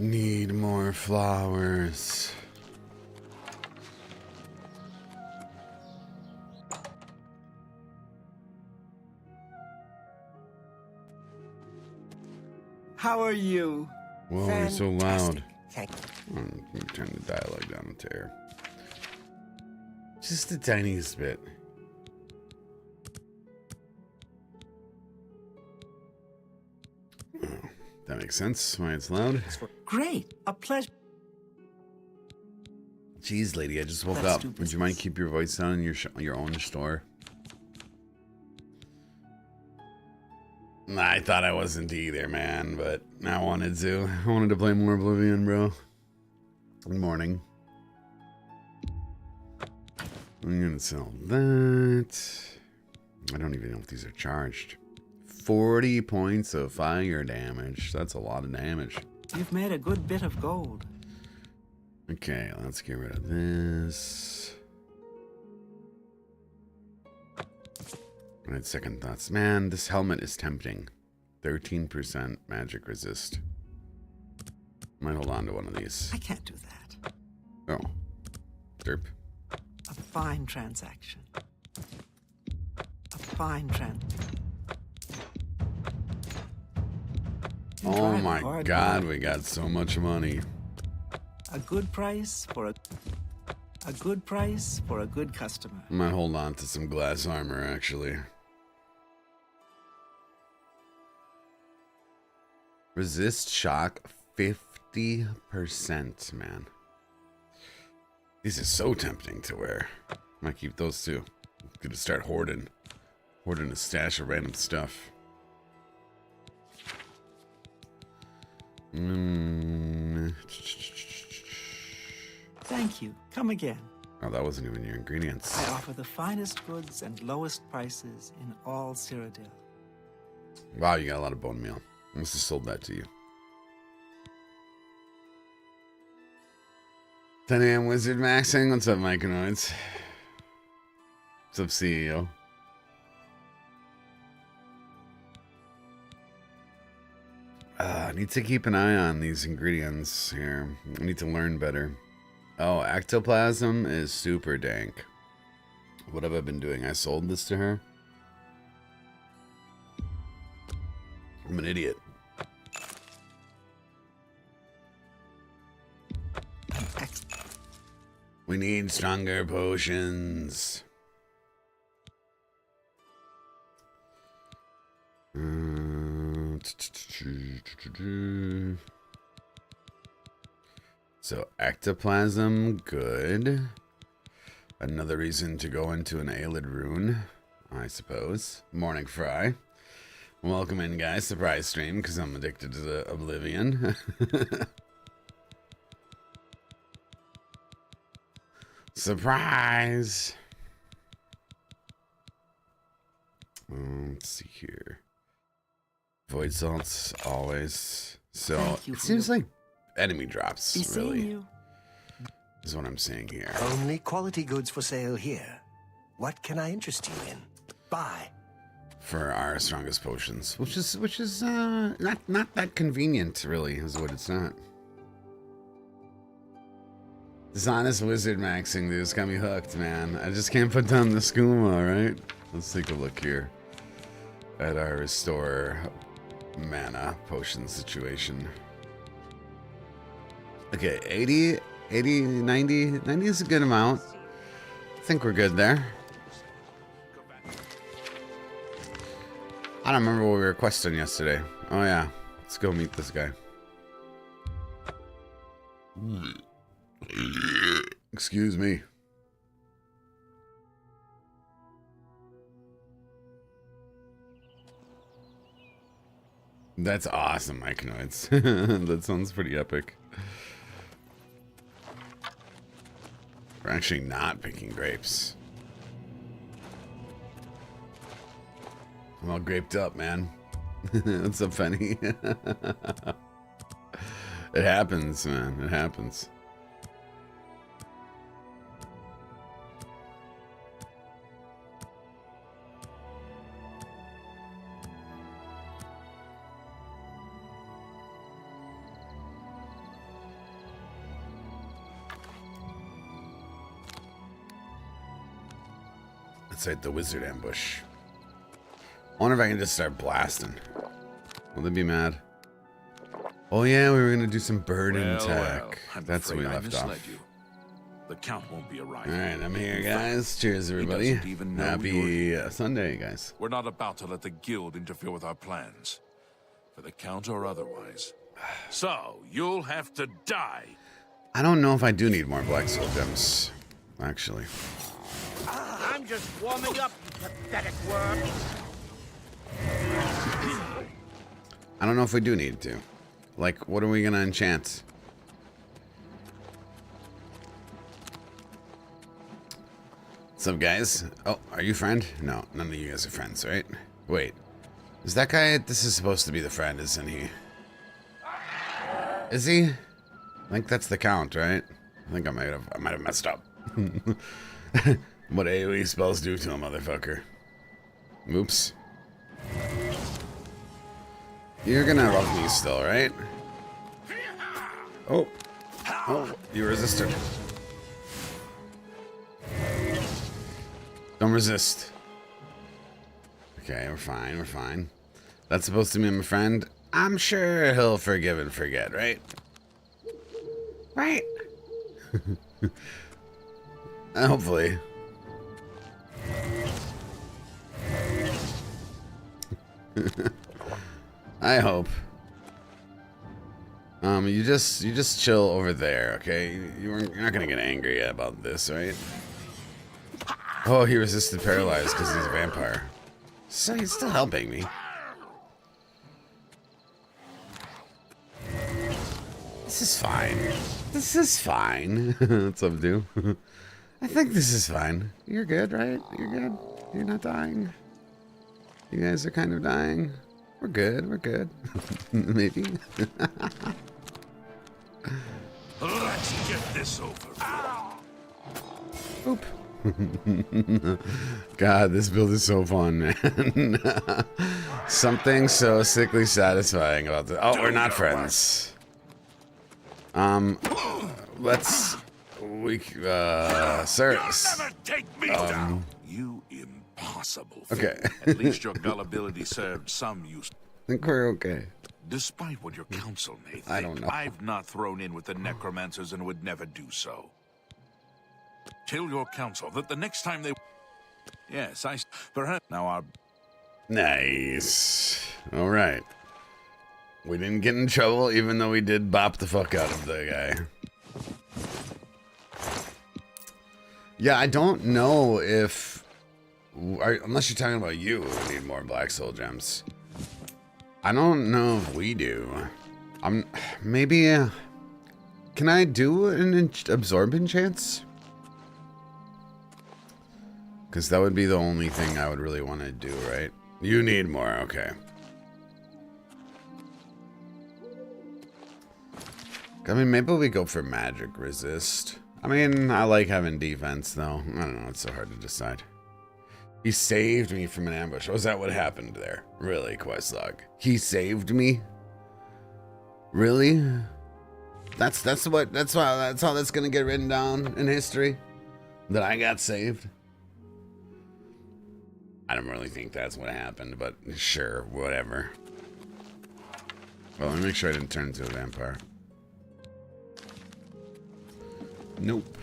Need more flowers. How are you? Whoa, you're so loud. Thank Let me turn the dialogue down a tear. Just the tiniest bit. Oh, that makes sense why it's loud. Great, a pleasure. Jeez, lady, I just woke up. Would you mind keep your voice down in your own store? I thought I wasn't either, man, but I wanted to. I wanted to play more Oblivion, bro. Good morning. I'm gonna sell that. I don't even know if these are charged. 40 points of fire damage. That's a lot of damage. You've made a good bit of gold. Okay, let's get rid of this. I had second thoughts. Man, this helmet is tempting. 13% magic resist. Might hold on to one of these. I can't do that. Oh. Derp. A fine transaction. A fine Oh my god, we got so much money. A good price for a good price for a good customer. I might hold on to some glass armor, actually. Resist shock 50%, man. These are so tempting to wear. Might keep those too. Gonna start hoarding a stash of random stuff. Thank you. Come again. Oh, that wasn't even your ingredients. I offer the finest goods and lowest prices in all Cyrodiil. Wow, you got a lot of bone meal. I must have sold that to you. 10 a.m. WizardMaxxxing. What's up, Myconoids? What's up, CEO? I need to keep an eye on these ingredients here. I need to learn better. Oh, ectoplasm is super dank. What have I been doing? I sold this to her? I'm an idiot. We need stronger potions. So ectoplasm, good. Another reason to go into an Aelid rune, I suppose. Morning Fry. Welcome in, guys. Surprise stream, because I'm addicted to the Oblivion. Surprise! Let's see here. Void salts, always. So, it seems like enemy drops, really. Is what I'm saying here. Only quality goods for sale here. What can I interest you in? Buy. For our strongest potions, which is not that convenient, really, is what it's not. This honest WizardMaxxxing dude's got me hooked, man. I just can't put down the skooma, right? Let's take a look here at our restore mana potion situation. Okay, 80, 90 is a good amount. I think we're good there. I don't remember what we were questing yesterday. Oh yeah, let's go meet this guy. Excuse me. That's awesome, Myconoids. That sounds pretty epic. We're actually not picking grapes. I'm all graped up, man. What's up, Penny? It happens, man. It happens. That's right, the wizard ambush. I wonder if I can just start blasting. Will they be mad? Oh yeah, we were gonna do some burden tech. That's where we left off. You. The Count won't be arriving. Alright, I'm here, guys. Cheers, everybody. Happy Sunday, guys. We're not about to let the guild interfere with our plans, for the Count or otherwise. So, you'll have to die. I don't know if I do need more black soul gems, actually. I'm just warming up, you pathetic worm. I don't know if we do need to. Like, what are we gonna enchant? What's up, guys? Oh, are you friend? No, none of you guys are friends, right? Wait. Is that guy... This is supposed to be the friend, isn't he? Is he? I think that's the Count, right? I think I might have messed up. What AoE spells do to a motherfucker. Oops. You're gonna love me still, right? Oh. Oh, you resisted. Don't resist. Okay, we're fine, we're fine. That's supposed to be my friend. I'm sure he'll forgive and forget, right? Right? Hopefully. I hope. You just chill over there, okay? You're not gonna get angry about this, right? Oh, he resisted paralyzed because he's a vampire. So he's still helping me. This is fine. This is fine. What's up, dude? I think this is fine. You're good, right? You're good. You're not dying. You guys are kind of dying. We're good. We're good. Maybe. Let's get this over. Oop. God, this build is so fun, man. Something so sickly satisfying about this. Oh, we're not friends. Let's... Sir... Never take me down. You impossible. Okay. At least your gullibility served some use. I think we're okay. Despite what your council may think, I don't know. I've not thrown in with the necromancers and would never do so. Tell your council that the next time they... Yes, perhaps now our... Nice. All right. We didn't get in trouble, even though we did bop the fuck out of the guy. Yeah, I don't know if... Unless you're talking about you, we need more black soul gems. I don't know if we do. Maybe... can I do an absorb enchants? Because that would be the only thing I would really want to do, right? You need more, okay. I mean, maybe we go for magic resist. I mean, I like having defense, though. I don't know, it's so hard to decide. He saved me from an ambush. Was that what happened there? Really, Questlog? He saved me? Really? That's how that's gonna get written down in history? That I got saved? I don't really think that's what happened, but sure, whatever. Well, let me make sure I didn't turn into a vampire. Nope.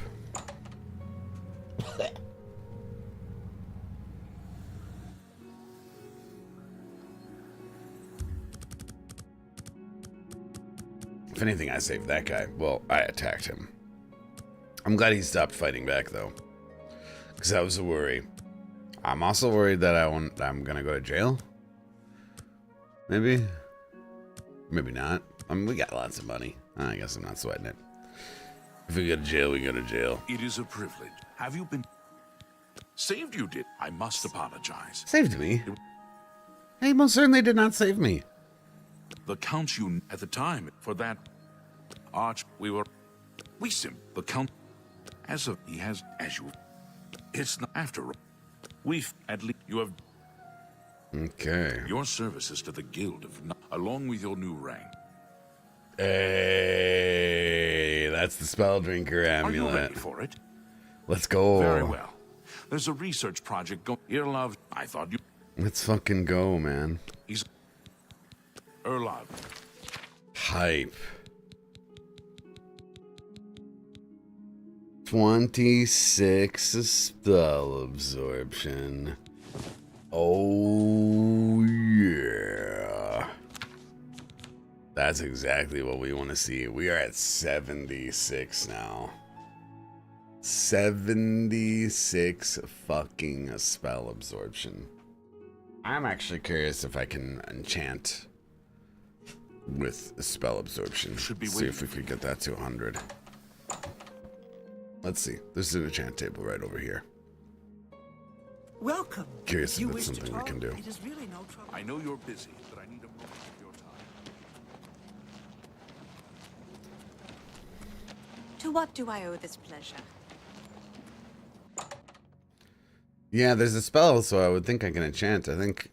If anything, I saved that guy. Well, I attacked him. I'm glad he stopped fighting back, though. Because that was a worry. I'm also worried that I'm gonna go to jail. Maybe. Maybe not. I mean, we got lots of money. I guess I'm not sweating it. If we go to jail, we go to jail. It is a privilege. Have you been... Saved you did. I must apologize. Saved me? He most certainly did not save me. The Count you at the time for that arch we the Count as of he has as you it's not after all. We've at least you have Okay. your services to the guild of along with your new rank. Hey, that's the spell drinker amulet. Are you ready for it? Let's go. Very well. There's a research project going. Erlov, I thought you. Let's fucking go, man. He's. Erlov. Hype. 26 spell absorption. Oh, yeah. That's exactly what we want to see. We are at 76 now. 76 fucking spell absorption. I'm actually curious if I can enchant with spell absorption. Should be see if we could get that to 100. Let's see. There's an enchant table right over here. Welcome. Curious if You it's wish to something we talk? can do. It is really no trouble. I know you're busy, but I need a moment of your time. To what do I owe this pleasure? Yeah, there's a spell, so I would think I can enchant. I think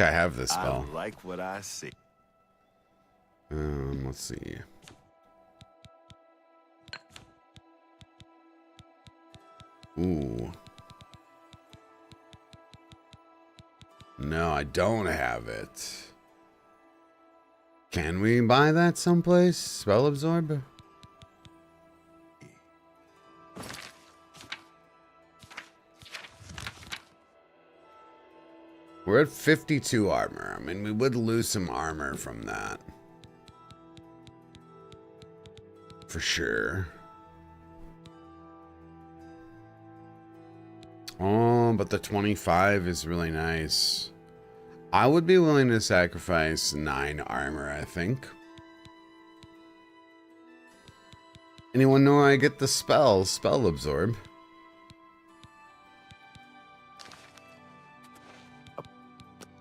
I have this spell. I like what I see. Let's see. Ooh. No, I don't have it. Can we buy that someplace? Spell absorb? We're at 52 armor. I mean, we would lose some armor from that. For sure. Oh, but the 25 is really nice. I would be willing to sacrifice 9 armor, I think. Anyone know I get the spell absorb?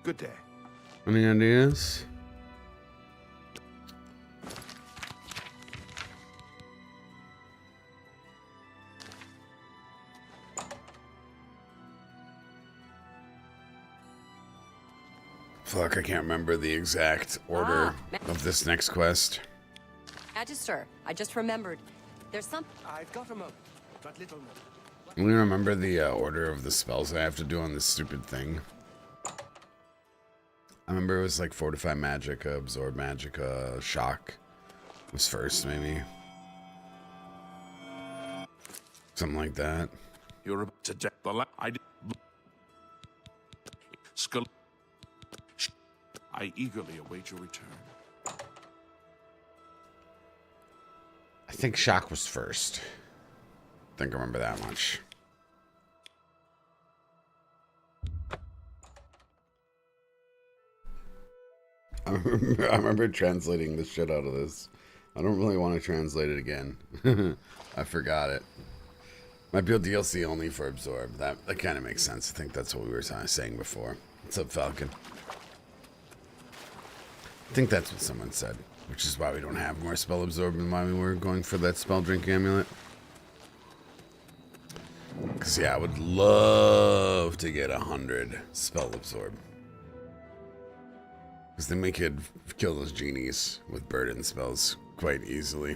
Good day. Any ideas? Fuck, I can't remember the exact order of this next quest. Magister, I just remembered. There's some. I've got a moment, but little more. Let me remember the order of the spells I have to do on this stupid thing. I remember it was like Fortify Magicka, Absorb Magicka, Shock was first, maybe. Something like that. You're about to death. I did. Skull. I eagerly await your return. I think Shock was first. I think I remember that much. I remember translating the shit out of this. I don't really want to translate it again. I forgot it. Might be a DLC only for Absorb. That kind of makes sense. I think that's what we were saying before. What's up, Falcon? I think that's what someone said, which is why we don't have more spell absorb and why we were going for that spell drink amulet. Because, yeah, I would love to get 100 spell absorb. Because then we could kill those genies with burden spells quite easily.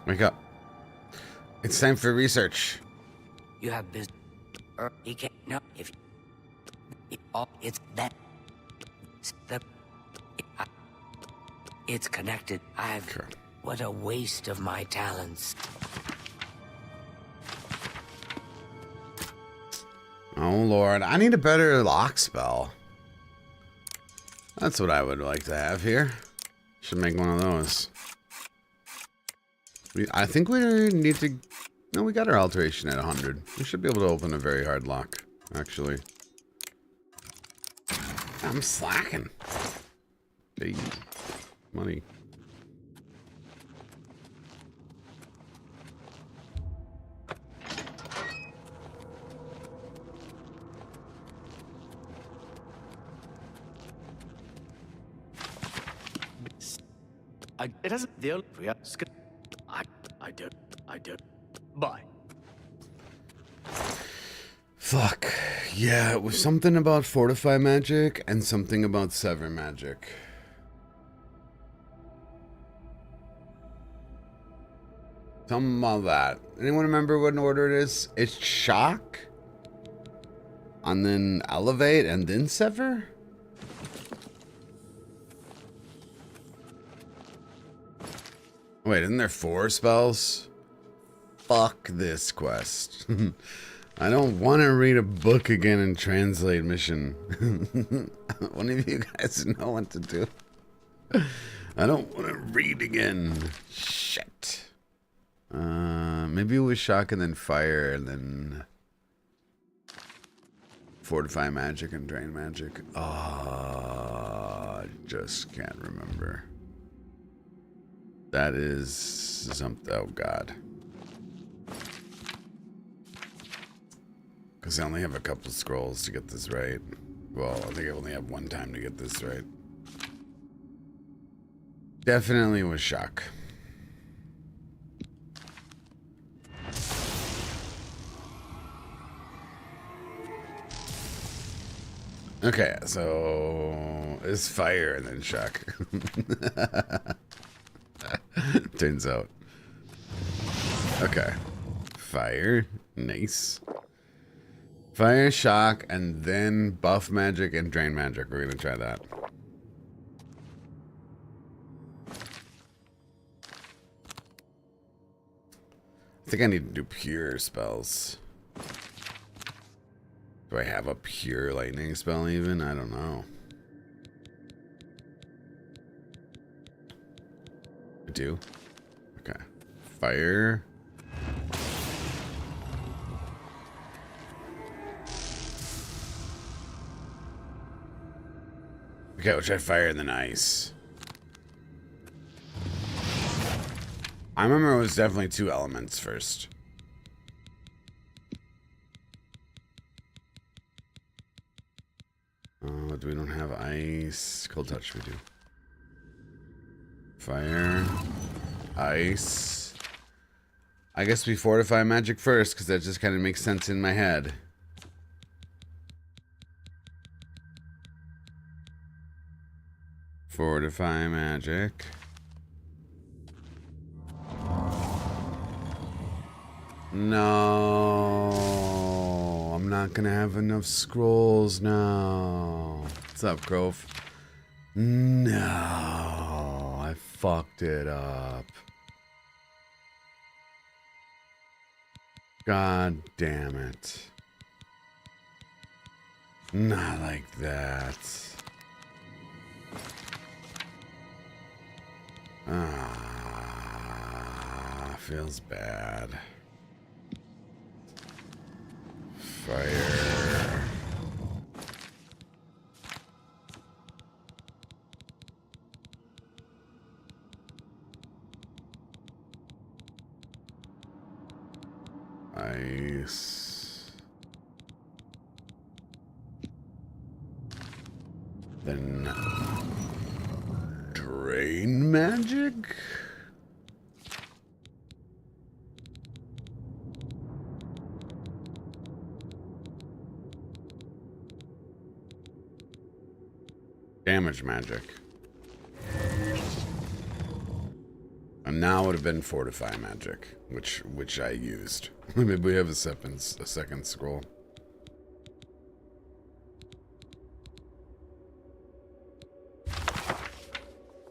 Wake up. It's time for research. You have business. You can't know if it's that. It's connected. Sure. What a waste of my talents. Oh lord, I need a better lock spell. That's what I would like to have here. Should make one of those. I think we need to... No, we got our alteration at 100. We should be able to open a very hard lock, actually. I'm slacking. Hey, money. It doesn't. The only. I do. Bye. Fuck. Yeah, it was something about fortify magic and something about sever magic. Something about that. Anyone remember what order it is? It's shock, and then elevate, and then sever? Wait, isn't there 4 spells? Fuck this quest. I don't want to read a book again and translate mission. One of you guys know what to do. I don't want to read again. Shit. Maybe it was shock and then fire and then fortify magic and drain magic. I just can't remember. That is something. Oh god. Because I only have a couple scrolls to get this right. Well, I think I only have one time to get this right. Definitely was shock. Okay, so it's fire and then shock. Turns out. Okay. Fire. Nice. Fire, shock, and then buff magic and drain magic. We're gonna try that. I think I need to do pure spells. Do I have a pure lightning spell even? I don't know. I do? Okay. Fire. Okay, we'll try fire and then ice. I remember it was definitely 2 elements first. We don't have ice. Cold touch, we do. Fire. Ice. I guess we fortify magic first, because that just kind of makes sense in my head. Fortify magic. No, I'm not gonna have enough scrolls now. What's up, Grove? No, I fucked it up. God damn it. Not like that. Feels bad. Fire. Ice. Then drain magic? Damage magic. And now would have been fortify magic, which I used. Maybe we have a second scroll.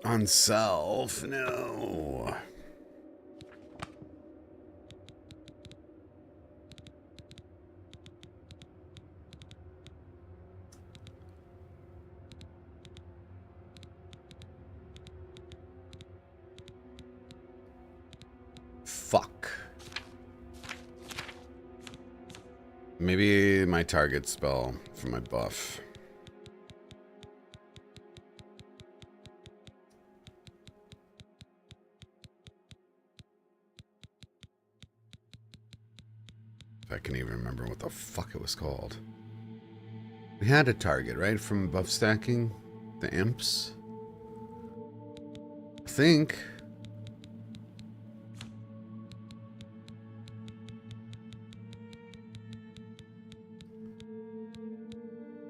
On self, no. Fuck. Maybe my target spell for my buff. If I can even remember what the fuck it was called. We had a target, right? From buff stacking? The imps? I think.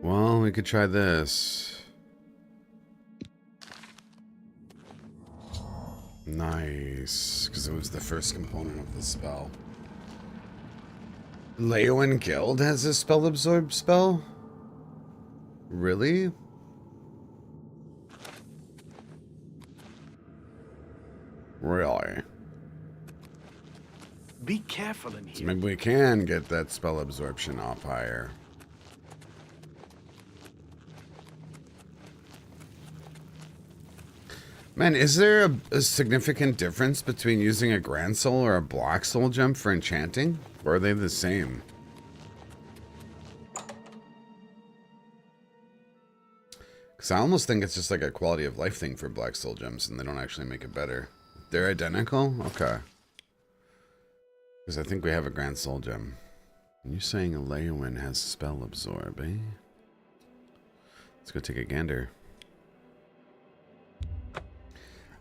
Well, we could try this. Nice, because it was the first component of the spell. Leonin Guild has a spell absorb spell? Really? Really? Be careful in So here. maybe we can get that spell absorption up higher. Man, is there a significant difference between using a Grand Soul or a Black Soul gem for enchanting? Or are they the same? Because I almost think it's just like a quality of life thing for Black Soul gems and they don't actually make it better. They're identical? Okay. Because I think we have a Grand Soul gem. You're saying Leonin has spell absorb, eh? Let's go take a gander.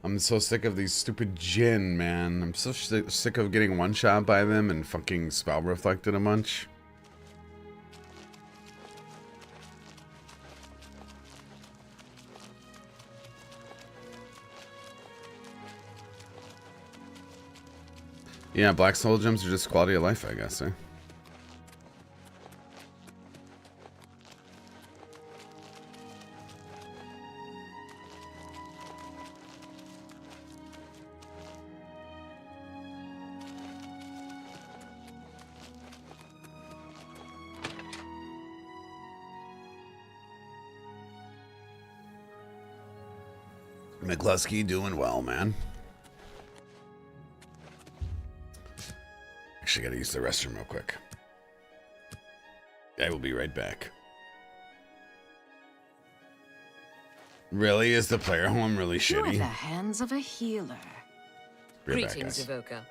I'm so sick of these stupid Jinn, man. I'm so sick of getting one-shot by them and fucking spell reflected a bunch. Yeah, Black Soul gems are just quality of life, I guess, eh? McCluskey doing well, man. Actually, gotta use the restroom real quick. I will be right back. Really? Is the player home really You're in shitty? the hands of a healer. Be right back, Greetings, guys. Evoka.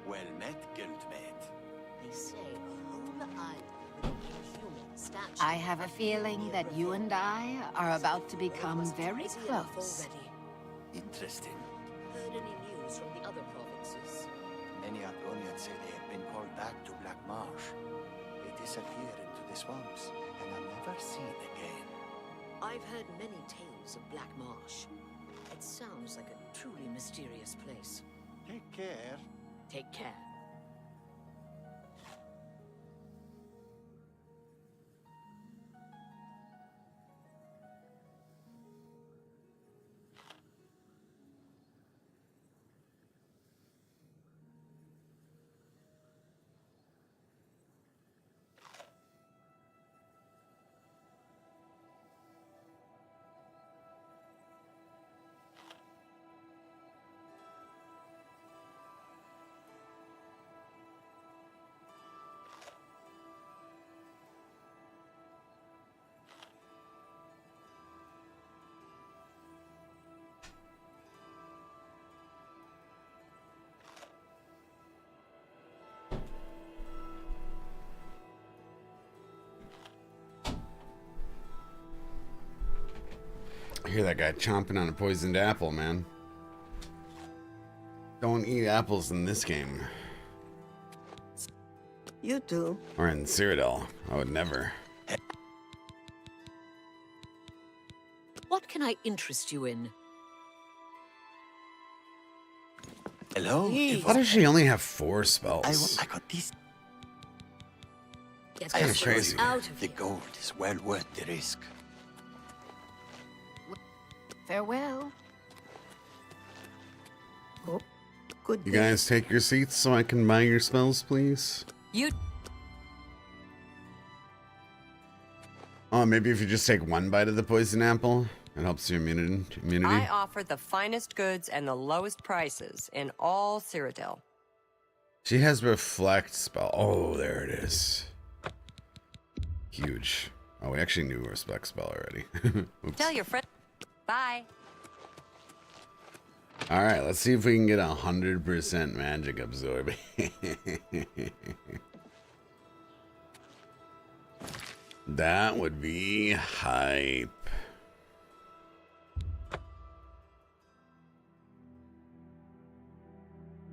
Well met, guildmate. They say a whole island with inhuman statues. I have a feeling that you and I are about to become very close. Interesting. Heard any news from the other provinces? Many Argonians say they have been called back to Black Marsh. They disappear into the swamps and are never seen again. I've heard many tales of Black Marsh. It sounds like a truly mysterious place. Take care. Take care. I hear that guy chomping on a poisoned apple, man. Don't eat apples in this game. You too. Or in Cyrodiil. I would never. What can I interest you in? Hello? Why does she only have 4 spells? I got this. Get kinda yourselves crazy. out of The here. gold is well worth the risk. Farewell. Oh, good You day. guys take your seats so I can buy your spells, please? You Oh, maybe if you just take 1 bite of the poison apple, it helps your immunity. I offer the finest goods and the lowest prices in all Cyrodiil. She has reflect spell. Oh, there it is. Huge. Oh, we actually knew respect spell already. Oops. Tell your friend. Bye. All right, let's see if we can get 100% magic absorb. That would be hype.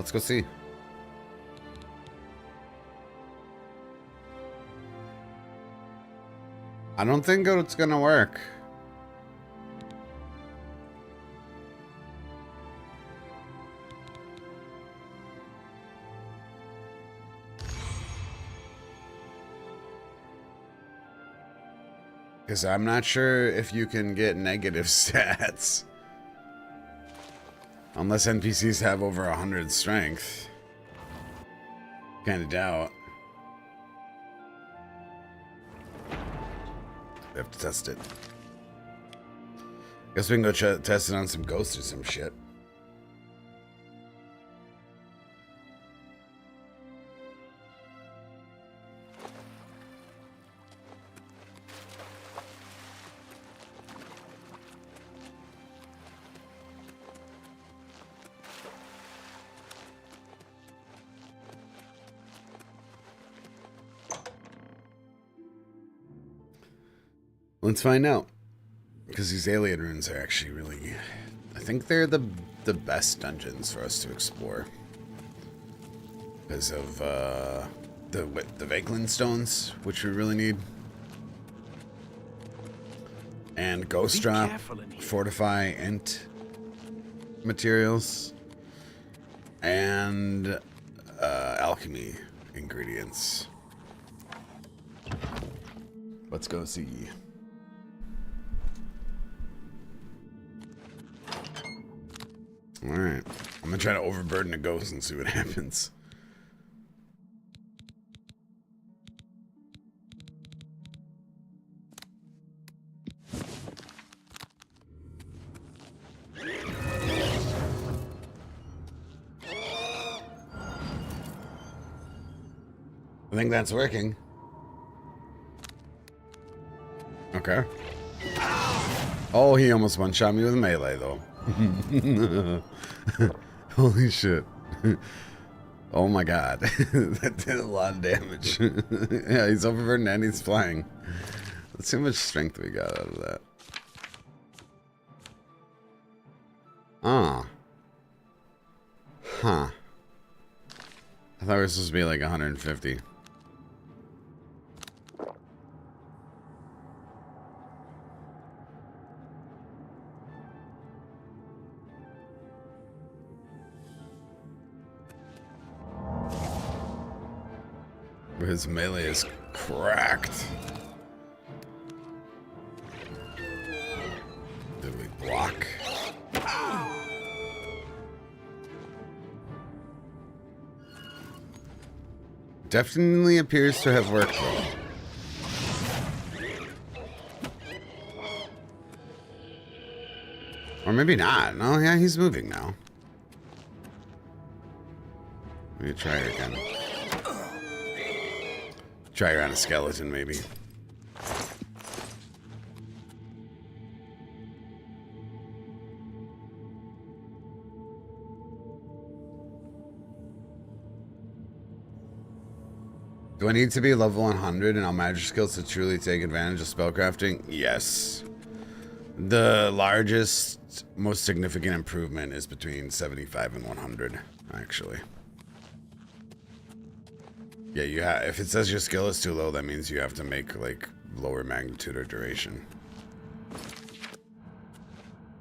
Let's go see. I don't think it's gonna work. Because I'm not sure if you can get negative stats. Unless NPCs have over 100 strength. Kinda doubt. We have to test it. Guess we can go test it on some ghosts or some shit. Let's find out. Because these alien runes are actually really... I think they're the best dungeons for us to explore. Because of the Vakelin stones, which we really need. And Ghost Drop, Fortify, Int materials. And alchemy ingredients. Let's go see. Alright. I'm gonna try to overburden a ghost and see what happens. I think that's working. Okay. Oh, he almost one-shot me with a melee, though. Holy shit. Oh my god. That did a lot of damage. Yeah, he's overburdened and he's flying. Let's see how much strength we got out of that. Ah. Huh. I thought we were supposed to be like 150. His melee is cracked. Did we block? Definitely appears to have worked though. Or maybe not. No, yeah, he's moving now. Let me try it again. Try around a skeleton, maybe. Do I need to be level 100 in all magic skills to truly take advantage of spellcrafting? Yes. The largest, most significant improvement is between 75 and 100, actually. Yeah, you have. If it says your skill is too low, that means you have to make like lower magnitude or duration.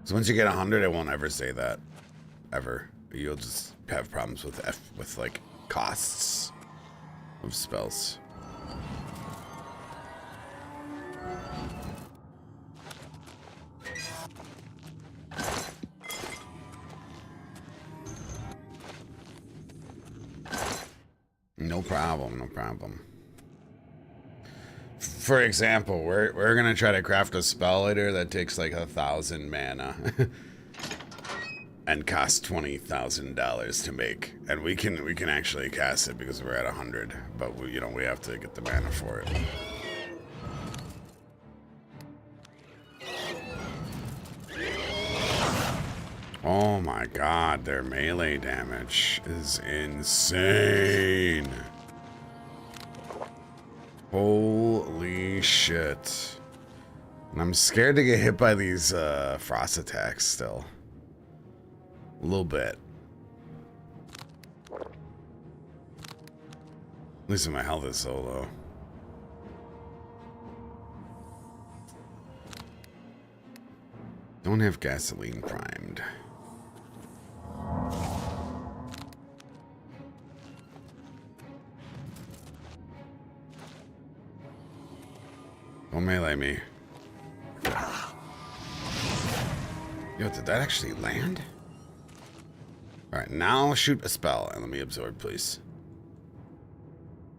So once you get 100, it won't ever say that, ever. You'll just have problems with like costs of spells. No problem, no problem. For example, we're gonna try to craft a spell later that takes like 1,000 mana and costs $20,000 to make, and we can actually cast it because we're at 100, but we have to get the mana for it. Oh my god, their melee damage is insane. Holy shit. And I'm scared to get hit by these frost attacks still. A little bit. At least my health is so low. Don't have gasoline primed. Don't melee me. Yo, did that actually land? Alright, now shoot a spell and let me absorb, please.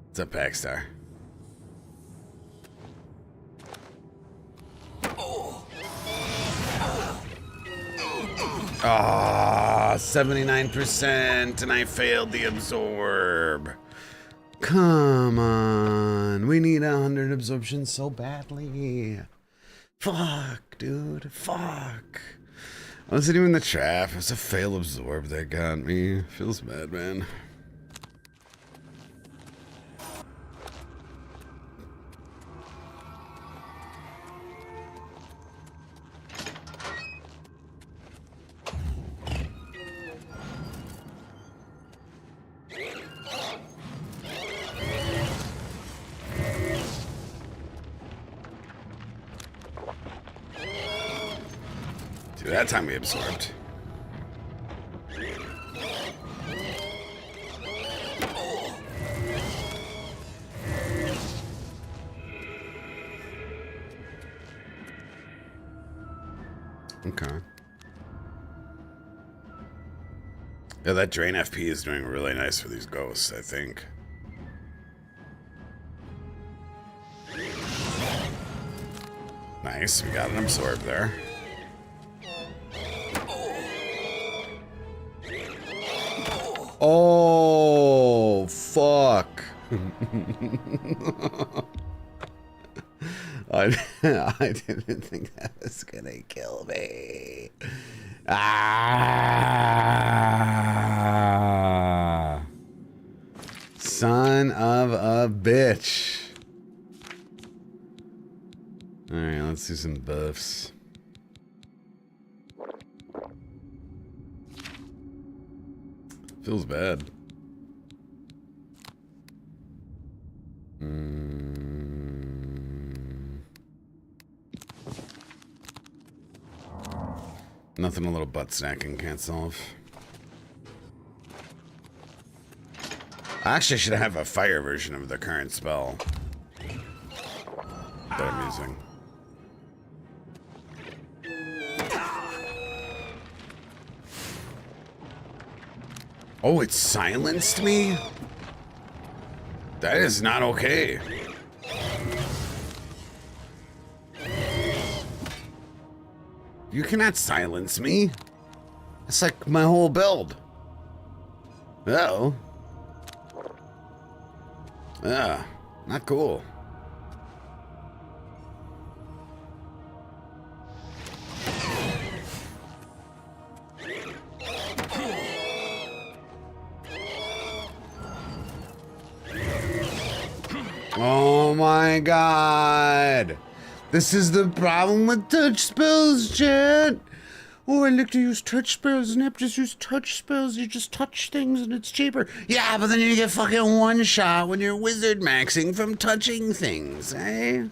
What's up, Packstar? Ah, 79%, and I failed the absorb. Come on, we need 100 absorption so badly. Fuck, dude, fuck. I wasn't even in the trap. It was a fail absorb that got me. Feels bad, man. That time we absorbed. Okay. Yeah, that drain FP is doing really nice for these ghosts, I think. Nice, we got an absorb there. Oh, fuck. I didn't think that was gonna kill me. Ah. Son of a bitch. Alright, let's do some buffs. Feels bad. Nothing a little butt snacking can't solve. Actually, I should have a fire version of the current spell that I'm using. Oh, it silenced me? That is not okay. You cannot silence me. It's like my whole build. Oh. Yeah, not cool. Oh my god. This is the problem with touch spells, chat. Oh, I like to use touch spells, and just use touch spells. You just touch things and it's cheaper. Yeah, but then you get fucking one shot when you're wizard maxing from touching things, eh?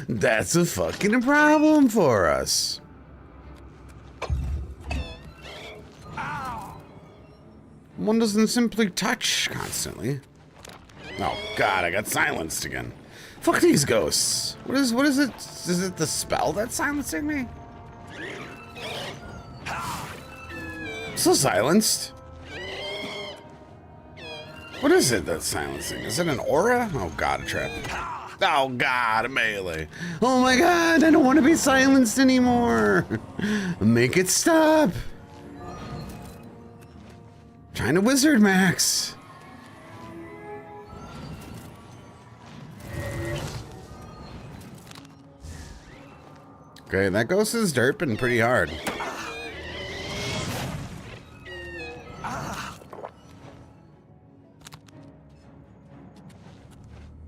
That's a fucking problem for us. One doesn't simply touch constantly. Oh god, I got silenced again. Fuck these ghosts. What is it? Is it the spell that's silencing me? So silenced. What is it that's silencing? Is it an aura? Oh god, a trap. Oh god, a melee. Oh my god, I don't want to be silenced anymore. Make it stop. Trying to wizard max. Okay, that ghost is derping pretty hard.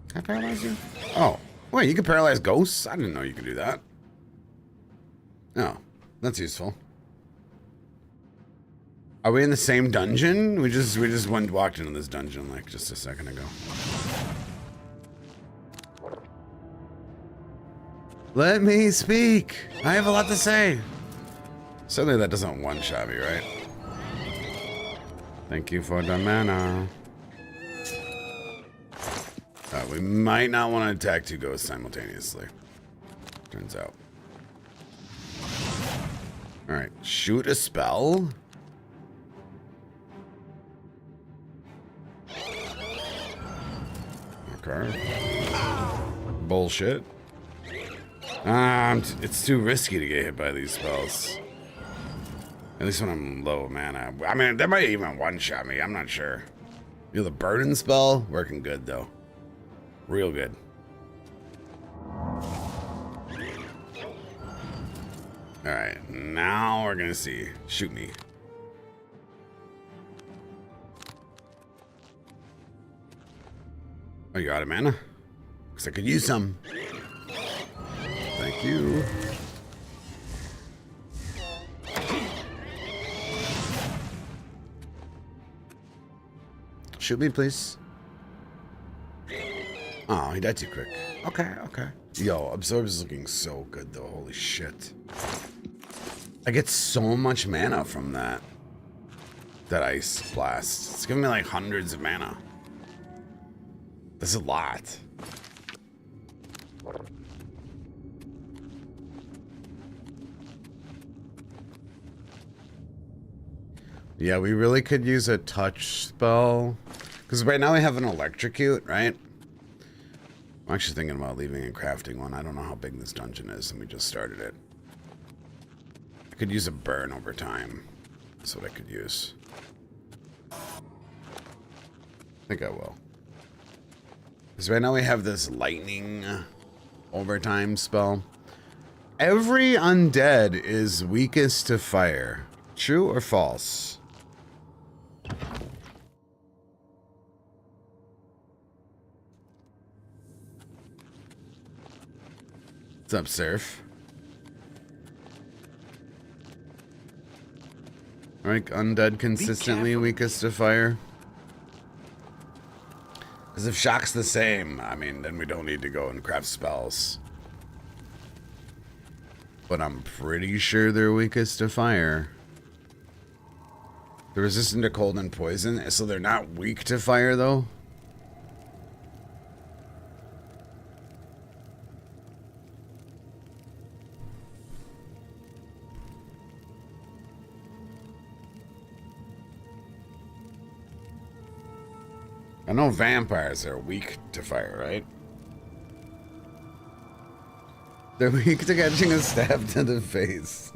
Can I paralyze you? Oh, wait, you can paralyze ghosts? I didn't know you could do that. Oh, that's useful. Are we in the same dungeon? We just walked into this dungeon like just a second ago. Let me speak. I have a lot to say. Certainly that doesn't one-shot me, right? Thank you for the mana. We might not want to attack two ghosts simultaneously. Turns out. Alright, shoot a spell? Okay. Bullshit. It's too risky to get hit by these spells. At least when I'm low mana. I mean, that might even one-shot me. I'm not sure. You know, the burden spell? Working good, though. Real good. Alright, now we're gonna see. Shoot me. Oh, you out of mana? Because I could use some. Thank you. Shoot me, please. Oh, he died too quick. Okay, okay. Yo, Absorb is looking so good, though. Holy shit. I get so much mana from that. That Ice Blast. It's giving me like hundreds of mana. That's a lot. Yeah, we really could use a touch spell. Because right now we have an electrocute, right? I'm actually thinking about leaving and crafting one. I don't know how big this dungeon is, and we just started it. I could use a burn over time. That's what I could use. I think I will. Because right now we have this lightning overtime spell. Every undead is weakest to fire. True or false? What's up, Surf? Alright, undead consistently weakest to fire. Because if shock's the same, I mean, then we don't need to go and craft spells. But I'm pretty sure they're weakest to fire. They're resistant to cold and poison, so they're not weak to fire, though. I know vampires are weak to fire, right? They're weak to catching a stab to the face.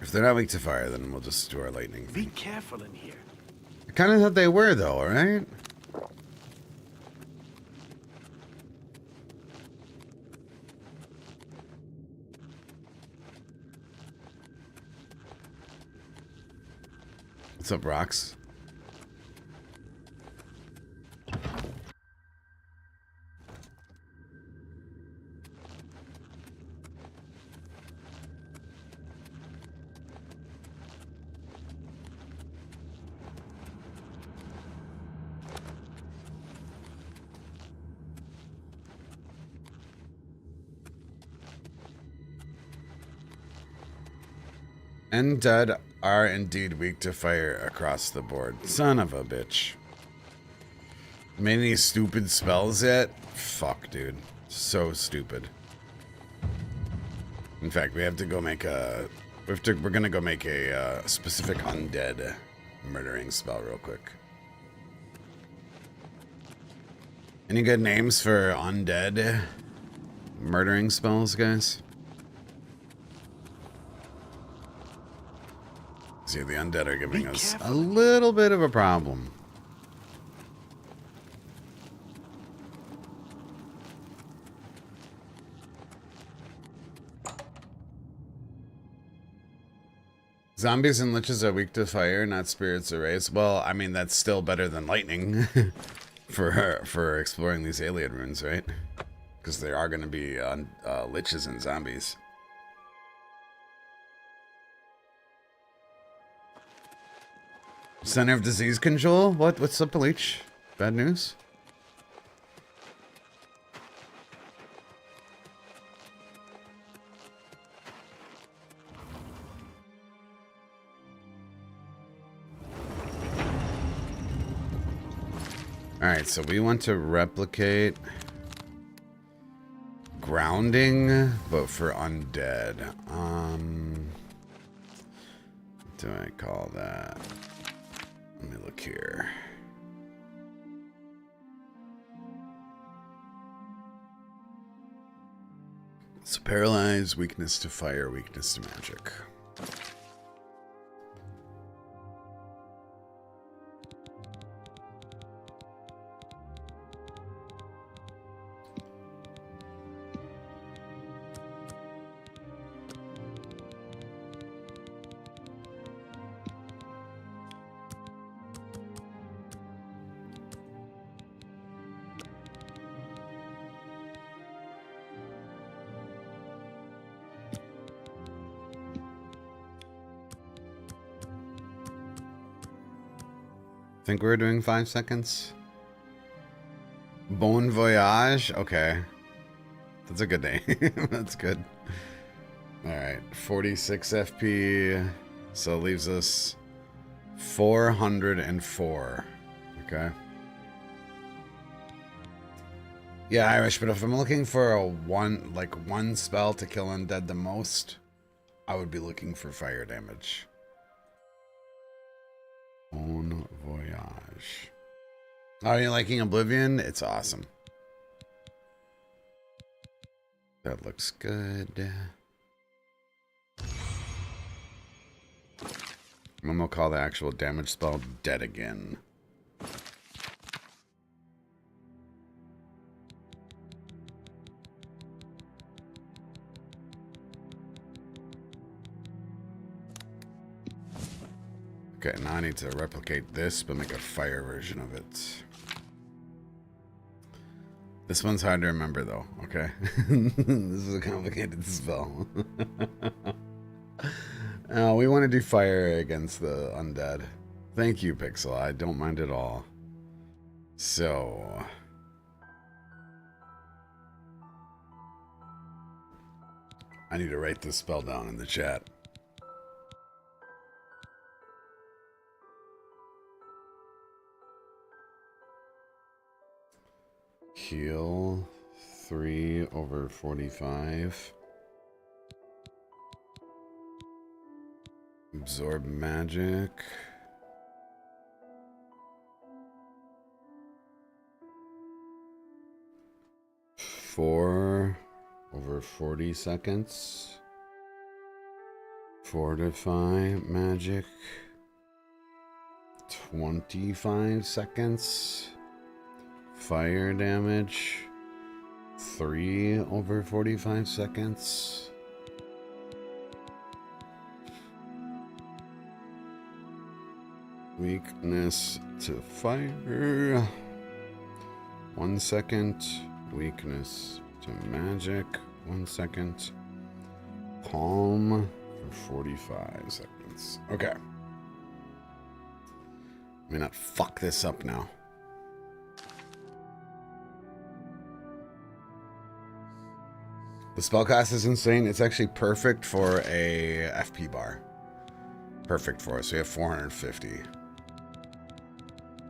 If they're not weak to fire, then we'll just do our lightning thing. Be careful in here. I kind of thought they were, though, right? What's up, Rocks? Undead are indeed weak to fire across the board. Son of a bitch. Made any stupid spells yet? Fuck, dude. So stupid. In fact, we have to go make a... We're gonna go make a specific undead murdering spell real quick. Any good names for undead murdering spells, guys? See, the undead are giving us a little bit of a problem. Zombies and liches are weak to fire, not spirits or rays. Well, I mean, that's still better than lightning for exploring these alien runes, right? Because there are going to be liches and zombies. Center of Disease Control? What? What's up, Leech? Bad news? Alright, so we want to replicate grounding, but for undead. What do I call that? Let me look here. So paralyze, weakness to fire, weakness to magic. Think we're doing 5 seconds? Bon Voyage? Okay. That's a good name. That's good. Alright. 46 FP. So it leaves us 404. Okay. Yeah, Irish, but if I'm looking for a one spell to kill undead the most, I would be looking for fire damage. Bon Voyage. Are you liking Oblivion? It's awesome. That looks good. I'm gonna call the actual damage spell Dead Again. Okay, now I need to replicate this, but make a fire version of it. This one's hard to remember, though, okay? This is a complicated spell. We want to do fire against the undead. Thank you, Pixel. I don't mind at all. So... I need to write this spell down in the chat. Heal 3/45. Absorb magic. Four over 40 seconds. Fortify magic. 25 seconds. Fire damage, 3/45 seconds. Weakness to fire, 1 second. Weakness to magic, 1 second. Calm for 45 seconds. Okay. Let me not fuck this up now. The spellcast is insane. It's actually perfect for a FP bar. Perfect for us. We have 450.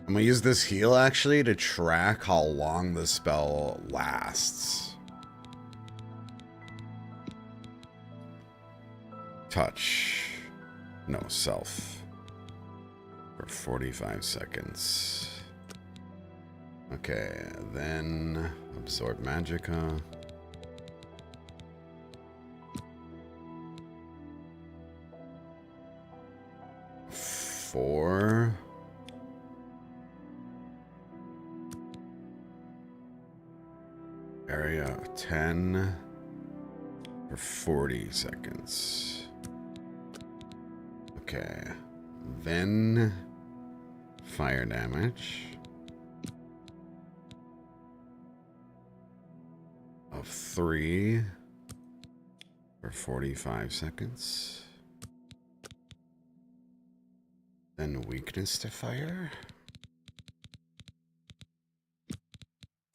I'm gonna use this heal actually to track how long the spell lasts. Touch. No, self. For 45 seconds. Okay, then absorb magicka. 4. Area 10 for 40 seconds. Okay. Then fire damage of 3 for 45 seconds. Then weakness to fire.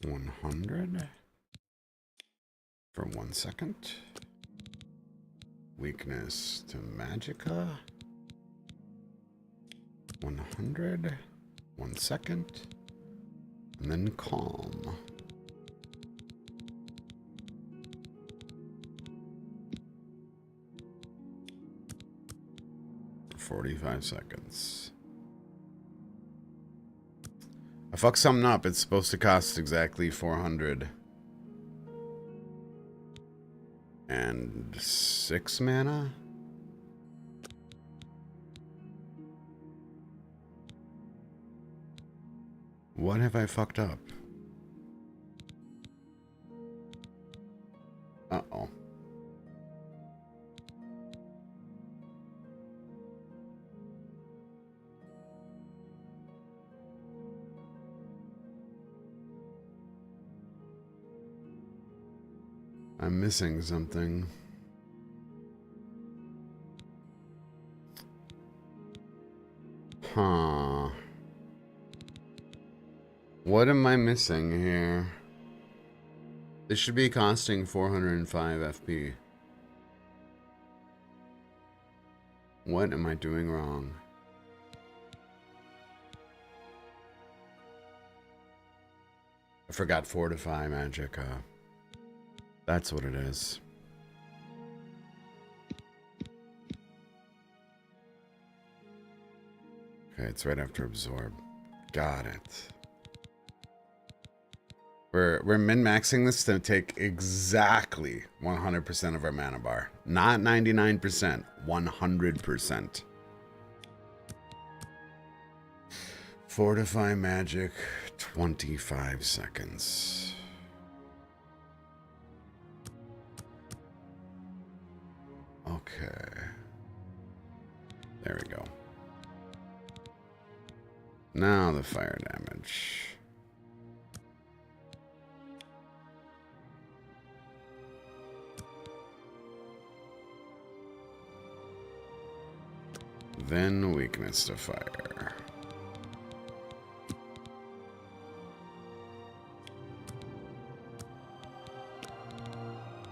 100 for 1 second. Weakness to magicka. 100, 1 second, and then calm. For 45 seconds. I fucked something up. It's supposed to cost exactly 406 mana. What have I fucked up? Uh-oh. I'm missing something. Huh. What am I missing here? This should be costing 405 FP. What am I doing wrong? I forgot Fortify Magicka. That's what it is. Okay, it's right after Absorb. Got it. We're min-maxing this to take exactly 100% of our mana bar. Not 99%, 100%. Fortify Magic, 25 seconds. Okay. There we go. Now the fire damage. Then weakness to fire.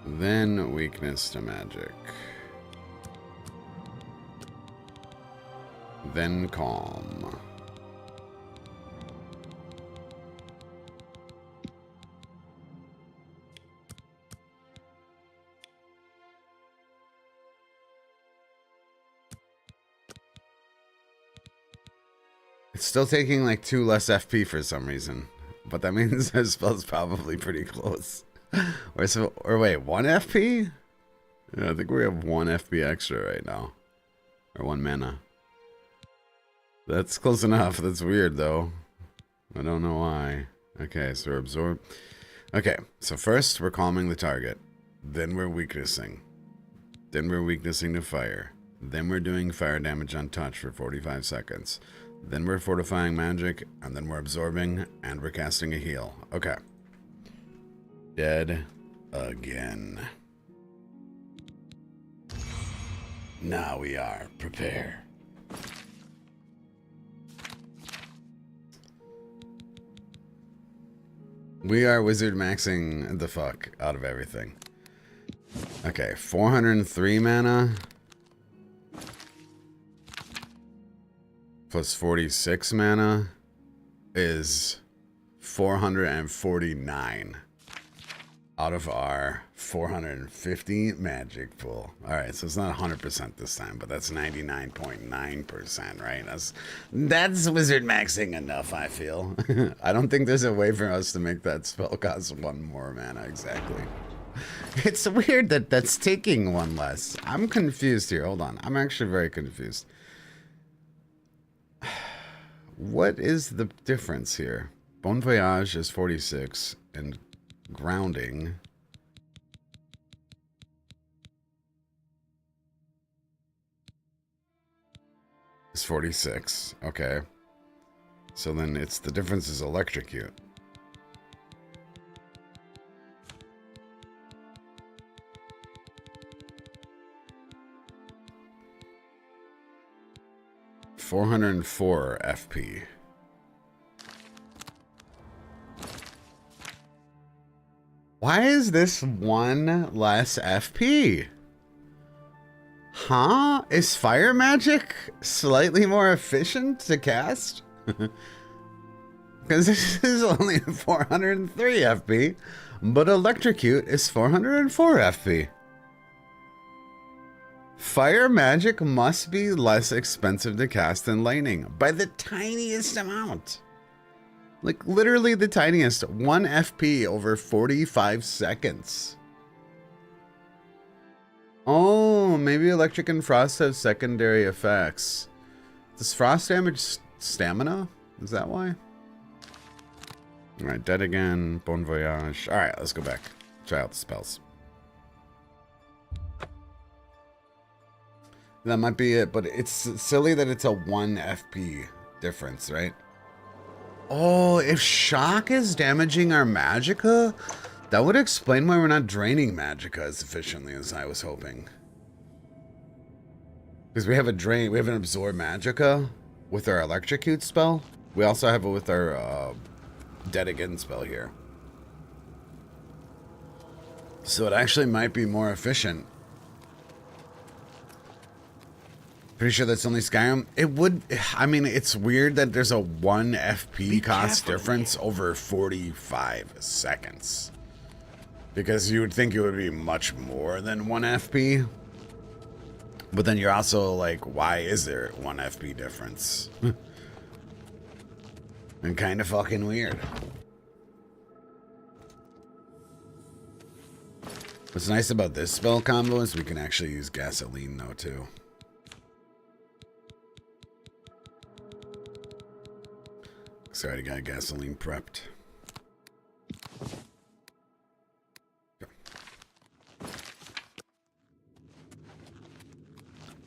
Then weakness to magic. Then calm. It's still taking like 2 less FP for some reason, but that means our spell's probably pretty close. Or wait, 1 FP? Yeah, I think we have 1 FP extra right now, or 1 mana. That's close enough. That's weird though. I don't know why. Okay, so we're absorb. Okay, so first we're calming the target, then we're weaknessing, then we're weaknessing to fire, then we're doing fire damage on touch for 45 seconds. Then we're fortifying magic, and then we're absorbing, and we're casting a heal. Okay. Dead again. Now we are. Prepare. We are WizardMaxxing the fuck out of everything. Okay, 403 mana. Plus 46 mana is 449 out of our 450 magic pool. All right, so it's not 100% this time, but that's 99.9%, right? That's WizardMaxxing enough, I feel. I don't think there's a way for us to make that spell cost 1 more mana exactly. It's weird that that's taking 1 less. I'm confused here. Hold on. I'm actually very confused. What is the difference here? Bon Voyage is 46 and grounding. 46. Okay. So then it's the difference is electrocute. $404 FP. Why is this one less FP? Huh? Is fire magic slightly more efficient to cast? Because this is only 403 FP, but electrocute is 404 FP. Fire magic must be less expensive to cast than lightning by the tiniest amount. Like literally the tiniest. 1 FP over 45 seconds. Oh, maybe electric and frost have secondary effects. Does frost damage stamina? Is that why? Alright, dead again. Bon voyage. Alright, let's go back. Try out the spells. That might be it, but it's silly that it's a 1 FP difference, right? Oh, if shock is damaging our magicka, that would explain why we're not draining magicka as efficiently as I was hoping. Because we have a drain, we have an absorb magicka with our electrocute spell. We also have it with our dead again spell here. So it actually might be more efficient. Pretty sure that's only Skyrim. It would, I mean, it's weird that there's a 1 FP cost difference over 45 seconds. Because you would think it would be much more than 1 FP. But then you're also like, why is there 1 FP difference? And kind of fucking weird. What's nice about this spell combo is we can actually use gasoline though too. So I already got gasoline prepped.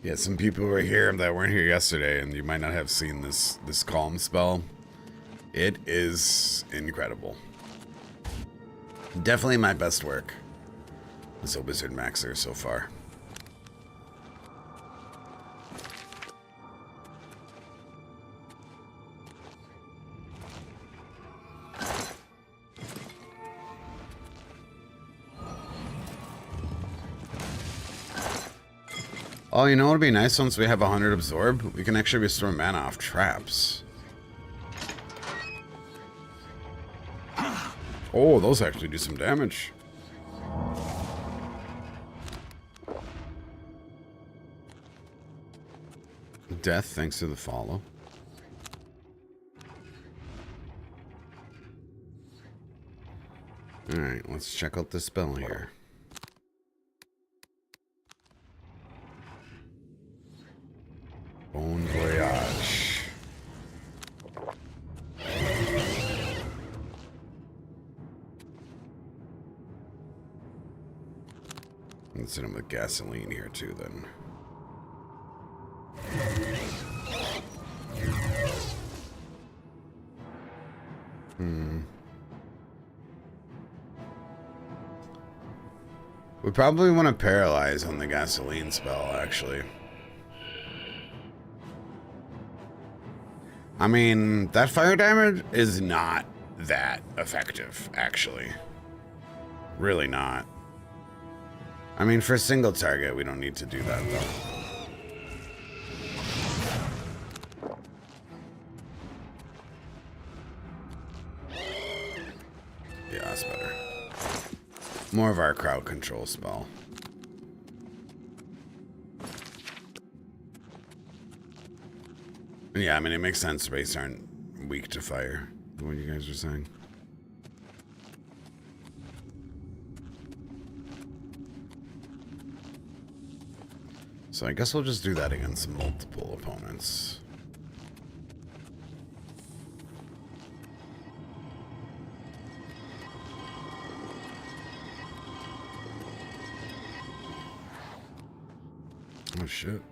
Yeah, some people were here that weren't here yesterday, and you might not have seen this calm spell. It is incredible. Definitely my best work as a WizardMaxxxer so far. Oh, you know what would be nice once we have 100 absorb? We can actually restore mana off traps. Oh, those actually do some damage. Death thanks to the follow. Alright, let's check out the spell here. Bon voyage. Let's hit him with gasoline here too then. We probably want to paralyze on the gasoline spell, actually. I mean, that fire damage is not that effective, actually. Really not. I mean, for a single target, we don't need to do that, though. Yeah, that's better. More of our crowd control spell. Yeah, I mean, it makes sense race aren't weak to fire, what you guys are saying. So I guess we'll just do that against multiple opponents. Oh shit.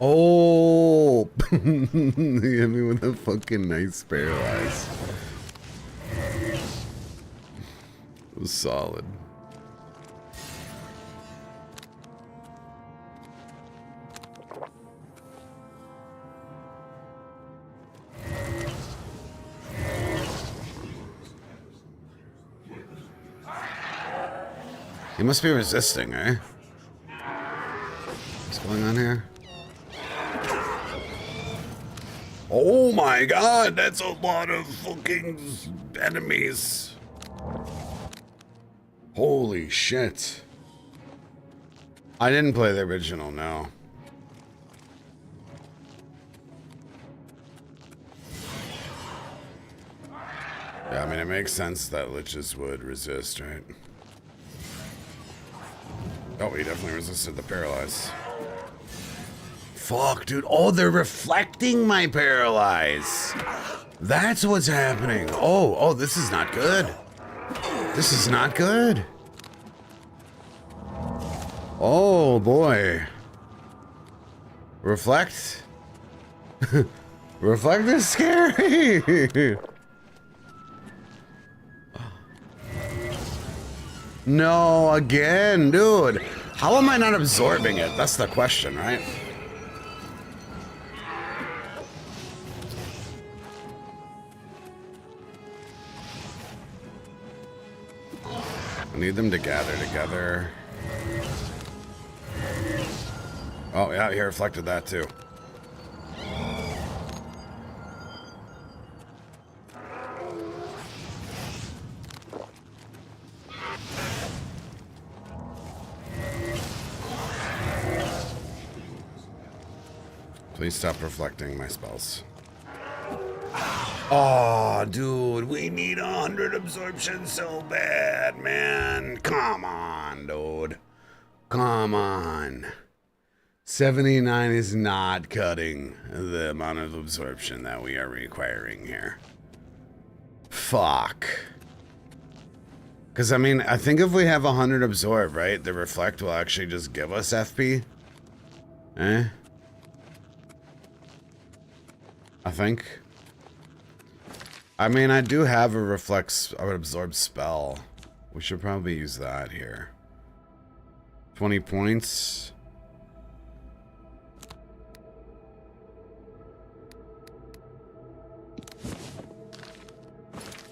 Oh, he hit me with a fucking nice paralyze. It was solid. He must be resisting, eh? What's going on here? Oh my god, that's a lot of fucking enemies. Holy shit. I didn't play the original, no. Yeah, I mean, it makes sense that liches would resist, right? Oh, he definitely resisted the paralyze. Fuck, dude. Oh, they're reflecting my paralyze. That's what's happening. Oh, this is not good. This is not good. Oh, boy. Reflect? Reflect is scary. No, again, dude. How am I not absorbing it? That's the question, right? I need them to gather together. Oh, yeah, he reflected that too. Please stop reflecting my spells. Oh, dude, we need 100 absorption so bad, man. Come on, dude. Come on. 79 is not cutting the amount of absorption that we are requiring here. Fuck. Because, I mean, I think if we have 100 absorb, right, the reflect will actually just give us FP. Eh? I think. I mean, I do have a reflex, I would absorb spell. We should probably use that here. 20 points.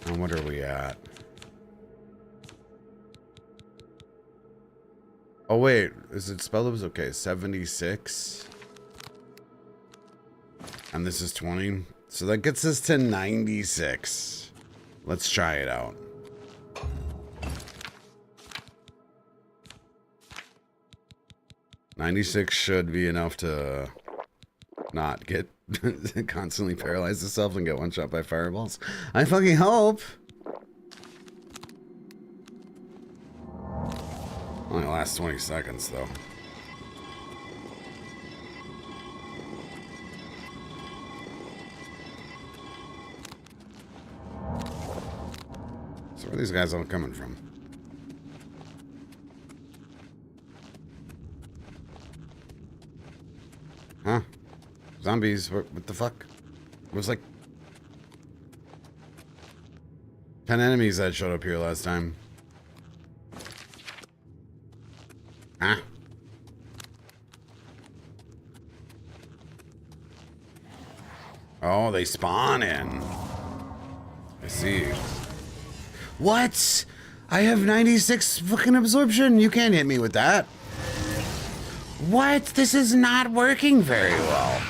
And what are we at? Oh wait, is it spell that was okay? 76. And this is 20. So that gets us to 96. Let's try it out. $96 should be enough to not get constantly paralyze yourself and get one shot by fireballs. I fucking hope. Only lasts 20 seconds though. So where are these guys all coming from? Huh? Zombies, what the fuck? It was like 10 enemies that showed up here last time. Huh? Oh, they spawn in. I see. What? I have 96 fucking absorption. You can't hit me with that. What? This is not working very well.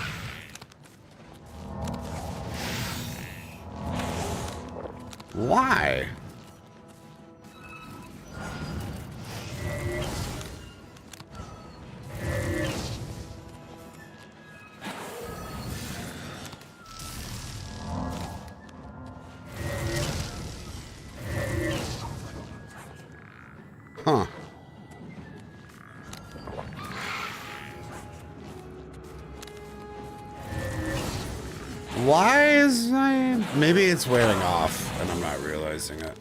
Why? Huh. Why is maybe it's wearing off and I'm not realizing it.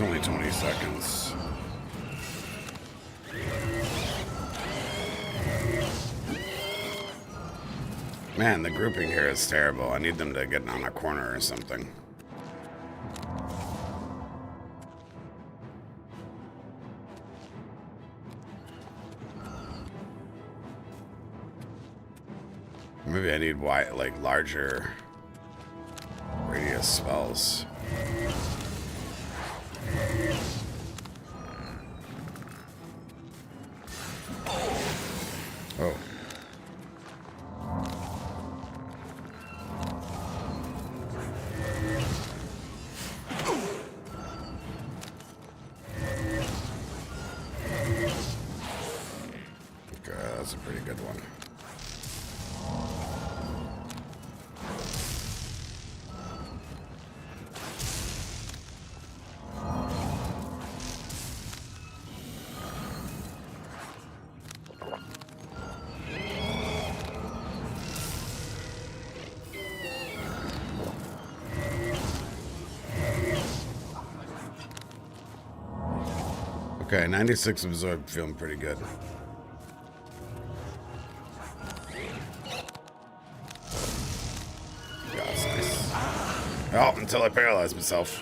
It's only 20 seconds. Man, the grouping here is terrible. I need them to get on a corner or something. Maybe I need wide, like larger radius spells. Oh. Okay, that's a pretty good one. Okay, 96 absorbed, feeling pretty good. Yeah, that's nice. Oh, until I paralyze myself.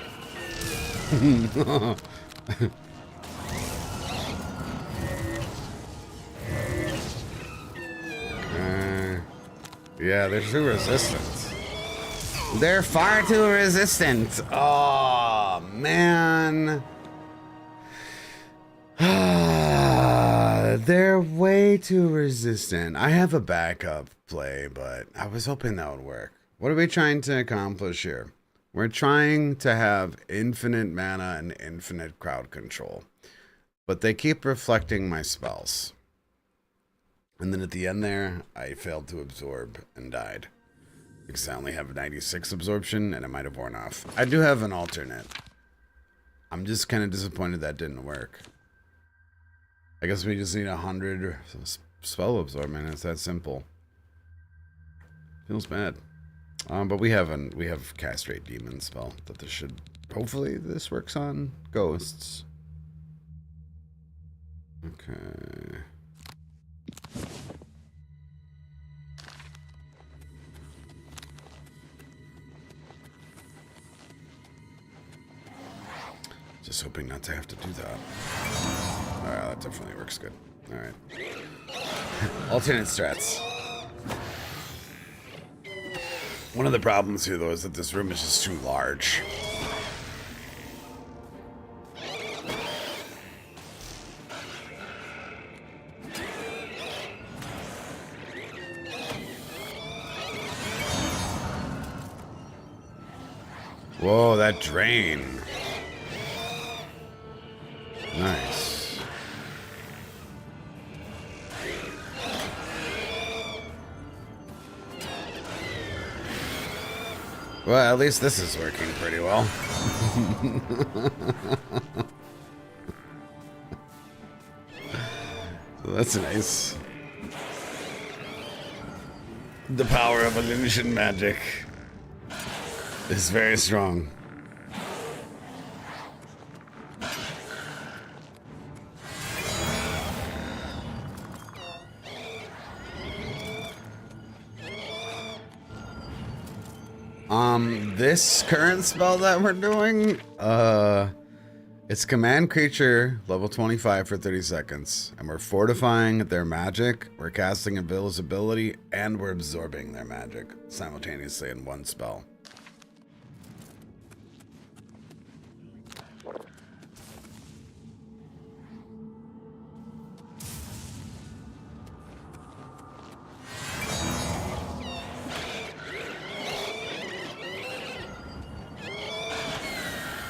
Yeah, they're too resistant. They're far too resistant. Oh, man. They're way too resistant. I have a backup play, but I was hoping that would work. What are we trying to accomplish here? We're trying to have infinite mana and infinite crowd control. But they keep reflecting my spells. And then at the end there, I failed to absorb and died. Because I only have 96 absorption and it might have worn off. I do have an alternate. I'm just kind of disappointed that didn't work. I guess we just need 100 spell absorbment. It's that simple. Feels bad. But we have castrate demon spell that this should, hopefully this works on ghosts. Okay. Just hoping not to have to do that. That definitely works good. Alright. Alternate strats. One of the problems here, though, is that this room is just too large. Whoa, that drain. Nice. Well, at least this is working pretty well. So that's nice. The power of illusion magic is very strong. This current spell that we're doing, it's command creature, level 25 for 30 seconds. And we're fortifying their magic, we're casting invisibility, and we're absorbing their magic simultaneously in one spell.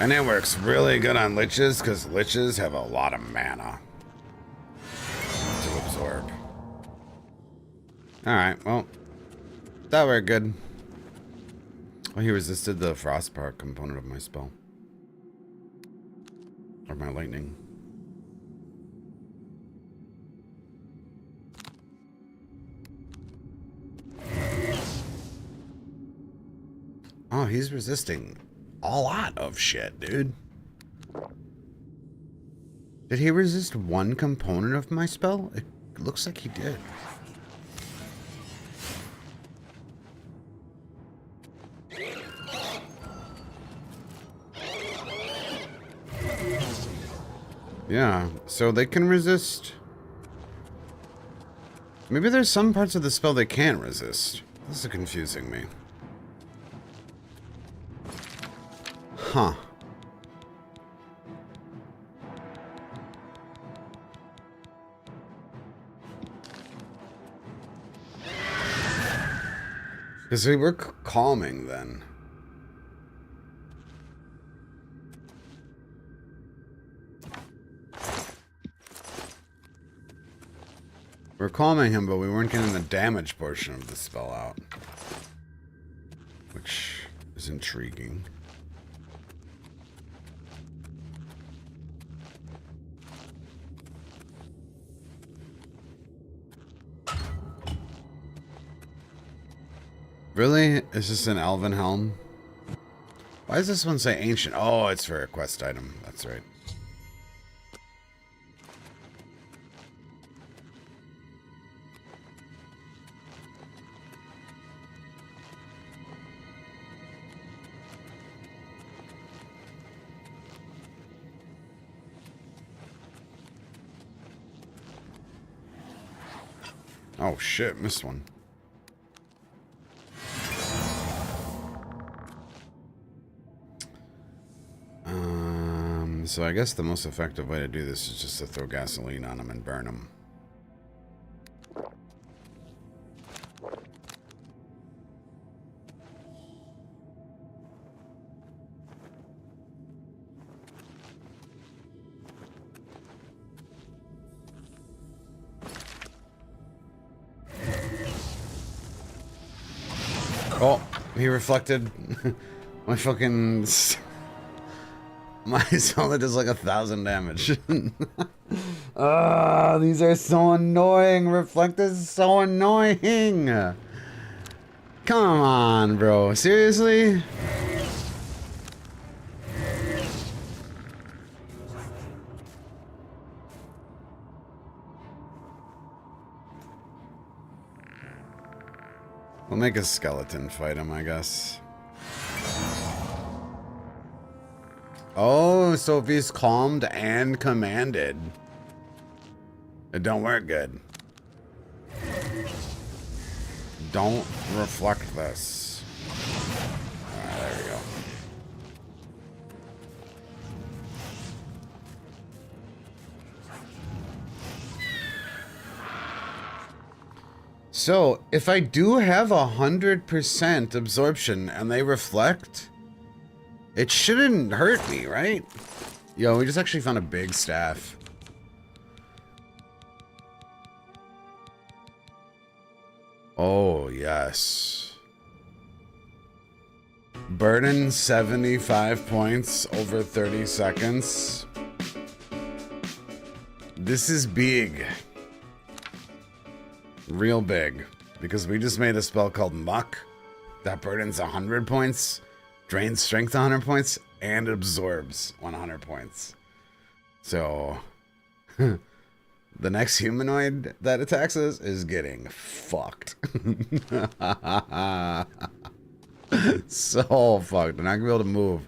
And it works really good on liches, because liches have a lot of mana to absorb. Alright, well, that worked good. Well, he resisted the frostbark component of my spell. Or my lightning. Oh, he's resisting a lot of shit, dude. Did he resist one component of my spell? It looks like he did. Yeah, so they can resist. Maybe there's some parts of the spell they can't resist. This is confusing me. Huh. Because we were calming then. We're calming him, but we weren't getting the damage portion of the spell out. Which is intriguing. Really? Is this an elven helm? Why does this one say ancient? Oh, it's for a quest item. That's right. Oh shit, missed one. So I guess the most effective way to do this is just to throw gasoline on them and burn them. Oh, he reflected my fucking... My solid does like 1,000 damage. These are so annoying. Reflect is so annoying. Come on, bro. Seriously? We'll make a skeleton fight him, I guess. Oh, so if he's calmed and commanded, it don't work good. Don't reflect this. Alright, there we go. So, if I do have 100% absorption and they reflect, it shouldn't hurt me, right? Yo, we just actually found a big staff. Oh, yes. Burden 75 points over 30 seconds. This is big. Real big. Because we just made a spell called Muck that burdens 100 points. Drains strength 100 points and absorbs 100 points. So, the next humanoid that attacks us is getting fucked. So fucked. They're not gonna be able to move.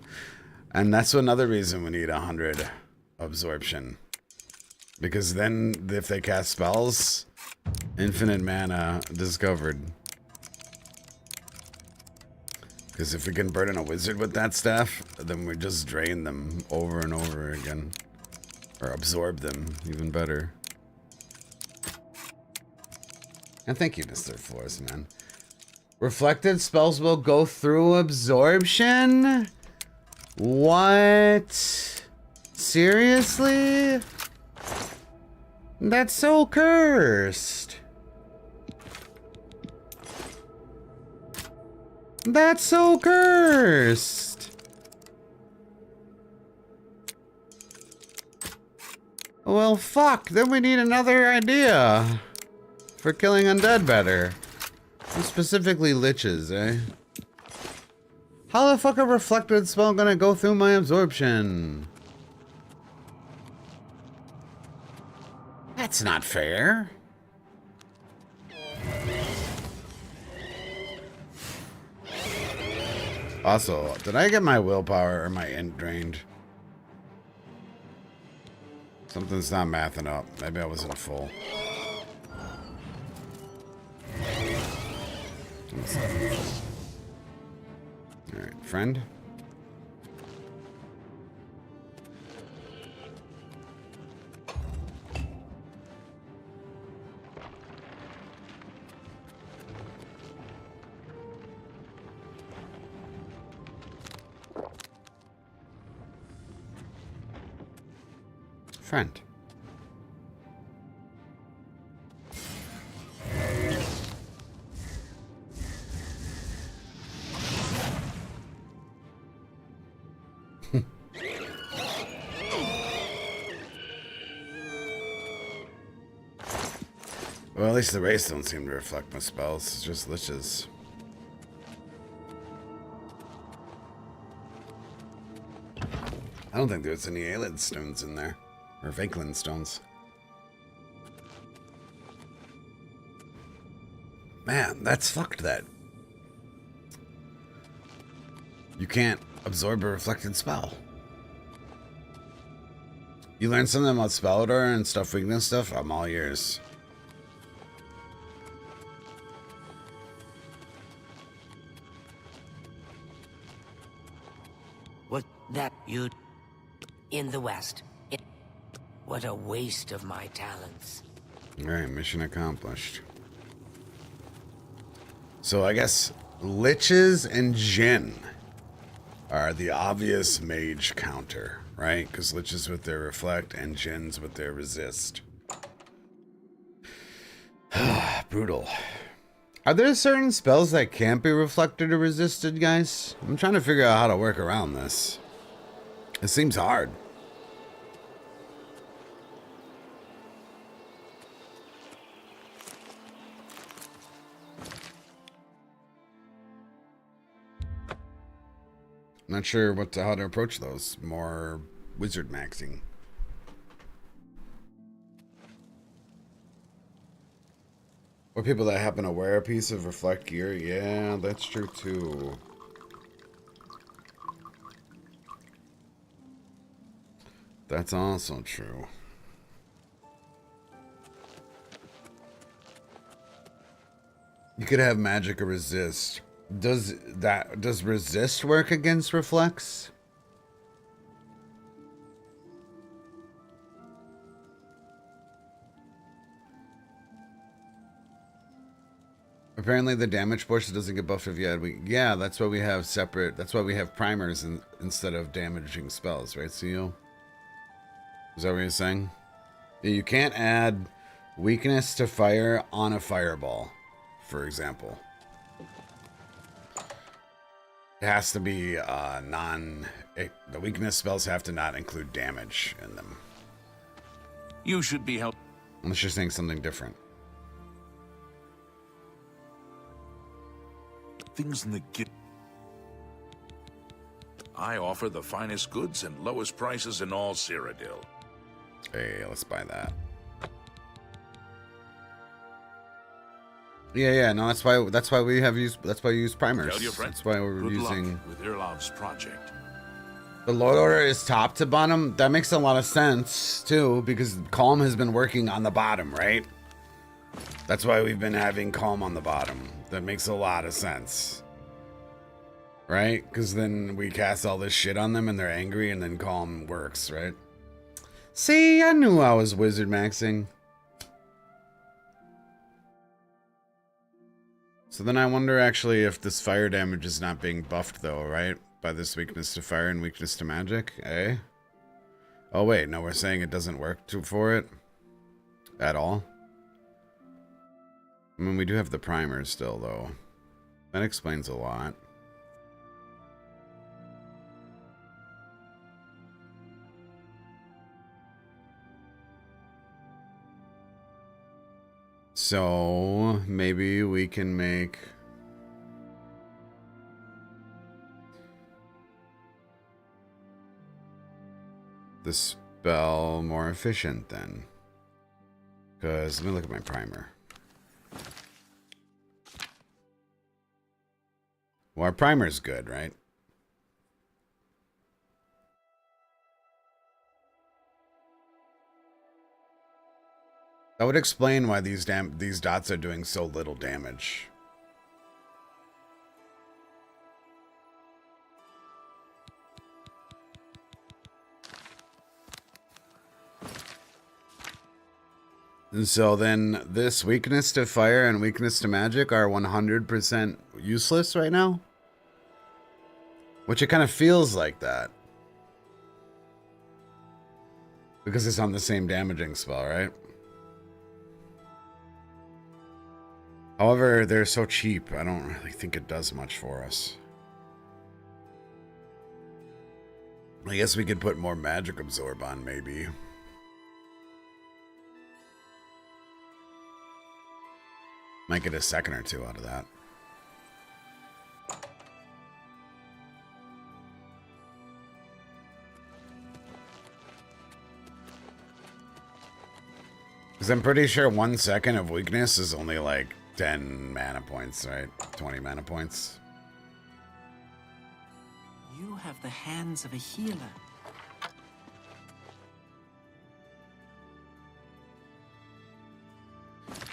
And that's another reason we need 100 absorption. Because then, if they cast spells, infinite mana discovered. Because if we can burden a wizard with that staff, then we just drain them over and over again. Or absorb them, even better. And thank you, Mr. Flores, man. Reflected spells will go through absorption? What? Seriously? That's so cursed. That's so cursed. Well, fuck. Then we need another idea for killing undead better. Specifically liches, eh? How the fuck a reflected spell gonna go through my absorption? That's not fair. Also, did I get my willpower or my int drained? Something's not mathing up. Maybe I wasn't full. Alright, friend. Friend. Well, at least the rays don't seem to reflect my spells. It's just liches. I don't think there's any Aelid stones in there. Or Vakelin stones. Man, that's fucked that. You can't absorb a reflected spell. You learn something about spell order and stuff, weakness stuff? I'm all ears. What that you in the West? What a waste of my talents. Alright, mission accomplished. So I guess liches and Jinn are the obvious mage counter, right? Because liches with their reflect and Jinns with their resist. Brutal. Are there certain spells that can't be reflected or resisted, guys? I'm trying to figure out how to work around this. It seems hard. Not sure how to approach those. More WizardMaxxing. Or people that happen to wear a piece of reflect gear. Yeah, that's true too. That's also true. You could have magic or resist. Does resist work against reflex? Apparently the damage portion doesn't get buffed if you add yeah, that's why we have separate, that's why we have primers instead of damaging spells, right, CEO? Is that what you're saying? Yeah, you can't add weakness to fire on a fireball, for example. It has to be the weakness spells have to not include damage in them. You should be helped. Unless you're saying something different. Things in the gift. I offer the finest goods and lowest prices in all Cyrodiil. Hey, let's buy that. Yeah, no, that's why we use primers. Tell your friend. That's why we're Good using luck with Irlov's project. the Lord Order is top to bottom. That makes a lot of sense too, because Calm has been working on the bottom, right? That's why we've been having Calm on the bottom. That makes a lot of sense. Right? Because then we cast all this shit on them and they're angry and then Calm works, right? See, I knew I was WizardMaxxing. So then I wonder actually if this fire damage is not being buffed though, right? By this weakness to fire and weakness to magic, eh? Oh wait, no, we're saying it doesn't work for it at all. I mean, we do have the primers still though. That explains a lot. So maybe we can make the spell more efficient then. Because let me look at my primer. Well, our primer's good, right? That would explain why these dots are doing so little damage. And so then this weakness to fire and weakness to magic are 100% useless right now? Which it kind of feels like that. Because it's on the same damaging spell, right? However, they're so cheap, I don't really think it does much for us. I guess we could put more magic absorb on, maybe. Might get a second or two out of that. Because I'm pretty sure 1 second of weakness is only like 10 mana points, right? 20 mana points. You have the hands of a healer.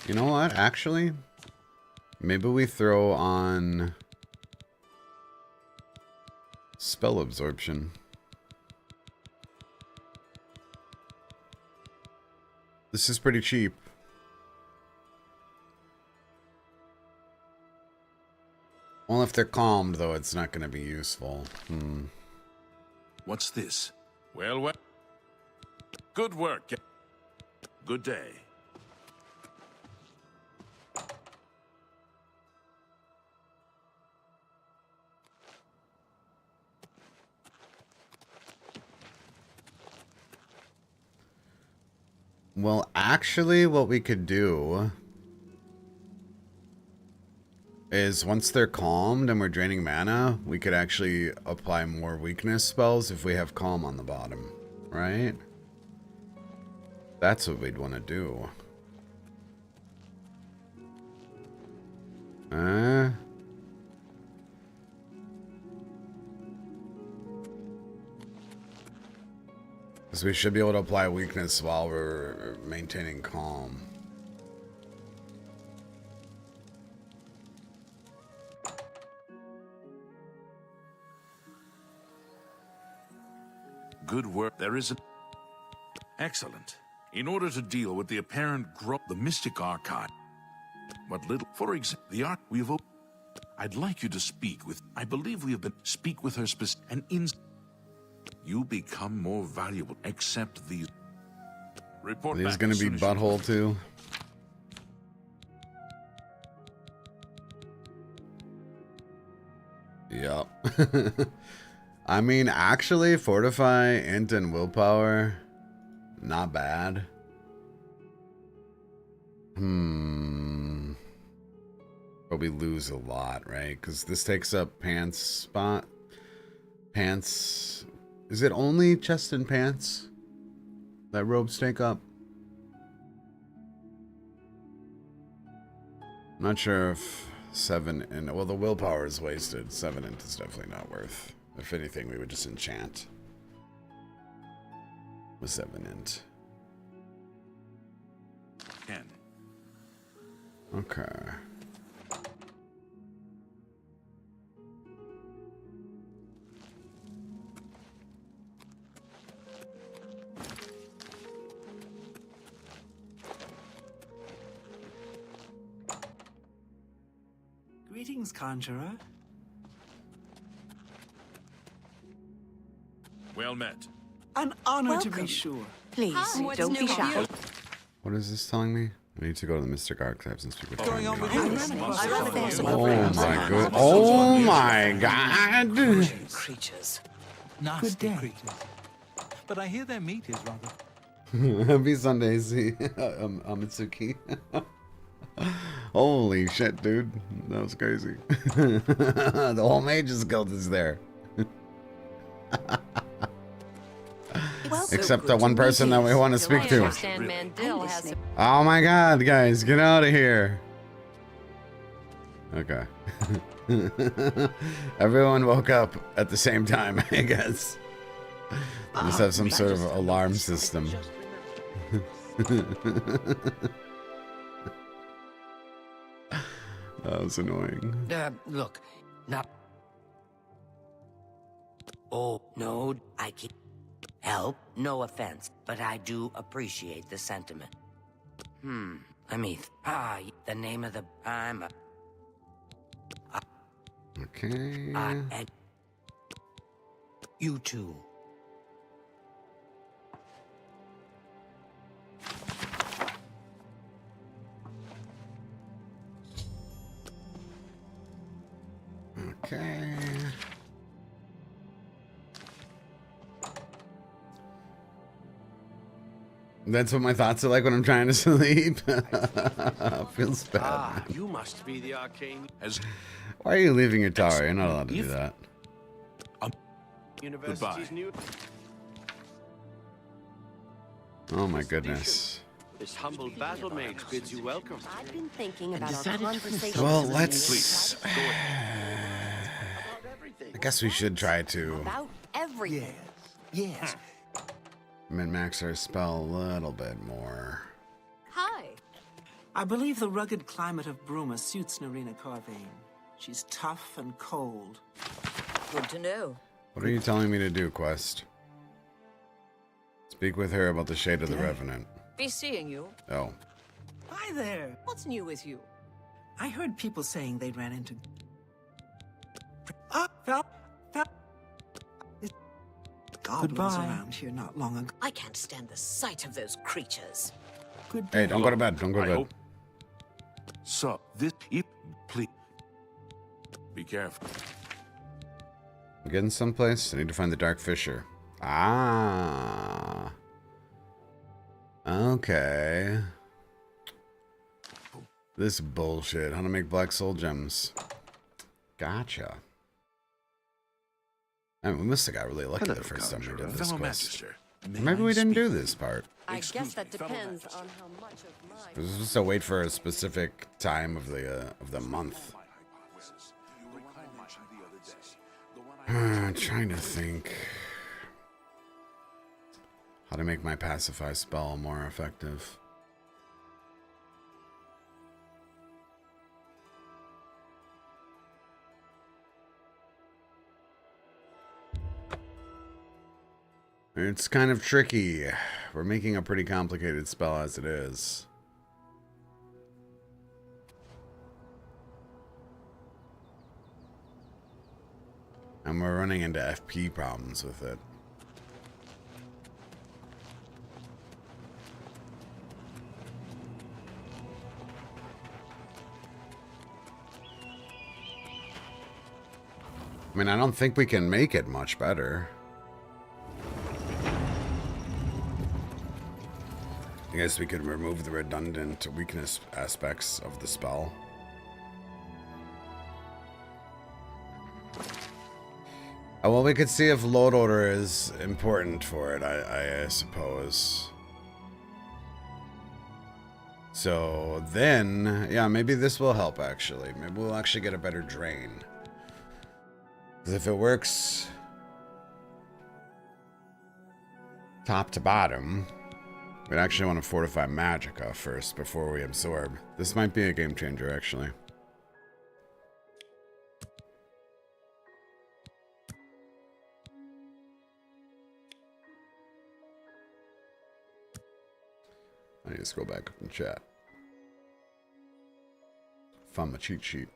You know what? Actually, maybe we throw on spell absorption. This is pretty cheap. Well, if they're calmed, though, it's not going to be useful. What's this? Well. Good work. Good day. Well, actually, what we could do is once they're calmed and we're draining mana, we could actually apply more weakness spells if we have calm on the bottom, right? That's what we'd want to do. Because we should be able to apply weakness while we're maintaining calm. Good work. There is a... Excellent. In order to deal with the apparent growth, the Mystic Archive. What little... For example, the art we've... I'd like you to speak with... I believe we have been... Speak with her and in... You become more valuable. Accept these. Report There's back going as to be soon as you- butthole too. Yep. I mean, actually, fortify, int, and willpower, not bad. But we lose a lot, right? Because this takes up pants spot. Pants. Is it only chest and pants that robes take up? Not sure if 7 and... Well, the willpower is wasted. 7 int is definitely not worth. If anything, we would just enchant with 7 int. 10. Okay. Greetings, Conjurer. Well met. An honor to Welcome. be sure. Please, What's don't new be with shy. you? What is this telling me? I need to go to the Mystic Archives and speak with What's going on with you? Oh my god. Oh my god. Creatures. Nasty day. creatures. But I hear their meat is rather... Happy Sunday, see Amitsuki. Holy shit, dude. That was crazy. The whole Mages Guild is there. Except the one person that we want to speak I to. understand Mandel has. Oh my god, guys, get out of here. Okay. Everyone woke up at the same time, I guess. Just have some sort of alarm system. That was annoying. Look, not. Oh, no, I can help. No offense, but I do appreciate the sentiment. Let me. The name of the. Okay. And you too. Okay. That's what my thoughts are like when I'm trying to sleep. Feels bad. You must be the arcane. As Why are you leaving your tower? You're not allowed to do that. University's new. Oh my goodness. This humble battle mage bids you welcome. I've been thinking about our conversation. Well, let's. I guess we should try to About everything. Yes. min-max our spell a little bit more. Hi. I believe the rugged climate of Bruma suits Narina Carvane. She's tough and cold. Good to know. What are you telling me to do, Quest? Speak with her about the Shade of the Revenant. Be seeing you. Oh. Hi there. What's new with you? I heard people saying they ran into... Goblins around here not long ago. I can't stand the sight of those creatures. Hey, don't go to bed. Don't go to bed. So this, please be careful. I'm getting someplace. I need to find the Dark Fisher. Ah. Okay. This bullshit. How to make black soul gems. Gotcha. I mean, we must have got really lucky the first time we did this quest. Maybe we didn't do this part. I guess that depends on how much of mine. We're supposed to wait for a specific time of the month. Trying to think how to make my pacify spell more effective. It's kind of tricky. We're making a pretty complicated spell as it is. And we're running into FP problems with it. I mean, I don't think we can make it much better. I guess we could remove the redundant weakness aspects of the spell. Well, we could see if load order is important for it, I suppose. So then, yeah, maybe this will help, actually. Maybe we'll actually get a better drain. Because if it works top to bottom, we'd actually want to fortify Magicka first before we absorb. This might be a game changer, actually. I need to scroll back up in chat. Found my cheat sheet.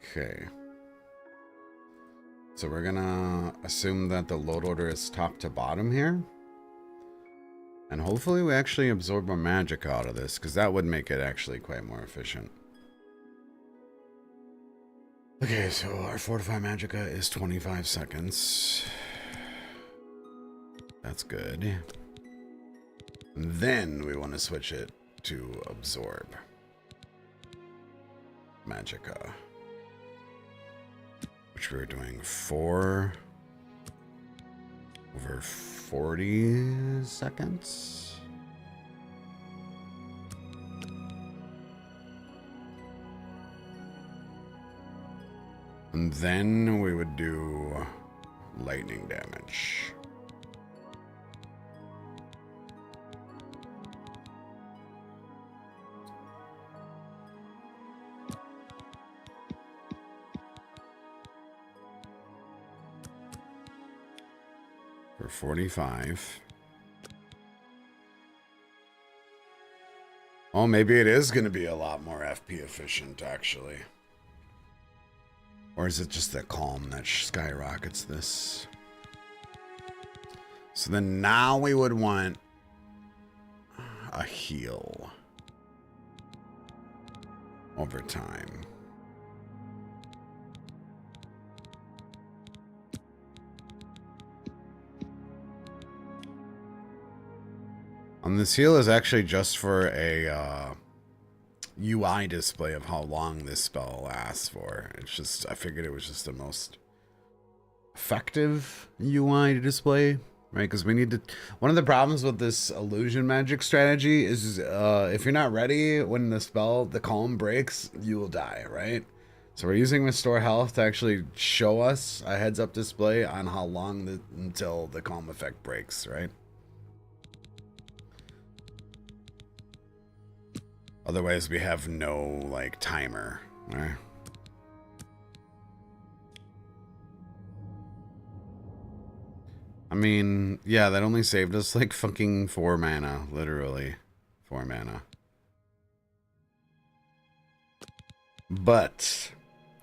Okay. So we're gonna assume that the load order is top to bottom here. And hopefully we actually absorb more magic out of this, because that would make it actually quite more efficient. Okay, so our Fortify Magicka is 25 seconds. That's good. And then we want to switch it to Absorb Magicka. which we're doing 4 over 40 seconds. And then we would do lightning damage. For 45. Oh, maybe it is going to be a lot more FP efficient, actually. Or is it just the calm that skyrockets this? So then now we would want a heal over time. This heal is actually just for a UI display of how long this spell lasts for. It's just, I figured it was just the most effective UI to display, right? Because we need to, one of the problems with this illusion magic strategy is if you're not ready when the calm breaks, you will die, right? So we're using Restore Health to actually show us a heads up display on how long until the calm effect breaks, right? Otherwise, we have no, like, timer, right? I mean, yeah, that only saved us, like, fucking 4 mana. Literally. 4 mana. But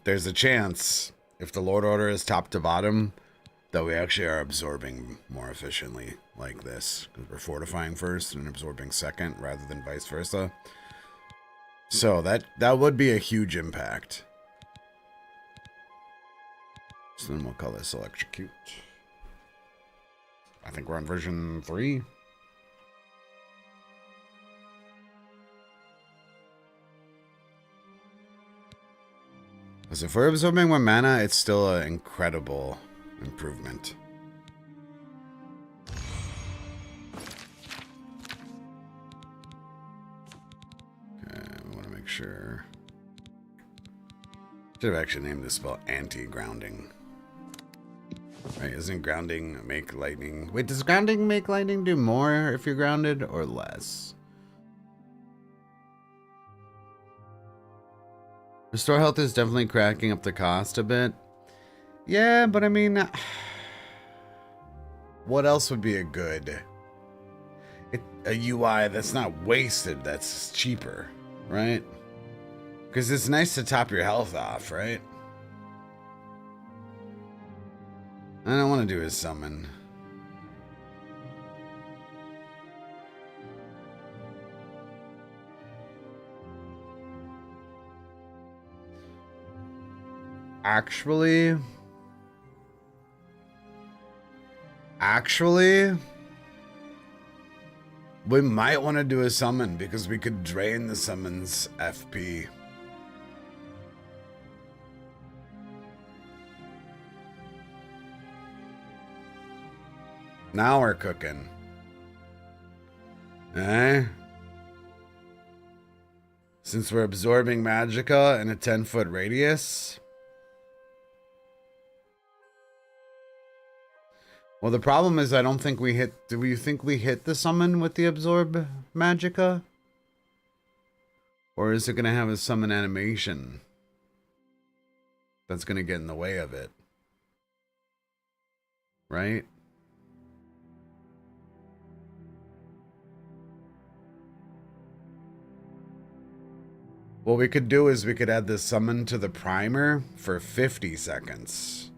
there's a chance, if the Lord Order is top to bottom, that we actually are absorbing more efficiently like this. Because we're fortifying first and absorbing second, rather than vice versa. So that would be a huge impact. So then we'll call this Electrocute. I think we're on version 3. Because if we're absorbing 1 mana, it's still an incredible improvement. Sure. Should have actually named this spell anti-grounding. Right, isn't grounding make lightning? Wait, does grounding make lightning do more if you're grounded or less? Restore Health is definitely cracking up the cost a bit. Yeah, but I mean, what else would be a good a UI that's not wasted, that's cheaper, right? Because it's nice to top your health off, right? I don't want to do his summon. Actually, we might want to do a summon because we could drain the summon's FP. Now we're cooking. Eh? Since we're absorbing magicka in a 10-foot radius. Well, the problem is I don't think we hit... Do you think we hit the summon with the absorb magicka? Or is it going to have a summon animation that's going to get in the way of it? Right? What we could do is we could add the summon to the primer for 50 seconds.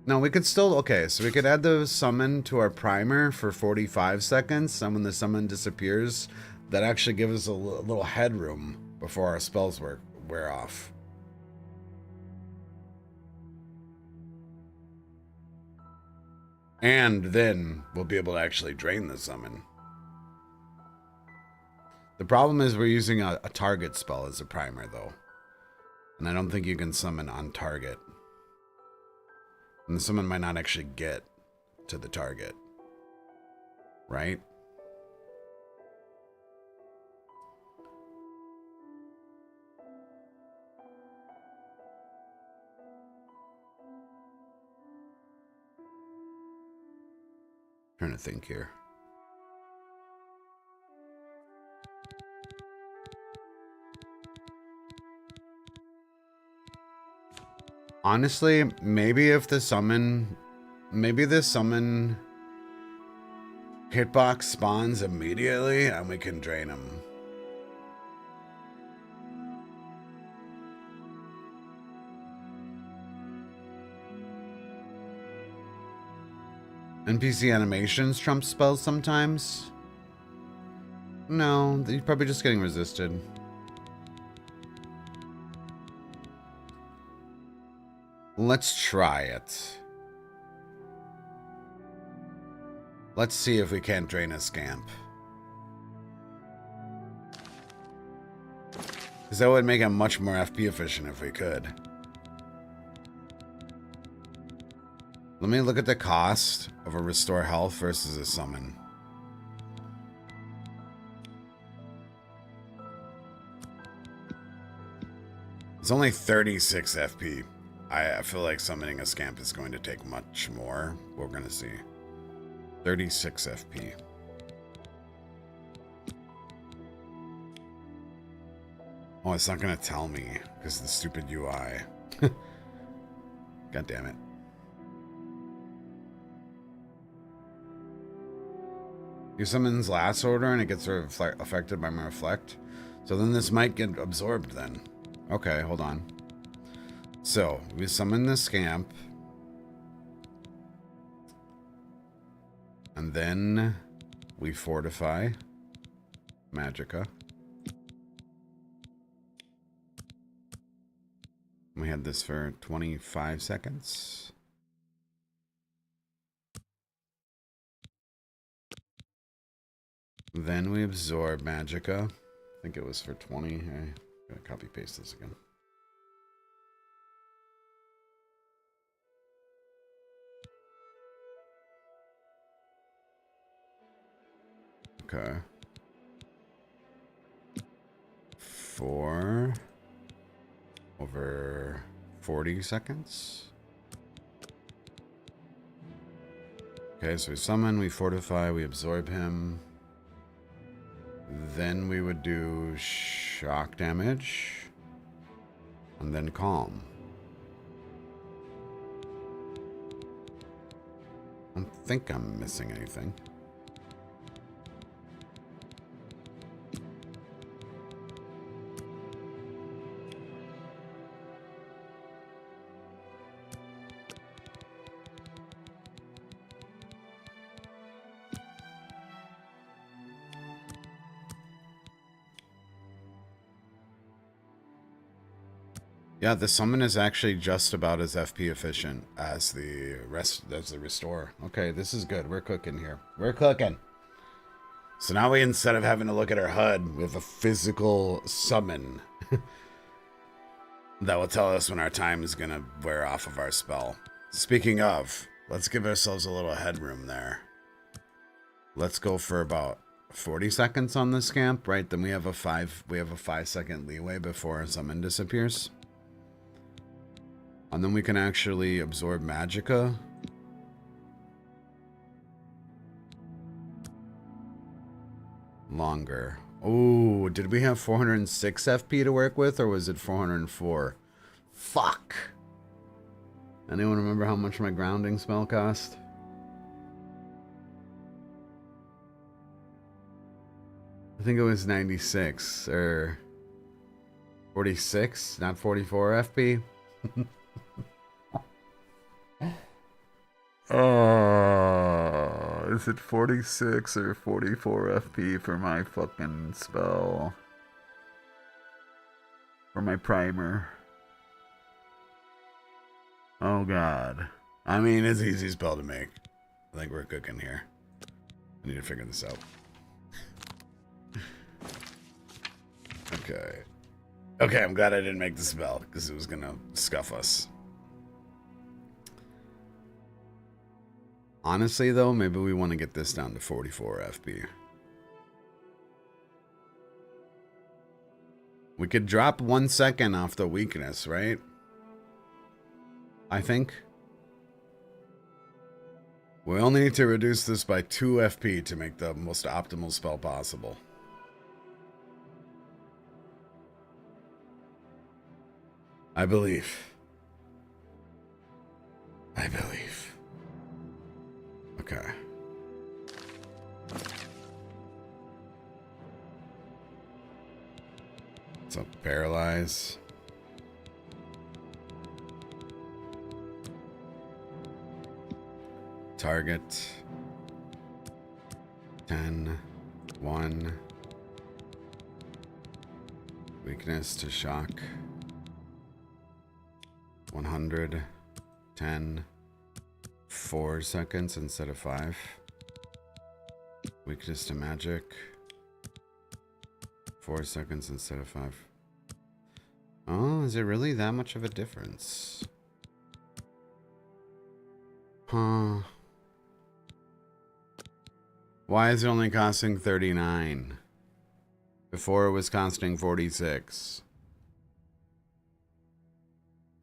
No, we could still... Okay, so we could add the summon to our primer for 45 seconds. And when the summon disappears, that actually gives us a little headroom before our spells wear off. And then we'll be able to actually drain the summon. The problem is we're using a target spell as a primer, though. And I don't think you can summon on target. And the summon might not actually get to the target. Right? Trying to think here. Honestly, maybe if the summon... Maybe the summon... hitbox spawns immediately and we can drain him. NPC animations trump spells sometimes? No, you're probably just getting resisted. Let's try it. Let's see if we can't drain a scamp. Because that would make him much more FP efficient if we could. Let me look at the cost of a restore health versus a summon. It's only 36 FP. I feel like summoning a scamp is going to take much more. We're going to see. 36 FP. Oh, it's not going to tell me because of the stupid UI. God damn it. You summons last order and it gets affected by my reflect. So then this might get absorbed then. Okay, hold on. So we summon the scamp. And then we fortify Magicka. We had this for 25 seconds. Then we absorb Magicka. I think it was for 20. I'm gonna copy paste this again. Okay. 4 over 40 seconds. Okay, so we summon, we fortify, we absorb him. Then we would do shock damage. And then calm. I don't think I'm missing anything. Yeah, the summon is actually just about as FP efficient as the restore. Okay, this is good. We're cooking here. We're cooking. So now we, instead of having to look at our HUD, we have a physical summon that will tell us when our time is gonna wear off of our spell. Speaking of, let's give ourselves a little headroom there. Let's go for about 40 seconds on the scamp, right? Then we have a 5-second leeway before our summon disappears. And then we can actually absorb Magicka. Longer. Oh, did we have 406 FP to work with, or was it 404? Fuck. Anyone remember how much my grounding spell cost? I think it was 96 or 46, not 44 FP. Is it 46 or 44 FP for my fucking spell? For my primer. Oh god. I mean, it's an easy spell to make. I think we're cooking here. I need to figure this out. Okay. Okay, I'm glad I didn't make the spell, because it was going to scuff us. Honestly, though, maybe we want to get this down to 44 FP. We could drop 1 second off the weakness, right? I think. We only need to reduce this by 2 FP to make the most optimal spell possible. I believe. I believe. Okay. So paralyze. Target. 10. 1. Weakness to shock. 100. 10. 4 seconds instead of 5. Weakness to magic. 4 seconds instead of 5. Oh, is it really that much of a difference? Huh. Why is it only costing 39? Before it was costing 46.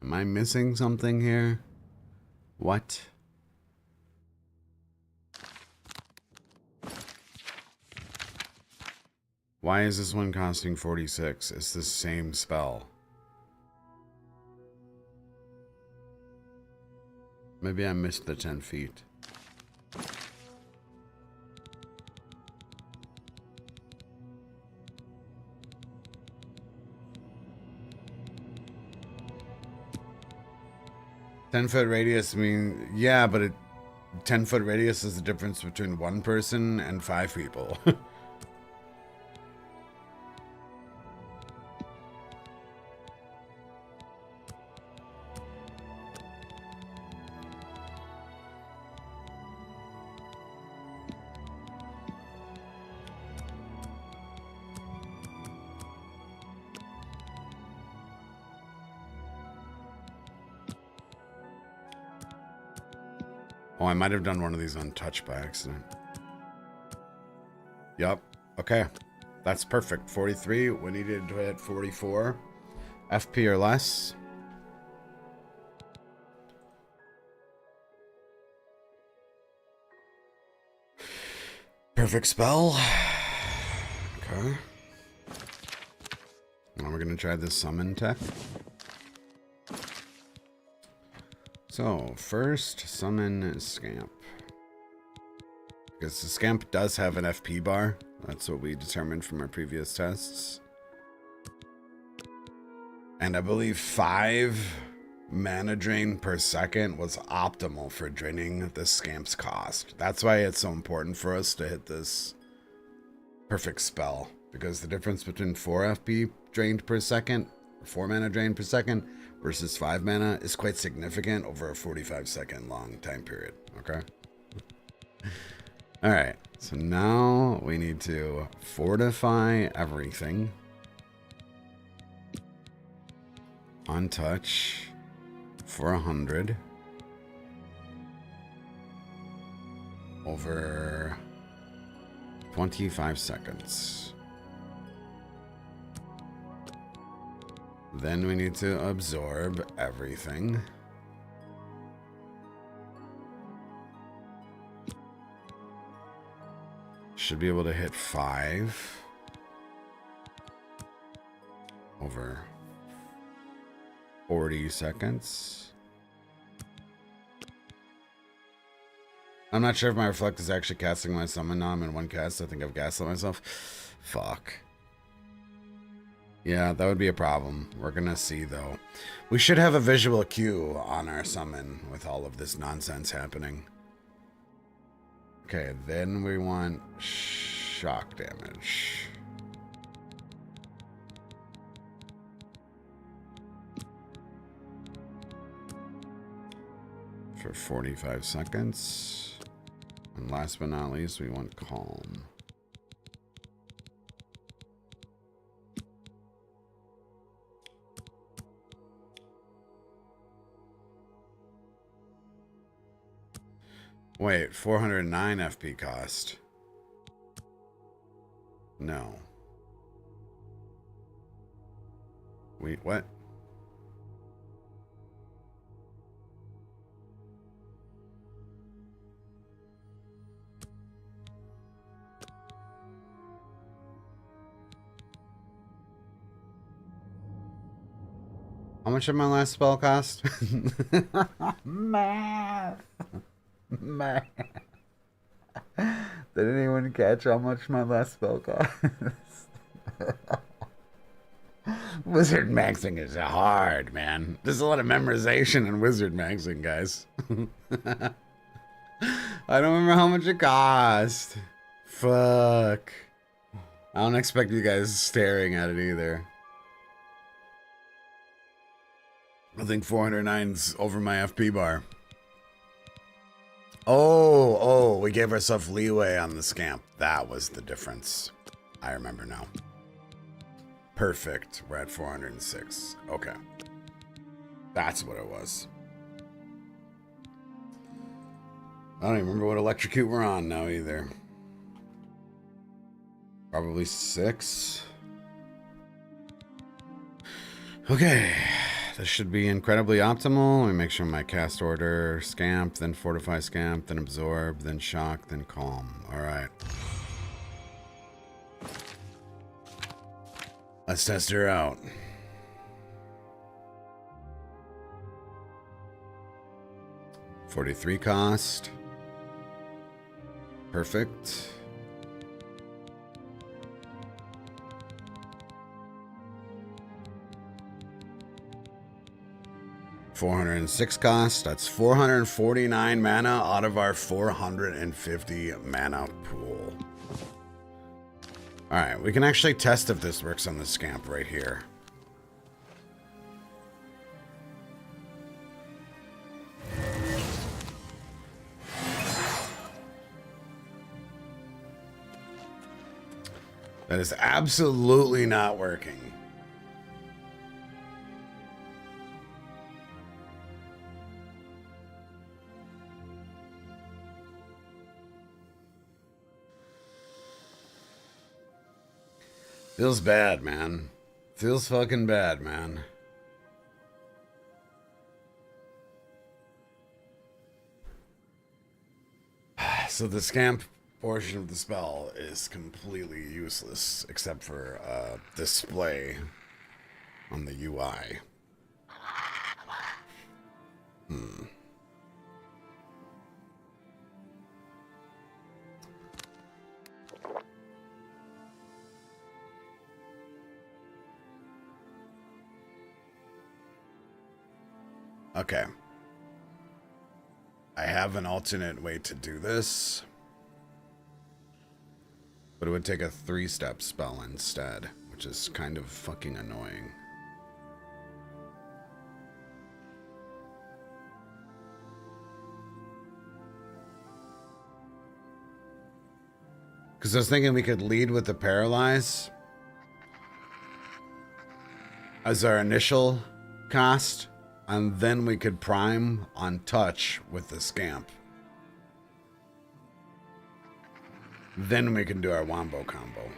Am I missing something here? What? Why is this one costing 46? It's the same spell. Maybe I missed the 10 feet. "10-foot radius" mean, yeah, but 10-foot radius is the difference between 1 person and 5 people. Oh, I might have done one of these on touch by accident. Yup. Okay. That's perfect. 43. We needed to hit 44. FP or less. Perfect spell. Okay. Now we're going to try this summon tech. So, first, summon Scamp. Because the Scamp does have an FP bar. That's what we determined from our previous tests. And I believe 5 mana drain per second was optimal for draining the Scamp's cost. That's why it's so important for us to hit this perfect spell. Because the difference between 4 FP drained per second, or 4 mana drained per second, versus 5 mana is quite significant over a 45-second long time period, okay? Alright, so now we need to fortify everything. Untouch for 100. Over 25 seconds. Then we need to absorb everything. Should be able to hit 5 over 40 seconds. I'm not sure if my reflect is actually casting my summon. Now I'm in 1 cast. I think I've gaslit myself. Fuck. Yeah, that would be a problem. We're gonna see, though. We should have a visual cue on our summon with all of this nonsense happening. Okay, then we want shock damage. For 45 seconds. And last but not least, we want calm. . Wait, 409 FP cost. No. Wait, what? How much did my last spell cost? Math. Math. Did anyone catch how much my last spell cost? WizardMaxxxing is hard, man. There's a lot of memorization in WizardMaxxxing, guys. I don't remember how much it cost. Fuck. I don't expect you guys staring at it either. I think 409's over my FP bar. Oh, we gave ourselves leeway on the scamp. That was the difference. I remember now. Perfect. We're at 406. Okay. That's what it was. I don't even remember what electrocute we're on now either. Probably 6. Okay. This should be incredibly optimal. Let me make sure my cast order, scamp, then fortify scamp, then absorb, then shock, then calm. Alright. Let's test her out. $43 cost. Perfect. $406 cost. That's 449 mana out of our 450 mana pool. Alright, we can actually test if this works on the scamp right here. That is absolutely not working. Feels bad, man. Feels fucking bad, man. So the scamp portion of the spell is completely useless, except for display on the UI. Okay. I have an alternate way to do this. But it would take a 3-step spell instead, which is kind of fucking annoying. Because I was thinking we could lead with the Paralyze as our initial cast, and then we could prime on touch with the scamp. Then we can do our wombo combo.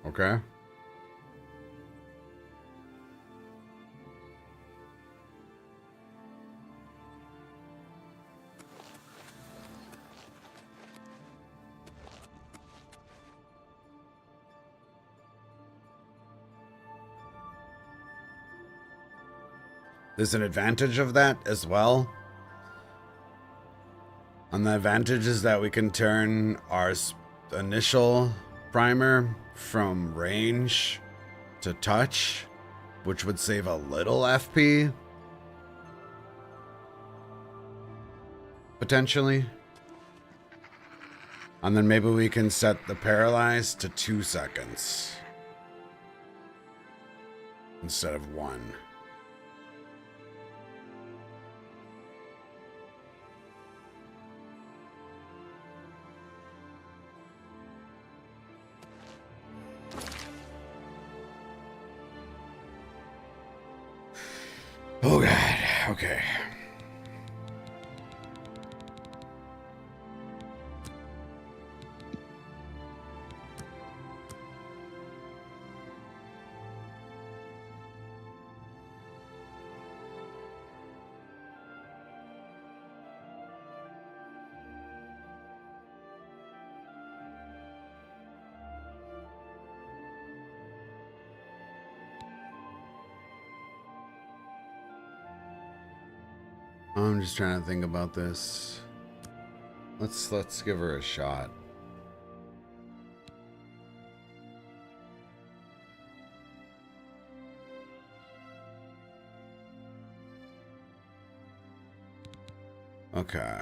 Okay? There's an advantage of that as well. And the advantage is that we can turn our initial primer from range to touch, which would save a little FP. Potentially. And then maybe we can set the Paralyze to 2 seconds instead of 1. Oh god, okay. I'm just trying to think about this. Let's give her a shot. Okay.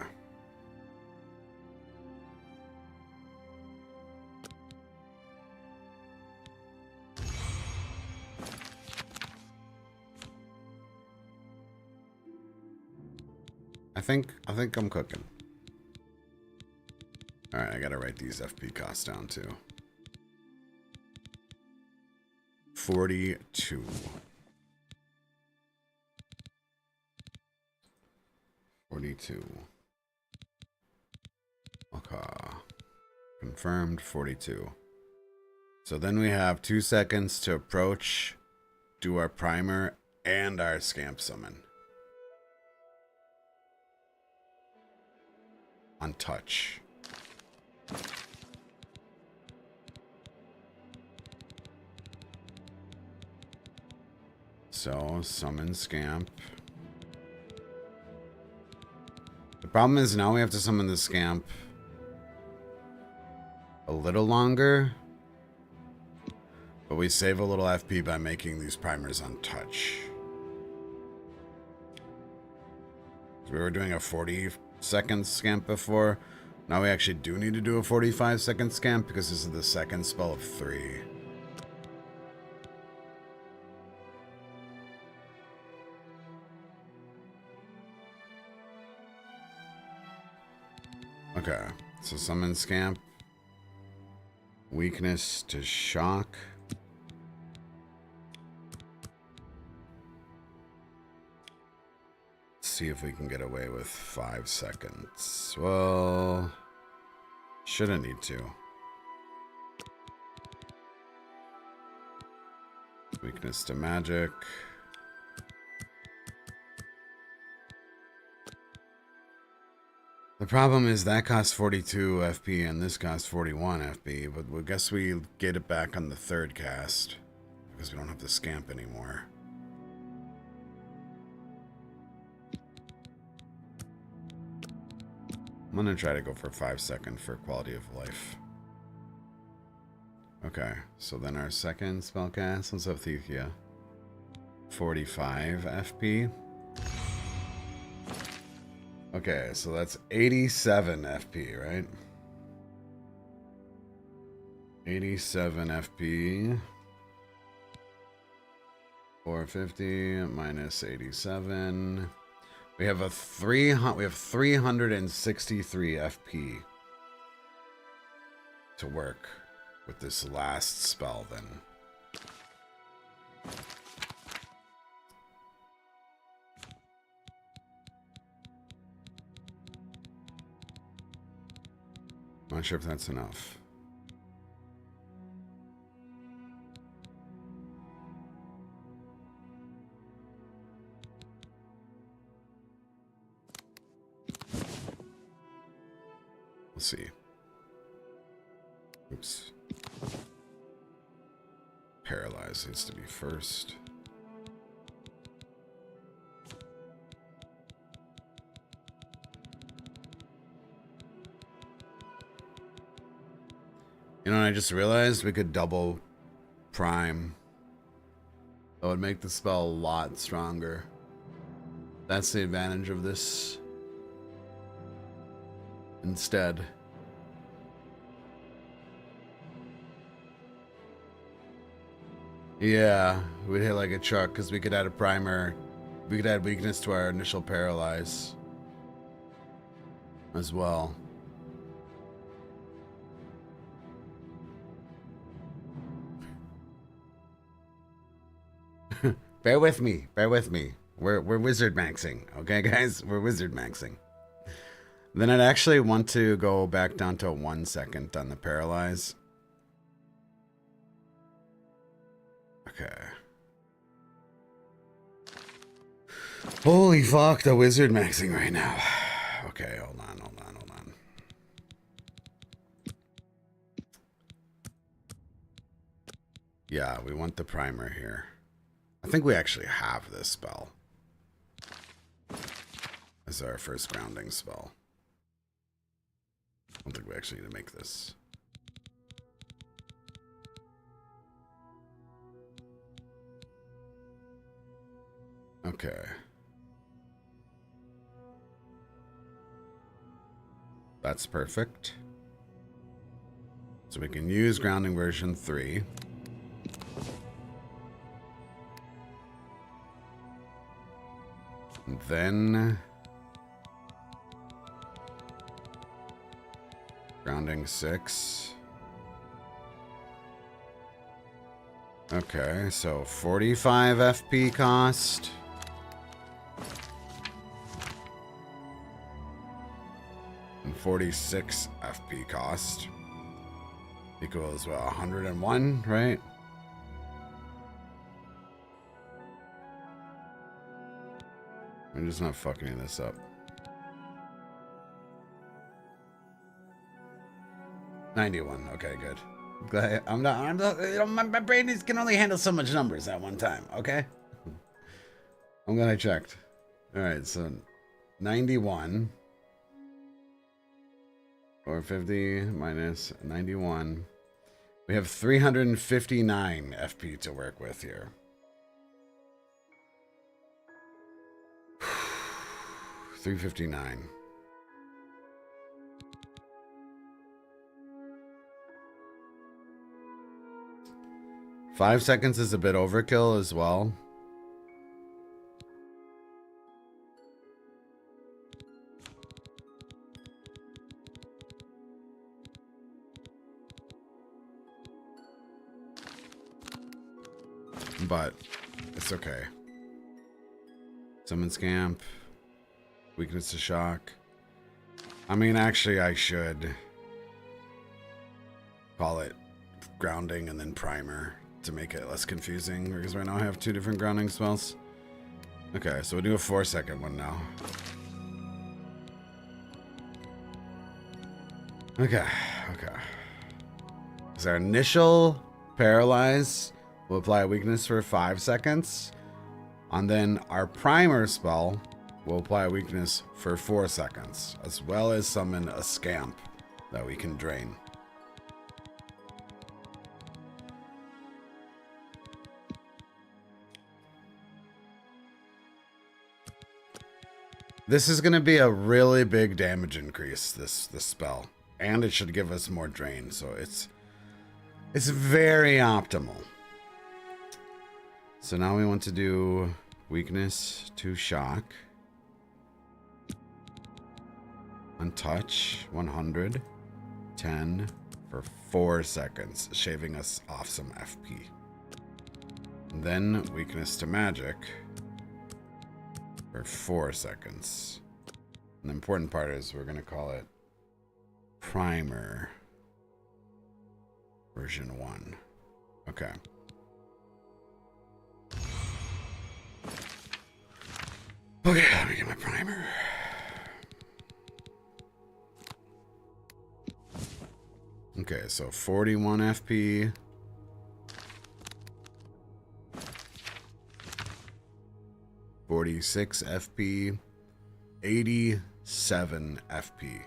I think I'm cooking. All right, I gotta write these FP costs down too. 42. 42. Okay. Confirmed 42. So then we have 2 seconds to approach, do our primer, and our scamp summon. On touch. So, summon scamp. The problem is now we have to summon the scamp a little longer, but we save a little FP by making these primers on touch. We were doing a 40-second scamp before. Now we actually do need to do a 45-second scamp because this is the second spell of 3. Okay, so summon scamp. Weakness to shock. Let's see if we can get away with 5 seconds. Well, shouldn't need to. Weakness to magic. The problem is that costs 42 FP and this costs 41 FP, but I guess we get it back on the third cast because we don't have the scamp anymore. I'm gonna try to go for 5 seconds for quality of life. Okay, so then our second spellcast, let's have Thethia. 45 FP. Okay, so that's 87 FP, right? 87 FP. 450 minus 87. We have 363 FP to work with this last spell then. Not sure if that's enough. We'll see. Oops. Paralyze needs to be first. You know, I just realized we could double prime. That would make the spell a lot stronger. That's the advantage of this. Instead. Yeah, we'd hit like a truck because we could add a primer. We could add weakness to our initial paralyze as well. Bear with me. Bear with me. We're WizardMaxxing. Okay, guys? We're WizardMaxxing. Then I'd actually want to go back down to 1 second on the paralyze. Okay. Holy fuck, the WizardMaxxing right now. Okay, hold on. Yeah, we want the primer here. I think we actually have this spell. is our first grounding spell. I don't think we actually need to make this. Okay. That's perfect. So we can use grounding version 3. And then grounding 6. Okay, so 45 FP cost. And 46 FP cost. Equals, well, 101, right? I'm just not fucking this up. 91. Okay, good. Glad I'm not, you know, my brain can only handle so much numbers at one time, okay? I'm glad I checked. Alright, so 91. 450 minus 91. We have 359 FP to work with here. 359. Five seconds is a bit overkill as well. But it's okay. Summon Scamp. Weakness to shock. I mean, actually, I should call it grounding and then primer to make it less confusing, because right now I have two different grounding spells. Okay, so we'll do a 4-second one now. Okay. Because our initial paralyze will apply a weakness for 5 seconds, and then our primer spell will apply a weakness for 4 seconds, as well as summon a scamp that we can drain. This is going to be a really big damage increase, this spell, and it should give us more drain, so it's very optimal. So now we want to do weakness to shock. Untouch 100, 10 for 4 seconds, shaving us off some FP. And then weakness to magic for 4 seconds. And the important part is we're going to call it primer version 1. Okay. Okay, let me get my primer. Okay, so 41 FP. $46 FP. 87 FP.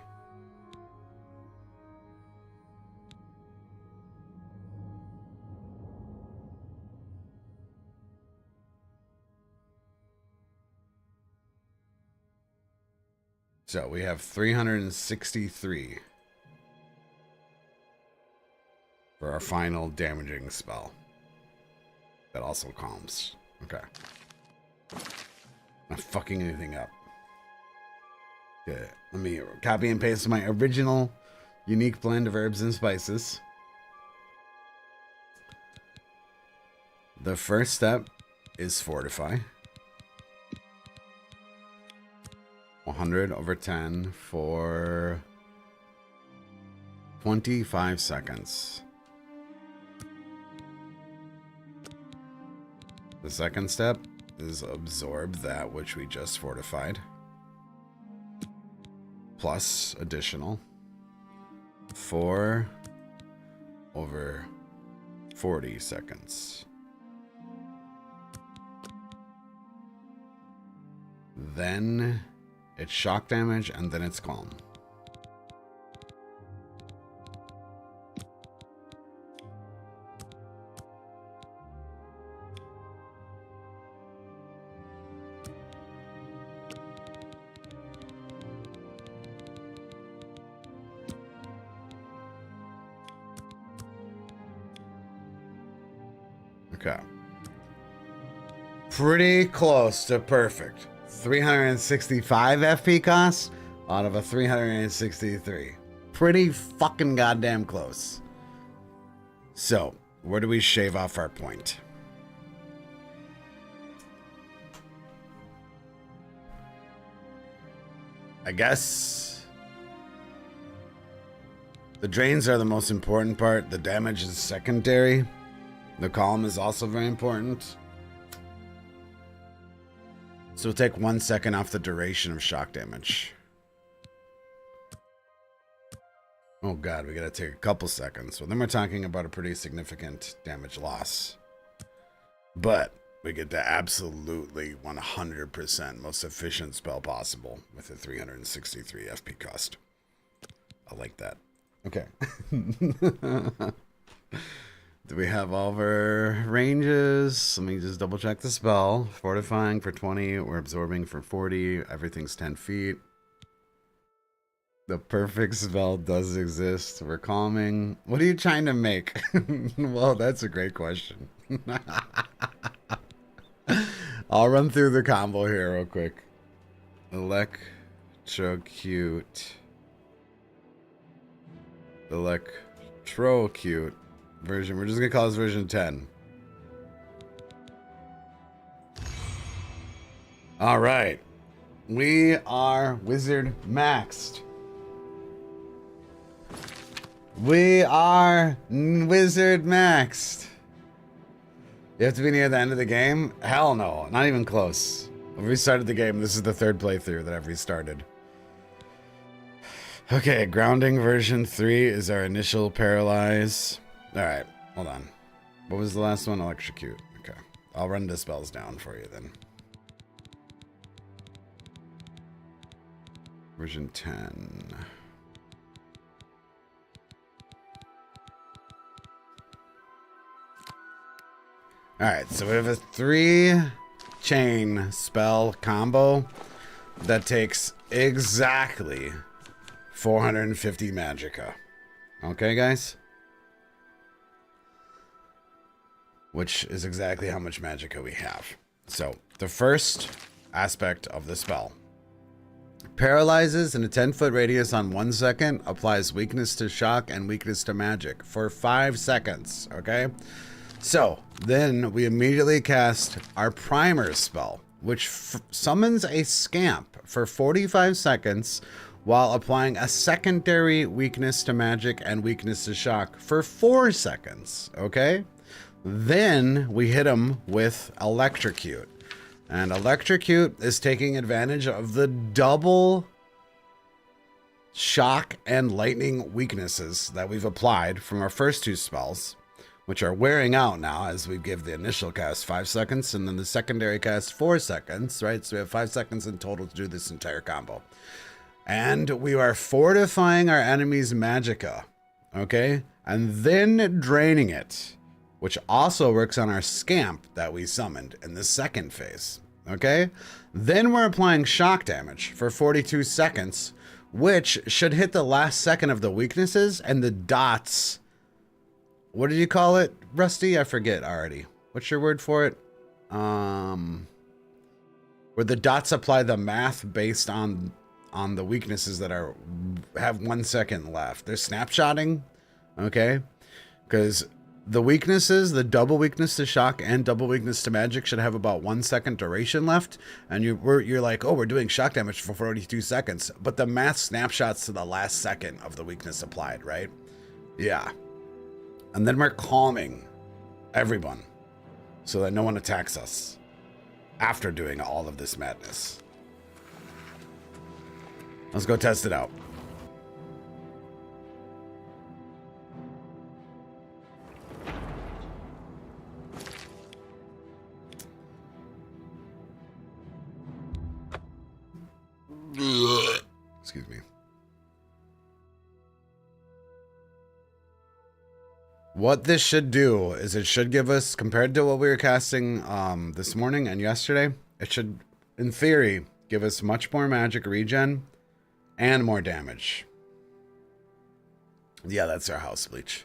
So we have 363 for our final damaging spell. That also calms. Okay. Not fucking anything up. Okay, let me copy and paste my original unique blend of herbs and spices. The first step is fortify. 100 over 10 for 25 seconds. The second step is absorb that which we just fortified, plus additional 4 over 40 seconds. Then it's shock damage, and then it's calm. Okay. Pretty close to perfect. 365 FP costs out of a 363. Pretty fucking goddamn close. So, where do we shave off our point? I guess the drains are the most important part. The damage is secondary. The column is also very important. So we'll take 1 second off the duration of shock damage. Oh god, we gotta take a couple seconds. Well, then we're talking about a pretty significant damage loss. But we get the absolutely 100% most efficient spell possible with a 363 FP cost. I like that. Okay. Do we have all of our ranges? Let me just double check the spell. Fortifying for 20. We're absorbing for 40. Everything's 10 feet. The perfect spell does exist. We're calming. What are you trying to make? Well, that's a great question. I'll run through the combo here real quick. Electrocute. Electrocute. Version. We're just gonna call this version 10. All right, we are wizard maxed. We are wizard maxed. You have to be near the end of the game? Hell no, not even close. I've restarted the game. This is the third playthrough that I've restarted. Okay, grounding version 3 is our initial paralyze. Alright, hold on. What was the last one? Electrocute. Okay. I'll run the spells down for you then. Version 10. Alright, so we have a 3-chain spell combo that takes exactly 450 magicka. Okay, guys? Which is exactly how much magicka we have. So, the first aspect of the spell. Paralyzes in a 10-foot radius on 1 second, applies weakness to shock and weakness to magic for 5 seconds, okay? So, then we immediately cast our primer spell, which summons a scamp for 45 seconds while applying a secondary weakness to magic and weakness to shock for 4 seconds, okay? Then we hit him with Electrocute. And Electrocute is taking advantage of the double shock and lightning weaknesses that we've applied from our first 2 spells, which are wearing out now as we give the initial cast 5 seconds and then the secondary cast 4 seconds, right? So we have 5 seconds in total to do this entire combo. And we are fortifying our enemy's magicka, okay? And then draining it, which also works on our scamp that we summoned in the second phase, okay? Then we're applying shock damage for 42 seconds, which should hit the last second of the weaknesses and the dots. What did you call it, Rusty? I forget already. What's your word for it? Where the dots apply the math based on the weaknesses that have 1 second left. They're snapshotting, okay? Because the weaknesses, the double weakness to shock and double weakness to magic should have about 1 second duration left. And you're like, oh, we're doing shock damage for 42 seconds. But the math snapshots to the last second of the weakness applied, right? Yeah. And then we're calming everyone so that no one attacks us after doing all of this madness. Let's go test it out. Excuse me. What this should do is it should give us, compared to what we were casting this morning and yesterday, it should, in theory, give us much more magic regen and more damage. Yeah, that's our house bleach.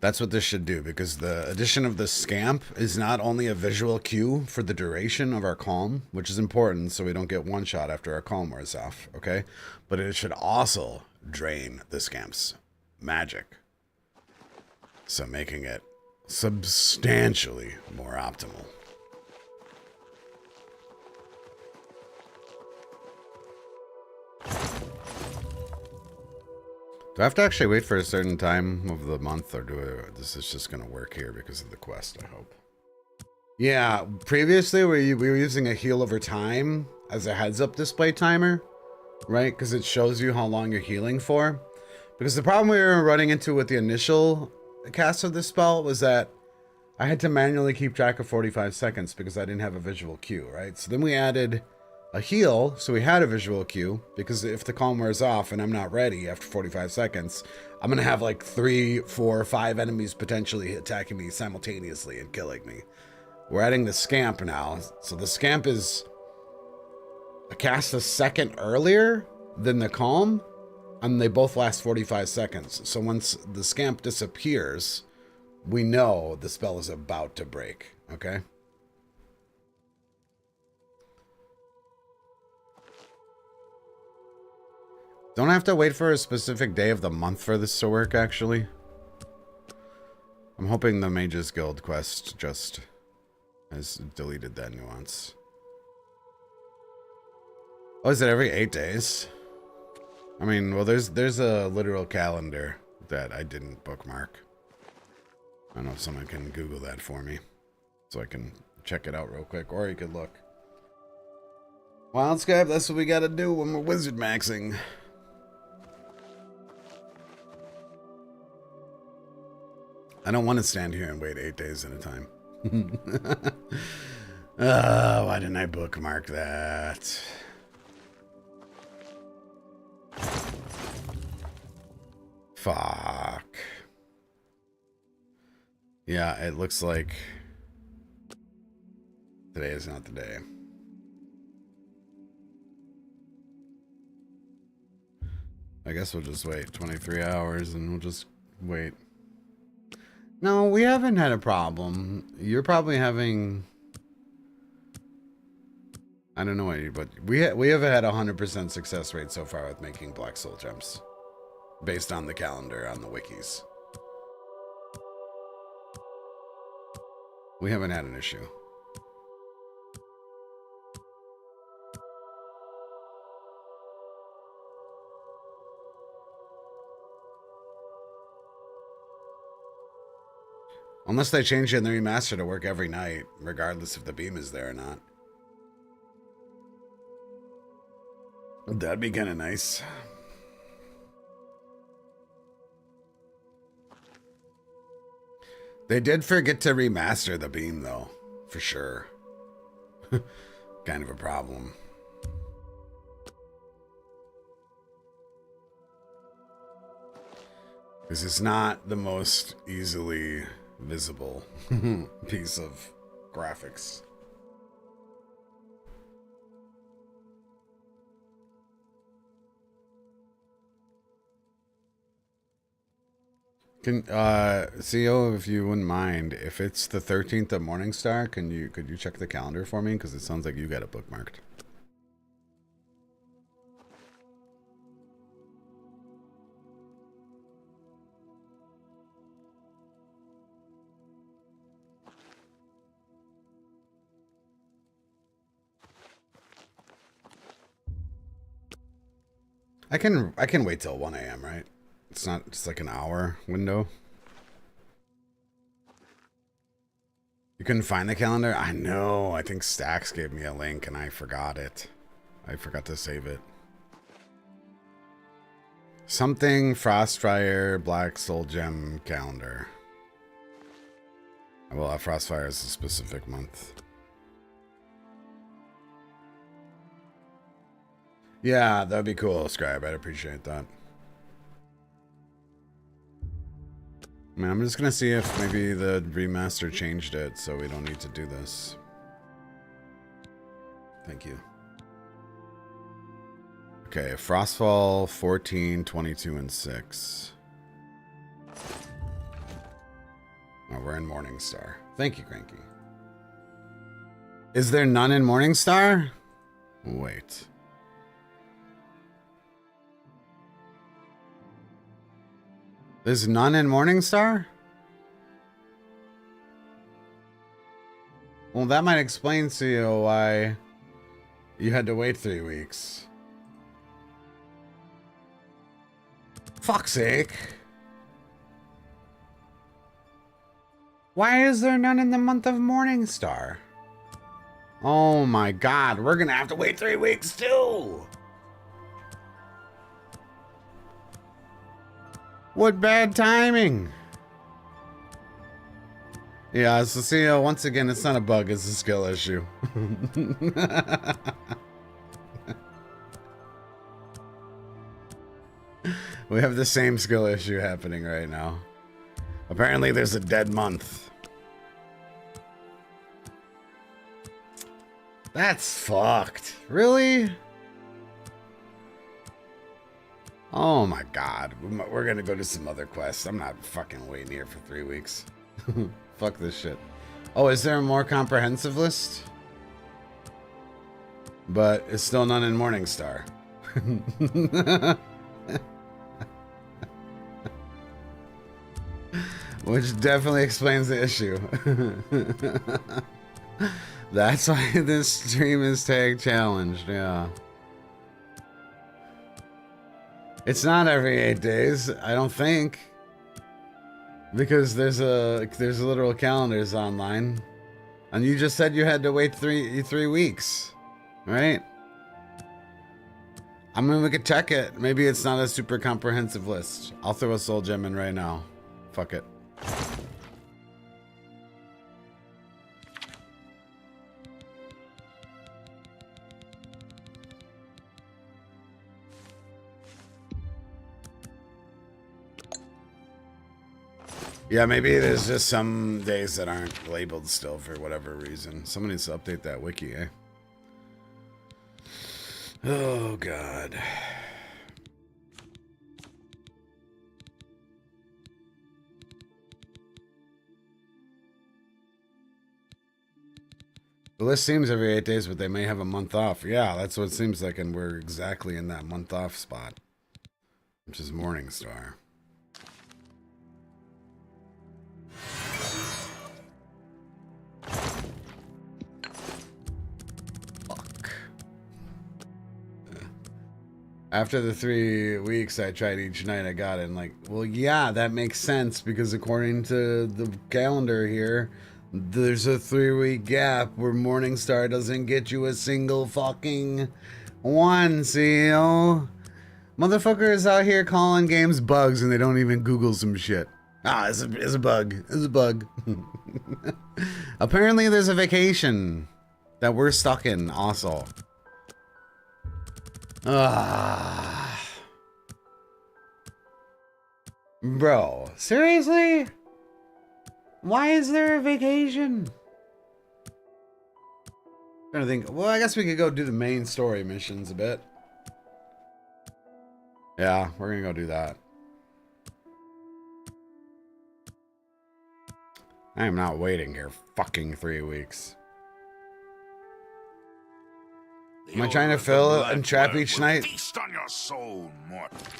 That's what this should do, because the addition of the scamp is not only a visual cue for the duration of our calm, which is important so we don't get one shot after our calm wears off, okay? But it should also drain the scamp's magic. So making it substantially more optimal. Do I have to actually wait for a certain time of the month, or this is just going to work here because of the quest, I hope? Yeah, previously we were using a heal over time as a heads-up display timer, right? Because it shows you how long you're healing for. Because the problem we were running into with the initial cast of this spell was that I had to manually keep track of 45 seconds because I didn't have a visual cue, right? So then we added a heal, so we had a visual cue, because if the calm wears off and I'm not ready after 45 seconds, I'm going to have like 3, 4, 5 enemies potentially attacking me simultaneously and killing me. We're adding the scamp now. So the scamp is cast a second earlier than the calm, and they both last 45 seconds. So once the scamp disappears, we know the spell is about to break, okay? Don't have to wait for a specific day of the month for this to work, actually. I'm hoping the Mages Guild quest just has deleted that nuance. Oh, is it every 8 days? I mean, well, there's a literal calendar that I didn't bookmark. I don't know if someone can Google that for me, so I can check it out real quick, or you could look. Wild Skype, that's what we gotta do when we're WizardMaxxing. I don't want to stand here and wait 8 days at a time. Why didn't I bookmark that? Fuck. Yeah, it looks like today is not the day. I guess we'll just wait 23 hours and we'll just wait. No, we haven't had a problem. You're probably having... I don't know what you... But we have had a 100% success rate so far with making Black Soul Gems. Based on the calendar on the wikis. We haven't had an issue. Unless they change it in the remaster to work every night, regardless if the beam is there or not. That'd be kind of nice. They did forget to remaster the beam, though. For sure. Kind of a problem. This is not the most easily visible piece of graphics. Can CEO, if you wouldn't mind, if it's the 13th of Morningstar, could you check the calendar for me? Because it sounds like you got it bookmarked. I can wait till 1 a.m., right? It's not just like an hour window. You couldn't find the calendar? I know. I think Stax gave me a link and I forgot it. I forgot to save it. Something Frostfire Black Soul Gem calendar. Well, Frostfire is a specific month. Yeah, that'd be cool, Scribe. I'd appreciate that. I mean, I'm just gonna see if maybe the remaster changed it so we don't need to do this. Thank you. Okay, Frostfall 14, 22, and 6. Oh, we're in Morningstar. Thank you, Cranky. Is there none in Morningstar? Wait. There's none in Morningstar? Well, that might explain to you why you had to wait 3 weeks. Fuck's sake. Why is there none in the month of Morningstar? Oh my god, we're gonna have to wait 3 weeks too! What bad timing! Yeah, so see, once again, it's not a bug, it's a skill issue. We have the same skill issue happening right now. Apparently there's a dead month. That's fucked. Really? Oh my god. We're gonna go do some other quests. I'm not fucking waiting here for 3 weeks. Fuck this shit. Oh, is there a more comprehensive list? But it's still none in Morningstar. Which definitely explains the issue. That's why this stream is tag challenged, yeah. It's not every 8 days, I don't think. Because there's literal calendars online. And you just said you had to wait three weeks. Right? I mean, we could check it. Maybe it's not a super comprehensive list. I'll throw a soul gem in right now. Fuck it. Yeah, maybe there's just some days that aren't labeled still for whatever reason. Someone needs to update that wiki, eh? Oh, God. The list seems every 8 days, but they may have a month off. Yeah, that's what it seems like, and we're exactly in that month off spot, which is Morningstar. After the 3 weeks I tried each night, I got it. And like, well, yeah, that makes sense because according to the calendar here, there's a 3-week gap where Morningstar doesn't get you a single fucking one, see, Motherfuckers out here calling games bugs and they don't even Google some shit. Ah, it's a bug. It's a bug. Apparently there's a vacation that we're stuck in also. Bro, seriously? Why is there a vacation? I'm trying to think. Well, I guess we could go do the main story missions a bit. Yeah, we're gonna go do that. I am not waiting here fucking 3 weeks. Am I trying to fill and trap each night?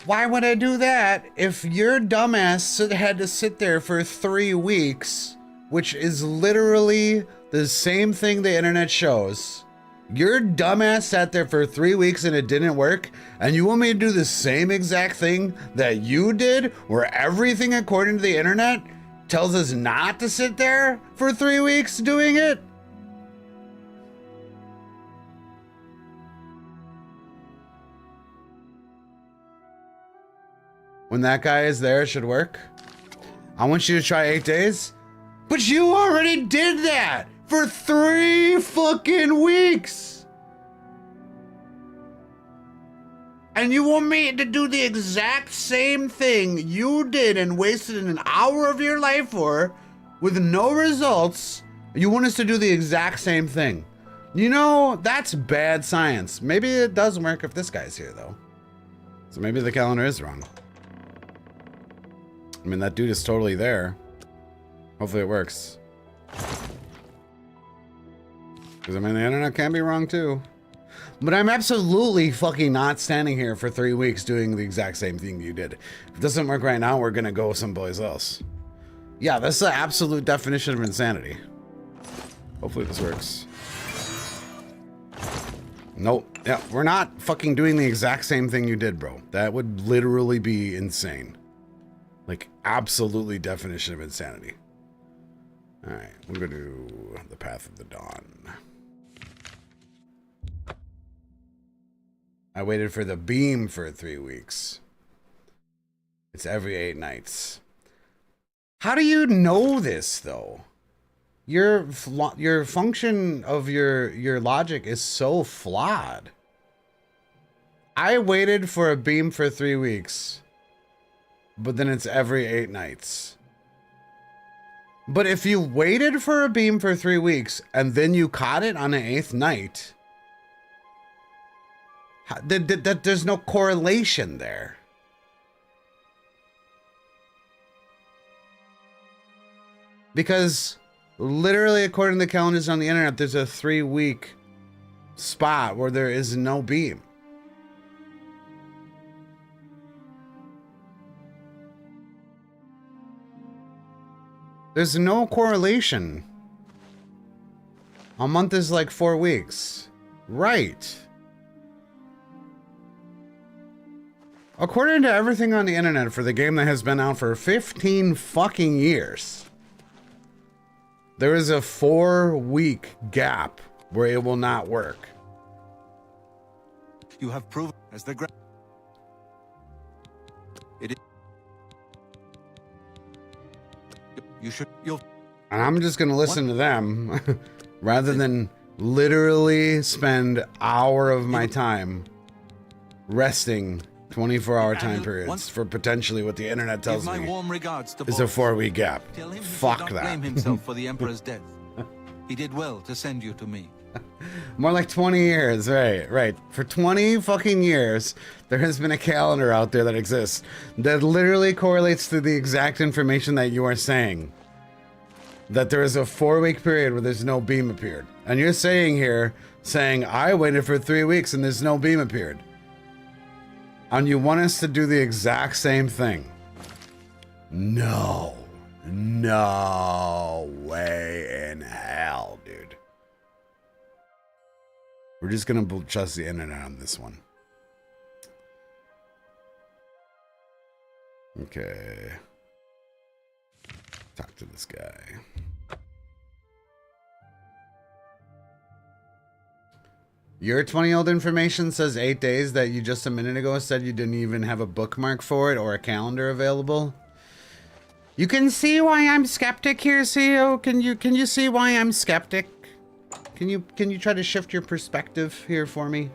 Why would I do that if your dumbass had to sit there for 3 weeks, which is literally the same thing the internet shows? Your dumbass sat there for 3 weeks and it didn't work, and you want me to do the same exact thing that you did, where everything according to the internet tells us not to sit there for 3 weeks doing it? When that guy is there, it should work. I want you to try 8 days. But you already did that for 3 fucking weeks. And you want me to do the exact same thing you did and wasted an hour of your life for with no results. You want us to do the exact same thing. You know, that's bad science. Maybe it does work if this guy's here, though. So maybe the calendar is wrong. I mean, that dude is totally there. Hopefully it works. Because, I mean, the internet can be wrong, too. But I'm absolutely fucking not standing here for 3 weeks doing the exact same thing you did. If it doesn't work right now, we're going to go someplace else. Yeah, that's the absolute definition of insanity. Hopefully this works. Nope. Yeah, we're not fucking doing the exact same thing you did, bro. That would literally be insane. Like, absolutely definition of insanity. Alright, we're gonna do the Path of the Dawn. I waited for the beam for 3 weeks. It's every 8 nights. How do you know this, though? Your function of your logic is so flawed. I waited for a beam for 3 weeks, but then it's every 8 nights. But if you waited for a beam for 3 weeks and then you caught it on the 8th night, there's no correlation there. Because literally, according to the calendars on the internet, there's a 3-week spot where there is no beam. There's no correlation. A month is like 4 weeks. Right. According to everything on the internet for the game that has been out for 15 fucking years, there is a 4-week gap where it will not work. You have proven as the you'll and I'm just gonna listen to them rather than literally spend an hour of my time resting 24-hour time periods for potentially what the internet tells me is a 4-week gap. Fuck that. Blame himself for the Emperor's death. He did well to send you to me. More like 20 years, right. For 20 fucking years, there has been a calendar out there that exists that literally correlates to the exact information that you are saying. That there is a 4-week period where there's no beam appeared. And you're saying here, I waited for 3 weeks and there's no beam appeared. And you want us to do the exact same thing. No way in hell, dude. We're just gonna trust the internet on this one. Okay. Talk to this guy. Your 20-year-old information says 8 days that you just a minute ago said you didn't even have a bookmark for it or a calendar available. You can see why I'm skeptic here, CEO. Can you see why I'm skeptic? Can you try to shift your perspective here for me?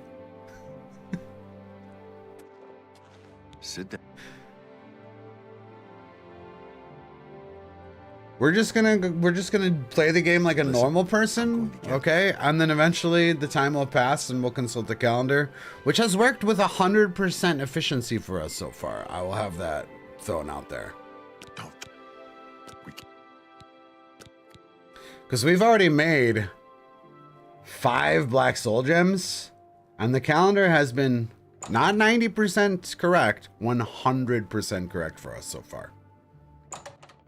Sit down. We're just gonna play the game like a normal person, okay? And then eventually the time will pass and we'll consult the calendar, which has worked with 100% efficiency for us so far. I will have that thrown out there. Because we've already made 5 black soul gems, and the calendar has been not 90% correct, 100% correct for us so far.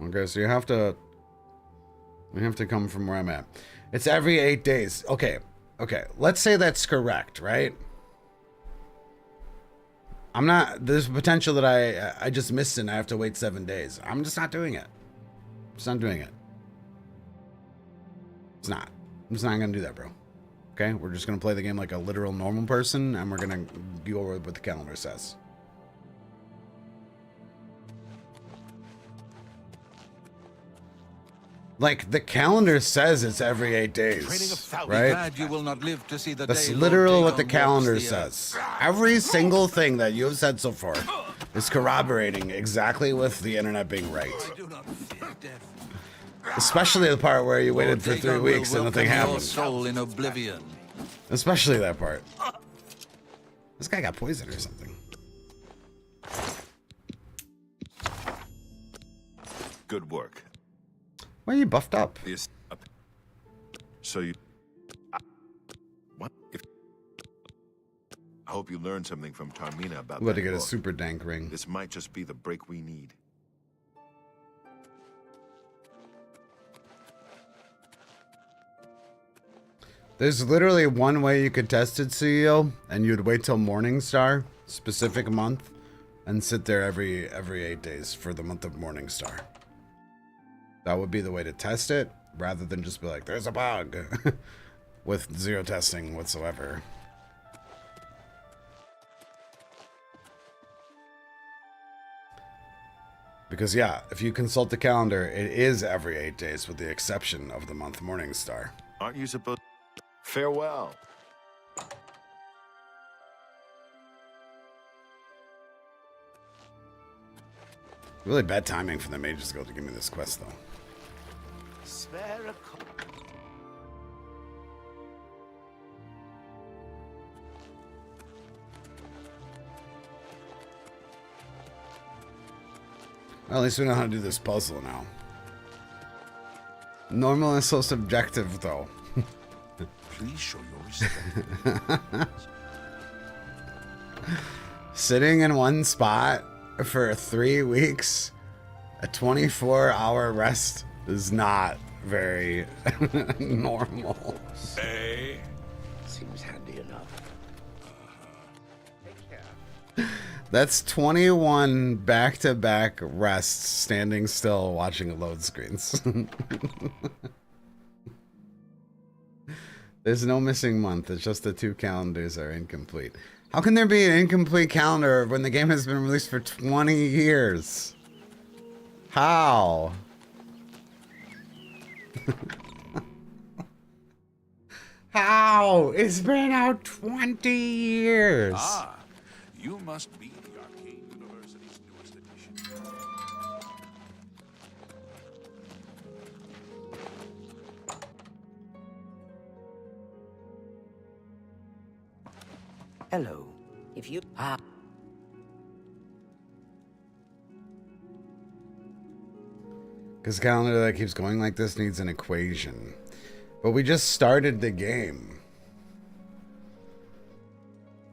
Okay, so you have to come from where I'm at. It's every 8 days. Okay. Let's say that's correct, right? There's potential that I just missed it and I have to wait 7 days. I'm just not doing it. I'm just not gonna do that, bro. Okay, we're just gonna play the game like a literal normal person, and we're gonna go over what the calendar says. Like, the calendar says it's every 8 days, right? Glad you will not live to see the That's day literally Lord what the Dagon calendar walks the earth. says. Every single thing that you have said so far is corroborating exactly with the internet being right. I do not fear death. Especially the part where you waited for 3 weeks and nothing Your happened. soul in oblivion. Especially that part. This guy got poisoned or something. Good work. Why are you buffed up? So you... What? I hope you learned something from Tarmina about We had to that get a book. super dank ring. This might just be the break we need. There's literally one way you could test it, CEO, and you'd wait till Morningstar, specific month, and sit there every 8 days for the month of Morningstar. That would be the way to test it, rather than just be like, there's a bug, with zero testing whatsoever. Because yeah, if you consult the calendar, it is every 8 days with the exception of the month Morningstar. Aren't you supposed... Farewell. Really bad timing for the Mages Guild to give me this quest, though. Well, at least we know how to do this puzzle now. Normal is so subjective, though. Please show your respect. Sitting in one spot for 3 weeks, a 24-hour rest is not very normal. Hey. Seems handy enough. That's 21 back-to-back rests standing still watching load screens. There's no missing month. It's just the 2 calendars are incomplete. How can there be an incomplete calendar when the game has been released for 20 years? How? How? It's been out 20 years. Ah, you must be the Arcane University's newest edition. Hello. If you... Because calendar that keeps going like this needs an equation. But we just started the game.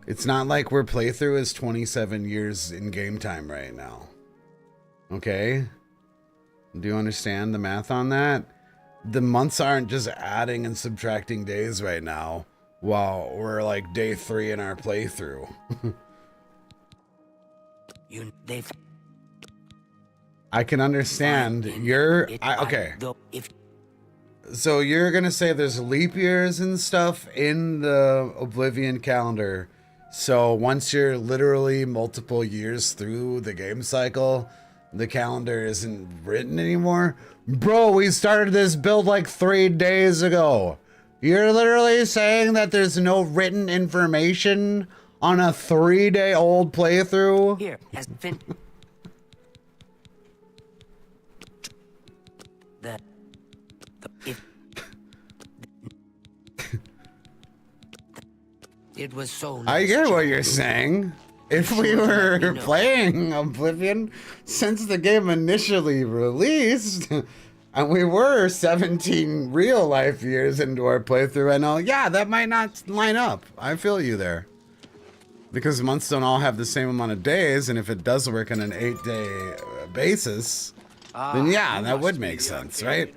It's not like our playthrough is 27 years in game time right now. Okay? Do you understand the math on that? The months aren't just adding and subtracting days right now while we're like day 3 in our playthrough. I can understand. Okay. So you're gonna say there's leap years and stuff in the Oblivion calendar. So once you're literally multiple years through the game cycle, the calendar isn't written anymore? Bro, we started this build like 3 days ago. You're literally saying that there's no written information on a 3-day-old playthrough? Here, has been... It was so nice. I get what you're saying. If we were playing Oblivion since the game initially released, and we were 17 real life years into our playthrough, I know, yeah, that might not line up. I feel you there. Because months don't all have the same amount of days, and if it does work on an 8-day basis, then yeah, that would make sense, right?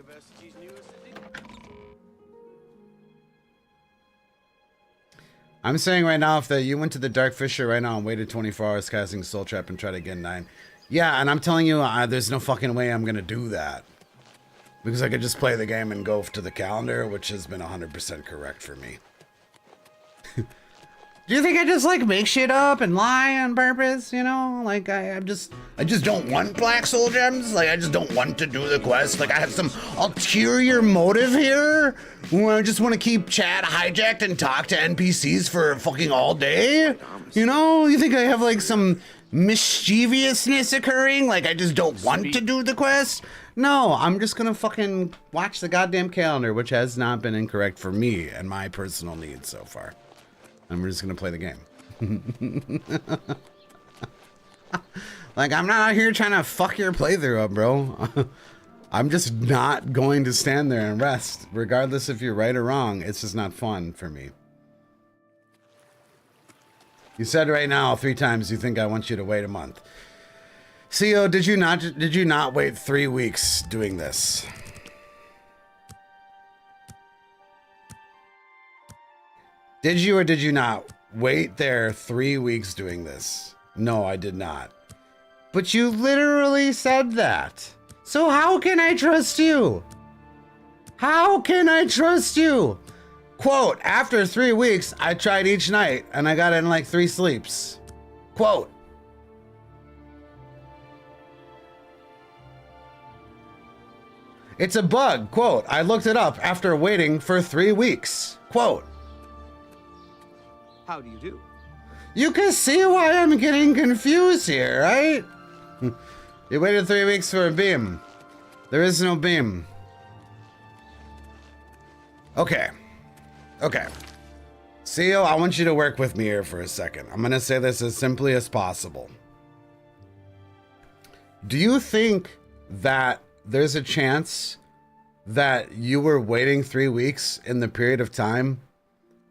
I'm saying right now, if you went to the Dark Fissure right now and waited 24 hours casting Soul Trap and tried to get 9. Yeah, and I'm telling you, there's no fucking way I'm going to do that. Because I could just play the game and go to the calendar, which has been 100% correct for me. Do you think I just like make shit up and lie on purpose? You know, like I just don't want black soul gems. Like I just don't want to do the quest. Like I have some ulterior motive here. Where I just want to keep chat hijacked and talk to NPCs for fucking all day. You know, you think I have like some mischievousness occurring? Like I just don't want to do the quest? No, I'm just gonna fucking watch the goddamn calendar, which has not been incorrect for me and my personal needs so far. And we're just gonna play the game. Like, I'm not out here trying to fuck your playthrough up, bro. I'm just not going to stand there and rest. Regardless if you're right or wrong, it's just not fun for me. You said right now 3 times you think I want you to wait a month. CO, did you not wait 3 weeks doing this? Did you or did you not wait there 3 weeks doing this? No, I did not. But you literally said that. So how can I trust you? How can I trust you? Quote, after 3 weeks, I tried each night and I got in like 3 sleeps. Quote. It's a bug. Quote, I looked it up after waiting for 3 weeks. Quote. How do you do? You can see why I'm getting confused here, right? You waited 3 weeks for a beam. There is no beam. Okay. Okay. CEO, I want you to work with me here for a second. I'm going to say this as simply as possible. Do you think that there's a chance that you were waiting 3 weeks in the period of time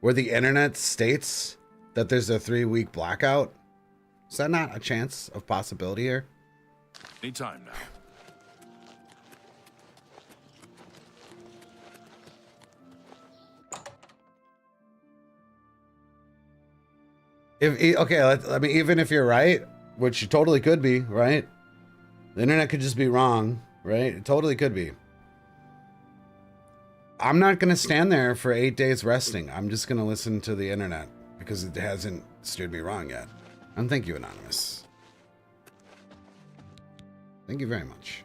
where the internet states that there's a 3-week blackout? Is that not a chance of possibility here? Anytime now. Okay, I mean, even if you're right, which you totally could be, right? The internet could just be wrong, right? It totally could be. I'm not going to stand there for 8 days resting. I'm just going to listen to the internet because it hasn't steered me wrong yet. And thank you, Anonymous. Thank you very much.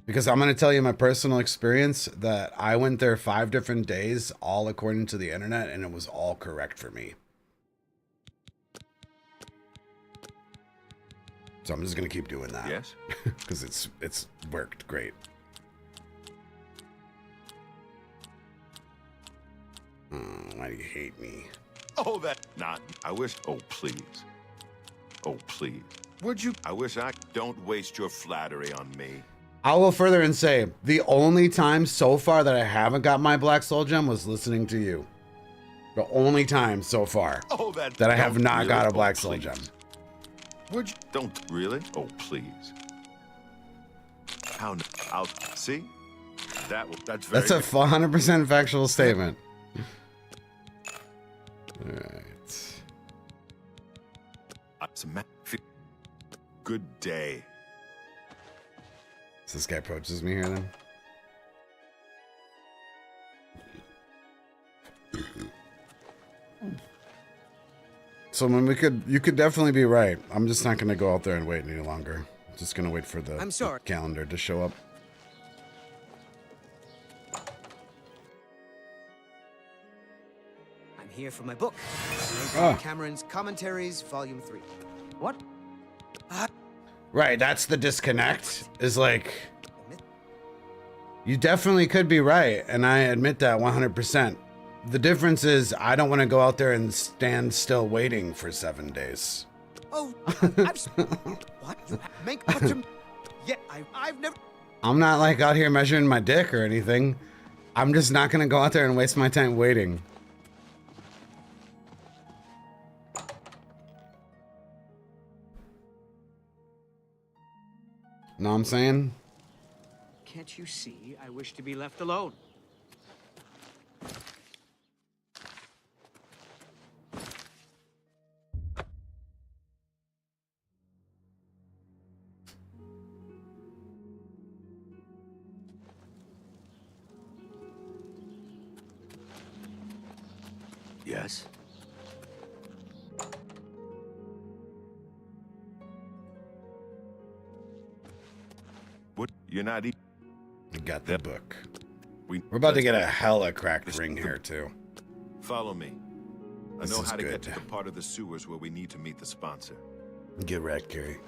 Because I'm going to tell you my personal experience that I went there 5 different days, all according to the internet, and it was all correct for me. So I'm just going to keep doing that. Yes. Because it's worked great. Why do you hate me? Oh, that not. I wish. Oh, please. Oh, please. Would you? I wish I don't waste your flattery on me. I'll go further and say the only time so far that I haven't got my Black Soul Gem was listening to you. The only time so far that I have not really? got a Black Oh, Soul please. Gem. Would you? Don't really? Oh, please. How? I'll see. That's very. That's a 100% factual statement. All right. Good day. So this guy approaches me here then. So I mean, you could definitely be right. I'm just not gonna go out there and wait any longer. I'm just gonna wait for the calendar to show up. I'm here for my book. Cameron's Commentaries, Volume 3. What? Right, that's the disconnect. Is like, you definitely could be right, and I admit that 100%. The difference is I don't want to go out there and stand still waiting for 7 days. Oh, what? You make yeah, I've never. I'm not like out here measuring my dick or anything. I'm just not gonna go out there and waste my time waiting. Know what I'm saying? Can't you see? I wish to be left alone. Yes? What? You're not eating? You got the book. We're about to get a hella cracked ring here, too. Follow me. I This know is how to good. get to the part of the sewers where we need to meet the sponsor. Get wrecked, Carrie.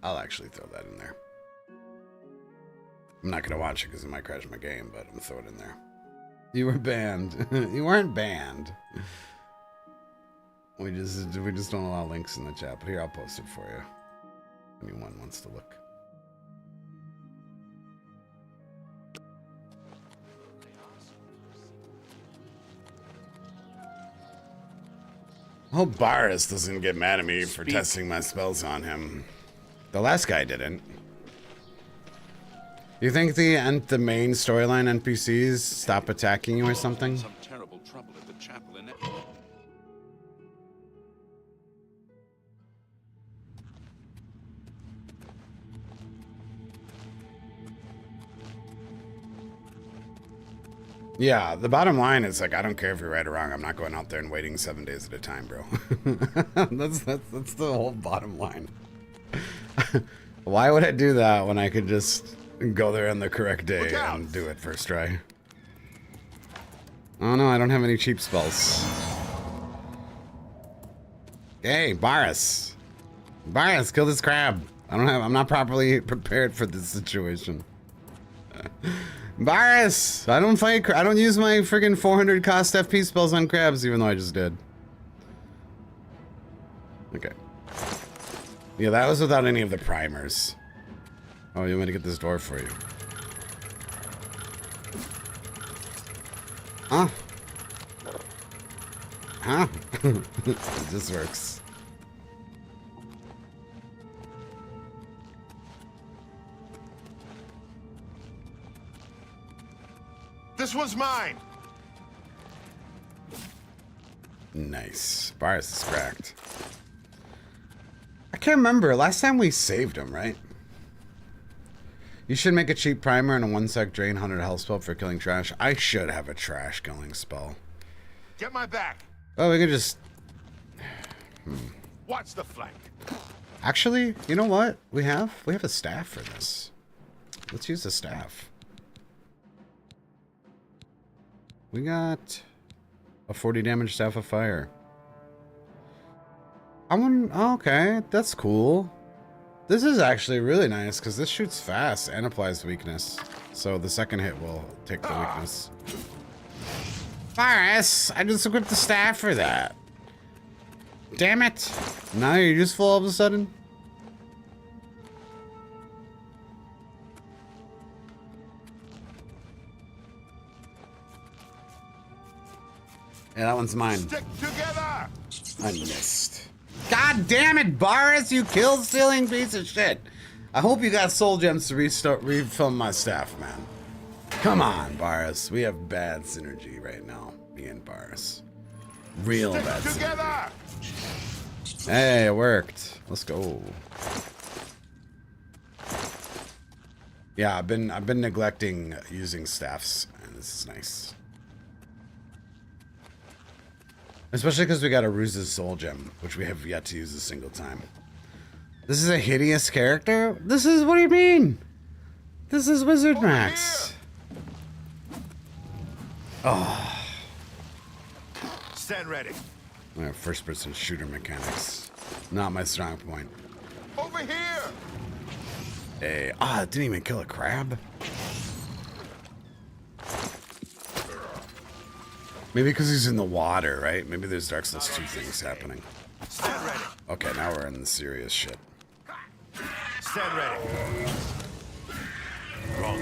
I'll actually throw that in there. I'm not gonna watch it because it might crash my game, but I'm gonna throw it in there. You were banned. You weren't banned. We just don't allow links in the chat. But here, I'll post it for you. Anyone wants to look. I hope Baris doesn't get mad at me for testing my spells on him. The last guy didn't. You think the main storyline NPCs stop attacking you or something? Some terrible trouble at the chapel in it. Yeah, the bottom line is like I don't care if you're right or wrong. I'm not going out there and waiting 7 days at a time, bro. that's the whole bottom line. Why would I do that when I could just go there on the correct day and do it first try? Oh no, I don't have any cheap spells. Hey, Baris. Baris, kill this crab. I'm not properly prepared for this situation. Baris! I don't use my friggin' 400 cost FP spells on crabs, even though I just did. Okay. Yeah, that was without any of the primers. Oh, you want me to get this door for you? Huh? Huh? It just works. This one's mine. Nice. Baris is cracked. I can't remember. Last time we saved him, right? You should make a cheap primer and a 1-sec drain 100 health spell for killing trash. I should have a trash killing spell. Get my back. Oh, we could just... Watch the flank. Actually, you know what? We have a staff for this. Let's use the staff. We got a 40 damage staff of fire. Oh, okay, that's cool. This is actually really nice because this shoots fast and applies weakness. So the second hit will take the weakness. Baris, I just equipped the staff for that. Damn it. Now you're useful all of a sudden? Yeah, that one's mine. Stick together. I missed. God damn it, Baris, you kill-stealing piece of shit. I hope you got soul gems to refill my staff, man. Come on, Baris. We have bad synergy right now, me and Baris. Real Stick bad together. synergy. Hey, it worked. Let's go. Yeah, I've been neglecting using staffs, and this is nice. Especially because we got a Ruse's Soul Gem, which we have yet to use a single time. This is a hideous character? This is, what do you mean? This is WizardMaxx. Oh. Stand ready. First person shooter mechanics. Not my strong point. Over here. Hey, it didn't even kill a crab. Maybe because he's in the water, right? Maybe there's Dark Souls 2 things happening. Stand ready. Okay, now we're in the serious shit. Stand ready. Wrong.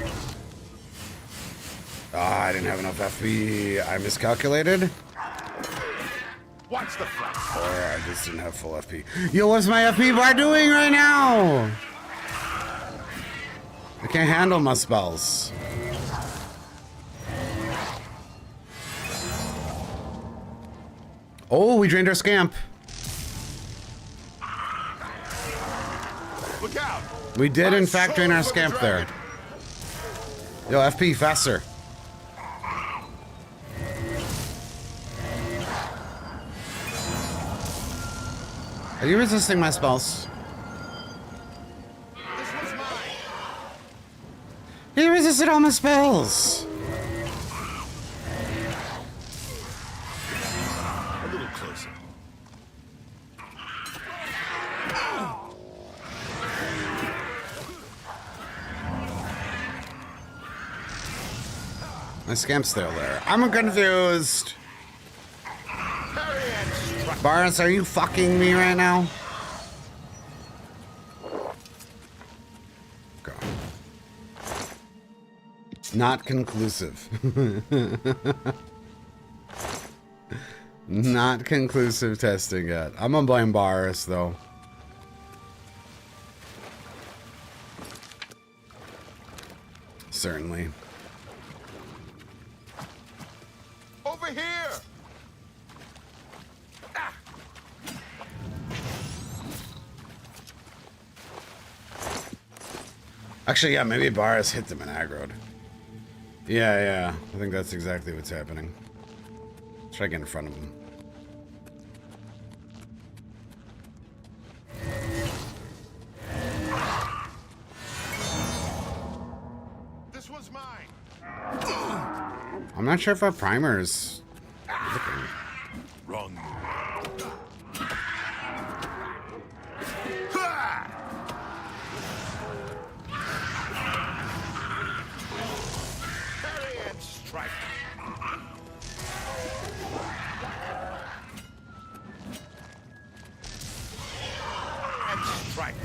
I didn't have enough FP. I miscalculated. Watch the flash. Or I just didn't have full FP. Yo, what's my FP bar doing right now? I can't handle my spells. Oh, we drained our scamp. Look out. We did, in fact, drain our scamp there. Yo, FP, faster. Are you resisting my spells? He resisted all my spells! A little closer. My scamp's still there. I'm confused! Boris, are you fucking me right now? Go. Not conclusive. Not conclusive testing yet. I'm gonna blame Boris though. Certainly. Over here! Actually, yeah, maybe Boris hit them and aggroed. Yeah, I think that's exactly what's happening. Try to get in front of him. This one's mine. I'm not sure if our primer's looking. Wrong move. Parry and strike. And strike.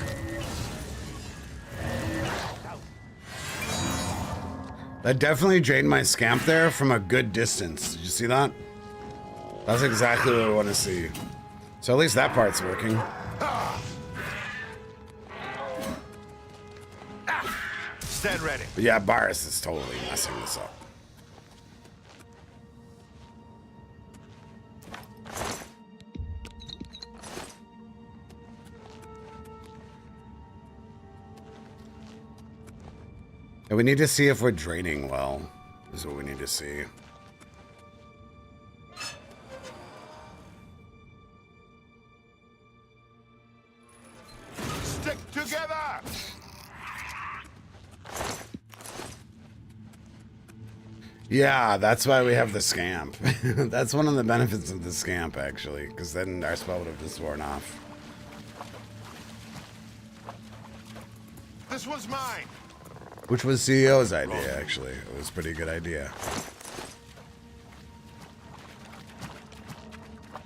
That definitely drained my scamp there from a good distance. Did you see that? That's exactly what I want to see. So at least that part's working. Stand ready. But yeah, Boris is totally messing this up. And we need to see if we're draining well, is what we need to see. Stick together. Yeah, that's why we have the scamp. That's one of the benefits of the scamp, actually, because then our spell would have just worn off. This one's mine. Which was CEO's idea, actually. It was a pretty good idea.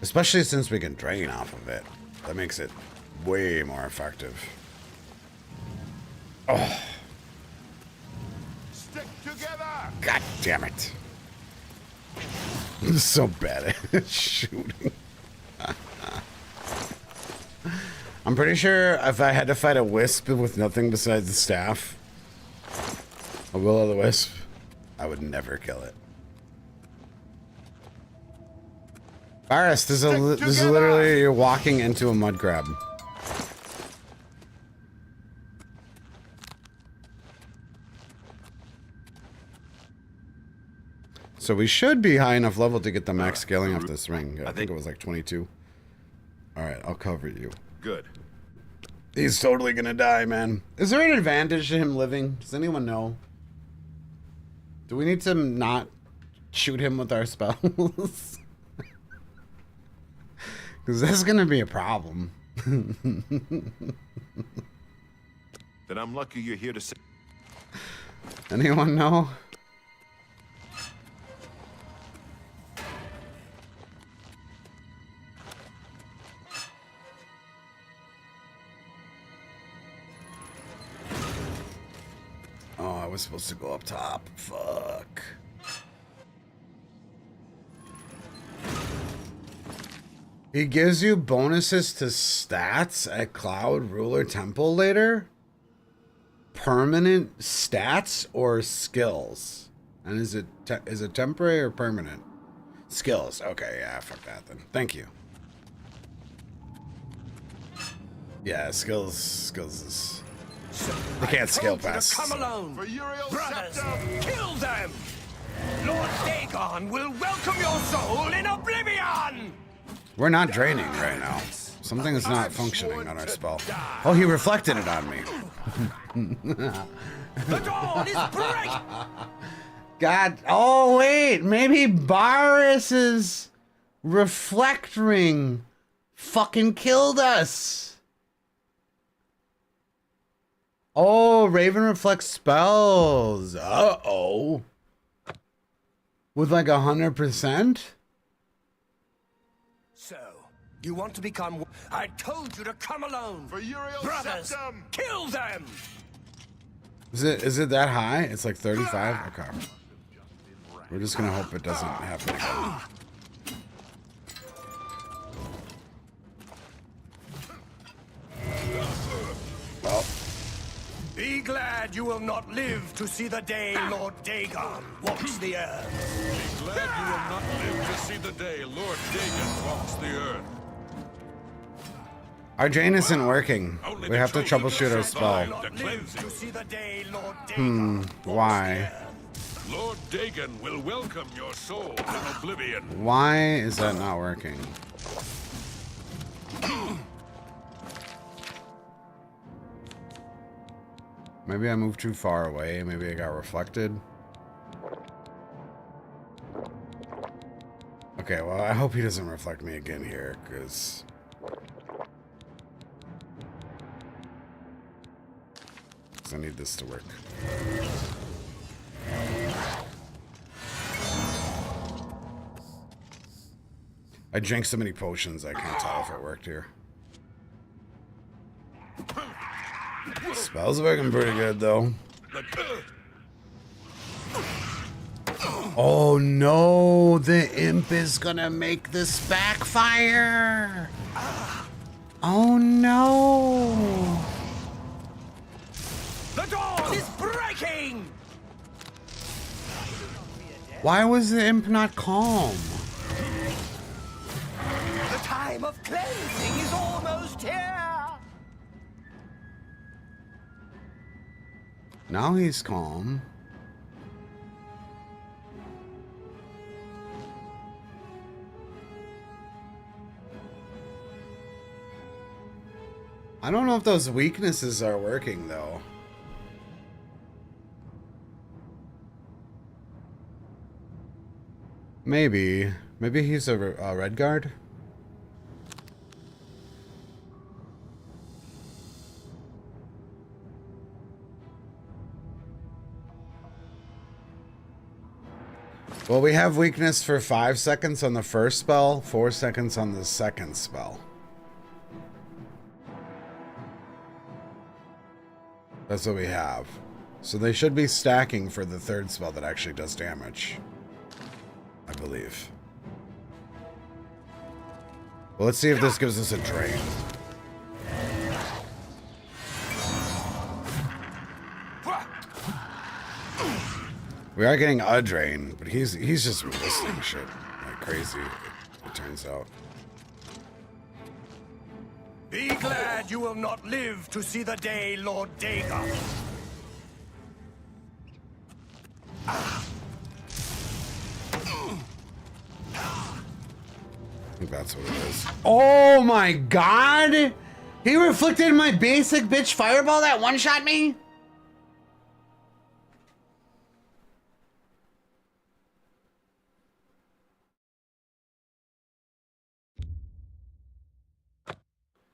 Especially since we can drain off of it. That makes it way more effective. Oh. Stick together. God damn it. I'm so bad at shooting. I'm pretty sure if I had to fight a wisp with nothing besides the staff, a will-o'-the-wisp, I would never kill it. Baris, this is literally you're walking into a mud crab. So we should be high enough level to get the max scaling off this ring. I think it was like 22. Alright, I'll cover you. Good. He's totally gonna die, man. Is there an advantage to him living? Does anyone know? Do we need to not shoot him with our spells? Because that's gonna be a problem. Then I'm lucky you're here to say. Anyone know? Oh, I was supposed to go up top. Fuck. He gives you bonuses to stats at Cloud Ruler Temple later? Permanent stats or skills? And is it temporary or permanent? Skills. Okay, yeah, fuck that then. Thank you. Yeah, skills is They can't scale told you to past. come alone. Brothers, kill them! Lord Dagon will welcome your soul in oblivion! We're not draining right now. Something is not functioning on our spell. Oh, he reflected it on me. The dawn is bright! God. Oh, wait. Maybe Boris's reflect ring fucking killed us. Oh, Raven reflects spells. Uh-oh. With like 100%? So, you want to become... I told you to come alone! Brothers, kill them! Is it that high? It's like 35? Okay. We're just gonna hope it doesn't happen again. Well. Be glad you will not live to see the day Lord Dagon walks the earth. Be glad you will not live to see the day Lord Dagon walks the earth. Our drain isn't working. We have to troubleshoot our spell. Why? Lord Dagon will welcome your soul in oblivion. Why is that not working? Maybe I moved too far away. Maybe I got reflected. Okay, well, I hope he doesn't reflect me again here, because... I need this to work. I drank so many potions, I can't tell if it worked here. Spell's working pretty good, though. Oh no, the imp is gonna make this backfire! Oh no! The dawn is breaking! Why was the imp not calm? The time of cleansing is almost here! Now he's calm. I don't know if those weaknesses are working, though. Maybe. Maybe he's a red guard? Well, we have weakness for 5 seconds on the first spell, 4 seconds on the second spell. That's what we have. So they should be stacking for the third spell that actually does damage. I believe. Well, let's see if this gives us a drain. We are getting a drain, but he's just resisting shit like crazy, it turns out. Be glad you will not live to see the day Lord Dagon. I think that's what it is. Oh my god! He reflected my basic bitch fireball that one-shot me?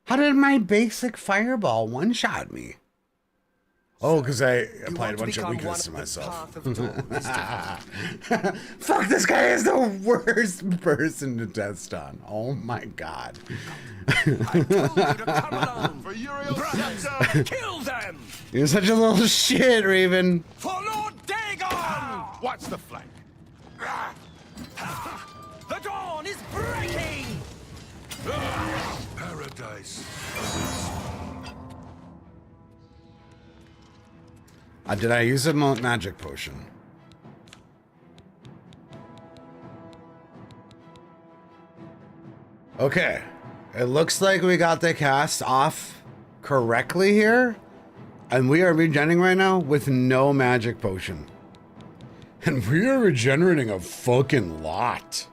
How did my basic fireball one-shot me? Oh, because I applied a bunch of weakness to myself. Fuck, this guy is the worst person to test on. Oh my god. Kill them! You're such a little shit, Raven. For Lord Dagon! Watch the flank. The dawn is breaking! Paradise. Did I use a magic potion? Okay. It looks like we got the cast off correctly here. And we are regenerating right now with no magic potion. And we are regenerating a fucking lot.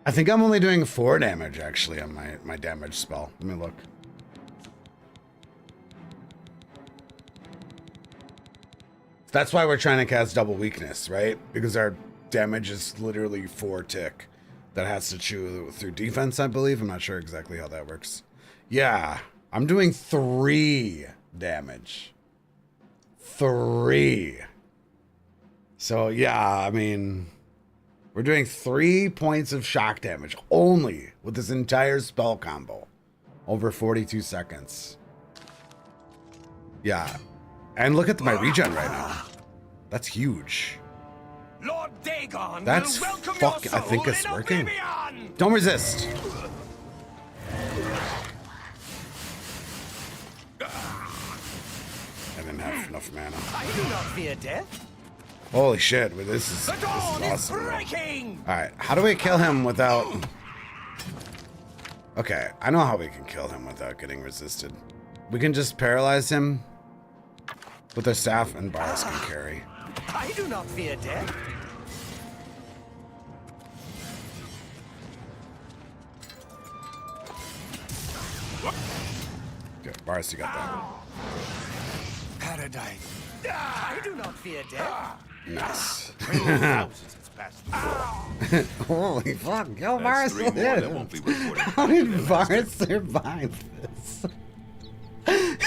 I think I'm only doing 4 damage, actually, on my damage spell. Let me look. That's why we're trying to cast double weakness, right? Because our damage is literally 4 tick. That has to chew through defense, I believe. I'm not sure exactly how that works. Yeah, I'm doing 3 damage. 3. So, yeah, I mean, we're doing 3 points of shock damage only with this entire spell combo over 42 seconds. Yeah. And look at my regen right now. That's huge. Lord Dagon That's will welcome fuck. your I think soul it's in working. oblivion. Don't resist. I didn't have enough mana. I do not fear death. Holy shit! This is The dawn is awesome. breaking. All right, how do we kill him without? Okay, I know how we can kill him without getting resisted. We can just paralyze him with our staff, and Boris can carry. I do not fear death. Okay, Boris, you got that. Paradise. I do not fear death. Nice. Thousands Holy fuck! Yo, Boris That's 3 more did that it. won't be reported. How did Boris survive this?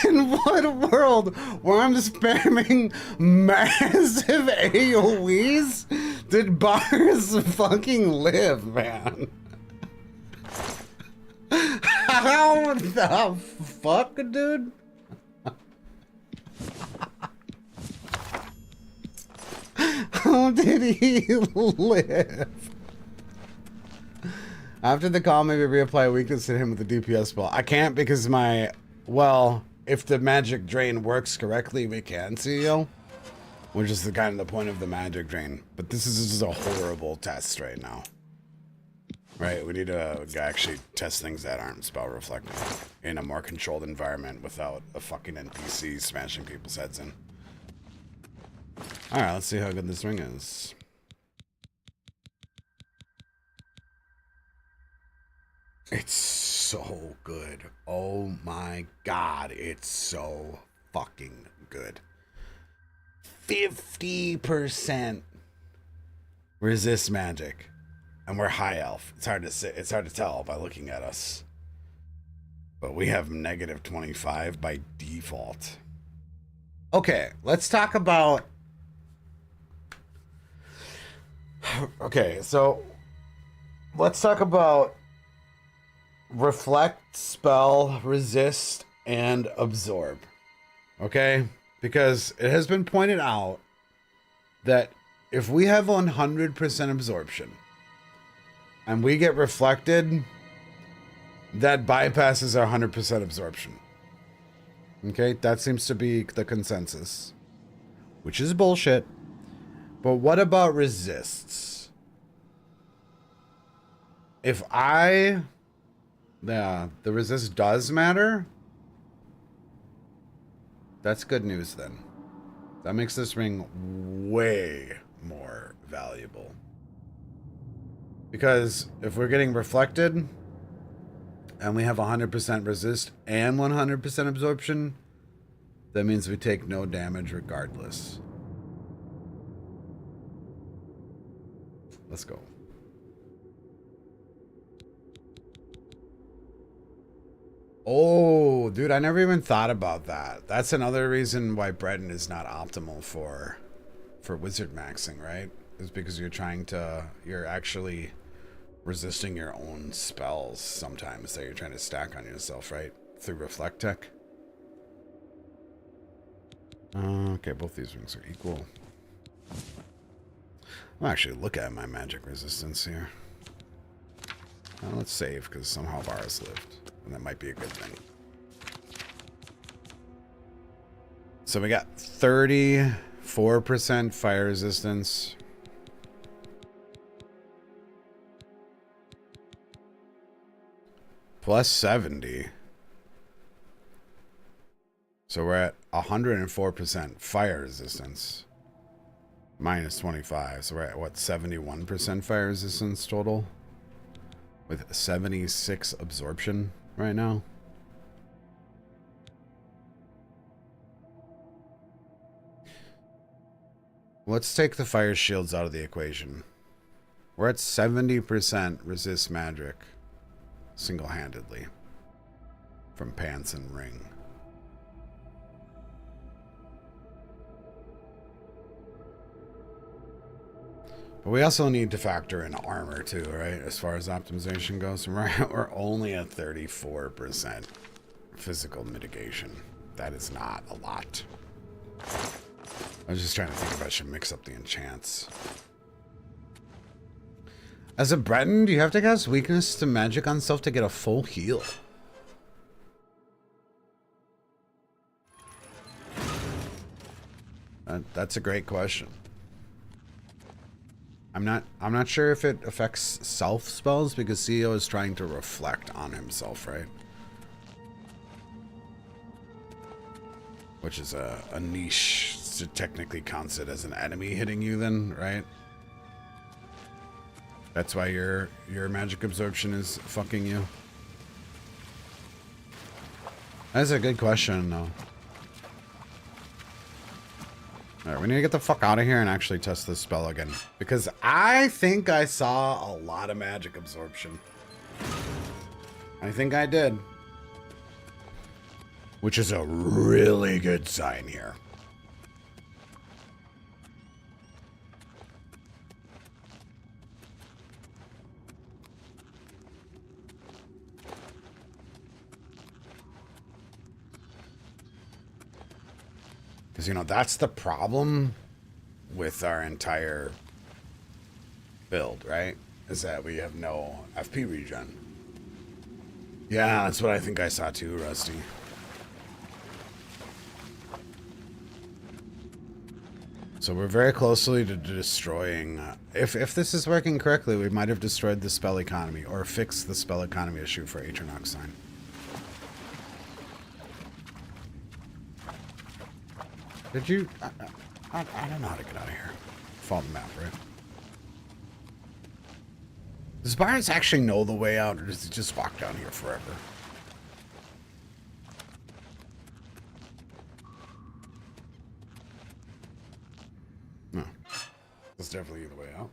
In what world where I'm spamming massive AoEs did Boris fucking live, man? How the fuck, dude? How did he live? After the call, maybe reapply weakness to him with the DPS spell. I can't because my... Well, if the magic drain works correctly, we can, CEO. Which is the kind of the point of the magic drain. But this is just a horrible test right now. Right, we need to actually test things that aren't spell reflective in a more controlled environment without a fucking NPC smashing people's heads in. Alright, let's see how good this ring is. It's so good. Oh my god, it's so fucking good. 50% resist magic. And we're high elf. It's hard to tell by looking at us. But we have negative 25 by default. Okay, let's talk about... Okay, so let's talk about reflect, spell, resist, and absorb. Okay? Because it has been pointed out that if we have 100% absorption and we get reflected, that bypasses our 100% absorption. Okay? That seems to be the consensus, which is bullshit. But what about resists? If the resist does matter, that's good news then. That makes this ring way more valuable. Because if we're getting reflected and we have 100% resist and 100% absorption, that means we take no damage regardless. Let's go. Oh, dude, I never even thought about that. That's another reason why Breton is not optimal for WizardMaxxing, right? Is because you're actually resisting your own spells sometimes that you're trying to stack on yourself, right? Through Reflect Tech. Okay, both these rings are equal. I'll actually look at my magic resistance here. Let's save, because somehow Varus lived. And that might be a good thing. So we got 34% fire resistance. Plus 70. So we're at 104% fire resistance. Minus 25. So we're at, what, 71% fire resistance total? With 76 absorption right now. Let's take the fire shields out of the equation. We're at 70% resist magic single-handedly from pants and ring. But we also need to factor in armor too, right? As far as optimization goes, we're only at 34% physical mitigation. That is not a lot. I was just trying to think if I should mix up the enchants. As a Breton, do you have to cast weakness to magic on self to get a full heal? That's a great question. I'm not sure if it affects self spells because CEO is trying to reflect on himself, right? Which is a niche. So technically counts it as an enemy hitting you then, right? That's why your magic absorption is fucking you. That's a good question though. Alright, we need to get the fuck out of here and actually test this spell again. Because I think I saw a lot of magic absorption. I think I did. Which is a really good sign here. Because, you know, that's the problem with our entire build, right? Is that we have no FP regen. Yeah, that's what I think I saw too, Rusty. So we're very closely to destroying... if this is working correctly, we might have destroyed the spell economy or fixed the spell economy issue for Atronox Sign. Did you... I don't know how to get out of here. Follow the map, right? Does Byron actually know the way out, or does he just walk down here forever? No. That's definitely the way out.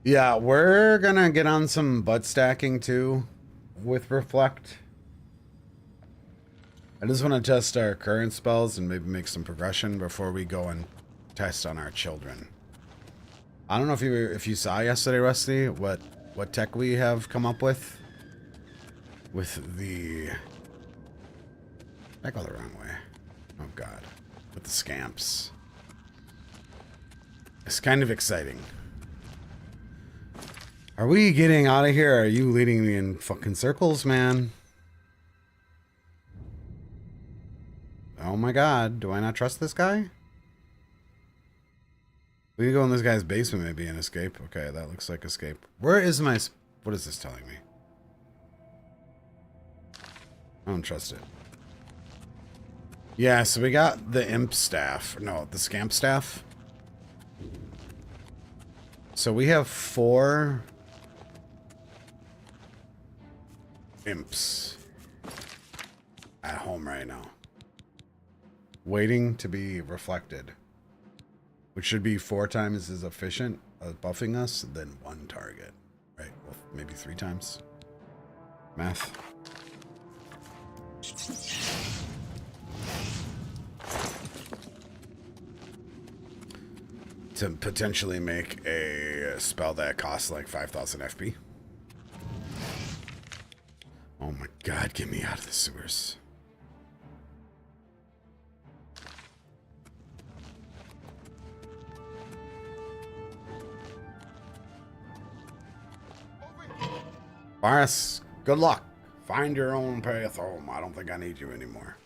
Yeah, we're gonna get on some butt stacking too with Reflect. I just want to test our current spells and maybe make some progression before we go and test on our children. I don't know if you saw yesterday, Rusty, what tech we have come up with the... I go the wrong way. Oh god. With the scamps. It's kind of exciting. Are we getting out of here? Or are you leading me in fucking circles, man? Oh my god, do I not trust this guy? We can go in this guy's basement maybe and escape. Okay, that looks like escape. Where is my... what is this telling me? I don't trust it. Yeah, so we got the imp staff. No, the scamp staff. So we have 4 imps at home right now. Waiting to be reflected. Which should be 4 times as efficient at buffing us than 1 target. Right? Well, maybe 3 times. Math. To potentially make a spell that costs like 5,000 FP. Oh my god, get me out of the sewers. Boris, good luck. Find your own path home. I don't think I need you anymore.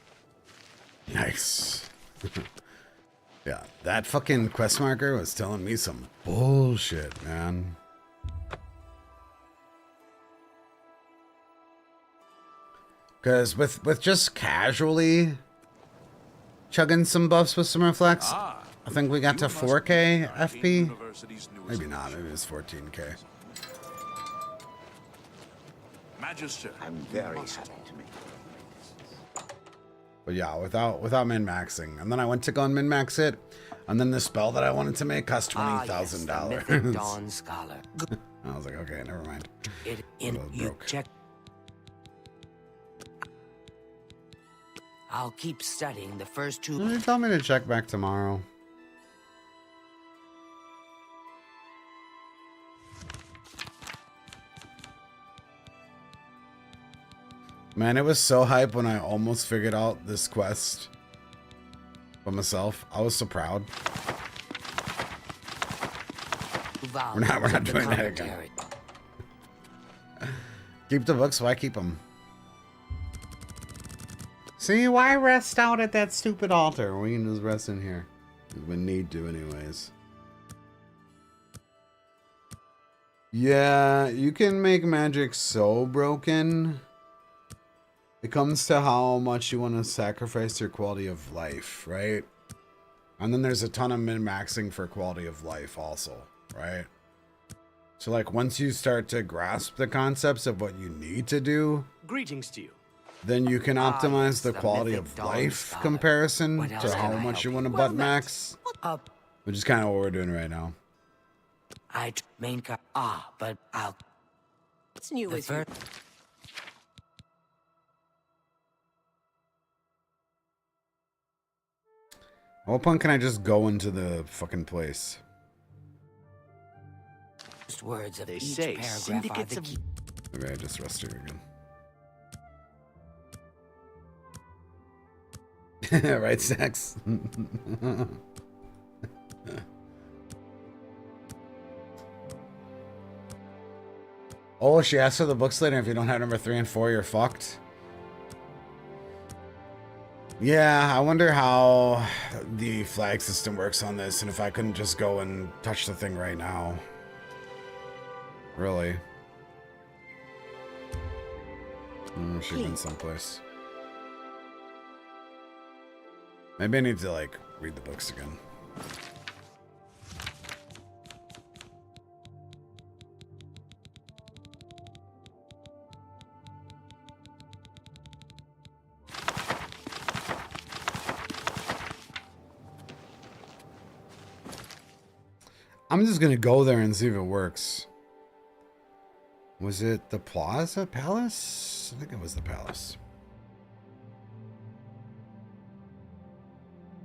Nice. Yeah, that fucking quest marker was telling me some bullshit, man. Because with just casually chugging some buffs with some reflex, I think we got to 4K FP. Maybe not. Maybe it's 14K. Magister, I'm very happy to meet you. But yeah, without min-maxing. And then I went to go and min-max it. And then the spell that I wanted to make cost $20,000. Yes, Dawn Scholar. I was like, okay, never mind. You check. I'll keep studying the first two. You tell me to check back tomorrow. Man, it was so hype when I almost figured out this quest by myself. I was so proud. We're not doing that again. Keep the books, why keep them? See, why rest out at that stupid altar? We can just rest in here. We need to anyways. Yeah, you can make magic so broken. It comes to how much you want to sacrifice your quality of life, right? And then there's a ton of min-maxing for quality of life also, right? So like once you start to grasp the concepts of what you need to do, Greetings to you. then you can optimize the quality of life comparison to how much you want to butt max. Which is kind of what we're doing right now. But I'll. What's new with you? At what point can I just go into the fucking place? Words of They each say paragraph syndicates are of... the key. Okay, I just rest here again. Right, Stacks? Oh, she asked for the books later. If you don't have number 3 and 4, you're fucked. Yeah, I wonder how the flag system works on this, and if I couldn't just go and touch the thing right now. Really? She's been someplace. Maybe I need to, like, read the books again. I'm just gonna go there and see if it works. Was it the Plaza Palace? I think it was the Palace.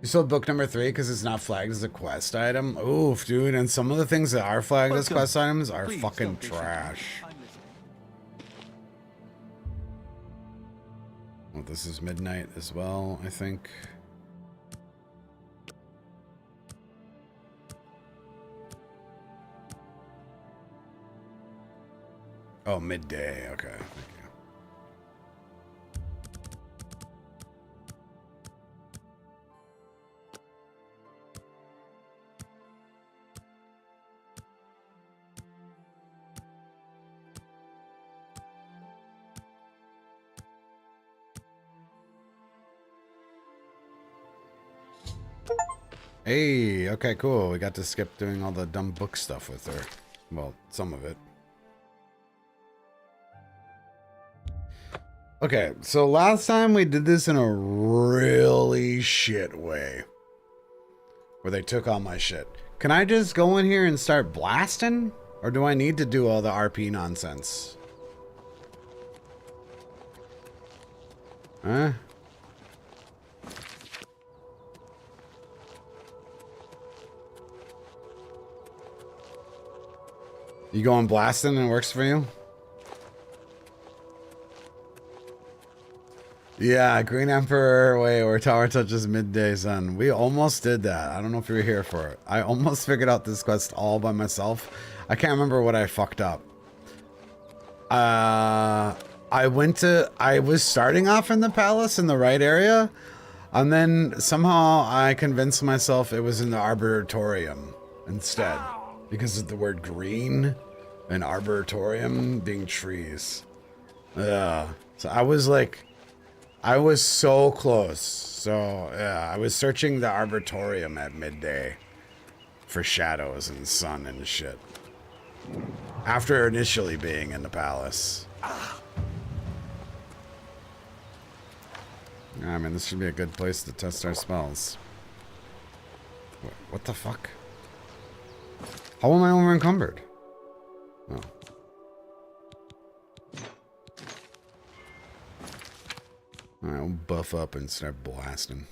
You sold book number 3 because it's not flagged as a quest item? Oof, dude. And some of the things that are flagged as quest items are fucking trash. Well, this is midnight as well, I think. Oh, midday. Okay. Thank you. Hey, okay, cool. We got to skip doing all the dumb book stuff with her. Well, some of it. Okay, so last time we did this in a really shit way. Where they took all my shit. Can I just go in here and start blasting? Or do I need to do all the RP nonsense? Huh? You going blasting and it works for you? Yeah, Green Emperor, wait, where Tower touches midday sun. We almost did that. I don't know if you were here for it. I almost figured out this quest all by myself. I can't remember what I fucked up. I was starting off in the palace in the right area, and then somehow I convinced myself it was in the arboretorium instead, because of the word green and arboretorium being trees. So I was like I was so close. So, yeah, I was searching the Arbitorium at midday for shadows and sun and shit. After initially being in the palace. I mean, this should be a good place to test our spells. What the fuck? How am I over encumbered? Oh. Alright, we'll buff up and start blasting.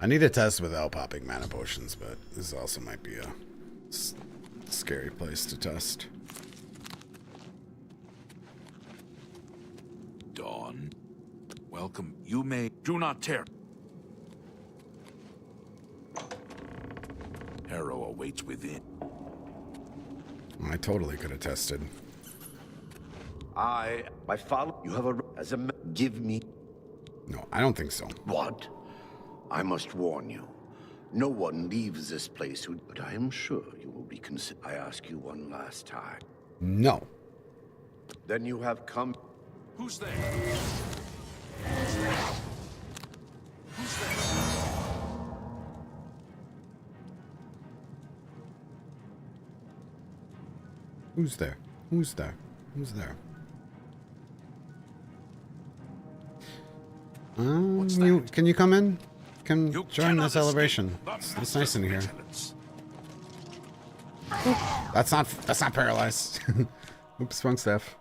I need to test without popping mana potions, but this also might be a scary place to test. Dawn, welcome. You may do not tear. Harrow awaits within. I totally could have tested. My father, you have give me. No, I don't think so. What? I must warn you. No one leaves this place but I am sure you will be I ask you one last time. No. Then you have come. Who's there? Who's there? Who's there? Who's there? Who's there? Who's there? Can you come in? Can join the celebration. It's nice in here. That's not paralyzed. Oops, wrong stuff.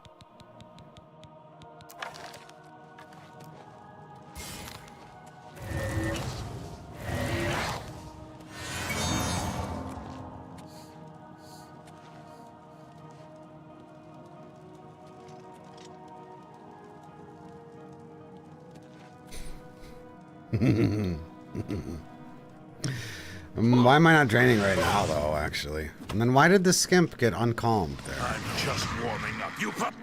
Why am I not draining right now, though, actually? And then why did the skimp get uncalmed there? I'm just warming up. You pop.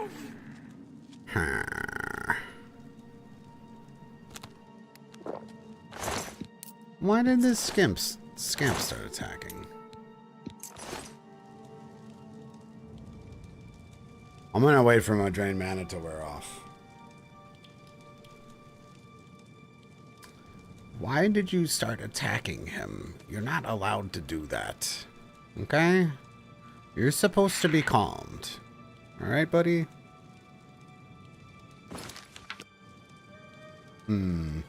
Why did this scamp start attacking? I'm gonna wait for my drain mana to wear off. Why did you start attacking him? You're not allowed to do that. Okay? You're supposed to be calmed. Alright, buddy? Not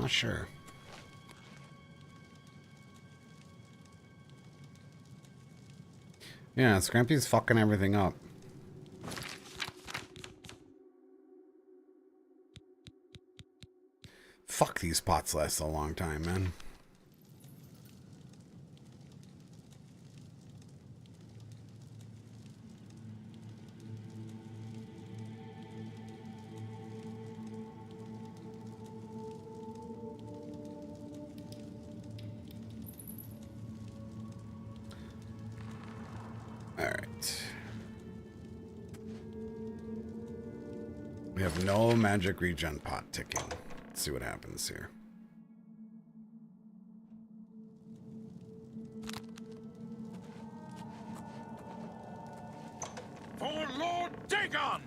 sure. Yeah, Scrampy's fucking everything up. Fuck, these pots last a long time, man. Alright. We have no magic regen pot ticking. Let's see what happens here. For Lord Dagon!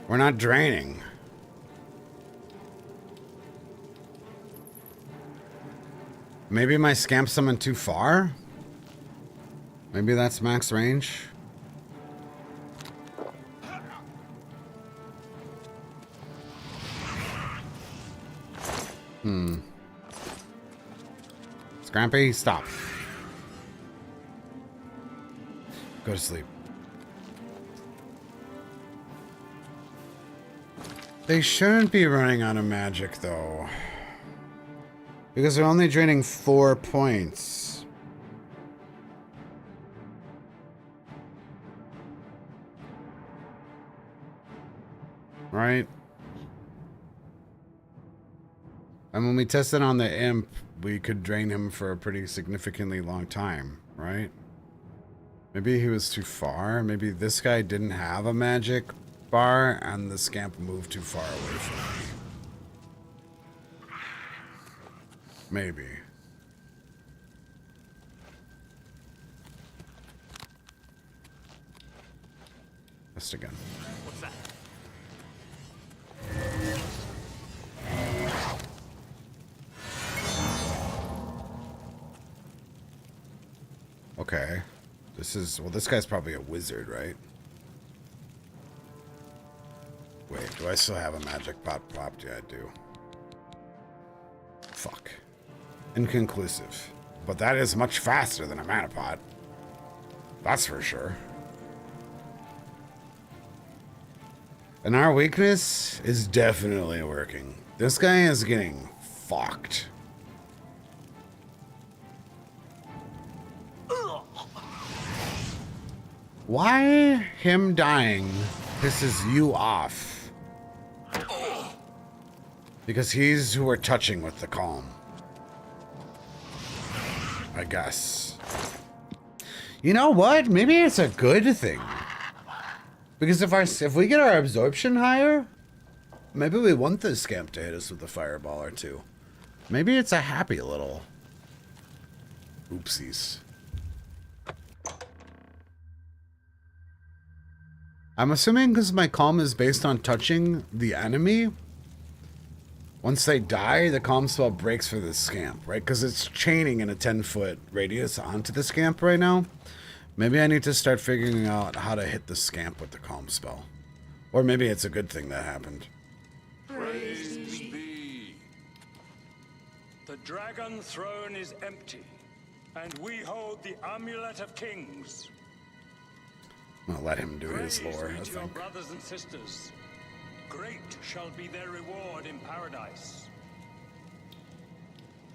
We're not draining. Maybe my scamp summoned too far? Maybe that's max range? Scrampy, stop. Go to sleep. They shouldn't be running out of magic, though. Because they're only draining 4 points. Right? And when we tested on the imp, we could drain him for a pretty significantly long time, right? Maybe he was too far. Maybe this guy didn't have a magic bar and the scamp moved too far away from me. Maybe. Just again. What's that? Okay. This is... Well, this guy's probably a wizard, right? Wait, do I still have a magic pot popped? Yeah, I do. Fuck. Inconclusive. But that is much faster than a mana pot. That's for sure. And our weakness is definitely working. This guy is getting fucked. Why him dying pisses you off? Because he's who we're touching with the calm. I guess. You know what? Maybe it's a good thing. Because if we get our absorption higher, maybe we want the scamp to hit us with a fireball or two. Maybe it's a happy little oopsies. I'm assuming because my calm is based on touching the enemy. Once they die, the calm spell breaks for the scamp, right? Because it's chaining in a 10-foot radius onto the scamp right now. Maybe I need to start figuring out how to hit the scamp with the calm spell. Or maybe it's a good thing that happened. Praise be. The dragon throne is empty, and we hold the amulet of kings. I'll let him do his lore, I Praise be to your think. brothers and sisters. Great shall be their reward in paradise.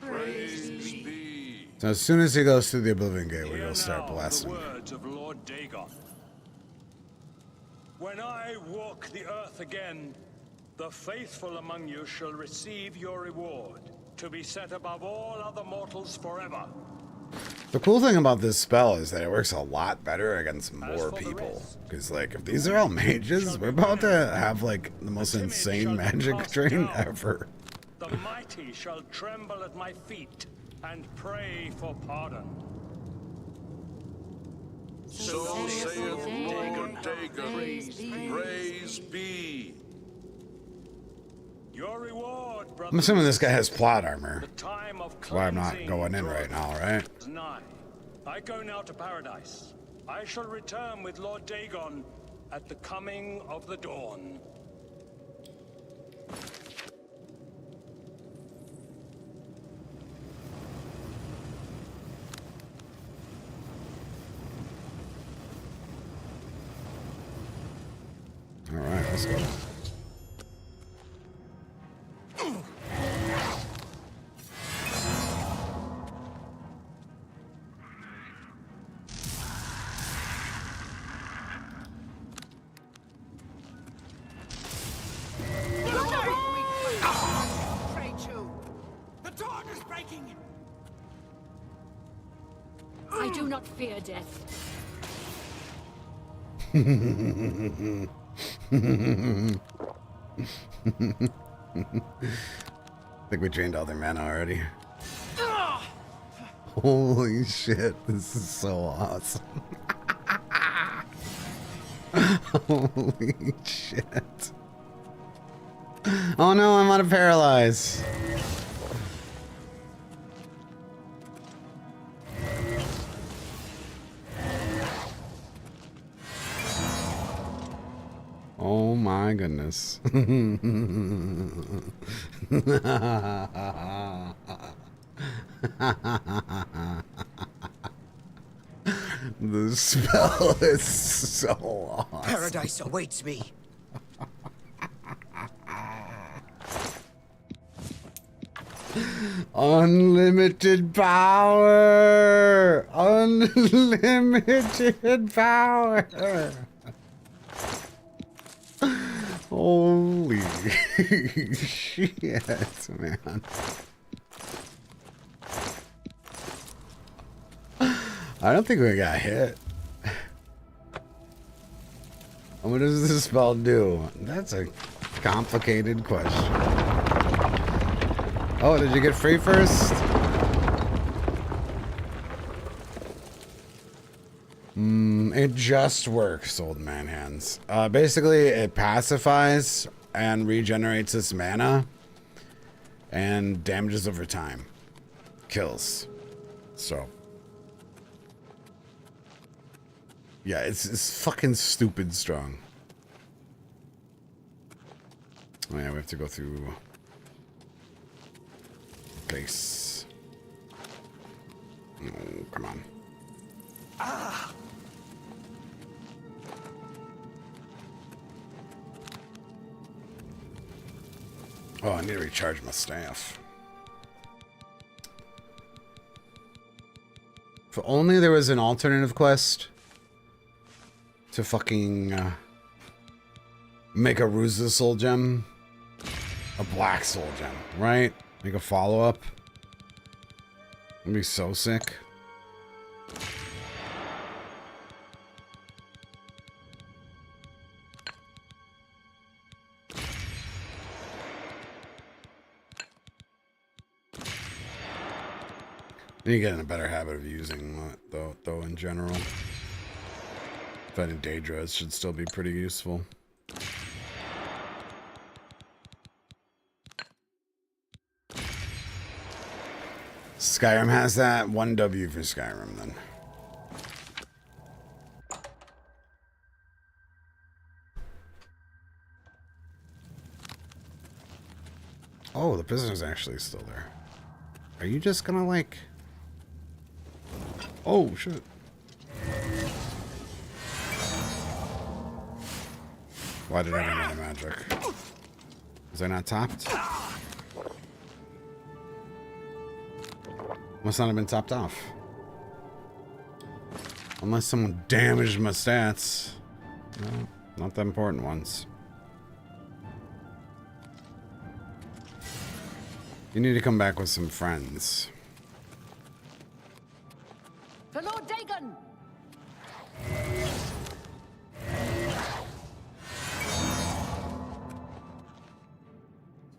Praise be. So as soon as he goes through the Oblivion Gate, we're Hear going to start now blasting the him. words of Lord Dagon. When I walk the earth again, the faithful among you shall receive your reward, to be set above all other mortals forever. The cool thing about this spell is that it works a lot better against more people. Because, like, if these are all mages, we're about to have, like, the most insane magic drain ever. The mighty shall tremble at my feet and pray for pardon. So saith Lord Dagon, praise be. Your reward, brother. I'm assuming this guy has plot armor. The time of That's why I'm not cleansing going in right now, right? is nigh. I go now to paradise. I shall return with Lord Dagon at the coming of the dawn. Alright, let's go. The dawn is breaking! I do not fear death. I think we drained all their mana already. Holy shit, this is so awesome. Holy shit. Oh no, I'm out of paralyze. Oh my goodness. The spell is so awesome. Paradise awaits me. Unlimited power! Unlimited power! Holy shit, man. I don't think we got hit. What does this spell do? That's a complicated question. Oh, did you get free first? It just works, old man hands. Basically, it pacifies and regenerates its mana and damages over time. Kills. So. Yeah, it's fucking stupid strong. Oh yeah, we have to go through base. Oh, come on. Ah. Oh, I need to recharge my staff. If only there was an alternative quest to fucking make a Ruza soul gem, a black soul gem, right? Make a follow-up. That'd be so sick. You get in a better habit of using that, though, in general. Fighting Daedras should still be pretty useful. Skyrim has that. 1W for Skyrim, then. Oh, the prisoner's actually still there. Are you just gonna, like... Oh, shit. Why did I run out of magic? Was I not topped? Must not have been topped off. Unless someone damaged my stats. No, not the important ones. You need to come back with some friends. For Lord Dagon!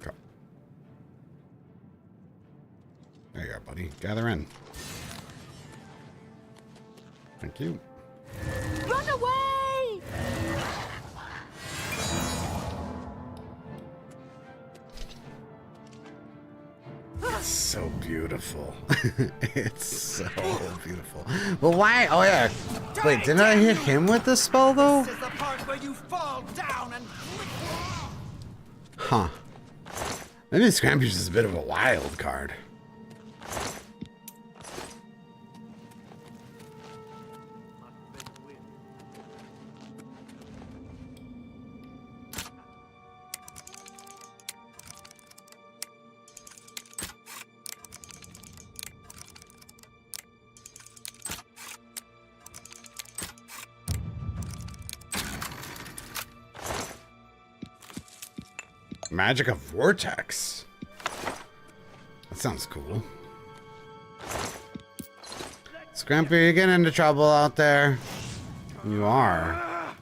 Go. There you are, buddy. Gather in. Thank you. Run away! So beautiful. It's so beautiful. Well, why? Oh, yeah. Wait, didn't I hit him with the spell, though? This is the part where you fall down and... Huh. Maybe Scrampy's is a bit of a wild card. Magic of Vortex. That sounds cool. Scrampy, you're getting into trouble out there. You are.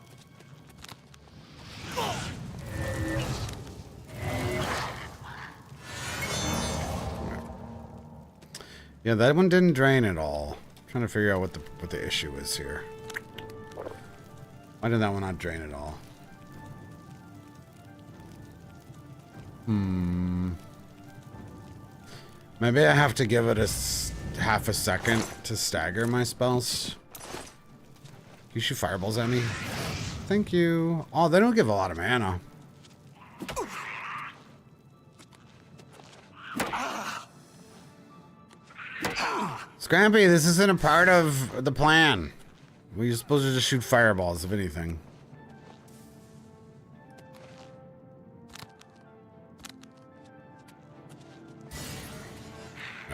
Yeah, that one didn't drain at all. I'm trying to figure out what the issue is here. Why did that one not drain at all? Maybe I have to give it half a second to stagger my spells. You shoot fireballs at me? Thank you. Oh, they don't give a lot of mana. Scrampy, this isn't a part of the plan. We're supposed to just shoot fireballs, if anything.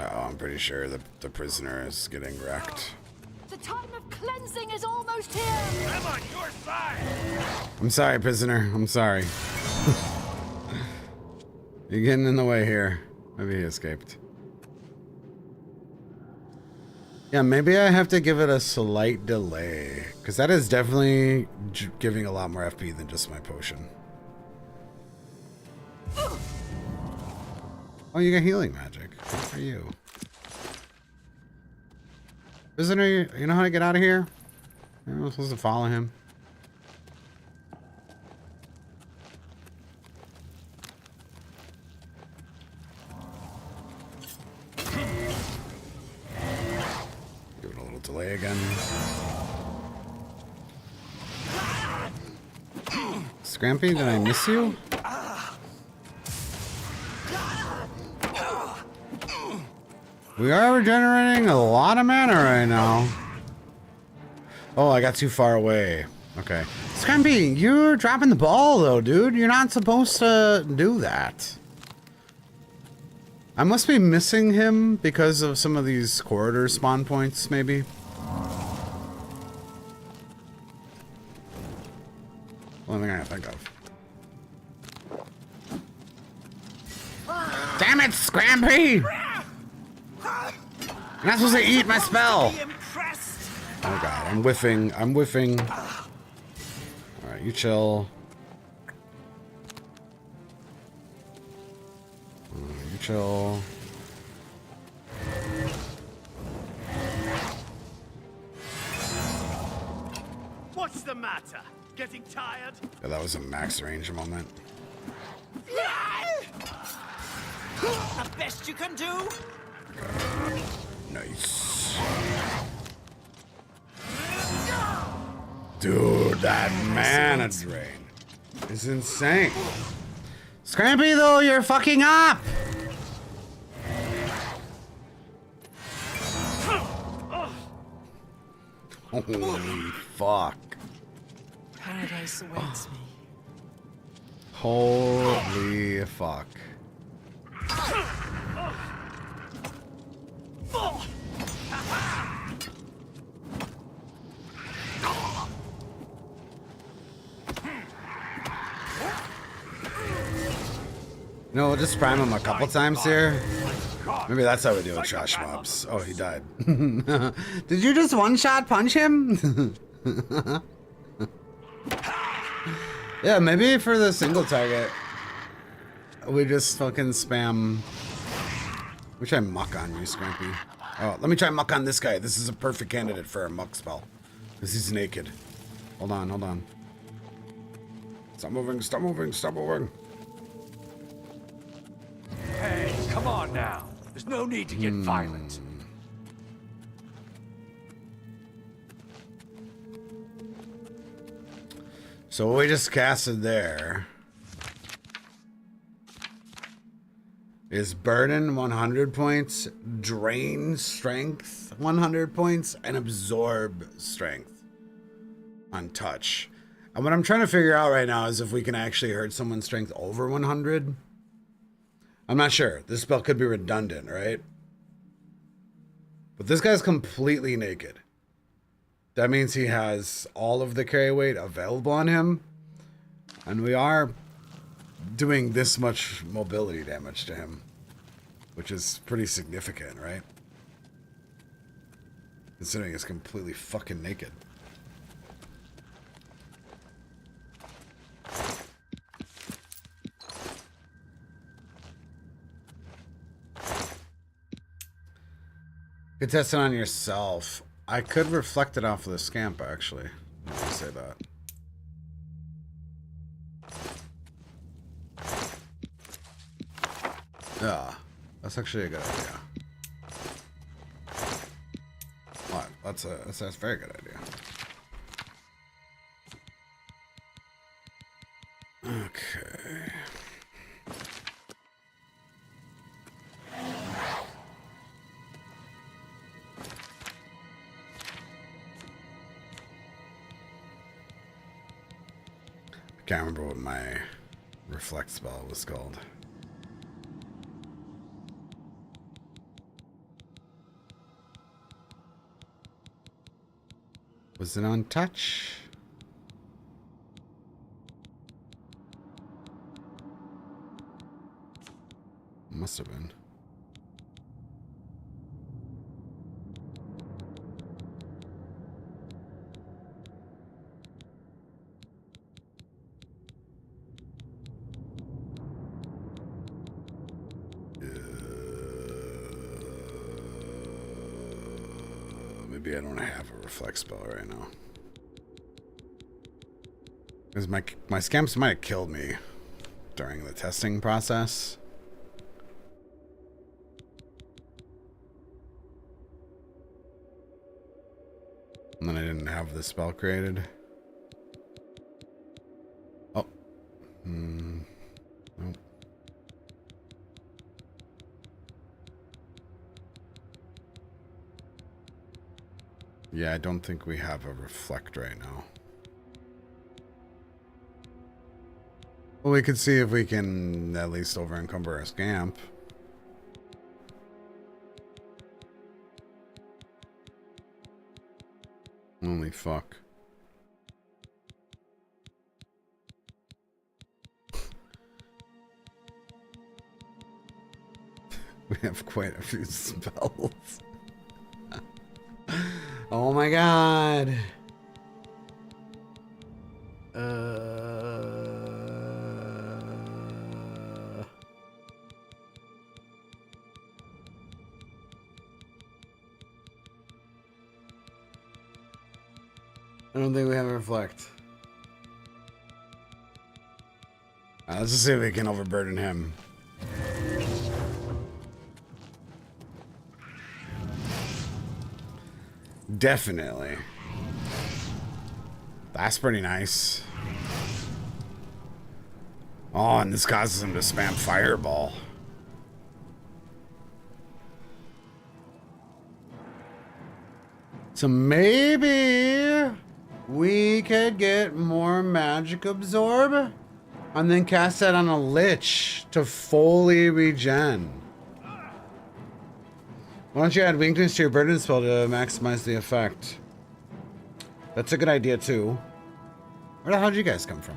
Oh, I'm pretty sure the prisoner is getting wrecked. The time of cleansing is almost here! I'm on your side! I'm sorry, prisoner. I'm sorry. You're getting in the way here. Maybe he escaped. Yeah, maybe I have to give it a slight delay. Because that is definitely giving a lot more FP than just my potion. Oh, you got healing magic. Good for you. Prisoner, you know how to get out of here? You're not supposed to follow him. Give it a little delay again. Scrampy, did I miss you? We are regenerating a lot of mana right now. Oh, I got too far away. Okay. Scrampy, you're dropping the ball though, dude. You're not supposed to do that. I must be missing him because of some of these corridor spawn points, maybe. Only thing I can think of. Damn it, Scrampy! You're not supposed to eat my spell! Oh god, I'm whiffing. I'm whiffing. Alright, you chill. You chill. What's the matter? Getting tired? Yeah, that was a max range moment. The best you can do? Nice. Dude, that mana drain is insane. Scrampy, though, you're fucking up! Holy fuck. Paradise awaits me. Holy fuck. No, we'll just prime him a couple times here. Maybe that's how we deal with trash mobs. Oh, he died. Did you just one-shot punch him? Yeah, maybe for the single target, we just fucking spam. We try muck on you, Scrampy. Oh, let me try muck on this guy. This is a perfect candidate for a muck spell. Because he's naked. Hold on, hold on. Stop moving, stop moving, stop moving. Hey, come on now. There's no need to get violent. So what we just casted there is burden 100 points, drain strength 100 points, and absorb strength on touch. And what I'm trying to figure out right now is if we can actually hurt someone's strength over 100. I'm not sure. This spell could be redundant, right? But this guy's completely naked. That means he has all of the carry weight available on him. And we are doing this much mobility damage to him, which is pretty significant, right? Considering he's completely fucking naked. You could test it on yourself. I could reflect it off of the scamp, actually. I want to say that. Yeah, that's actually a good idea. What? That's a very good idea. Okay. I can't remember what my reflect spell was called. Was it on touch? Must have been. Maybe I don't have a reflect spell right now. Because my scamps might have killed me during the testing process. And then I didn't have the spell created. Oh. Nope. Yeah, I don't think we have a reflect right now. Well, we could see if we can at least over encumber our scamp. Holy fuck. We have quite a few spells. Oh my god. I don't think we have a reflect. Let's just see if we can overburden him. Definitely. That's pretty nice. Oh, and this causes him to spam fireball. So maybe we could get more magic absorb and then cast that on a lich to fully regen. Why don't you add weakness to your burden spell to maximize the effect? That's a good idea too. Where the hell did you guys come from?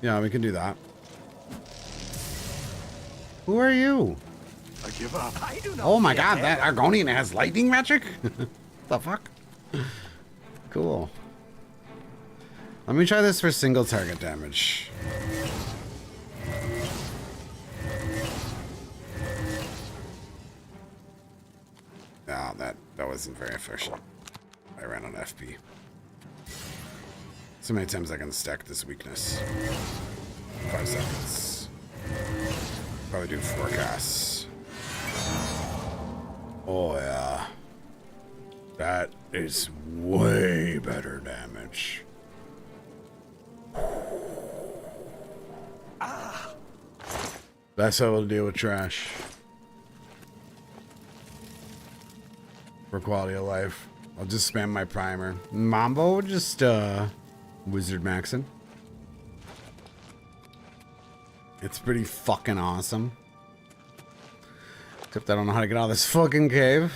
Yeah, we can do that. Who are you? I give up. I do not. Oh my god, that Argonian has lightning magic? The fuck? Cool. Let me try this for single target damage. Ah, that wasn't very efficient. I ran on FP. So many times I can stack this weakness. 5 seconds. Probably do 4 casts. Oh yeah. That is way better damage. That's how we'll deal with trash. For quality of life. I'll just spam my primer. Mambo, just WizardMaxxxing. It's pretty fucking awesome. Except I don't know how to get out of this fucking cave.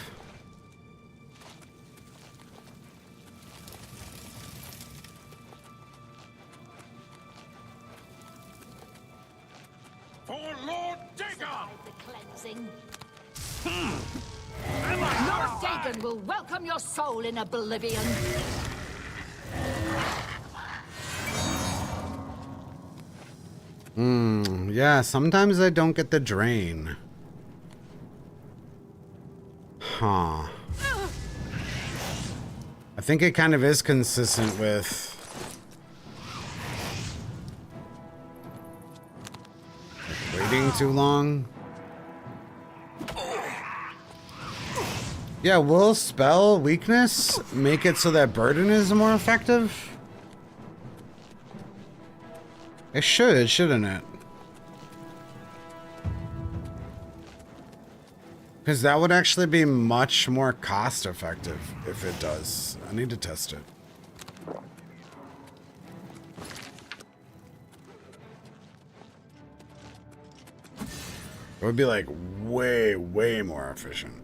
For Lord Dagon! The cleansing. Lord Dagon will welcome your soul in oblivion. Yeah, sometimes I don't get the drain. Huh. I think it kind of is consistent with waiting too long. Yeah, will spell weakness make it so that burden is more effective? It should, shouldn't it? Because that would actually be much more cost effective if it does. I need to test it. It would be like way, way more efficient.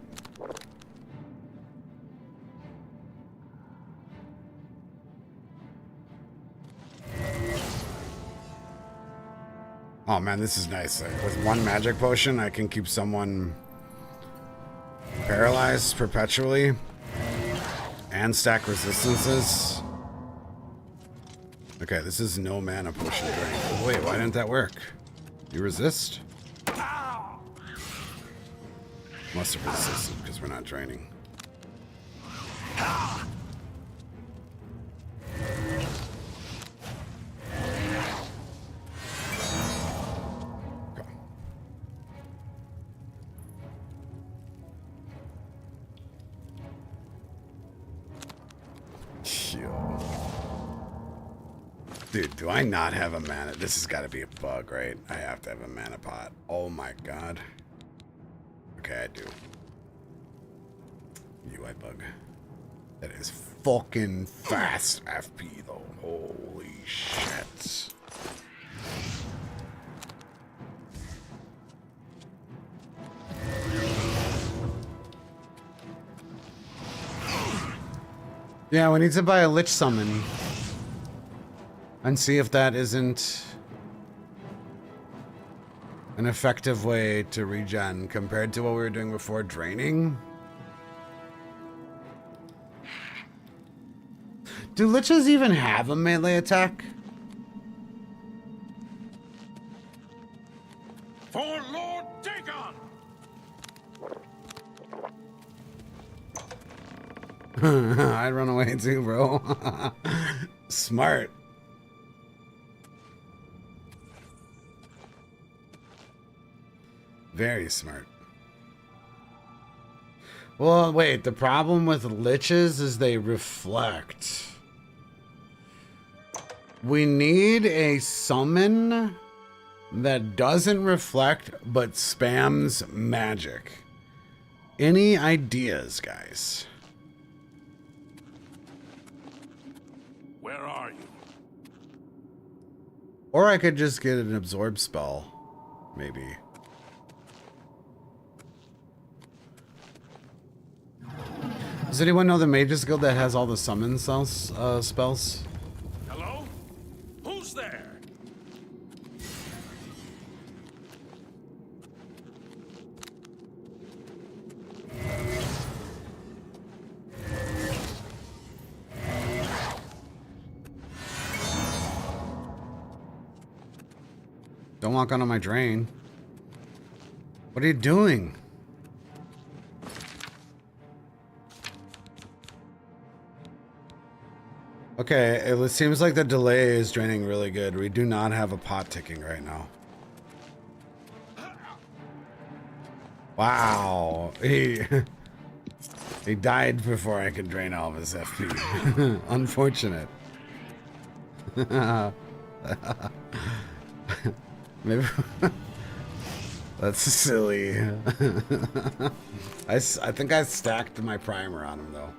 Oh man, this is nice. Like, with one magic potion, I can keep someone paralyzed perpetually and stack resistances. Okay, this is no mana potion drain. Oh, wait, why didn't that work? You resist? Must have resisted because we're not draining. Dude, do I not have a mana? This has got to be a bug, right? I have to have a mana pot. Oh my god. Okay, I do. UI bug. That is fucking fast FP though. Holy shit. Yeah, we need to buy a Lich Summon. And see if that isn't an effective way to regen compared to what we were doing before draining. Do Liches even have a melee attack? For Lord Dagon! I'd run away too, bro. Smart. Very smart. Well, wait, the problem with liches is they reflect. We need a summon that doesn't reflect but spams magic. Any ideas, guys? Where are you? Or I could just get an absorb spell, maybe. Does anyone know the Mages Guild that has all the summon spells? Hello? Who's there? Don't walk onto my drain. What are you doing? Okay, it seems like the delay is draining really good. We do not have a pot ticking right now. Wow. He died before I could drain all of his FP. Unfortunate. Maybe that's silly. I think I stacked my primer on him though.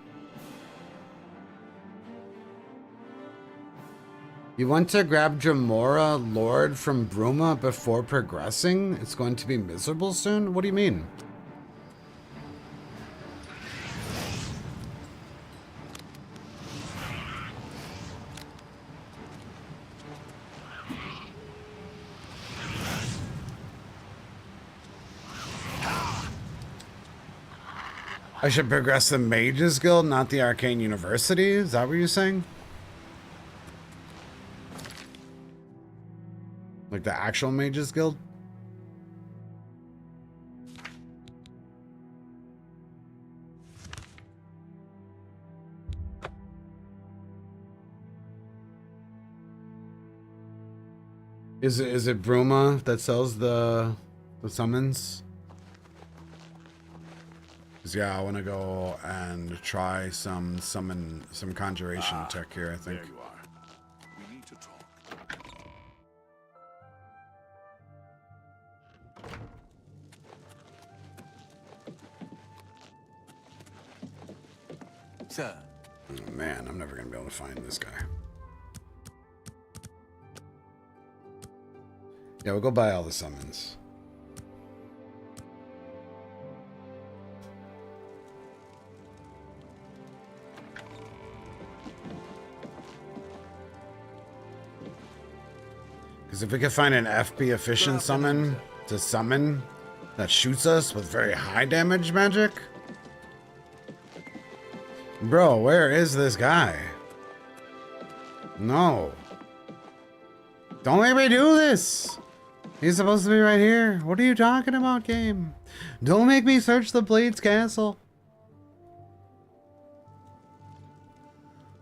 You want to grab Jamora Lord from Bruma before progressing? It's going to be miserable soon? What do you mean? I should progress the Mages Guild, not the Arcane University? Is that what you're saying? Like the actual Mages Guild? Is it Bruma that sells the summons? 'Cause yeah, I want to go and try some conjuration tech here, I think. There you are. We need to talk. Sir. Oh, man, I'm never going to be able to find this guy. Yeah, we'll go buy all the summons. Because if we could find an FP efficient summon to summon that shoots us with very high damage magic. Bro, where is this guy? No. Don't make me do this. He's supposed to be right here. What are you talking about, game? Don't make me search the Blades Castle.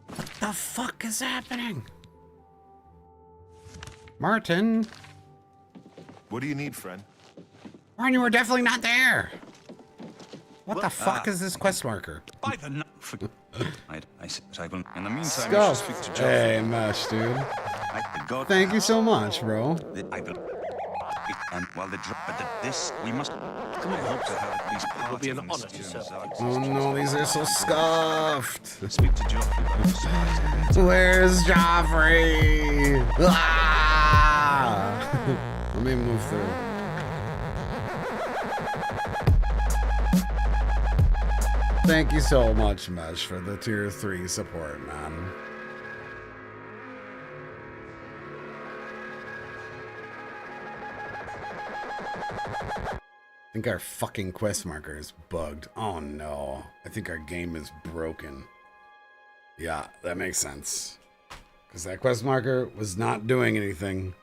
What the fuck is happening? Martin. What do you need, friend? Martin, you were definitely not there. What the fuck is this quest marker? By the in the meantime, Scuff. Hey, Mesh, dude. Thank you so much, bro. And while this we must come and hope to have at least part of an honor to serve. Oh no, these are so scuffed. Speak to Joffrey. Where's Joffrey? Ah! Let me move through. Thank you so much, Mesh, for the tier 3 support, man. I think our fucking quest marker is bugged. Oh no. I think our game is broken. Yeah, that makes sense. Because that quest marker was not doing anything.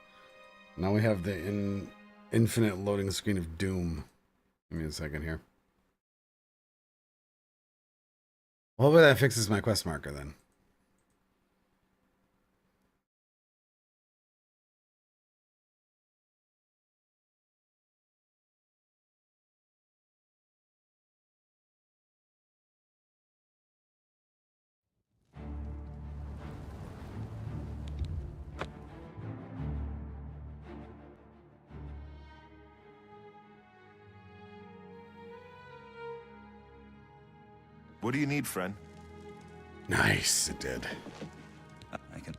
Now we have the infinite loading screen of doom. Give me a second here. Hopefully that fixes my quest marker then. What do you need, friend? Nice, it did. I can.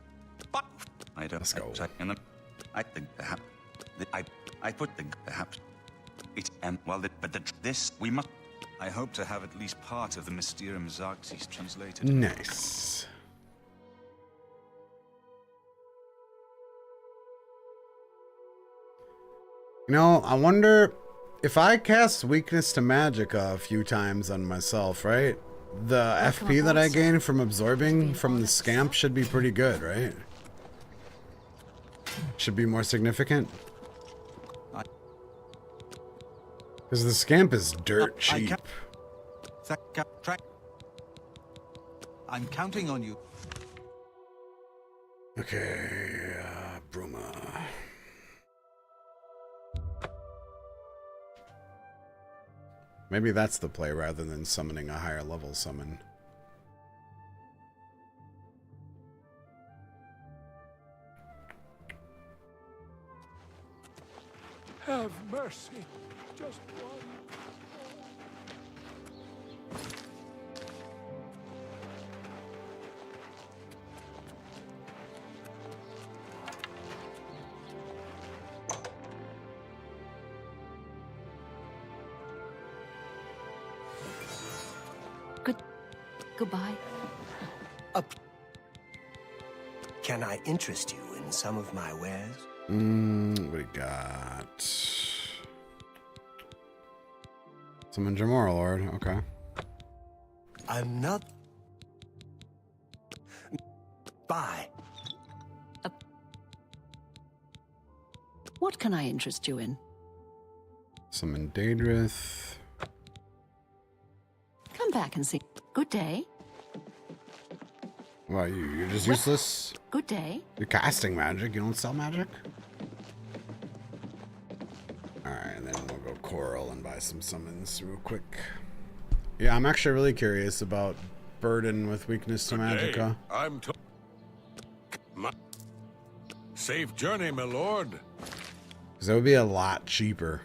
I don't. Let's go. I think perhaps I put the perhaps it this we must. I hope to have at least part of the Mysterium Xerxes translated. Nice. You know, I wonder if I cast Weakness to Magicka a few times on myself, right? The FP that I gain from absorbing from the Scamp should be pretty good, right? Should be more significant. Because the Scamp is dirt cheap. I'm counting on you. Okay, Bruma. Maybe that's the play rather than summoning a higher level summon. Have mercy. Just one. Goodbye. Can I interest you in some of my wares? What do we got? Summon Jamoral Lord, okay. Another. Bye. What can I interest you in? Summon Daedrith. Come back and see. Good day. Well, you're just useless? Good day. You're casting magic, you don't sell magic? Alright, and then we'll go Coral and buy some summons real quick. Yeah, I'm actually really curious about Burden with Weakness to Magicka. I'm safe journey, my lord. Because that would be a lot cheaper.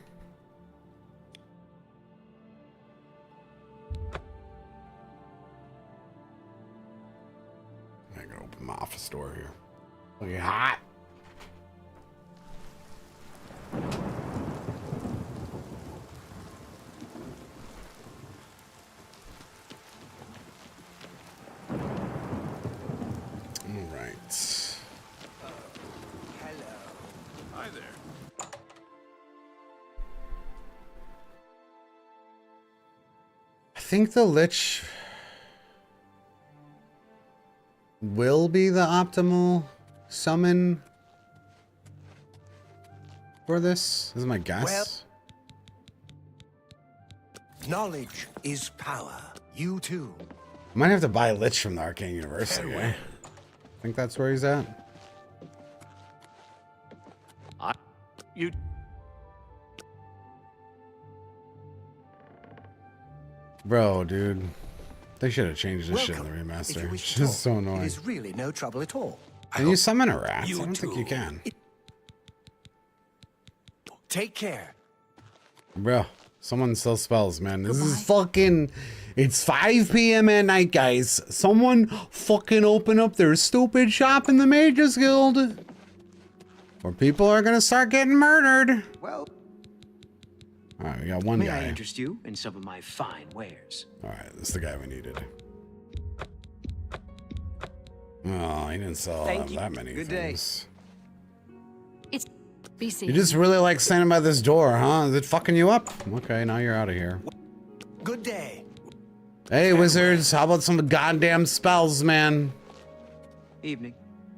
I gotta open my office door here. Looking hot. All right. think the Lich will be the optimal summon for this. This is my guess. Well, knowledge is power. You too. I might have to buy Lich from the Arcane University. Eh? I think that's where he's at. You. Bro, dude. They should have changed this shit in the remaster. It's just so annoying. It is really no trouble at all. Can you summon a rat? I don't think you can. Take care. Bro, someone sells spells, man. This is fucking... It's 5 p.m. at night, guys. Someone fucking open up their stupid shop in the Mages Guild. Or people are gonna start getting murdered. Well... Alright, we got one May guy. I interest you in some of my fine wares? Alright, this is the guy we needed. Oh, he didn't sell that many things. It's BC. You just really like standing by this door, huh? Is it fucking you up? Okay, now you're out of here. Good day. Hey, wizards, how about some goddamn spells, man? Evening.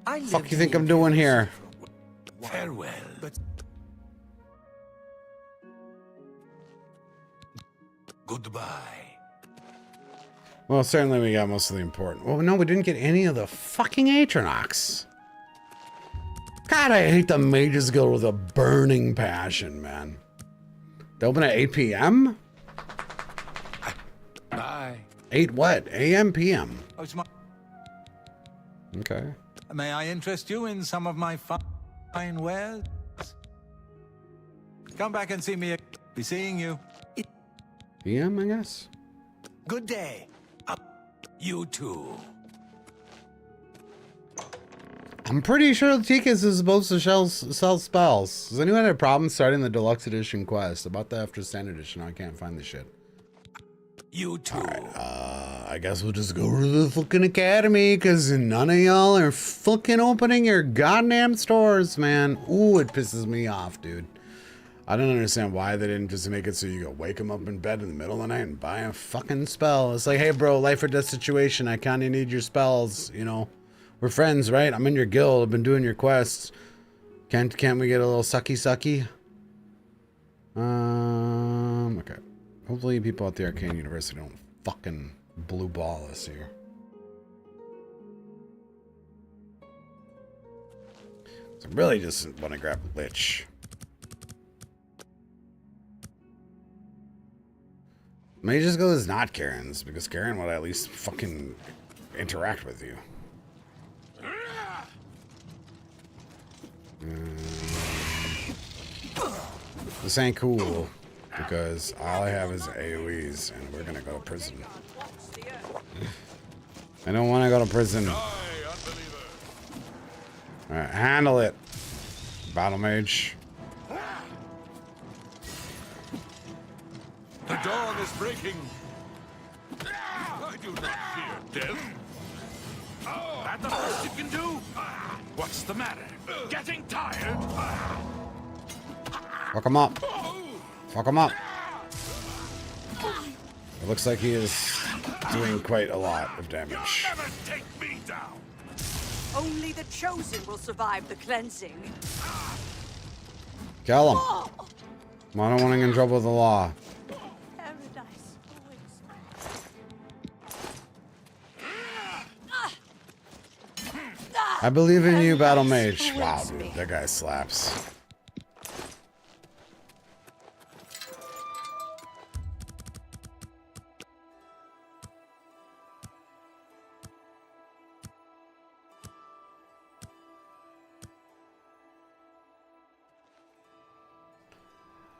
Fuck you think I'm doing here? Farewell. Goodbye. Well, certainly we got most of the important. Well, no, we didn't get any of the fucking Atronox. God, I hate the Mages Guild with a burning passion, man. They open at 8 p.m.? Bye. 8 what? A.m. p.m. Oh, it's my... Okay. May I interest you in some of my fine wares? Come back and see me. Be seeing you. p.m., I guess? Good day. You too. I'm pretty sure Tikas is supposed to sell spells. Does anyone have a problem starting the deluxe edition quest? About the after standard edition, I can't find the shit. You too. Alright, I guess we'll just go to the fucking academy, because none of y'all are fucking opening your goddamn stores, man. Ooh, it pisses me off, dude. I don't understand why they didn't just make it so you go wake them up in bed in the middle of the night and buy a fucking spell. It's like, hey, bro, life or death situation. I kind of need your spells, you know. We're friends, right? I'm in your guild. I've been doing your quests. Can't we get a little sucky? Okay. Hopefully people at the Arcane University don't fucking blue ball us here. So I really just want to grab Lich. Mages Guild is not Karen's, because Karen would at least fucking interact with you. This ain't cool, because all I have is AoEs, and we're gonna go to prison. I don't want to go to prison. Alright, handle it, Battle Mage. The dawn is breaking. I do not fear death. That the first you can do? What's the matter? Getting tired? Fuck him up. Fuck him up. It looks like he is doing quite a lot of damage. Never take me down. Only the chosen will survive the cleansing. Kill him. I don't want to get in trouble with the law. I believe in you, Battle Mage. Wow, dude, that guy slaps.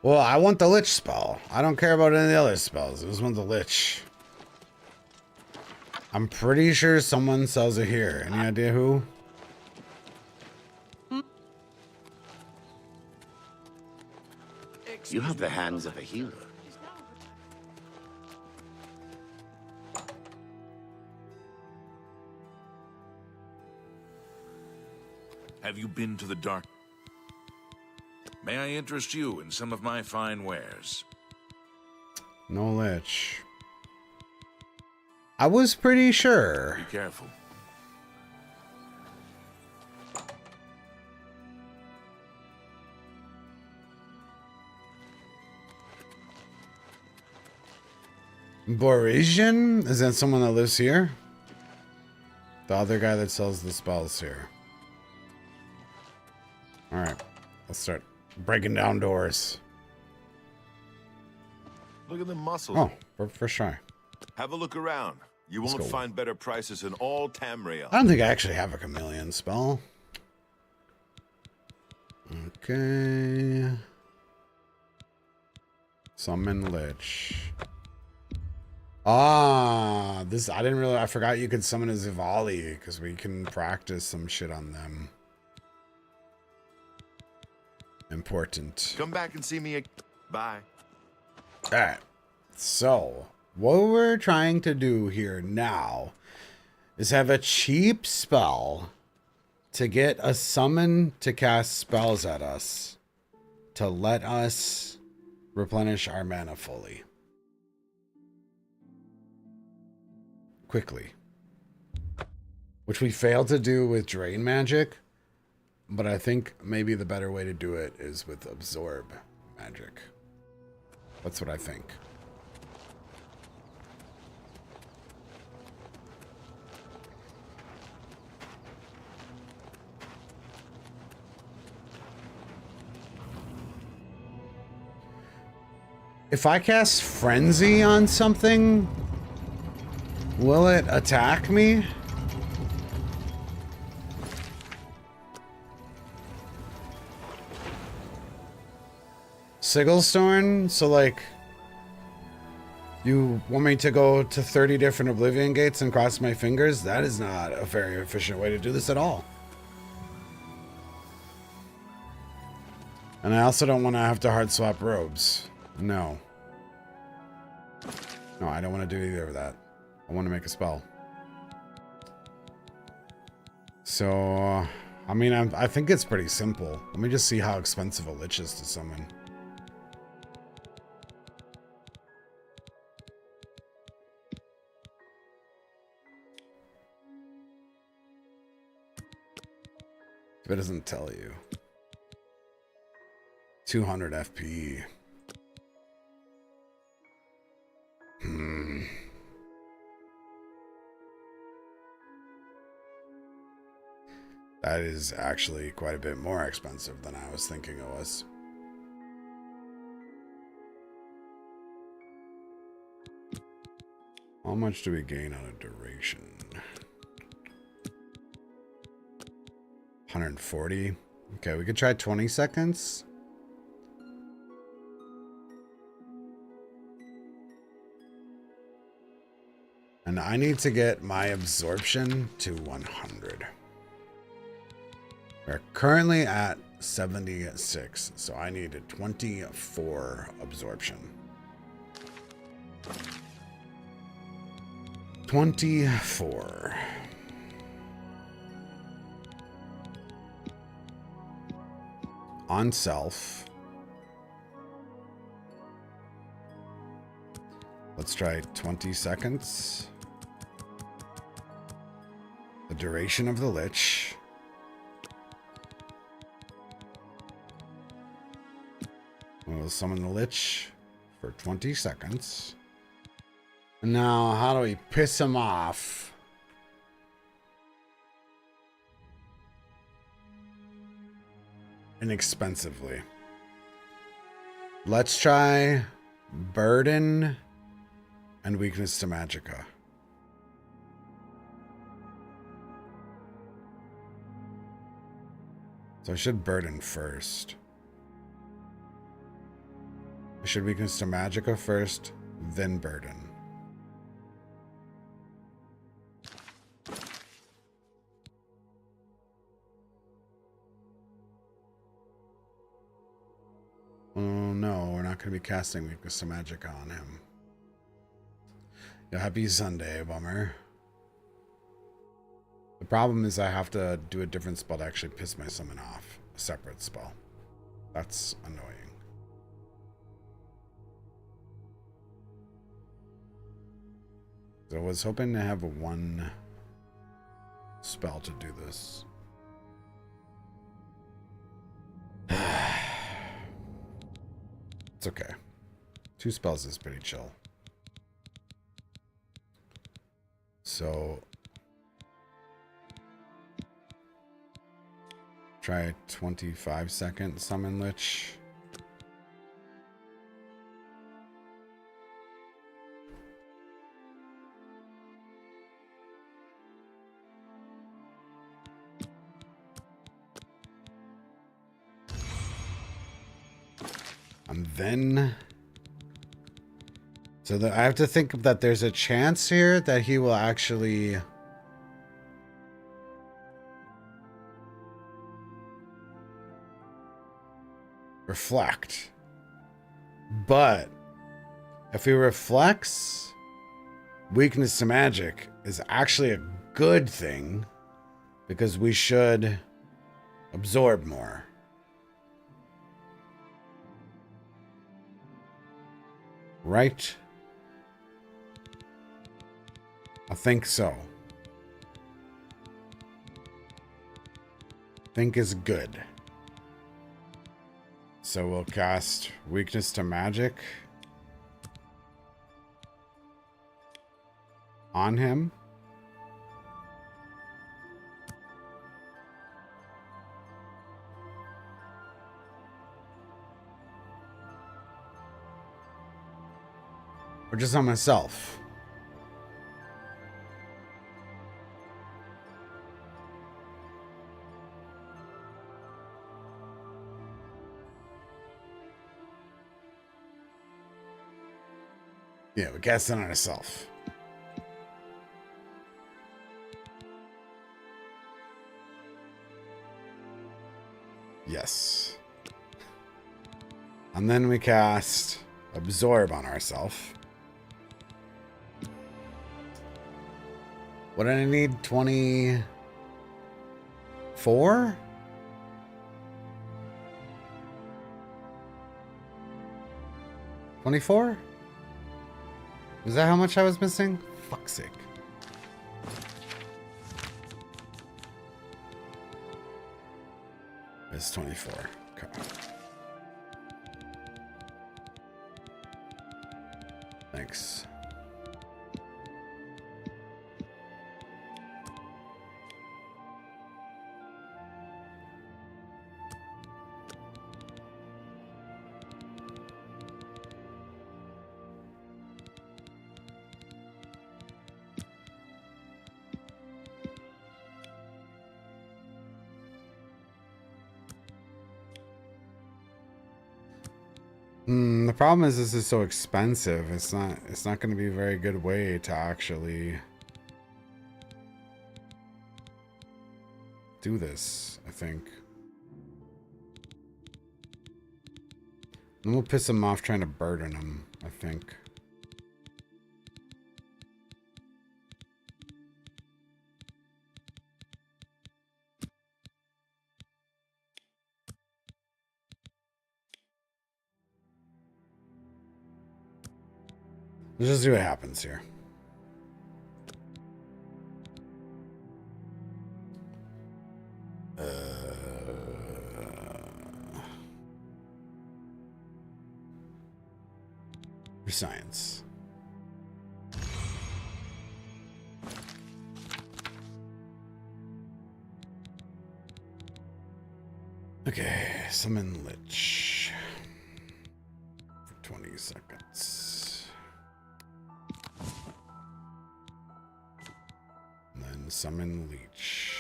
Well, I want the Lich spell. I don't care about any of the other spells. I just want the Lich. I'm pretty sure someone sells it here. Any idea who? You have the hands of a healer. Have you been to the dark? May I interest you in some of my fine wares? No Lich. I was pretty sure. Be careful. Borisian? Is that someone that lives here? The other guy that sells the spells here. Alright. Let's start breaking down doors. Look at the muscles. Oh, for sure. Have a look around. You won't find better prices in all Tamriel. I don't think I actually have a chameleon spell. Okay. Summon Lich. Ah, this I didn't really. I forgot you could summon a Zivali because we can practice some shit on them. Important. Come back and see me. Bye. All right. So what we're trying to do here now is have a cheap spell to get a summon to cast spells at us to let us replenish our mana fully. Quickly. Which we failed to do with Drain Magic, but I think maybe the better way to do it is with Absorb Magic. That's what I think. If I cast Frenzy on something, will it attack me? Sigilstorn? So like, you want me to go to 30 different Oblivion Gates and cross my fingers? That is not a very efficient way to do this at all. And I also don't want to have to hard swap robes. No. No, I don't want to do either of that. I want to make a spell. So, I mean, I think it's pretty simple. Let me just see how expensive a Lich is to summon. If it doesn't tell you. 200 FP. That is actually quite a bit more expensive than I was thinking it was. How much do we gain on a duration? 140. Okay, we could try 20 seconds. And I need to get my absorption to 100. We're currently at 76, so I need a 24 absorption. 24. On self. Let's try 20 seconds. The duration of the Lich. We'll summon the Lich for 20 seconds. And now, how do we piss him off? Inexpensively. Let's try Burden and Weakness to Magicka. So I should Burden first. I should Weakness to Magicka first, then Burden. Oh no, we're not going to be casting Weakness to Magicka on him. Yeah, happy Sunday, bummer. The problem is I have to do a different spell to actually piss my summon off. A separate spell. That's annoying. I was hoping to have one spell to do this. It's okay. 2 spells is pretty chill. So try a 25-second summon lich. And then, so I have to think that there's a chance here that he will actually reflect. But if he reflects, weakness to magic is actually a good thing because we should absorb more. Right? I think so. Think is good. So we'll cast weakness to magic on him. Or just on myself. Yeah, we cast it on ourselves. Yes. And then we cast absorb on ourselves. What did I need? 24? $24? Is that how much I was missing? Fuck's sake. It's 24. Okay. Thanks. The problem is this is so expensive. It's not going to be a very good way to actually do this, I think. And we'll piss him off trying to burden him, I think. Let's just see what happens here. For science. Okay, summon Lich. For 20 seconds. And then summon Leech.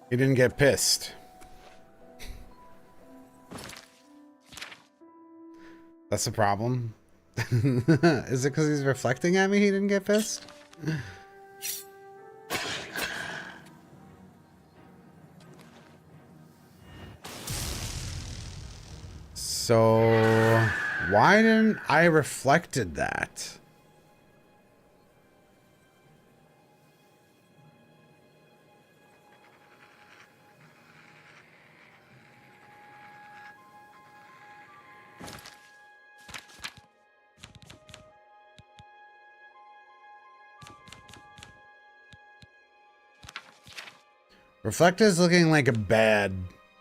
He didn't get pissed. That's the problem. Is it because he's reflecting at me he didn't get pissed? So why didn't I reflected that? Reflect is looking like a bad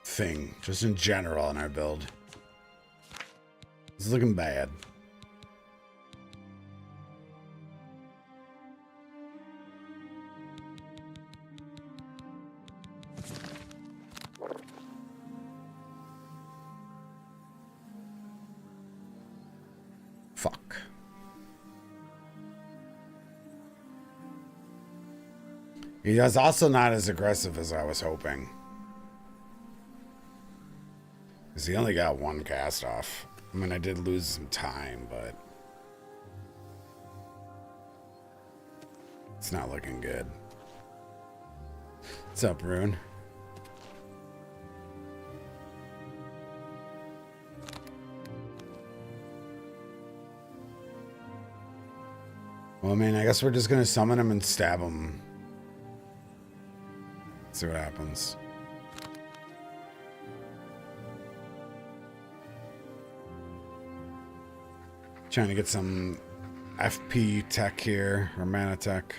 thing, just in general in our build. It's looking bad. Fuck. He is also not as aggressive as I was hoping. Because he only got one cast off. I mean, I did lose some time, but it's not looking good. What's up, Rune? Well, I mean, I guess we're just gonna summon him and stab him. See what happens. Trying to get some FP tech here, or mana tech.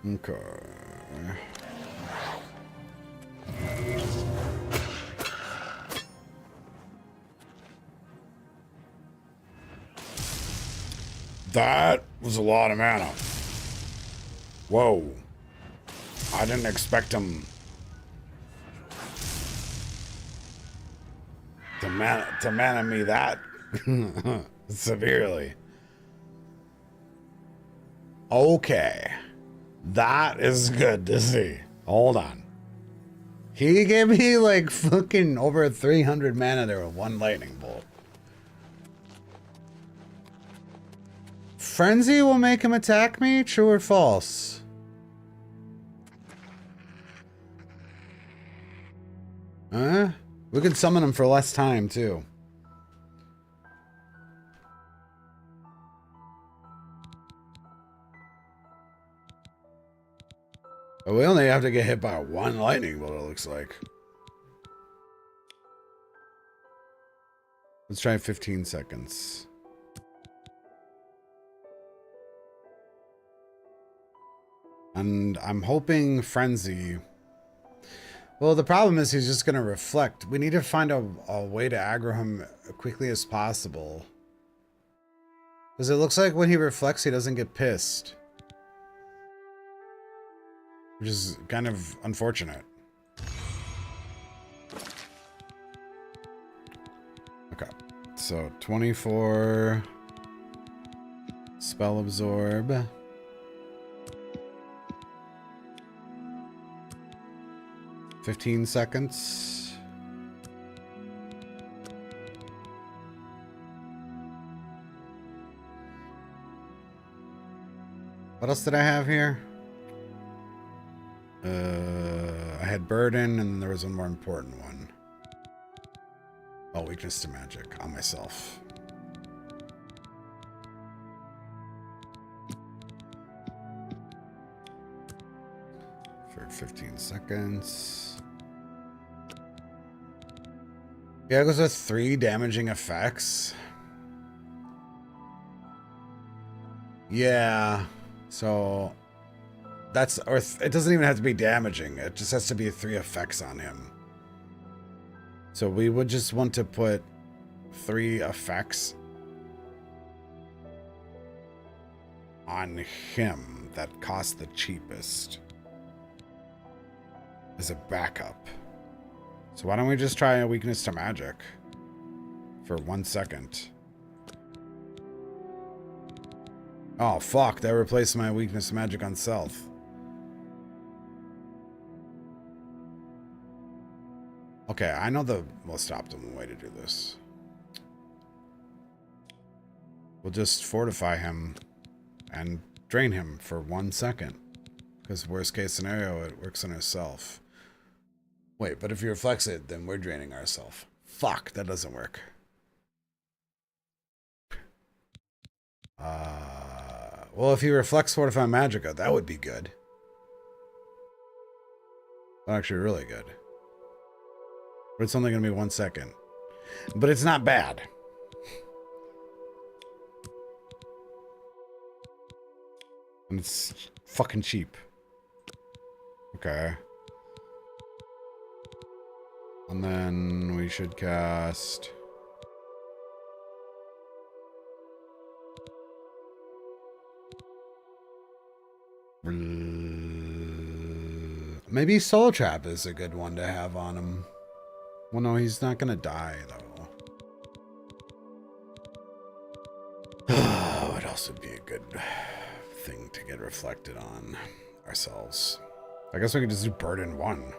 Okay. That was a lot of mana. Whoa. I didn't expect him to mana me that severely. Okay. That is good to see. Hold on. He gave me like fucking over 300 mana there with one lightning bolt. Frenzy will make him attack me? True or false? Huh? We could summon him for less time, too. But we only have to get hit by one lightning bolt, it looks like. Let's try 15 seconds. And I'm hoping Frenzy... Well, the problem is he's just going to reflect. We need to find a way to aggro him as quickly as possible. Because it looks like when he reflects, he doesn't get pissed. Which is kind of unfortunate. Okay. So, 24... Spell Absorb... 15 seconds. What else did I have here? I had Burden, and then there was one more important one. Oh, Weakness to Magic on myself. For 15 seconds. Yeah, it goes with 3 damaging effects. Yeah, so that's, or it doesn't even have to be damaging. It just has to be 3 effects on him. So we would just want to put 3 effects on him that cost the cheapest as a backup. So why don't we just try a Weakness to Magic for 1 second? Oh, fuck. That replaced my Weakness to Magic on Self. Okay, I know the most optimal way to do this. We'll just fortify him and drain him for 1 second. Because worst case scenario, it works on herself. Wait, but if he reflects it, then we're draining ourselves. Fuck, that doesn't work. Well, if he reflects Fortify Magicka, that would be good. Actually, really good. But it's only going to be 1 second. But it's not bad. And it's fucking cheap. Okay. And then we should cast... Maybe Soul Trap is a good one to have on him. Well, no, he's not gonna die, though. What else would be a good thing to get reflected on ourselves? I guess we could just do Burden 1.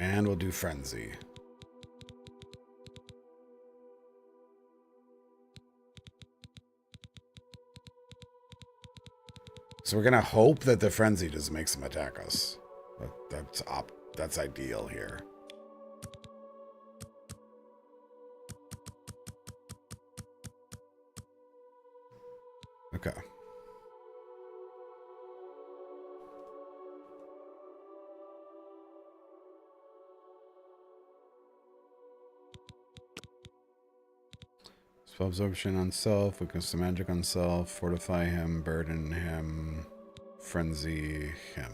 And we'll do Frenzy. So we're gonna hope that the Frenzy just makes him attack us. That's ideal here. Okay. Spell absorption on self, weakness to magic on self, fortify him, burden him, frenzy him.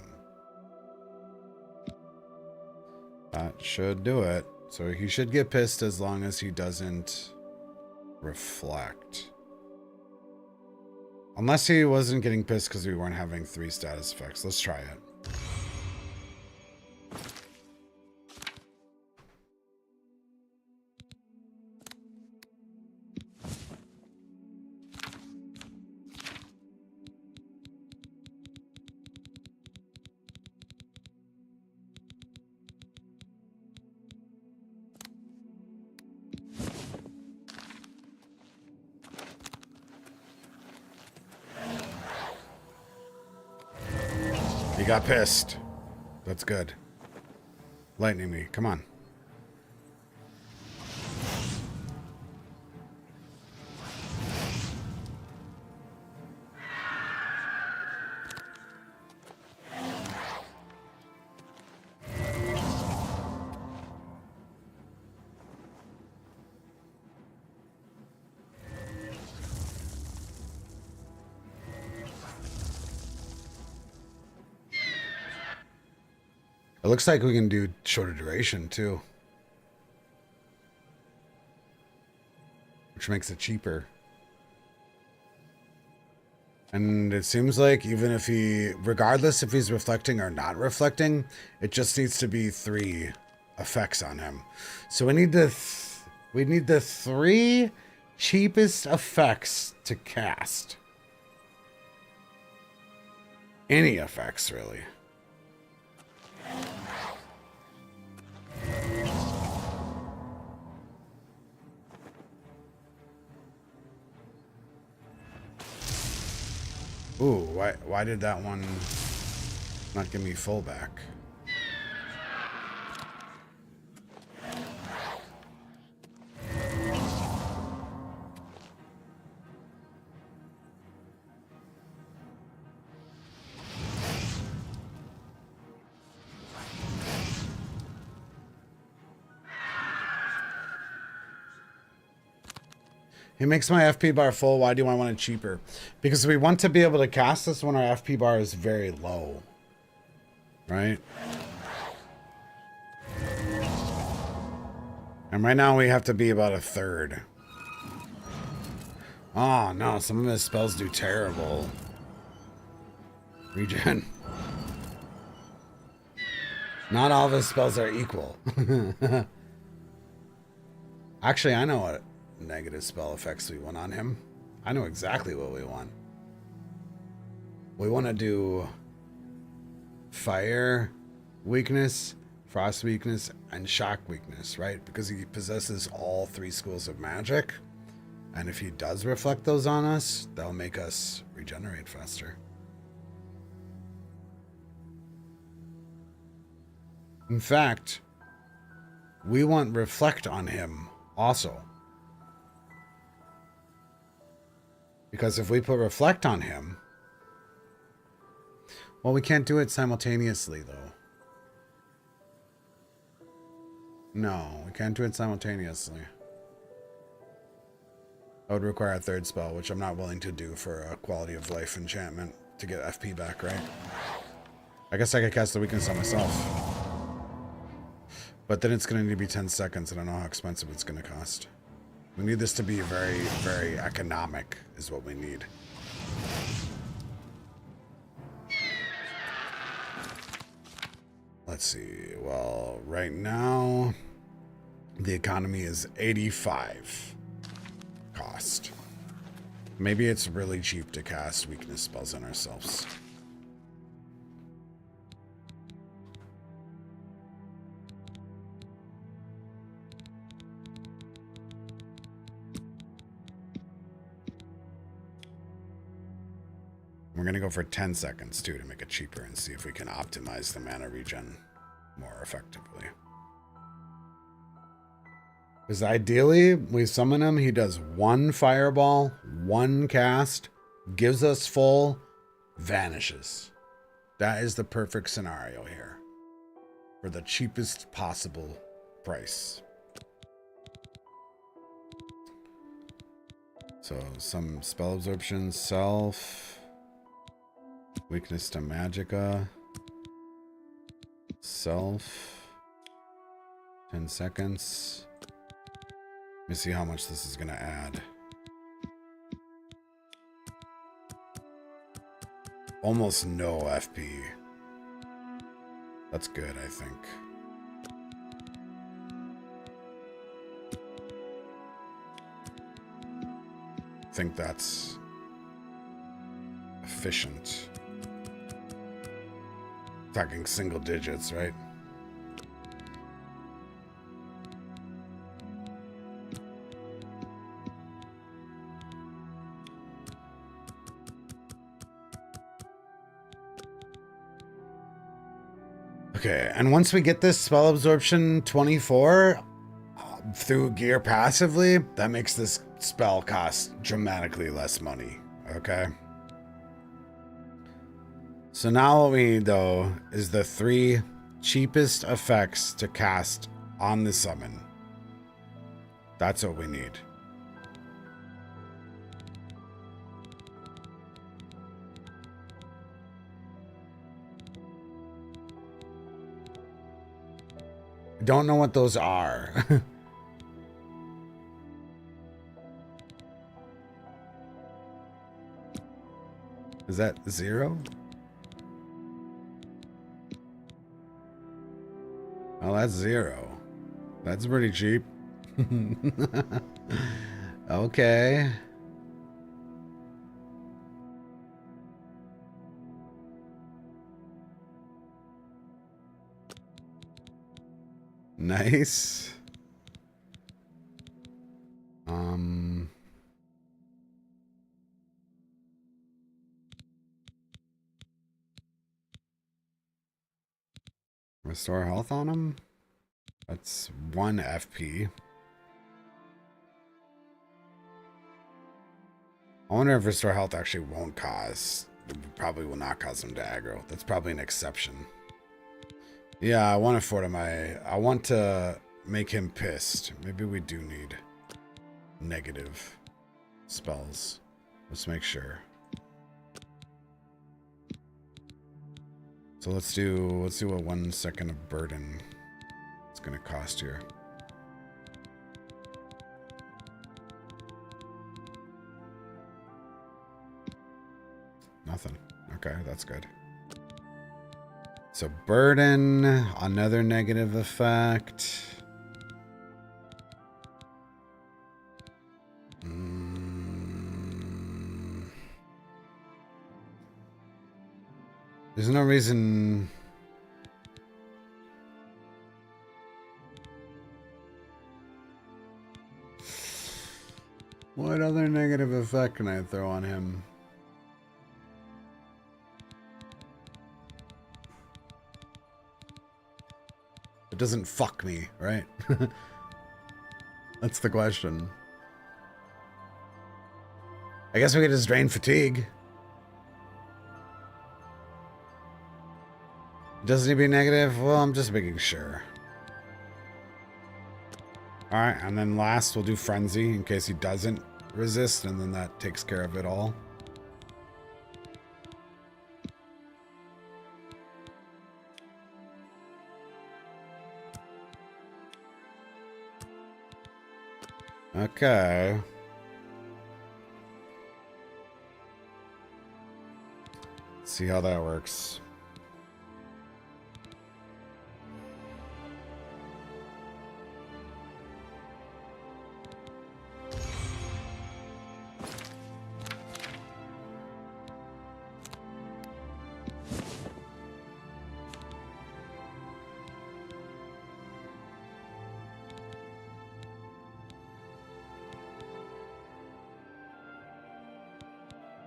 That should do it. So he should get pissed as long as he doesn't reflect. Unless he wasn't getting pissed because we weren't having 3 status effects. Let's try it. He got pissed. That's good. Lightning me. Come on. It looks like we can do shorter duration too, which makes it cheaper. And it seems like even if he, regardless if he's reflecting or not reflecting, it just needs to be 3 effects on him. So we need the 3 cheapest effects to cast. Any effects, really. Ooh, why did that one not give me full back? He makes my FP bar full. Why do I want it cheaper? Because we want to be able to cast this when our FP bar is very low. Right? And right now we have to be about 1/3. Oh no, some of his spells do terrible. Regen. Not all of his spells are equal. Actually, I know what negative spell effects we want on him. I know exactly what we want. We want to do fire weakness, frost weakness, and shock weakness, right? Because he possesses all 3 schools of magic. And if he does reflect those on us, that'll make us regenerate faster. In fact, we want reflect on him also. Because if we put reflect on him, well, we can't do it simultaneously, though. No, we can't do it simultaneously. I would require a third spell, which I'm not willing to do for a quality of life enchantment to get FP back, right? I guess I could cast the weakness on myself. But then it's going to need to be 10 seconds, and I don't know how expensive it's going to cost. We need this to be very, very economic, is what we need. Let's see. Well, right now, the economy is 85 cost. Maybe it's really cheap to cast weakness spells on ourselves. We're going to go for 10 seconds, too, to make it cheaper and see if we can optimize the mana regen more effectively. Because ideally, we summon him, he does one fireball, one cast, gives us full, vanishes. That is the perfect scenario here. For the cheapest possible price. So, some spell absorption, self... Weakness to Magicka. Self. 10 seconds. Let me see how much this is going to add. Almost no FP. That's good, I think. I think that's efficient. Talking single digits, right? Okay, and once we get this spell absorption 24 through gear passively, that makes this spell cost dramatically less money. Okay. So now what we need, though, is the 3 cheapest effects to cast on the summon. That's what we need. Don't know what those are. Is that 0? Oh, that's 0. That's pretty cheap. Okay. Nice. Restore health on him? That's 1 FP. I wonder if restore health actually won't cause... Probably will not cause him to aggro. That's probably an exception. Yeah, I want to fortify. I want to make him pissed. Maybe we do need negative spells. Let's make sure. So let's do a 1 second of burden. It's gonna cost here. Nothing. Okay, that's good. So burden, another negative effect. There's no reason. What other negative effect can I throw on him? It doesn't fuck me, right? That's the question. I guess we could just drain fatigue. Doesn't he be negative? Well, I'm just making sure. Alright, and then last we'll do Frenzy in case he doesn't resist, and then that takes care of it all. Okay. Let's see how that works.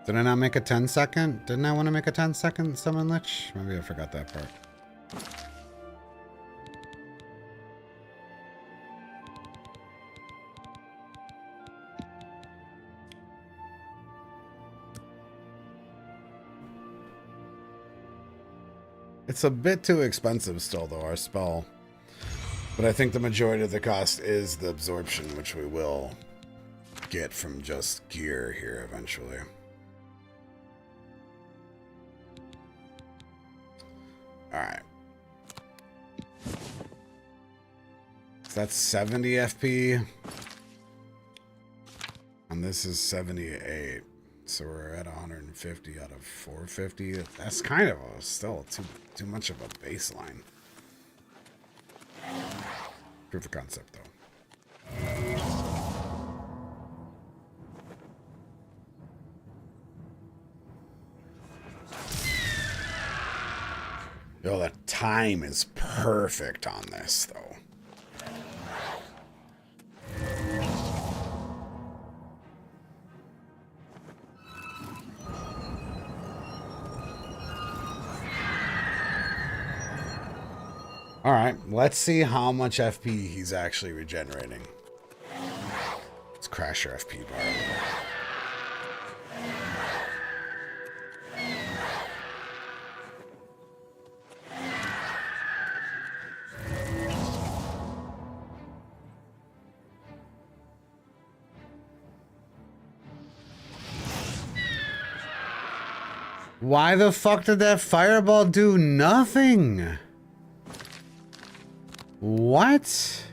Did I not make a 10-second? Didn't I want to make a 10-second summon lich? Maybe I forgot that part. It's a bit too expensive still, though, our spell. But I think the majority of the cost is the absorption, which we will get from just gear here eventually. Alright. So that's 70 FP. And this is 78. So we're at 150 out of 450. That's kind of still too much of a baseline. Proof of concept, though. Yo, the time is perfect on this, though. Alright, let's see how much FP he's actually regenerating. Let's crash your FP bar. Why the fuck did that fireball do nothing? What?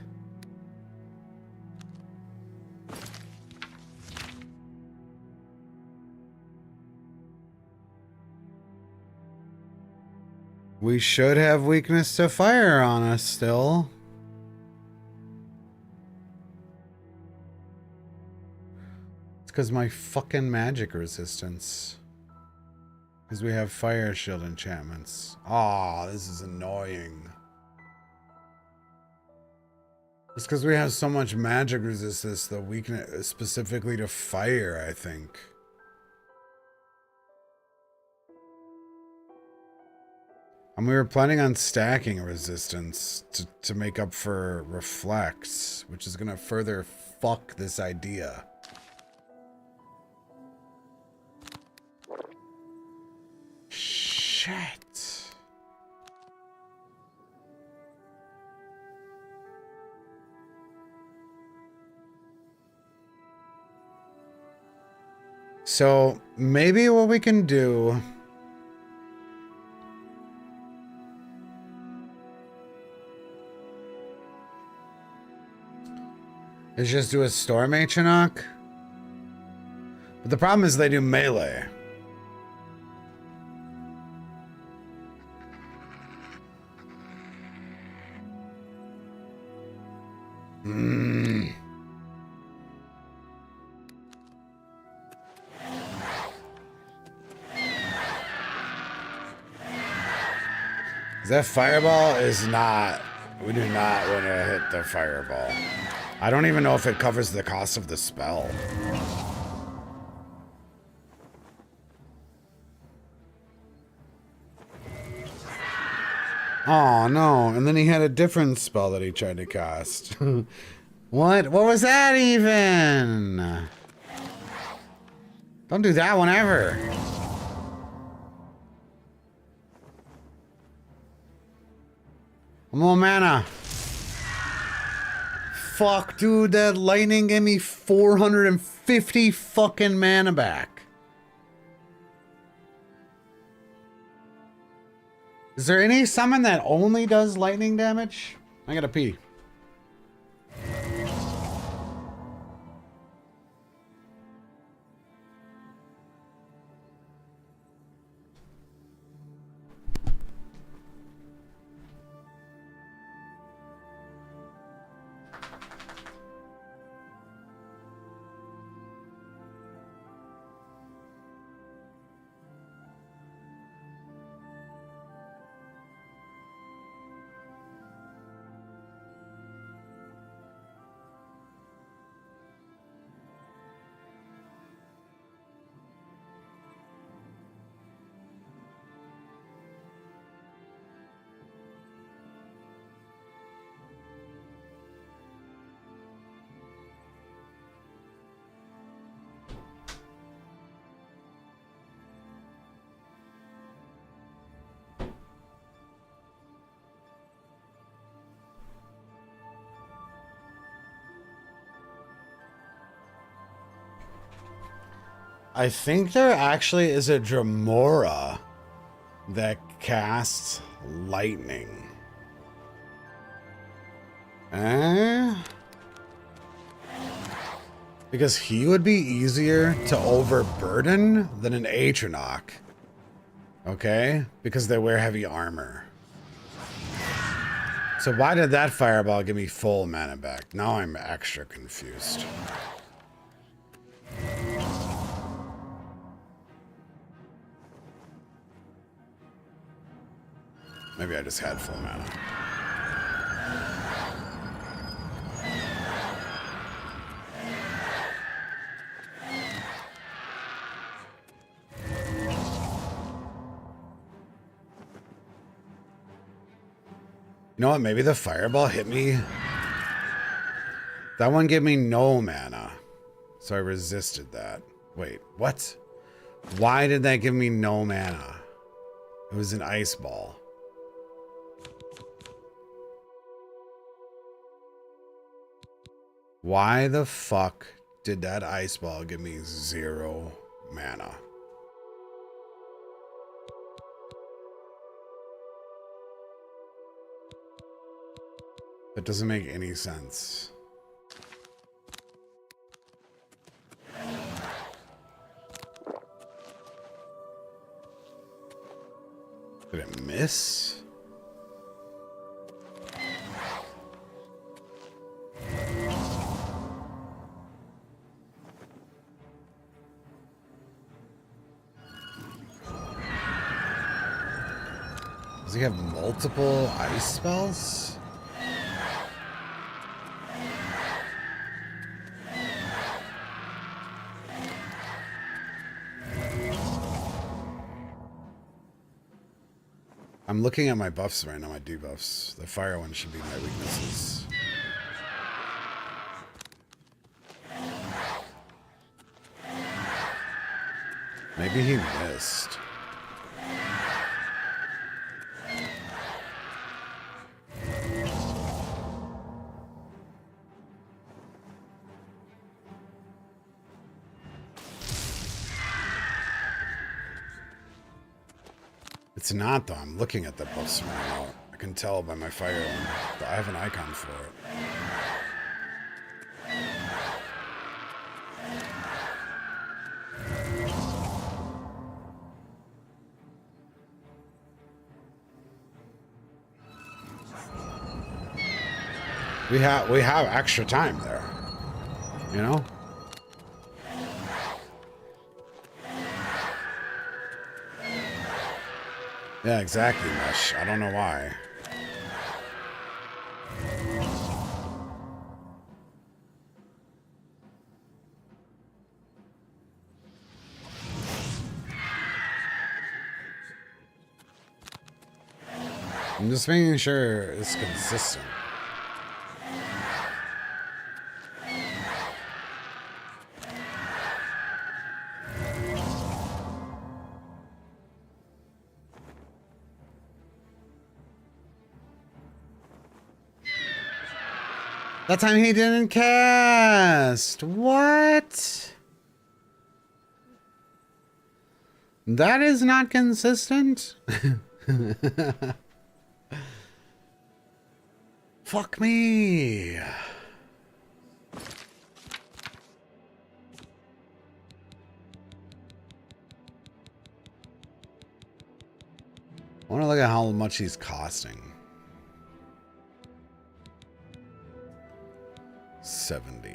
We should have weakness to fire on us still. It's because my fucking magic resistance. Because we have fire shield enchantments. Aw, this is annoying. It's because we have so much magic resistance, the weakness specifically to fire, I think. And we were planning on stacking resistance to make up for reflex, which is going to further fuck this idea. Shit. So maybe what we can do is just do a Storm Atronach. But the problem is they do melee. That fireball is not... We do not want to hit the fireball. I don't even know if it covers the cost of the spell. Oh no, and then he had a different spell that he tried to cast. What? What was that even? Don't do that one ever. I'm low mana. fuck, dude? That lightning gave me 450 fucking mana back. Is there any summon that only does lightning damage? I gotta pee. I think there actually is a Dremora that casts lightning. Because he would be easier to overburden than an Atronach. Okay? Because they wear heavy armor. So why did that fireball give me full mana back? Now I'm extra confused. Maybe I just had full mana. You know what? Maybe the fireball hit me. That one gave me no mana. So I resisted that. Wait, what? Why did that give me no mana? It was an ice ball. Why the fuck did that ice ball give me 0 mana? That doesn't make any sense. Did it miss? Does he have multiple ice spells? I'm looking at my buffs right now, my debuffs. The fire one should be my weaknesses. Maybe he missed. It's not though. I'm looking at the buffs right now. I can tell by my fire one. I have an icon for it. We have extra time there. You know? Yeah, exactly, Mesh. I don't know why. I'm just making sure it's consistent. That time he didn't cast. What? That is not consistent. Fuck me. I want to look at how much he's costing. 70.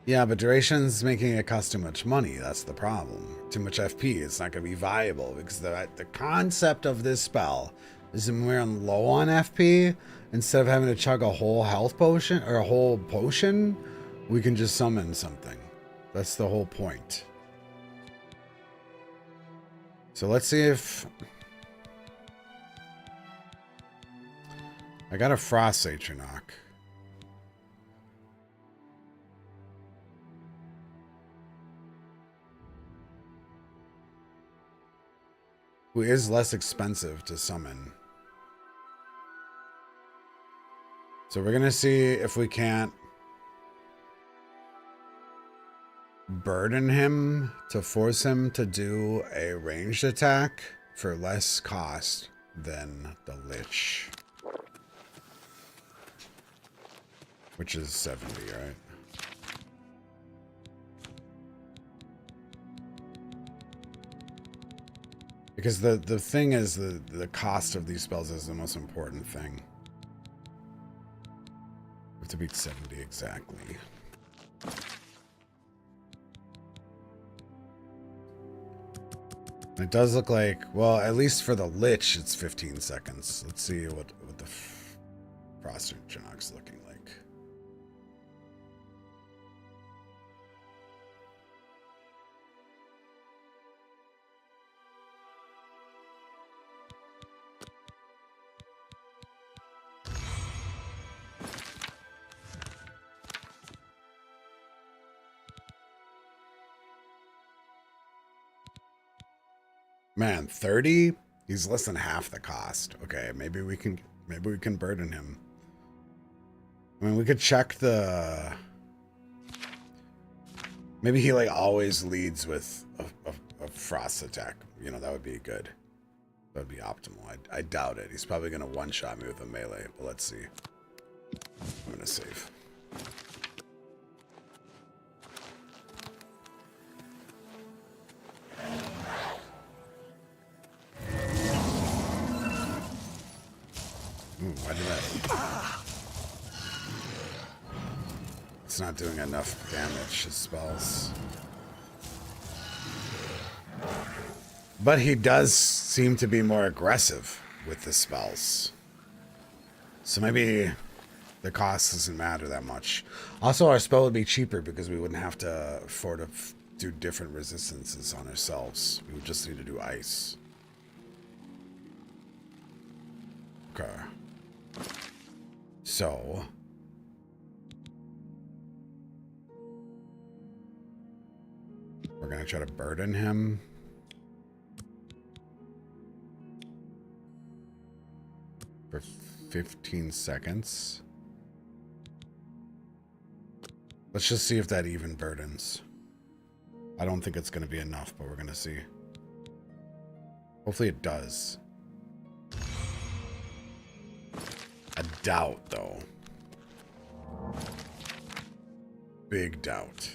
Yeah, but duration's making it cost too much money. That's the problem. Too much FP. It's not going to be viable because the concept of this spell is when we're low on FP, instead of having to chug a whole health potion or a whole potion, we can just summon something. That's the whole point. So let's see if I got a Frost Atronach. Who is less expensive to summon. So we're gonna see if we can't burden him to force him to do a ranged attack for less cost than the Lich. Which is 70, right? Because the thing is, the cost of these spells is the most important thing. We have to beat 70 exactly. It does look like, well, at least for the Lich, it's 15 seconds. Let's see what the Frost Atronach's looking like. Man, 30? He's less than half the cost. Okay, maybe we can burden him. I mean, we could check the... Maybe he like always leads with a frost attack. You know, that would be good. That would be optimal. I doubt it. He's probably gonna one-shot me with a melee, but let's see. I'm gonna save. Ooh, why did that? It's not doing enough damage, his spells. But he does seem to be more aggressive with the spells. So maybe the cost doesn't matter that much. Also, our spell would be cheaper because we wouldn't have to do different resistances on ourselves. We would just need to do ice. Okay. So we're gonna try to burden him. For 15 seconds. Let's just see if that even burdens. I don't think it's gonna be enough, but we're gonna see. Hopefully it does. A doubt, though. Big doubt.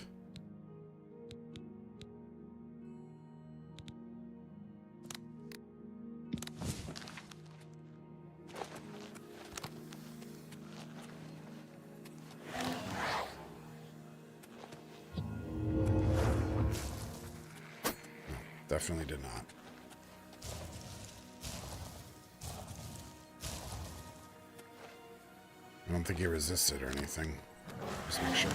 Definitely did not. I don't think he resisted or anything. Just make sure.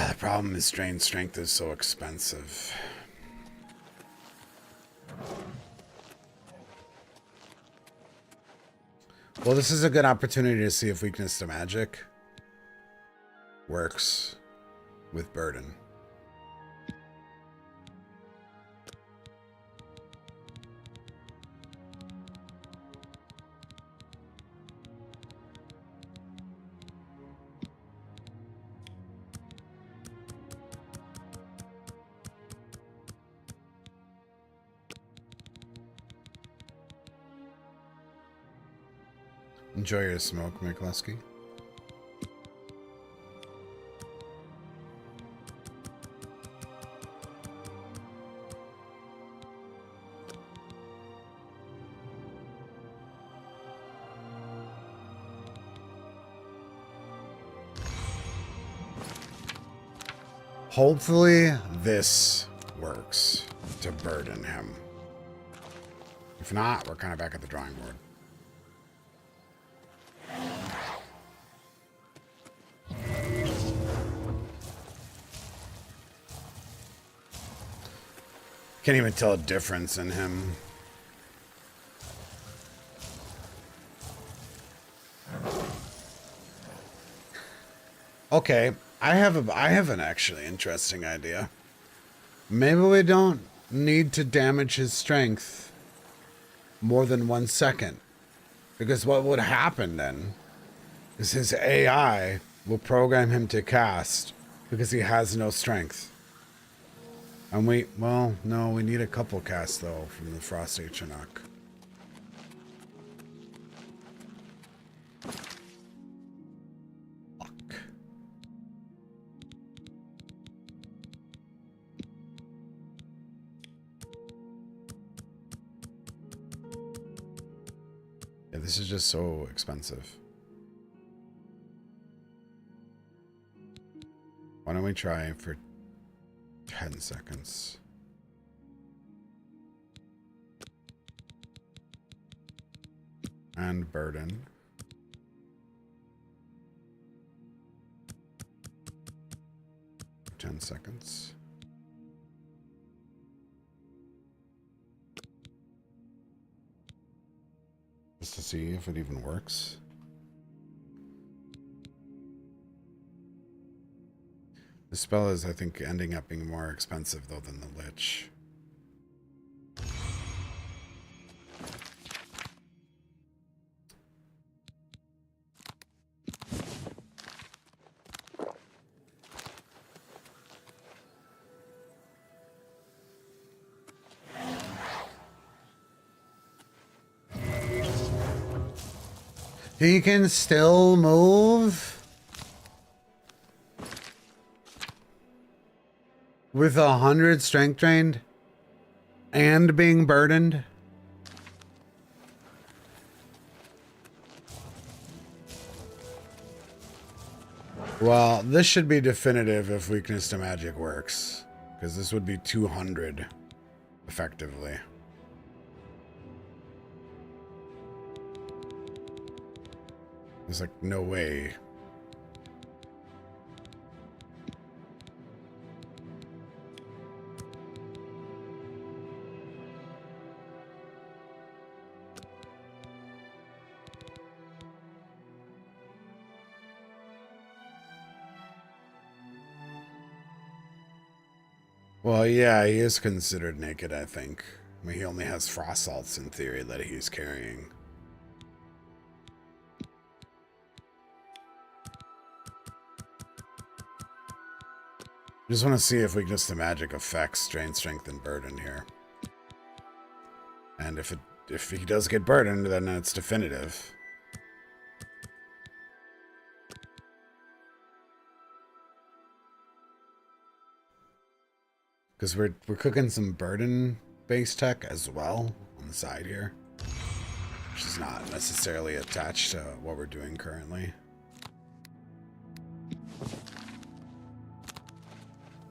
The problem is drained strength is so expensive. Well, this is a good opportunity to see if weakness to magic works with burden. Enjoy your smoke, McCluskey. Hopefully this works to burden him. If not, we're kind of back at the drawing board. Can't even tell a difference in him. Okay, I have an actually interesting idea. Maybe we don't need to damage his strength more than 1 second. Because what would happen then is his AI will program him to cast because he has no strength. And well, no, we need a couple casts though from the Frosty Chinook. Yeah, this is just so expensive. Why don't we try for 10 seconds? And burden. For 10 seconds. Just to see if it even works. The spell is, I think, ending up being more expensive, though, than the Lich. He can still move? With 100 strength drained? And being burdened? Well, this should be definitive if weakness to magic works. Because this would be 200, effectively. There's like no way. Well, yeah, he is considered naked, I think. I mean, he only has frost salts in theory that he's carrying. Just want to see if weakness to magic affects drain strength and burden here. And if he does get burdened, then it's definitive. Because we're cooking some burden based tech as well on the side here, which is not necessarily attached to what we're doing currently.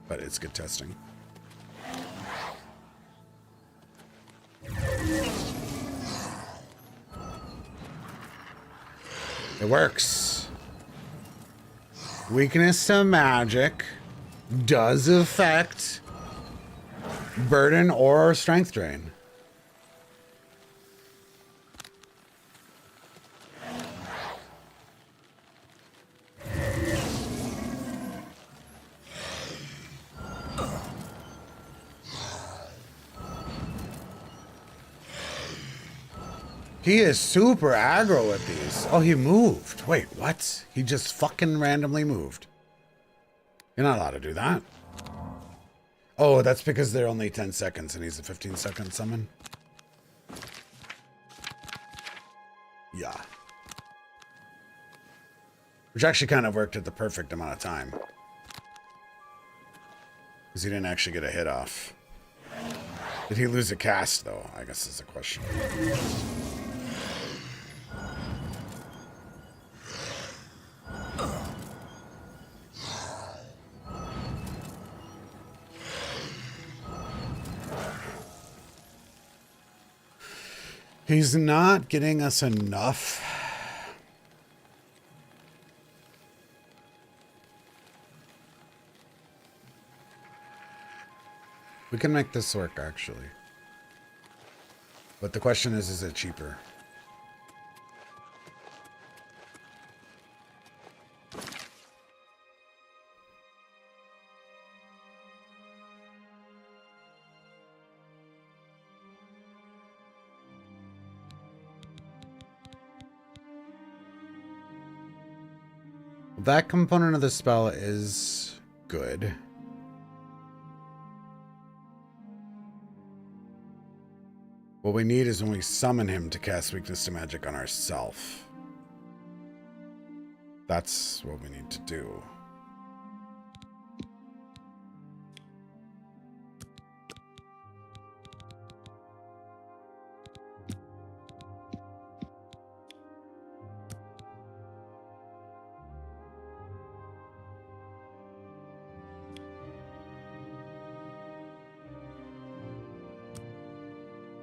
But it's good testing. It works. Weakness to magic does affect burden or strength drain. He is super aggro at these. Oh, he moved. Wait, what? He just fucking randomly moved. You're not allowed to do that. Oh, that's because they're only 10 seconds and he's a 15-second summon. Yeah. Which actually kind of worked at the perfect amount of time. Because he didn't actually get a hit off. Did he lose a cast, though? I guess is the question. He's not getting us enough. We can make this work, actually. But the question is it cheaper? That component of the spell is good. What we need is when we summon him to cast weakness to magic on ourselves. That's what we need to do.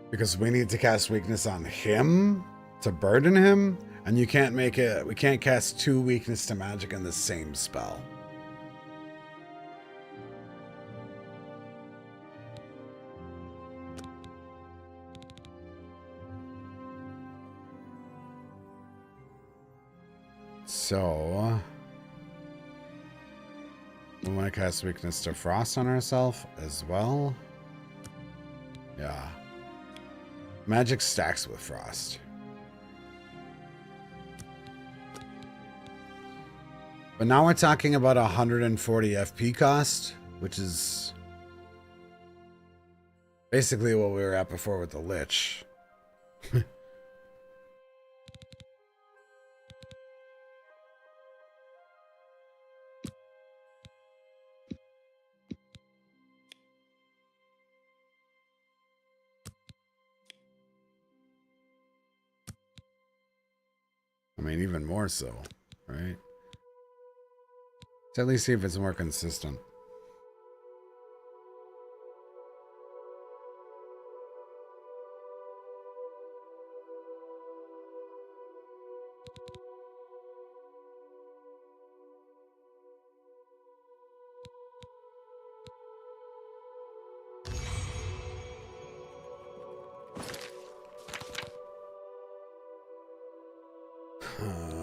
Because we need to cast weakness on him to burden him, and you can't make it. We can't cast 2 weakness to magic in the same spell. So we want to cast weakness to frost on ourselves as well. Yeah. Magic stacks with frost. But now we're talking about 140 FP cost, which is basically what we were at before with the Lich. I mean, even more so, right? Let's at least see if it's more consistent.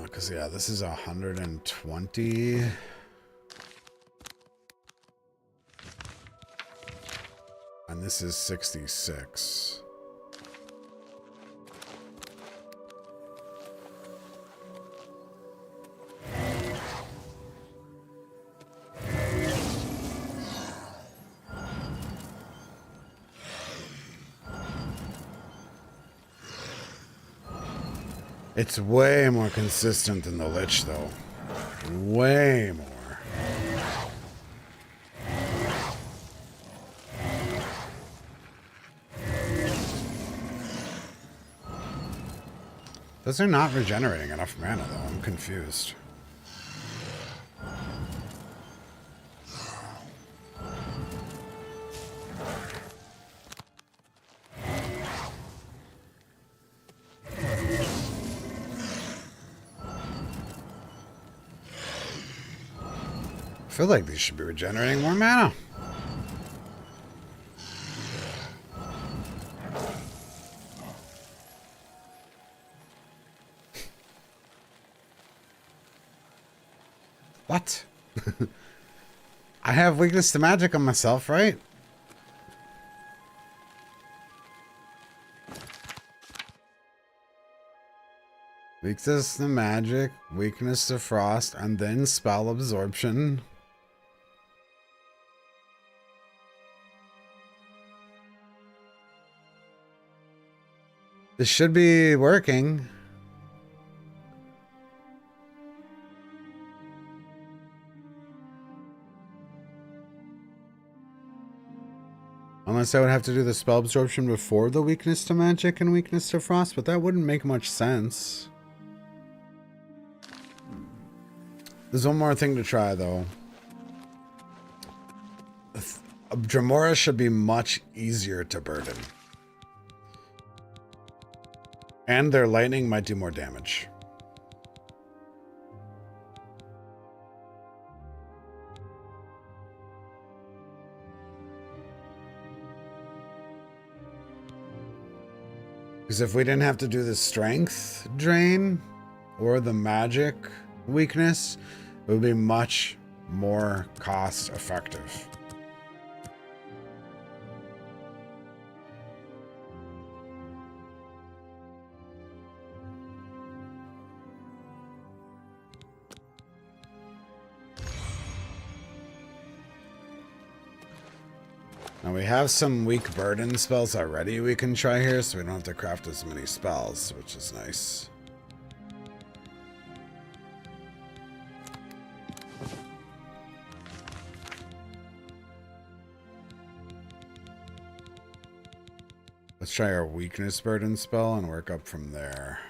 Because, yeah, this is 120. And this is 66. It's way more consistent than the Lich, though. Way more. Those are not regenerating enough mana, though. I'm confused. I feel like these should be regenerating more mana. What? I have weakness to magic on myself, right? Weakness to magic, weakness to frost, and then spell absorption. This should be working. Unless I would have to do the spell absorption before the weakness to magic and weakness to frost, but that wouldn't make much sense. There's one more thing to try, though. Dremora should be much easier to burden. And their lightning might do more damage. Because if we didn't have to do the strength drain or the magic weakness, it would be much more cost effective. Now we have some weak burden spells already we can try here, so we don't have to craft as many spells, which is nice. Let's try our weakness burden spell and work up from there.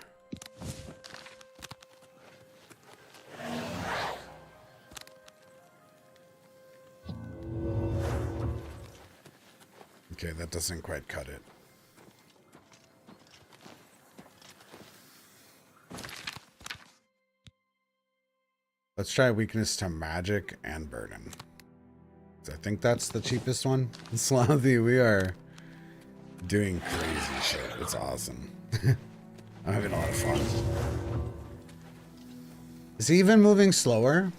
Okay, that doesn't quite cut it. Let's try weakness to magic and burden. I think that's the cheapest one. Slathy, we are doing crazy shit. It's awesome. I'm having a lot of fun. Is he even moving slower?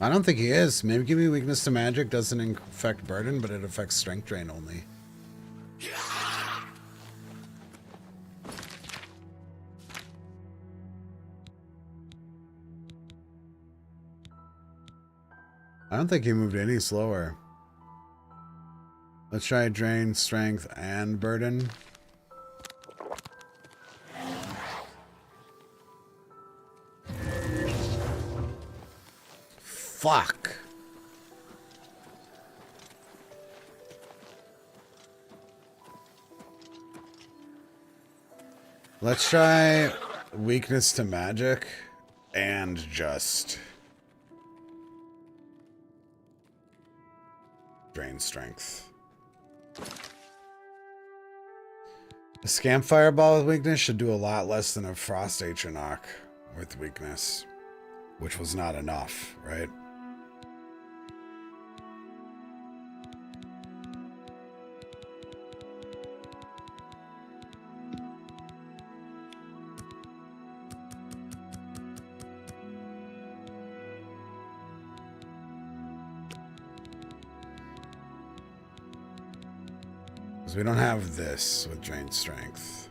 I don't think he is. Maybe give me weakness to magic doesn't affect burden, but it affects strength drain only. I don't think he moved any slower. Let's try drain, strength, and burden. Fuck. Let's try weakness to magic and just drain strength. A scam fireball with weakness should do a lot less than a frost Atronach with weakness, which was not enough, right? Because we don't have this with drain strength.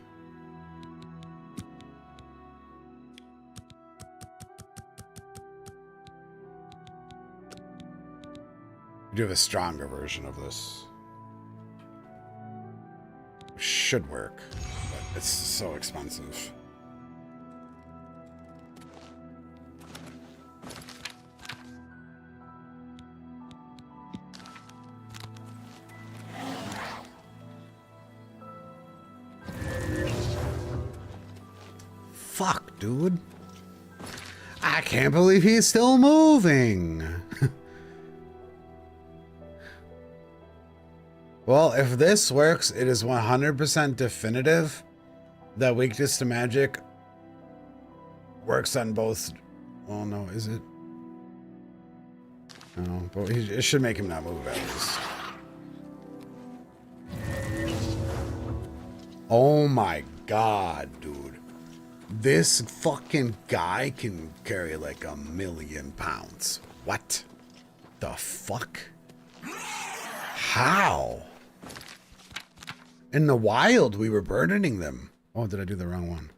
We do have a stronger version of this. Should work, but it's so expensive. Fuck, dude. I can't believe he's still moving. Well, if this works, it is 100% definitive that weakness to magic works on both. Oh no, is it? No, but it should make him not move at least. Oh my god, dude. This fucking guy can carry like 1,000,000 pounds. What the fuck? How? In the wild, we were burdening them. Oh, did I do the wrong one?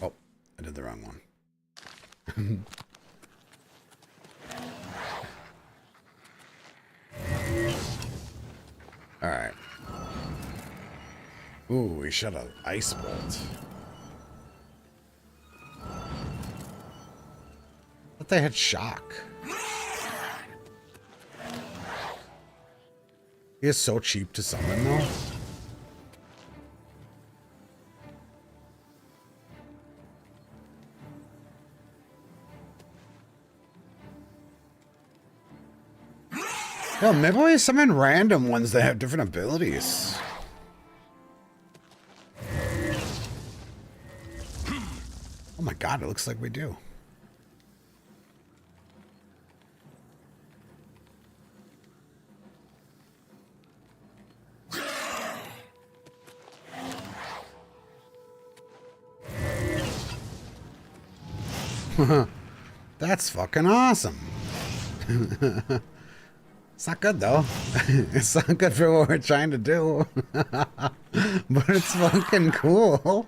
Oh, I did the wrong one. All right. Ooh, we shot an ice bolt. But they had shock. He is so cheap to summon, though. Yo, maybe we summon random ones that have different abilities. Oh my god, it looks like we do. That's fucking awesome. It's not good though. It's not good for what we're trying to do. But it's fucking cool.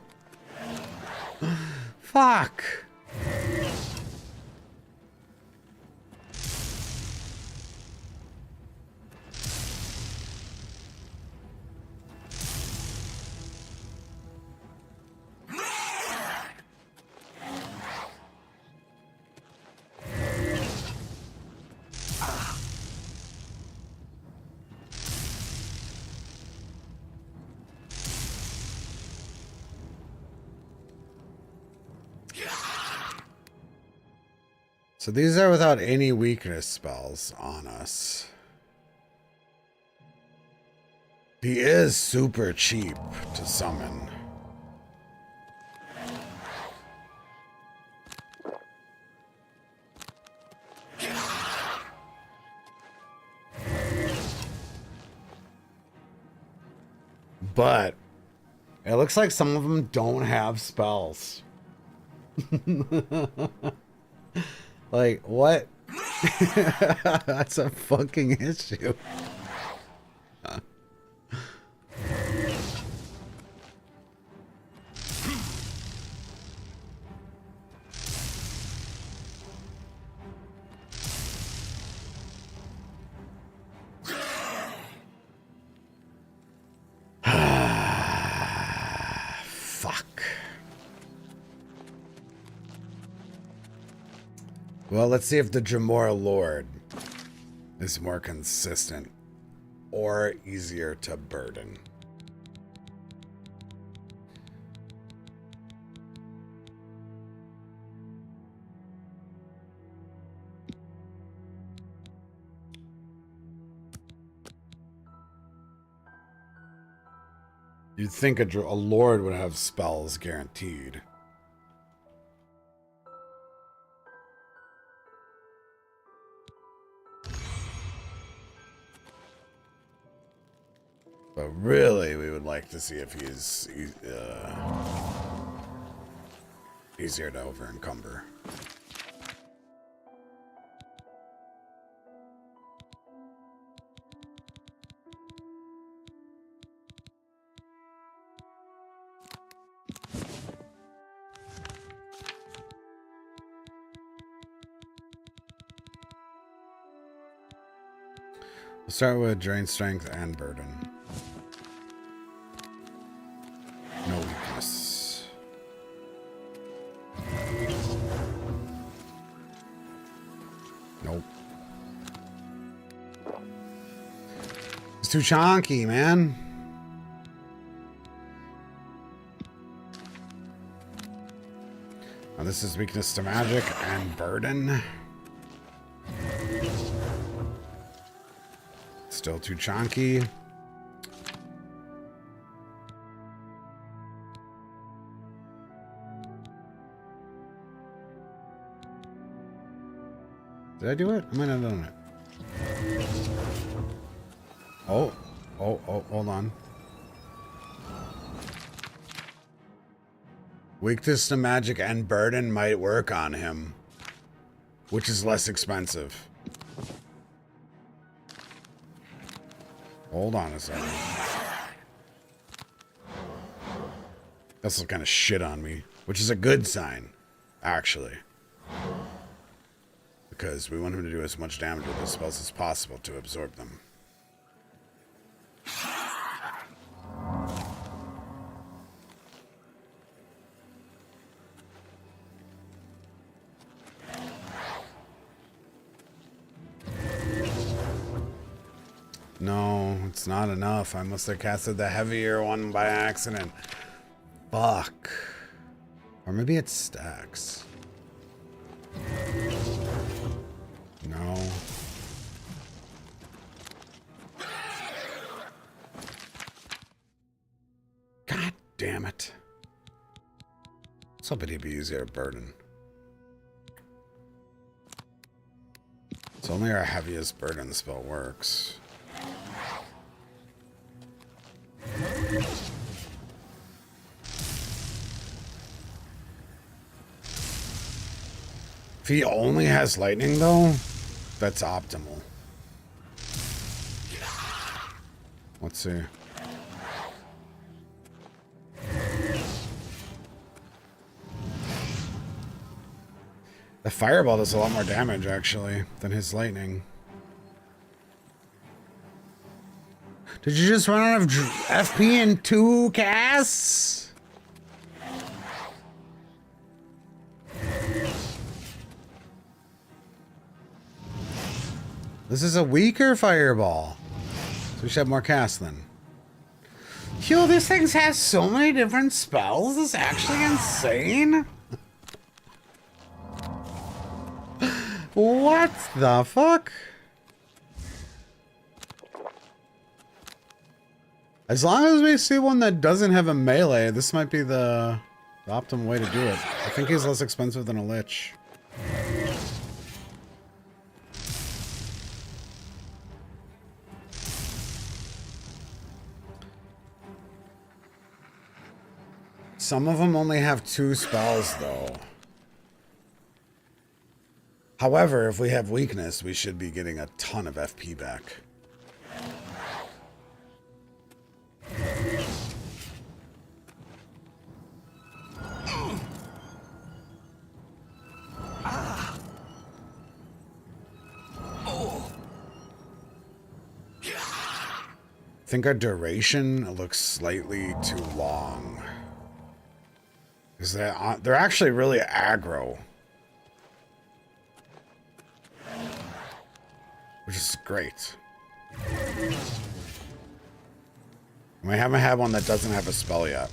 Fuck. So these are without any weakness spells on us. He is super cheap to summon. But it looks like some of them don't have spells. Like, what? That's a fucking issue. Fuck. Well, let's see if the Jamora Lord is more consistent or easier to burden. You'd think a Lord would have spells guaranteed. But really, we would like to see if he's easier to over-encumber. We'll start with Drain Strength and Burden. No weakness. Nope. It's too chonky, man. Now this is weakness to magic and burden. Still too chonky. Did I do it? I might not have done it. Oh, hold on. Weakness to magic and burden might work on him, which is less expensive. Hold on a second. That's some kind of shit on me, which is a good sign, actually. Because we want him to do as much damage with his spells as possible to absorb them. No, it's not enough. I must have casted the heavier one by accident. Fuck. Or maybe it stacks. No. God damn it. Let's hope it'd be easier to burden. It's only our heaviest burden spell works. If he only has lightning, though, that's optimal. Let's see. The fireball does a lot more damage, actually, than his lightning. Did you just run out of FP in 2 casts? This is a weaker fireball. So we should have more casts then. Yo, this thing has so many different spells. This is actually insane. What the fuck? As long as we see one that doesn't have a melee, this might be the optimal way to do it. I think he's less expensive than a lich. Some of them only have 2 spells, though. However, if we have weakness, we should be getting a ton of FP back. I think our duration looks slightly too long. Is that they're actually really aggro, which is great. We haven't had one that doesn't have a spell yet.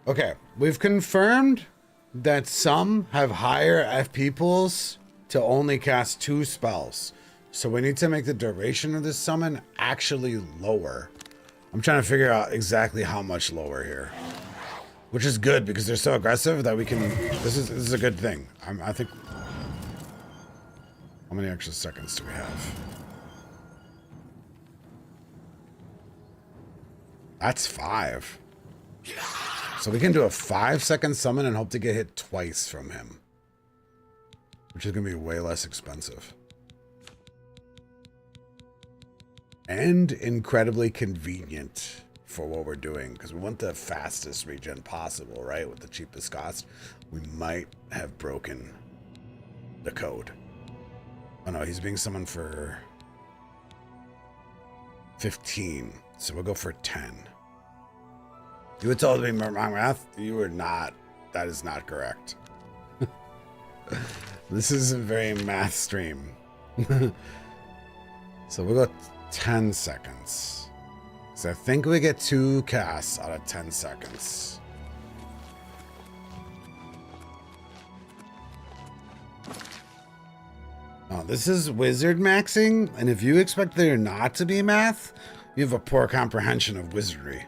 Okay, we've confirmed that some have higher FP pools to only cast 2 spells. So we need to make the duration of this summon actually lower. I'm trying to figure out exactly how much lower here. Which is good because they're so aggressive that we can... This is a good thing. I think... How many extra seconds do we have? That's 5. So we can do a 5-second summon and hope to get hit twice from him. Which is going to be way less expensive. And incredibly convenient for what we're doing. Because we want the fastest regen possible, right? With the cheapest cost. We might have broken the code. Oh no, he's being summoned for 15. So we'll go for 10. You were told to be my math. You were not. That is not correct. This is a very math stream. So we'll go 10 seconds. So I think we get 2 casts out of 10 seconds. Oh, this is WizardMaxxing, and if you expect there not to be math, you have a poor comprehension of wizardry.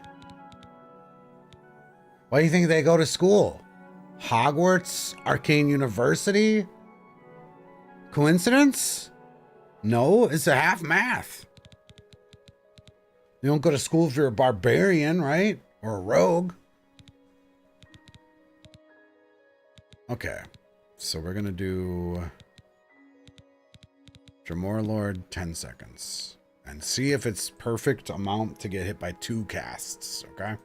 Why do you think they go to school? Hogwarts? Arcane University? Coincidence? No, it's a half math. You don't go to school if you're a barbarian, right? Or a rogue. Okay, so we're gonna do Dremora Lord 10 seconds. And see if it's perfect amount to get hit by 2 casts, okay?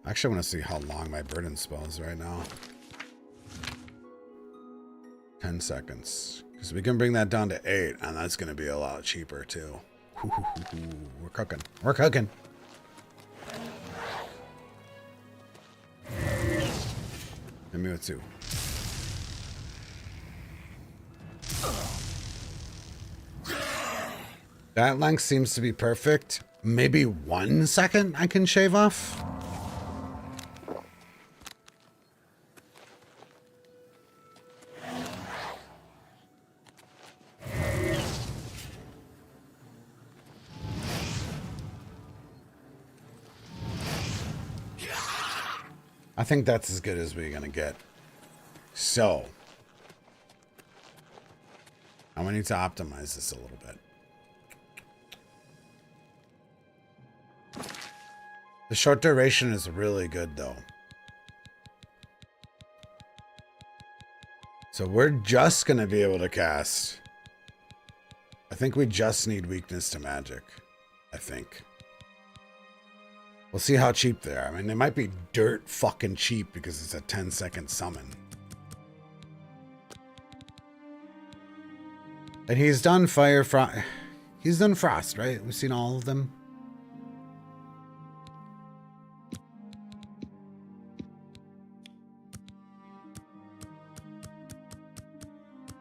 I actually want to see how long my burden spell is right now. 10 seconds. Because we can bring that down to 8, and that's going to be a lot cheaper, too. We're cooking. We're cooking. Hit me with 2. That length seems to be perfect. Maybe 1 second I can shave off. I think that's as good as we're gonna get. So, I'm gonna need to optimize this a little bit. The short duration is really good though. So we're just gonna be able to cast. I think we just need weakness to magic. I think. We'll see how cheap they are. I mean, they might be dirt fucking cheap because it's a 10-second summon. And he's done he's done Frost, right? We've seen all of them.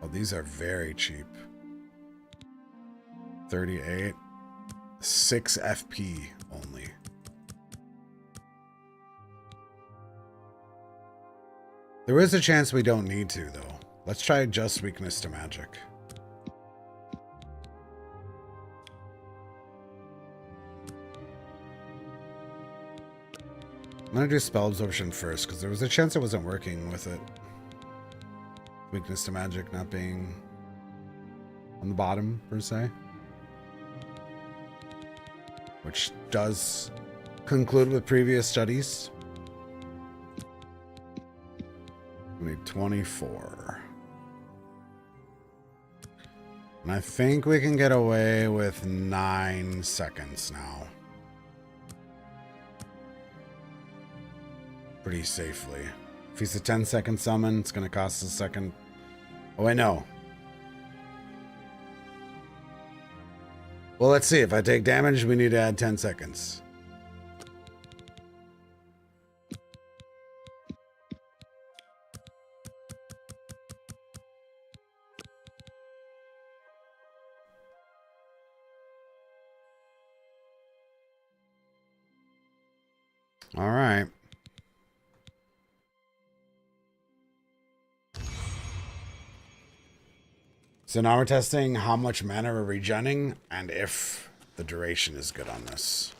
Oh, these are very cheap. 38. 6 FP only. There is a chance we don't need to, though. Let's try just weakness to magic. I'm gonna do spell absorption first, because there was a chance it wasn't working with it. Weakness to magic not being on the bottom, per se. Which does conclude with previous studies. We need 24. And I think we can get away with 9 seconds now. Pretty safely. If he's a 10-second summon, it's going to cost a second. Oh, I know. Well, let's see. If I take damage, we need to add 10 seconds. All right. So now we're testing how much mana we're regenning and if the duration is good on this.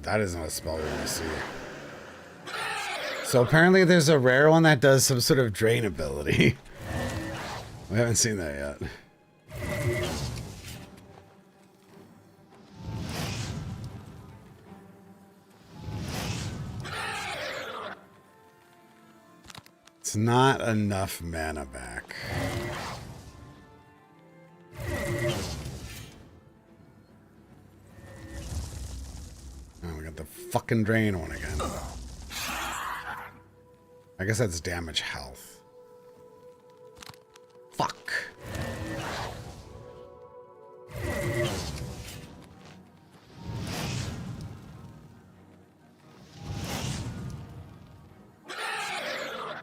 That isn't a spell we want to see. So apparently there's a rare one that does some sort of drain ability. We haven't seen that yet. It's not enough mana back. The fucking drain one again. I guess that's damage health. Fuck.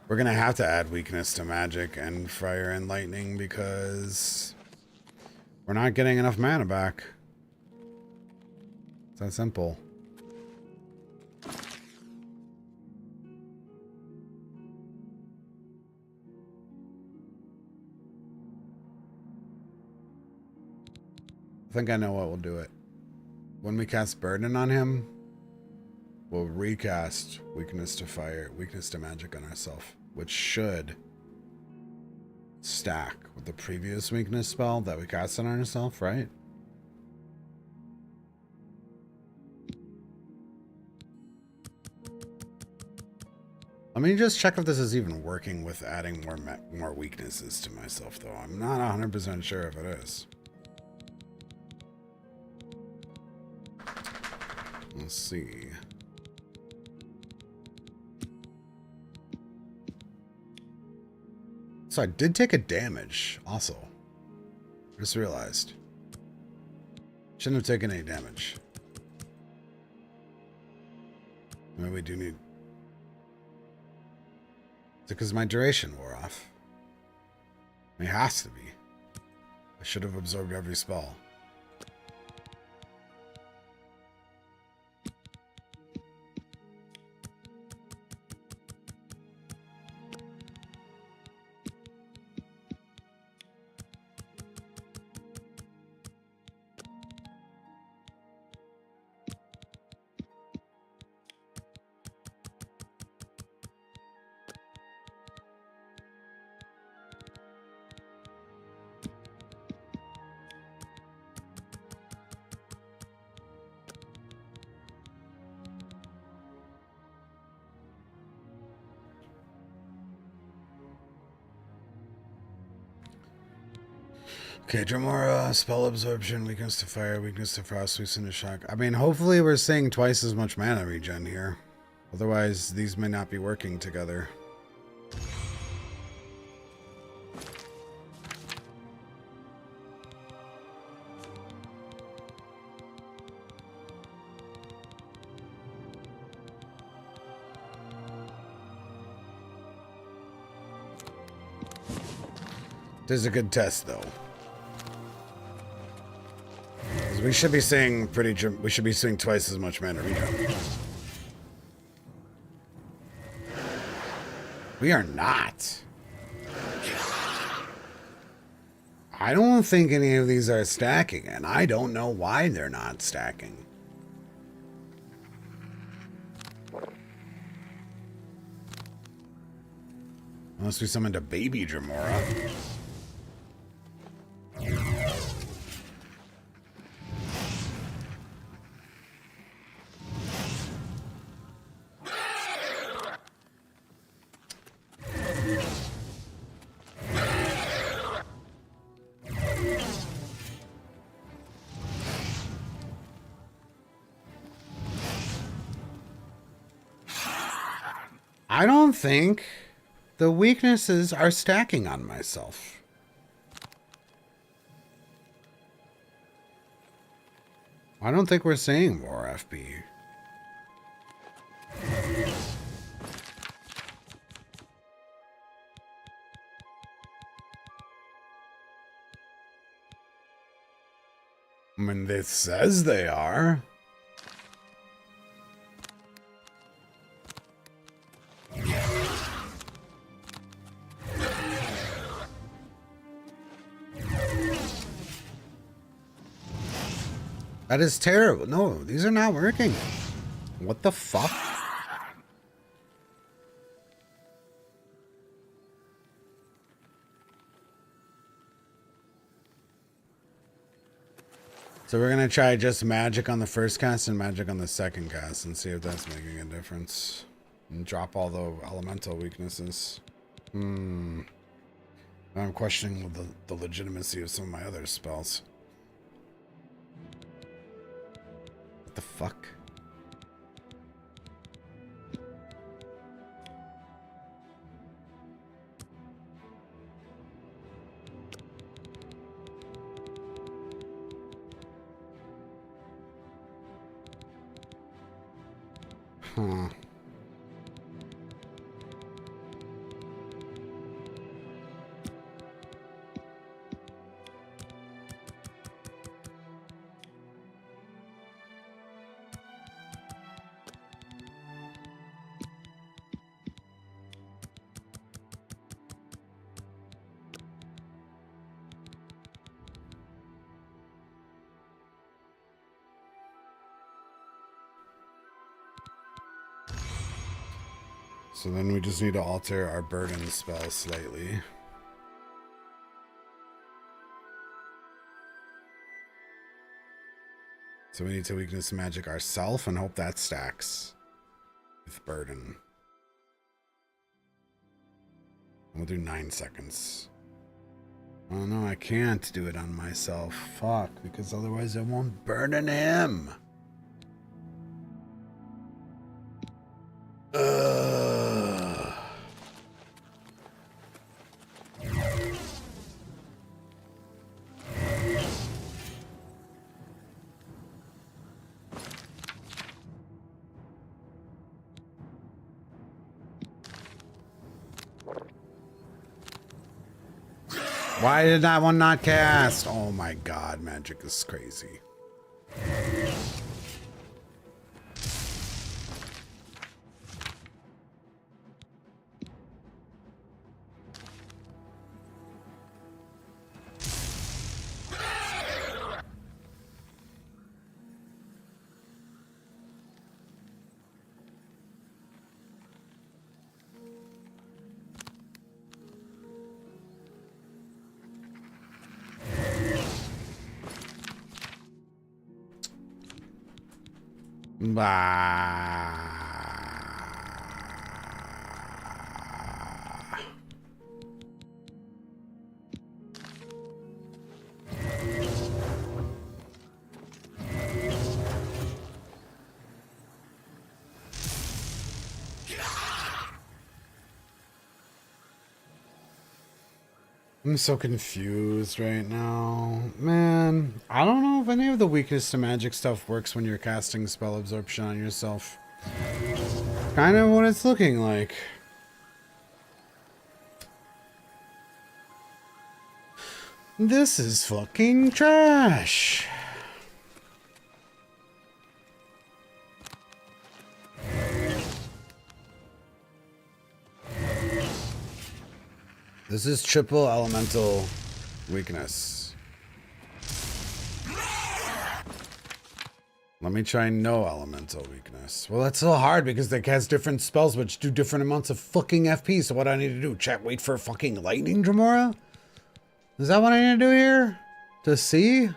We're gonna have to add weakness to magic and fire and lightning because we're not getting enough mana back. It's that simple. I think I know what will do it. When we cast Burden on him, we'll recast Weakness to Fire, Weakness to Magic on ourselves, which should stack with the previous weakness spell that we cast on ourselves, right? Let me just check if this is even working with adding more weaknesses to myself, though. I'm not 100% sure if it is. Let's see. So I did take a damage, also. Just realized. Shouldn't have taken any damage. Maybe we do need... Is it because my duration wore off? It has to be. I should have absorbed every spell. Okay, Dremora, spell absorption, weakness to fire, weakness to frost, weakness to shock. I mean, hopefully we're seeing twice as much mana regen here. Otherwise, these may not be working together. This is a good test, though. We should be seeing we should be seeing twice as much mana regen. We are not. I don't think any of these are stacking, and I don't know why they're not stacking. Unless we summoned a baby Dremora. I don't think the weaknesses are stacking on myself. I don't think we're seeing more FP. I mean, it says they are. That is terrible. No, these are not working. What the fuck? So we're going to try just magic on the first cast and magic on the second cast and see if that's making a difference. And drop all the elemental weaknesses. I'm questioning the legitimacy of some of my other spells. What the fuck? Huh. So then we just need to alter our burden spell slightly. So we need to weakness magic ourself and hope that stacks with burden. We'll do 9 seconds. Oh no, I can't do it on myself. Fuck, because otherwise I won't burden him. Why did that one not cast? Oh my god, magic is crazy. I'm so confused right now. Man, I don't know if any of the weakness to magic stuff works when you're casting spell absorption on yourself. Kind of what it's looking like. This is fucking trash. This is triple elemental weakness. Let me try no elemental weakness. Well, that's so hard because they cast different spells which do different amounts of fucking FP. So what do I need to do? Chat, wait for fucking lightning, Dremora? Is that what I need to do here? To see?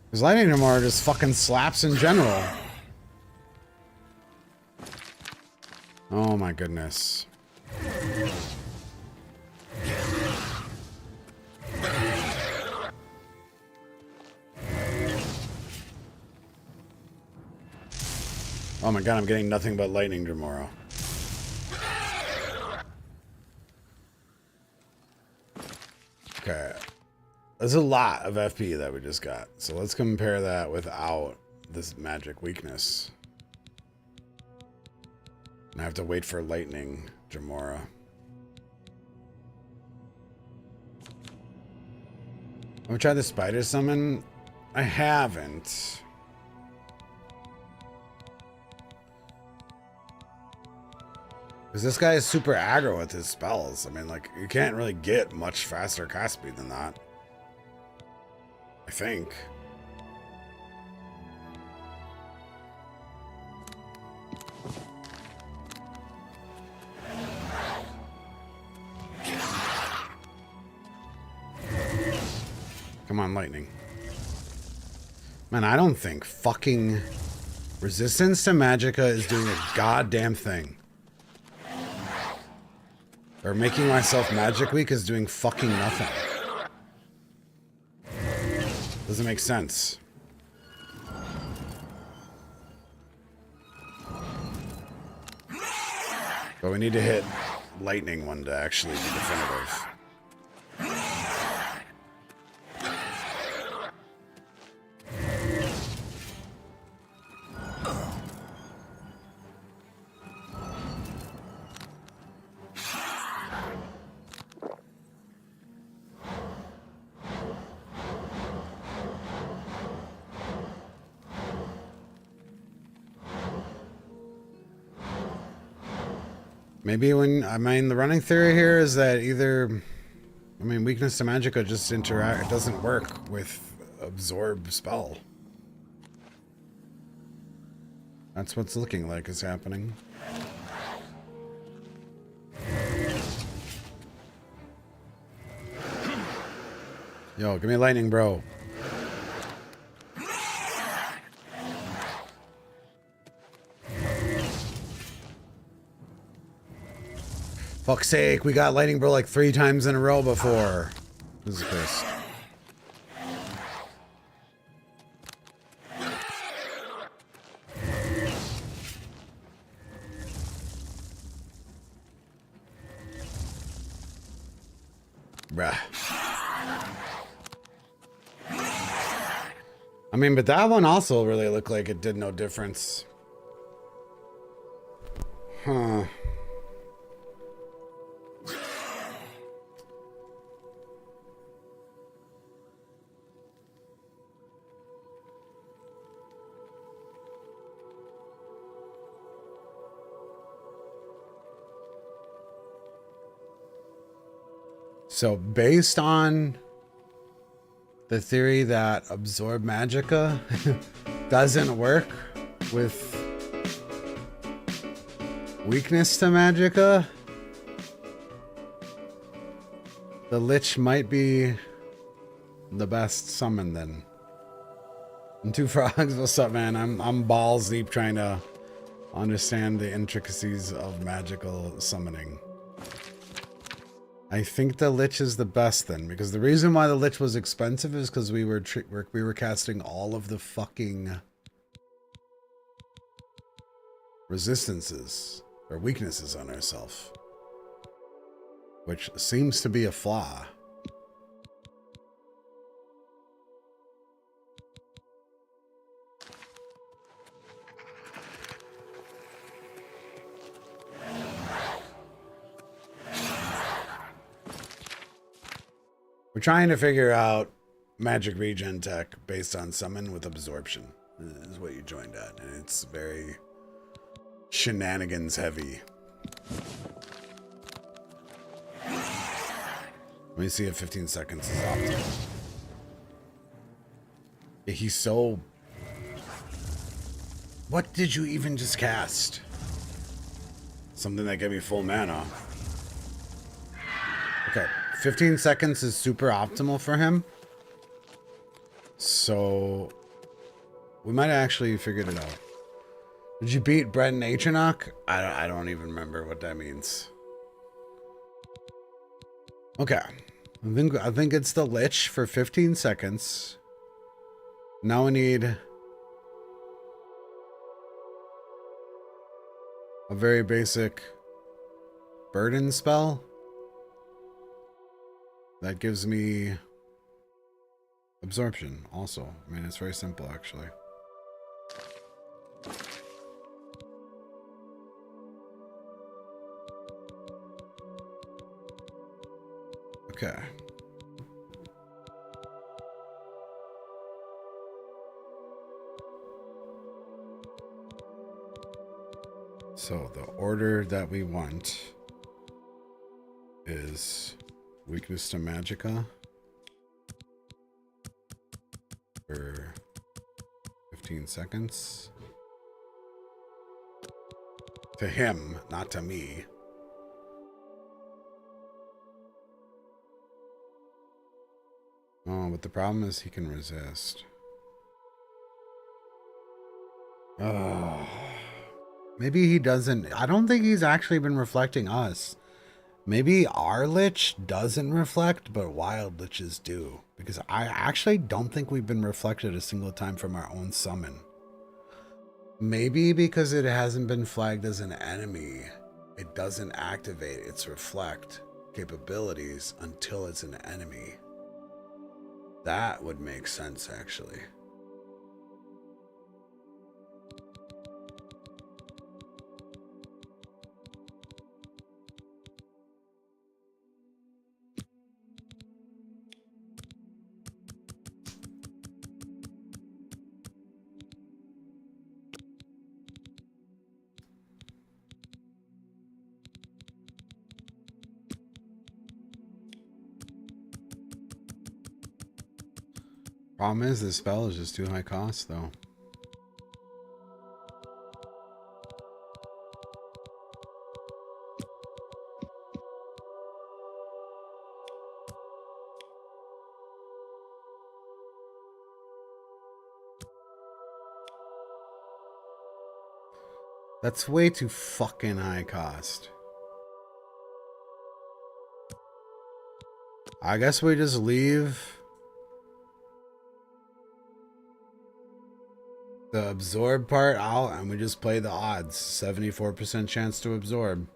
Because lightning Dremora just fucking slaps in general. Oh my goodness. Oh my god, I'm getting nothing but lightning Dremora. Okay. That's a lot of FP that we just got. So let's compare that without this magic weakness. And I have to wait for lightning Dremora. Have we tried the spider summon? I haven't. Because this guy is super aggro with his spells. I mean, like, you can't really get much faster cast speed than that. I think. Come on, lightning. Man, I don't think fucking resistance to magicka is doing a goddamn thing. Or making myself magic weak is doing fucking nothing. Doesn't make sense. But we need to hit lightning one to actually be definitive. Maybe when, I mean, the running theory here is that either I mean, weakness to magicka just interact. It doesn't work with absorb spell. That's what's looking like is happening. Yo, give me lightning, bro. Fuck's sake, we got lightning bro like 3 times in a row before. This is pissed. Bruh. I mean, but that one also really looked like it did no difference. Huh. So based on the theory that absorb magicka doesn't work with weakness to magicka, the Lich might be the best summon then. And Two Frogs, what's up, man? I'm balls deep trying to understand the intricacies of magical summoning. I think the Lich is the best then, because the reason why the Lich was expensive is because we were casting all of the fucking resistances or weaknesses on ourselves, which seems to be a flaw. We're trying to figure out magic regen tech based on summon with absorption. This is what you joined at, and it's very shenanigans heavy. Let me see if 15 seconds is optimal. Yeah, he's so... What did you even just cast? Something that gave me full mana. Okay. 15 seconds is super optimal for him. So we might have actually figured it out. Did you beat Brett and Atronach? I don't even remember what that means. Okay. I think it's the Lich for 15 seconds. Now we need a very basic burden spell. That gives me absorption also. I mean, it's very simple actually. Okay. So the order that we want is weakness to magicka for 15 seconds. To him, not to me. Oh, but the problem is he can resist. Oh. Maybe he doesn't. I don't think he's actually been reflecting us. Maybe our Lich doesn't reflect, but wild Liches do. Because I actually don't think we've been reflected a single time from our own summon. Maybe because it hasn't been flagged as an enemy, it doesn't activate its reflect capabilities until it's an enemy. That would make sense, actually. Problem is, this spell is just too high cost, though. That's way too fucking high cost. I guess we just leave the absorb part out and we just play the odds. 74% chance to absorb.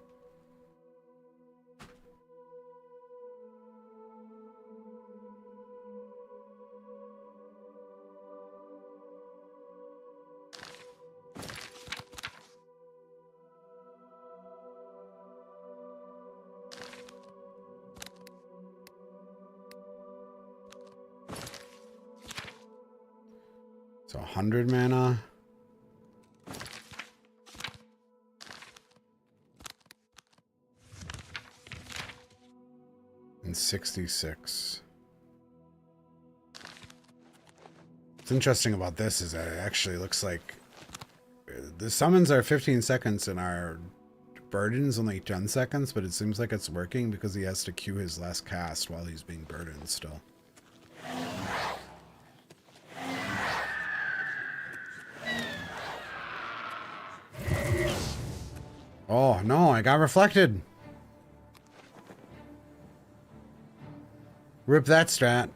So 100 mana. And 66. What's interesting about this is that it actually looks like the summons are 15 seconds and our burden's only 10 seconds, but it seems like it's working because he has to queue his last cast while he's being burdened still. Oh, no, I got reflected. Rip that strat.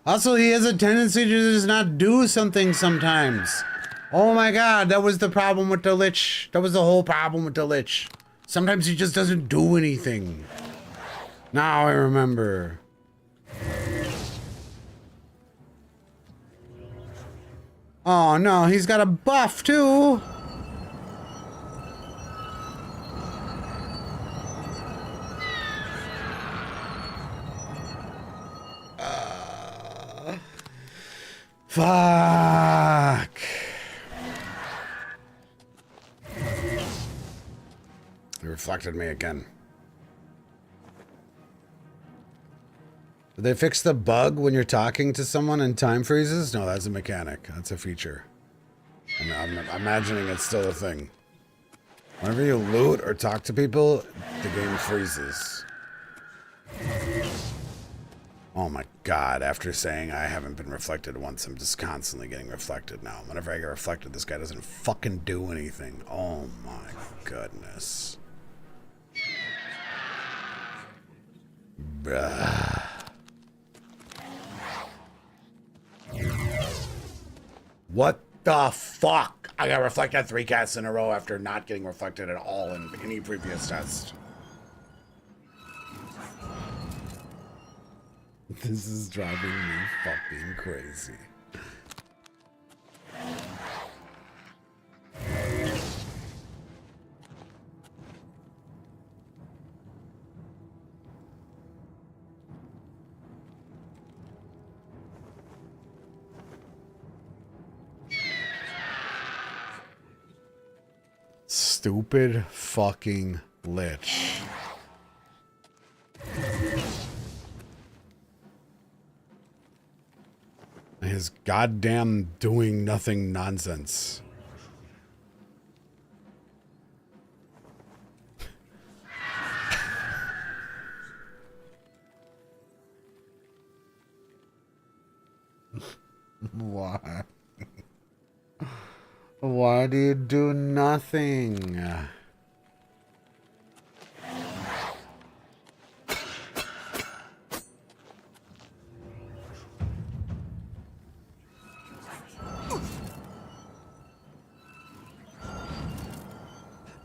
Also, he has a tendency to just not do something sometimes. Oh my god, that was the problem with the Lich. That was the whole problem with the Lich. Sometimes he just doesn't do anything. Now I remember. Oh no, he's got a buff too. Fuck. He reflected me again. Did they fix the bug when you're talking to someone and time freezes? No, that's a mechanic. That's a feature. I'm imagining it's still a thing. Whenever you loot or talk to people, the game freezes. Oh my god, after saying I haven't been reflected once, I'm just constantly getting reflected now. Whenever I get reflected, this guy doesn't fucking do anything. Oh my goodness. Bruh. What the fuck? I got reflected 3 casts in a row after not getting reflected at all in any previous test. This is driving me fucking crazy. Stupid fucking Lich. His goddamn doing nothing nonsense. Why? Why do you do nothing?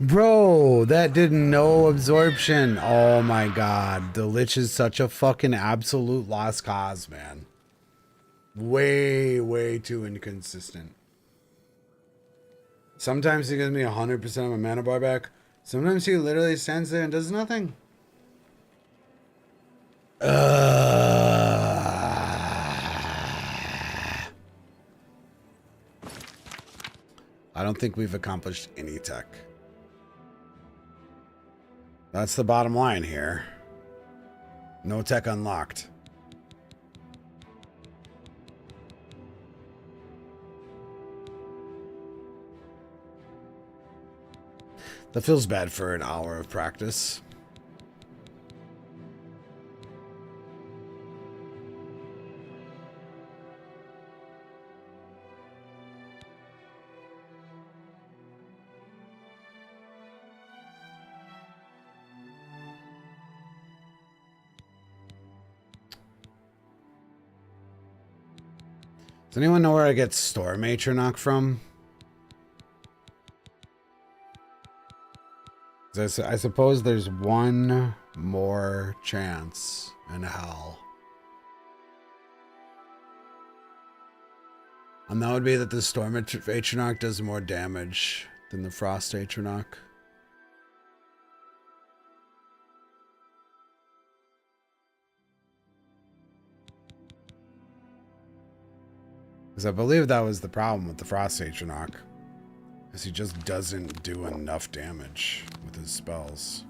Bro, that did no absorption. Oh my god. The Lich is such a fucking absolute lost cause, man. Way, way too inconsistent. Sometimes he gives me 100% of my mana bar back. Sometimes he literally stands there and does nothing. I don't think we've accomplished any tech. That's the bottom line here. No tech unlocked. That feels bad for an hour of practice. Does anyone know where I get Storm Atronach from? I suppose there's one more chance in hell. And that would be that the Storm Atronach does more damage than the Frost Atronach. Because I believe that was the problem with the Frost Atronach. Is he just doesn't do enough damage with his spells.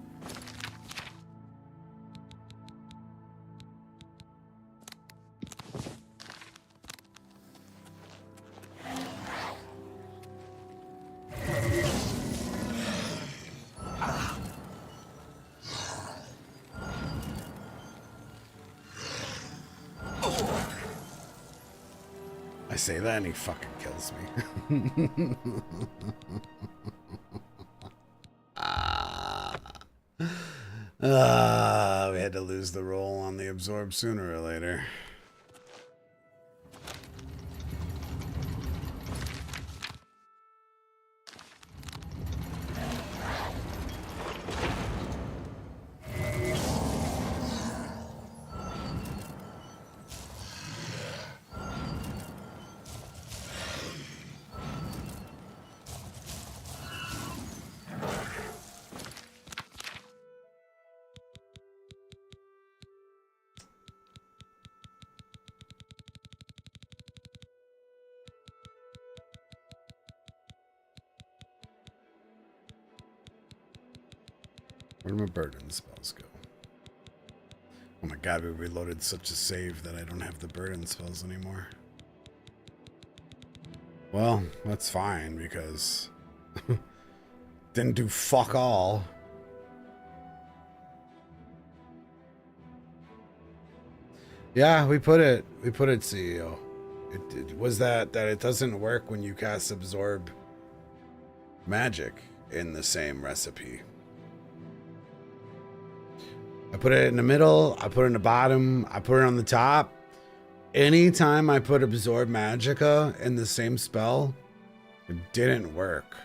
I say that and he fucking kills me. We had to lose the roll on the absorb sooner or later. Where do my burden spells go? Oh my god, we reloaded such a save that I don't have the burden spells anymore. Well, that's fine because didn't do fuck all. Yeah, we put it CEO. It was that it doesn't work when you cast absorb magic in the same recipe. I put it in the middle, I put it in the bottom, I put it on the top. Anytime I put absorb magicka in the same spell, it didn't work.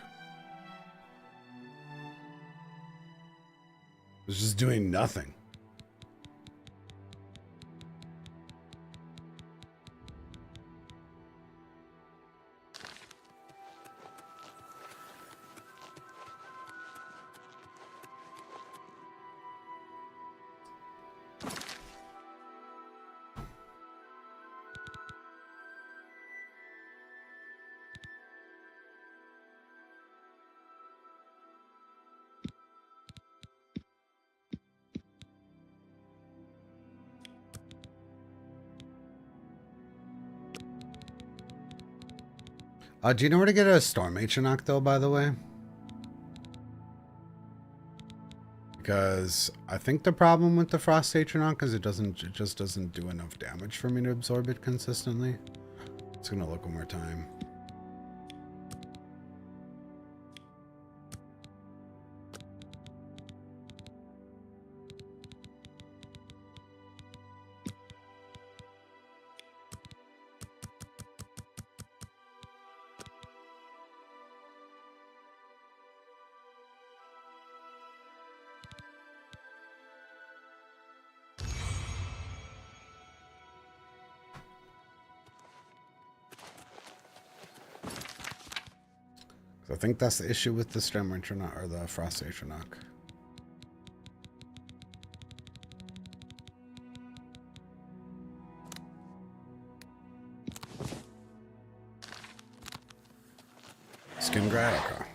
It was just doing nothing. Do you know where to get a Storm Atronach though, by the way? Because I think the problem with the Frost Atronach is it just doesn't do enough damage for me to absorb it consistently. It's gonna look one more time. I think that's the issue with the Storm Atronach or the Frost Atronach. Skin Gratica.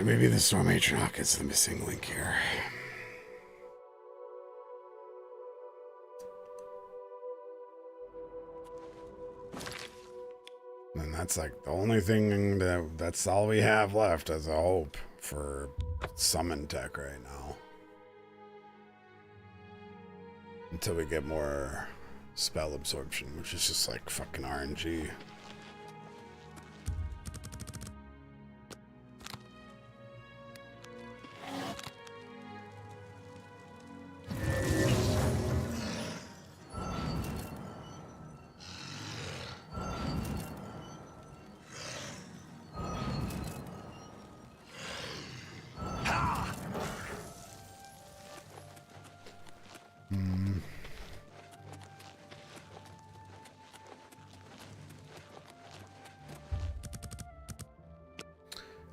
maybe the Storm Atronach is the missing link here. And that's like the only thing that's all we have left as a hope for summon tech right now. Until we get more spell absorption, which is just like fucking RNG.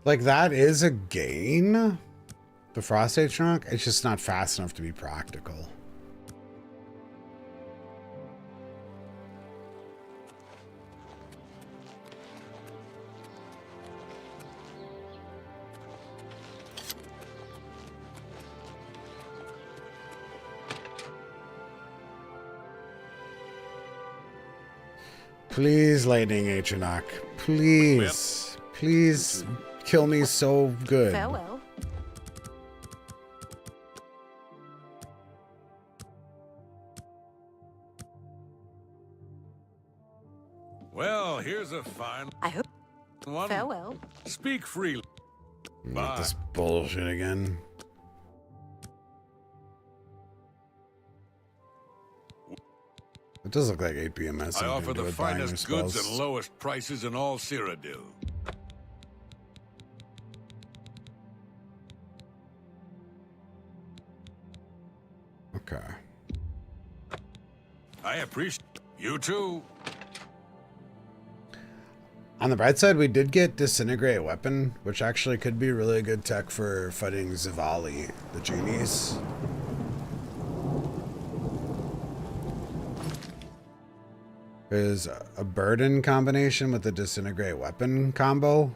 Like, that is a gain, the Frost Atronach. It's just not fast enough to be practical. Please, Lightning Atronach. Please. Please. Kill me so good. Farewell. Well, here's a fine. I hope. One. Farewell. Speak freely. Not this bullshit again. It does look like 8 BMS. I offer the finest goods and lowest prices in all Cyrodiil. Okay. I appreciate you too. On the bright side, we did get Disintegrate Weapon, which actually could be really good tech for fighting Zivali, the genies. There's a Burden combination with the Disintegrate Weapon combo.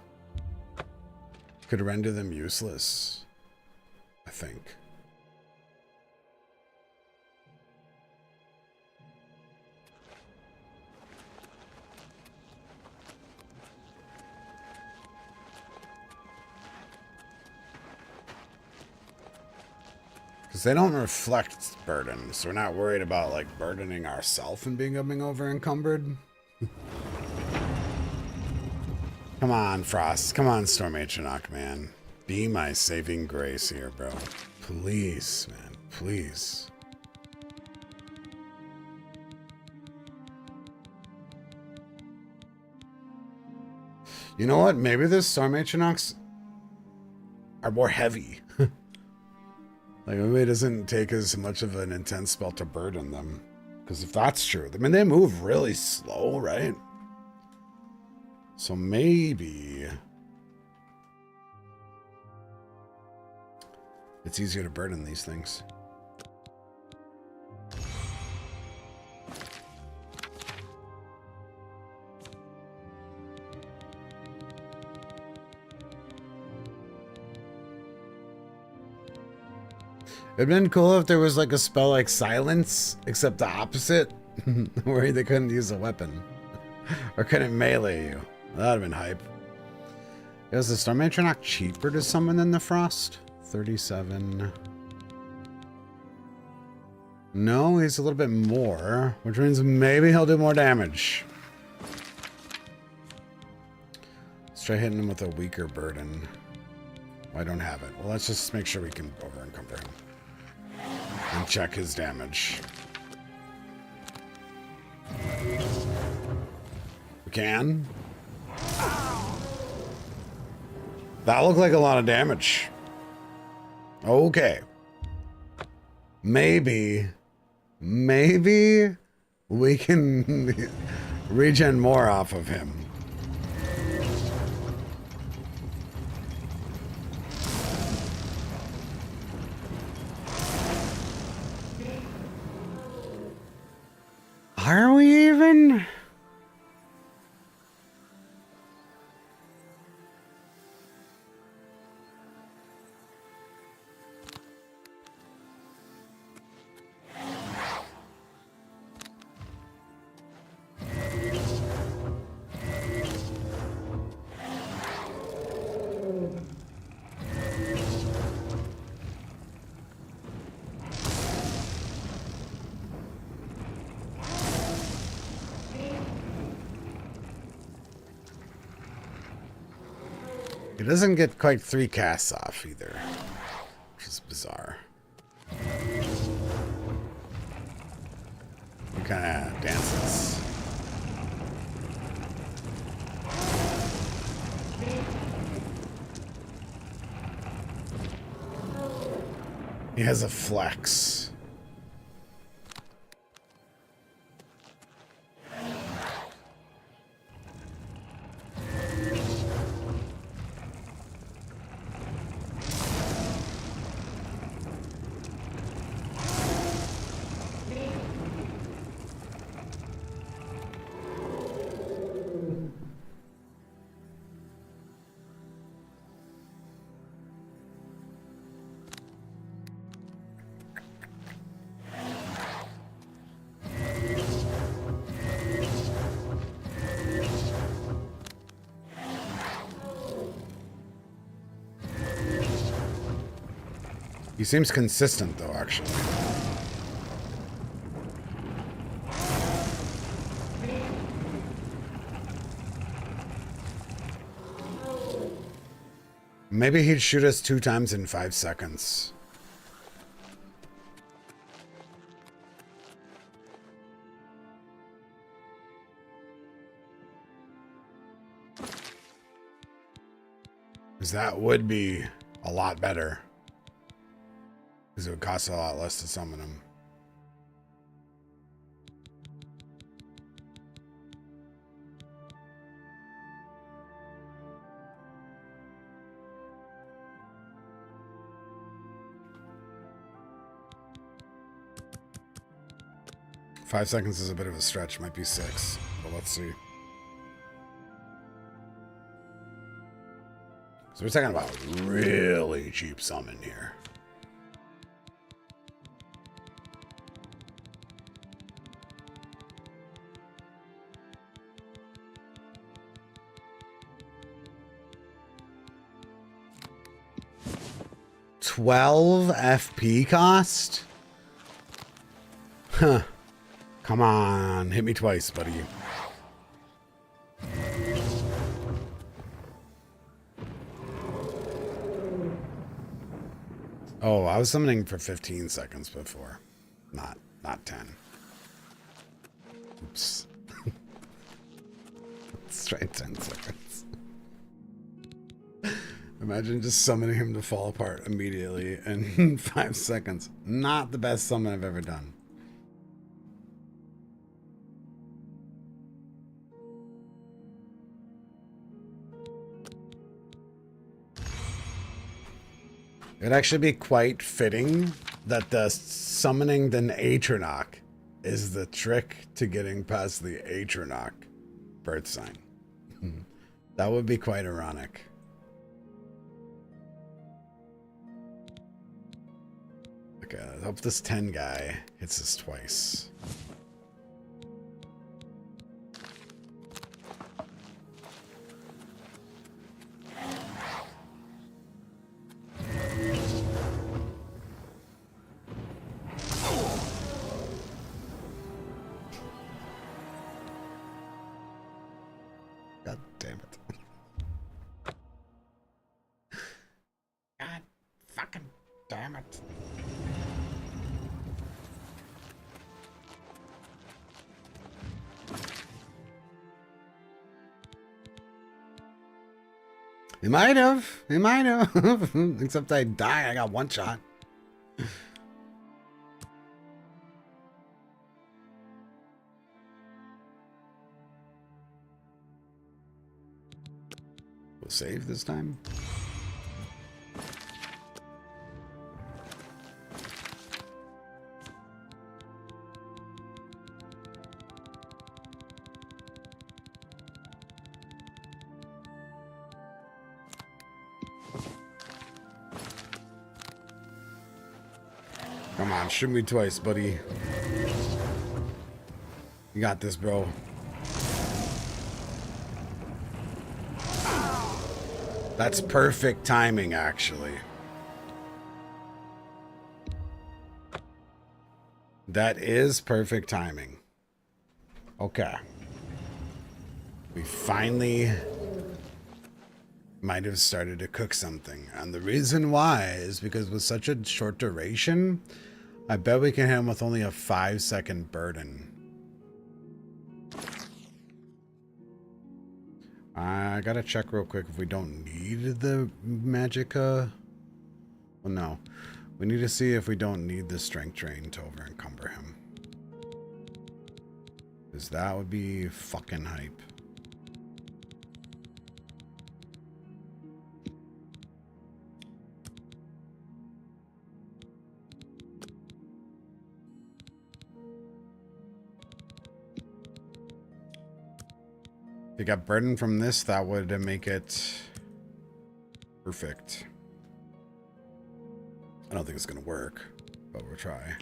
Could render them useless, I think. Because they don't reflect burden, so we're not worried about like burdening ourselves and becoming over encumbered. Come on, Frost. Come on, Storm Atronach, man. Be my saving grace here, bro. Please, man. Please. You know what? Maybe the Storm Atronachs are more heavy. Like, maybe it doesn't take as much of an intense spell to burden them. Because if that's true, I mean, they move really slow, right? So maybe it's easier to burden these things. It'd been cool if there was like a spell like Silence, except the opposite, where they couldn't use a weapon or couldn't melee you. That'd have been hype. Is the Storm Atronach cheaper to summon than the Frost? 37. No, he's a little bit more, which means maybe he'll do more damage. Let's try hitting him with a weaker burden. I don't have it. Well, let's just make sure we can over encumber him. And check his damage. We can. That looked like a lot of damage. Okay. Maybe we can regen more off of him. Are we even? He doesn't get quite 3 casts off either, which is bizarre. He kind of dances. He has a flex. He seems consistent, though, actually. Maybe he'd shoot us 2 times in 5 seconds. Because that would be a lot better. Because it would cost a lot less to summon him. Five seconds is a bit of a stretch. Might be 6, but let's see. So we're talking about really cheap summon here. $12 FP cost? Huh. Come on, hit me twice, buddy. Oh, I was summoning for 15 seconds before. Not 10. Oops. Let's try 10 seconds. Imagine just summoning him to fall apart immediately in 5 seconds. Not the best summon I've ever done. It'd actually be quite fitting that the summoning the Atronach is the trick to getting past the Atronach birth sign. That would be quite ironic. Okay, I hope this 10 guy hits us twice. God damn it. God fucking damn it. He might have. He might have. Except I die. I got 1 shot. We'll save this time. Come on, shoot me twice, buddy. You got this, bro. That's perfect timing, actually. That is perfect timing. Okay. We finally might have started to cook something. And the reason why is because with such a short duration, I bet we can hit him with only a 5-second burden. I gotta check real quick if we don't need the magica. Well, no. We need to see if we don't need the strength drain to over encumber him. Because that would be fucking hype. If you got burden from this, that would make it perfect. I don't think it's gonna work, but we'll try.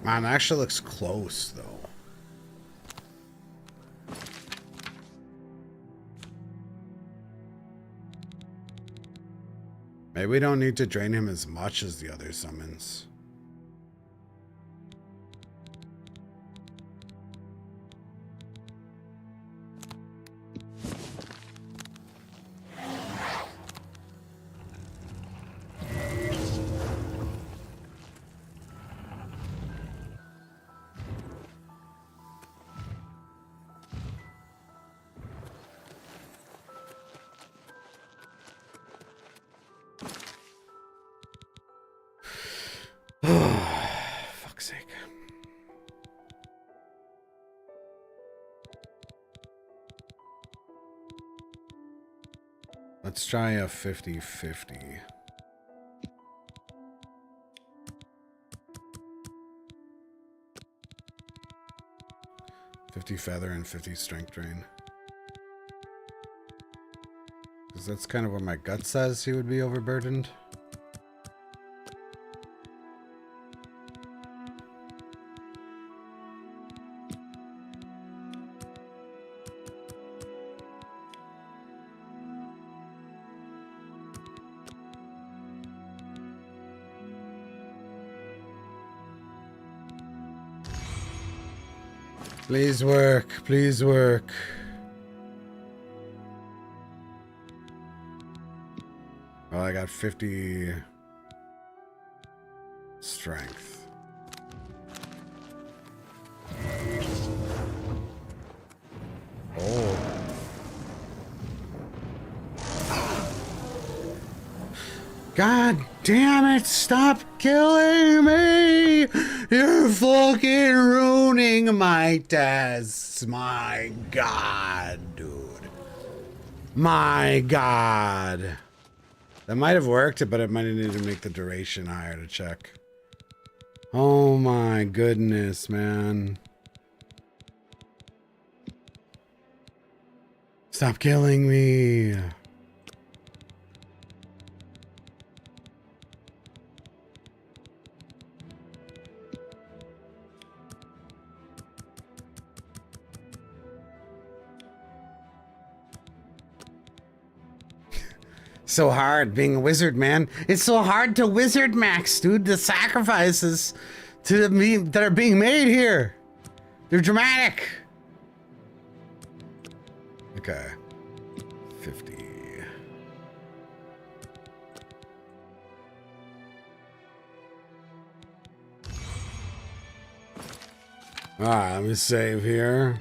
Man, it actually looks close, though. Maybe we don't need to drain him as much as the other summons. Fuck's sake. Let's try a 50-50. $50 feather and 50 strength drain. Because that's kind of what my gut says he would be overburdened. Please work, please work. Well, I got 50 strength. Oh. God damn it, stop killing me! You're fucking ruining my tests. My God, dude. My God. That might have worked, but it might have needed to make the duration higher to check. Oh my goodness, man. Stop killing me. So hard being a wizard, man. It's so hard to wizard max, dude. The sacrifices to me that are being made here. They're dramatic. Okay. 50. Alright, let me save here.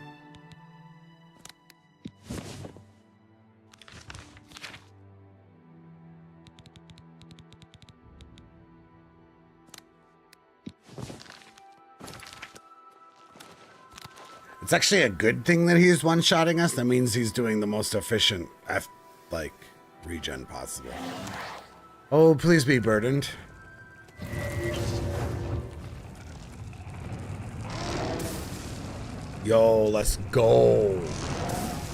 It's actually a good thing that he's one-shotting us. That means he's doing the most efficient, regen possible. Oh, please be burdened. Yo, let's go.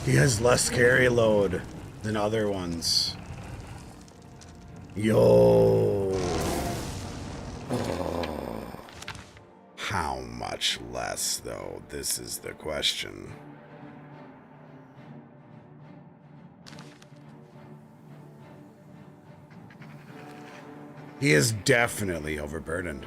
He has less carry load than other ones. Yo. Oh. How much less, though? This is the question. He is definitely overburdened.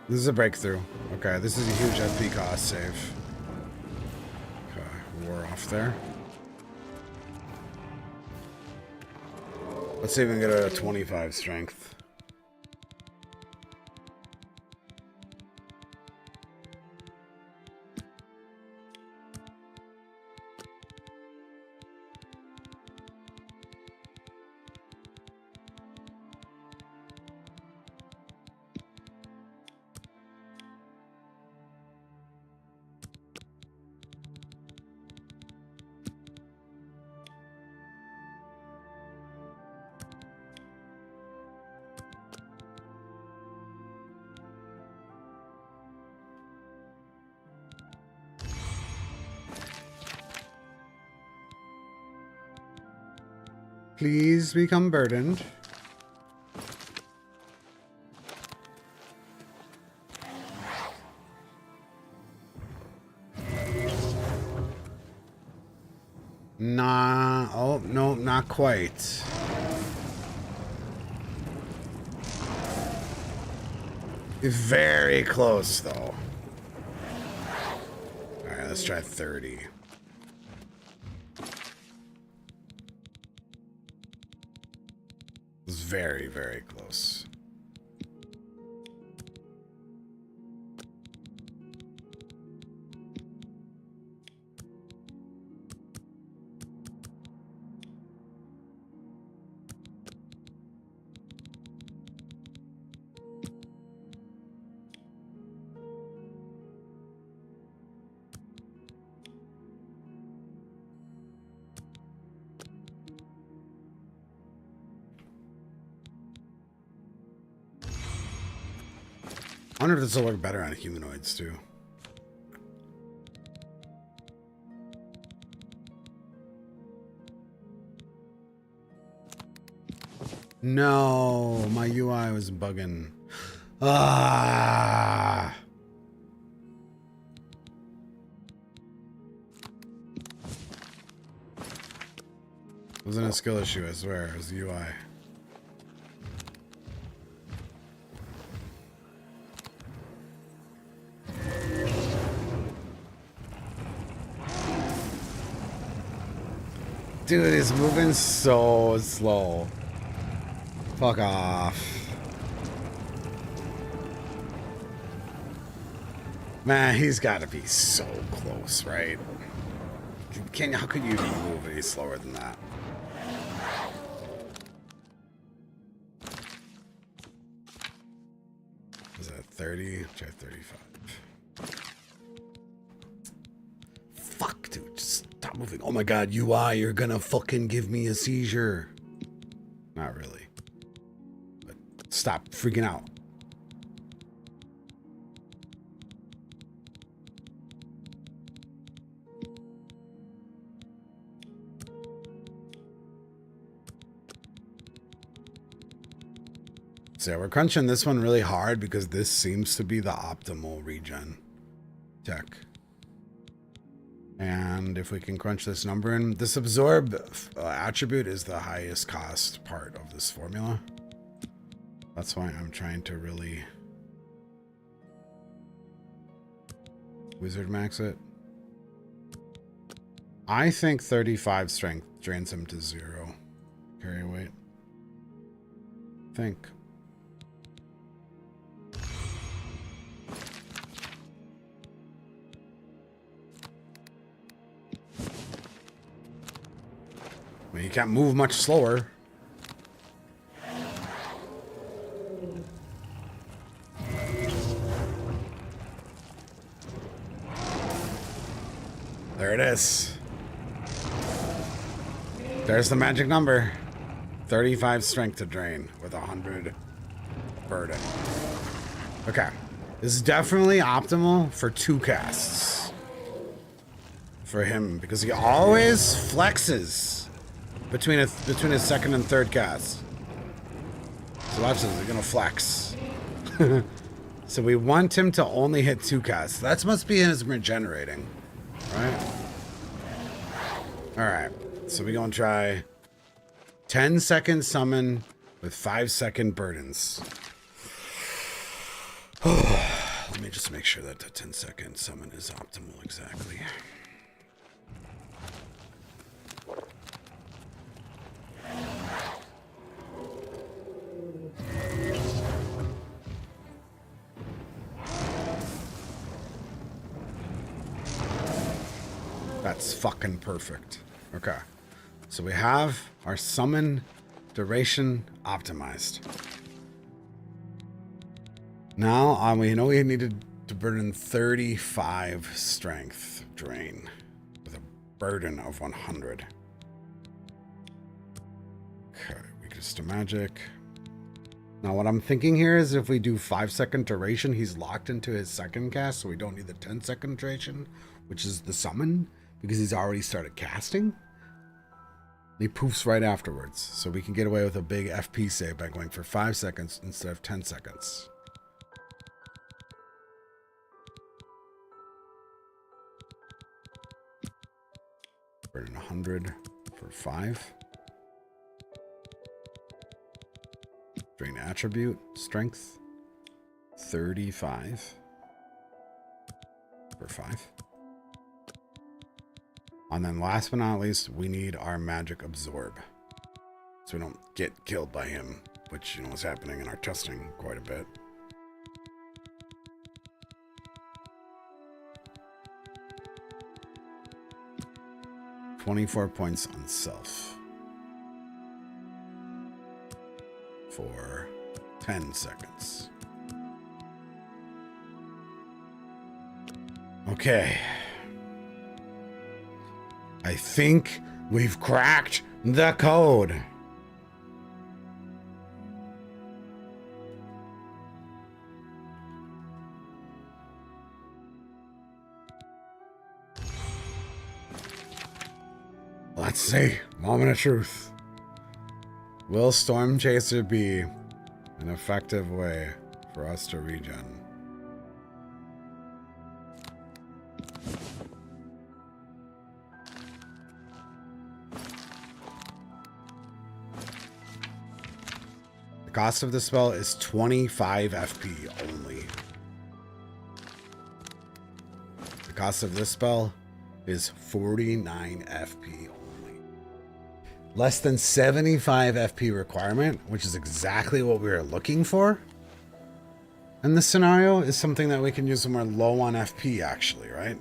This is a breakthrough. Okay, this is a huge FP cost save. Okay, we're off there. Let's see if we can get a 25 strength. Please become burdened. Nah, oh, no, not quite. Very close, though. Alright, let's try 30. It's very, very close. I wonder if this will work better on humanoids too. No, my UI was bugging. Ah. It wasn't a skill issue, I swear. It was the UI. Dude, he's moving so slow. Fuck off. Man, he's got to be so close, right? How could you even move any slower than that? Was that 30? Try 35. Fuck, dude, just stop moving. Oh my god, UI, you're gonna fucking give me a seizure. Not really. But stop freaking out. So yeah, we're crunching this one really hard because this seems to be the optimal regen tech. And if we can crunch this number in, this absorb attribute is the highest cost part of this formula. That's why I'm trying to really wizard max it. I think 35 strength drains him to 0 carry weight. Think. I mean, you can't move much slower. There it is. There's the magic number. 35 strength to drain with 100 burden. Okay. This is definitely optimal for 2 casts. for him because he always flexes between his second and third cast. So watch this, he's gonna flex. So we want him to only hit 2 casts. That must be his regenerating, right? All right, so we're gonna try 10-second summon with 5-second burdens. Let me just make sure that the 10-second summon is optimal exactly. That's fucking perfect. Okay. So we have our summon duration optimized. Now, we know we needed to burden 35 strength drain with a burden of 100. Okay, we just a magic. Now, what I'm thinking here is if we do 5-second duration, he's locked into his second cast, so we don't need the 10-second duration, which is the summon, because he's already started casting. He poofs right afterwards, so we can get away with a big FP save by going for 5 seconds instead of 10 seconds. Burn 100 for 5. Drain attribute, strength, 35 for 5. And then last but not least, we need our magic absorb. So we don't get killed by him, which, you know, is happening in our testing quite a bit. $24 points on self. For 10 seconds. Okay. I think we've cracked the code. Let's see. Moment of truth. Will Storm Chaser be an effective way for us to regen? The cost of the spell is 25 FP only. The cost of this spell is 49 FP only. Less than 75 FP requirement, which is exactly what we were looking for. And this scenario is something that we can use when we're low on FP, actually, right?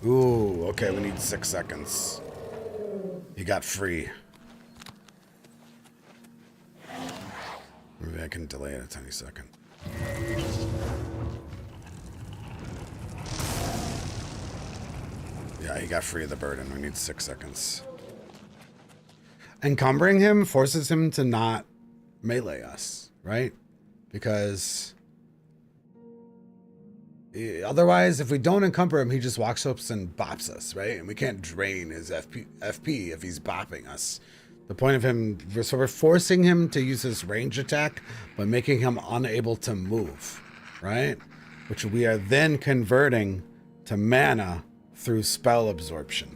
Ooh, okay, we need 6 seconds. He got free. Maybe I can delay it a tiny second. Yeah, he got free of the burden. We need 6 seconds. Encumbering him forces him to not melee us, right? Because otherwise, if we don't encumber him, he just walks up and bops us, right? And we can't drain his FP if he's bopping us. The point of him, so we're forcing him to use his range attack, but making him unable to move, right? Which we are then converting to mana through spell absorption.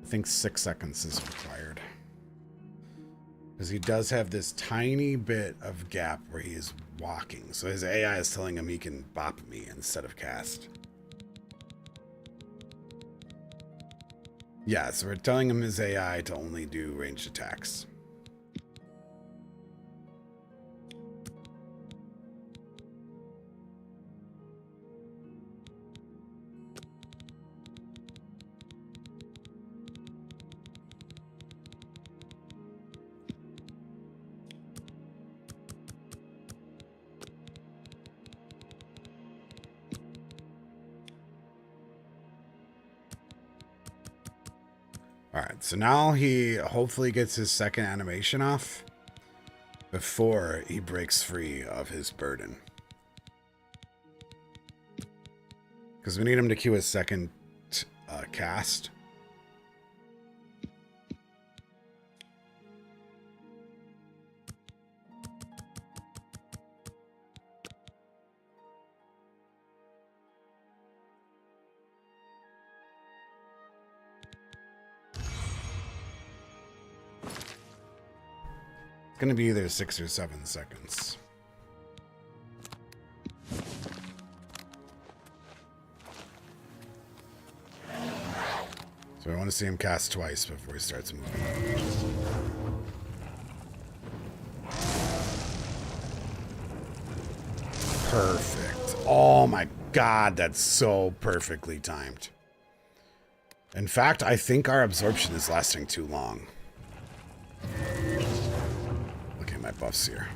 I think 6 seconds is required. Because he does have this tiny bit of gap where he is walking. So his AI is telling him he can bop me instead of cast. Yeah, so we're telling him his AI to only do ranged attacks. All right, So now he hopefully gets his second animation off before he breaks free of his burden. Because we need him to cue his second cast. Going to be either 6 or 7 seconds. So I want to see him cast twice before he starts moving. Perfect. Oh my god, that's so perfectly timed. In fact, I think our absorption is lasting too long. My buffs here.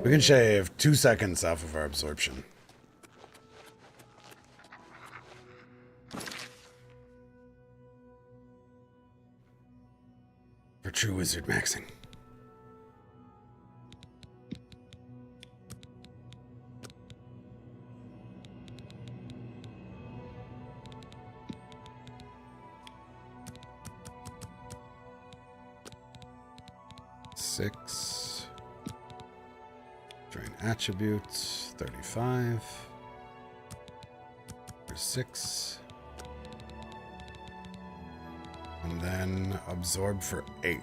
We can shave 2 seconds off of our absorption. For true wizard maxing. Drain attributes, 35. For 6. And then absorb for 8.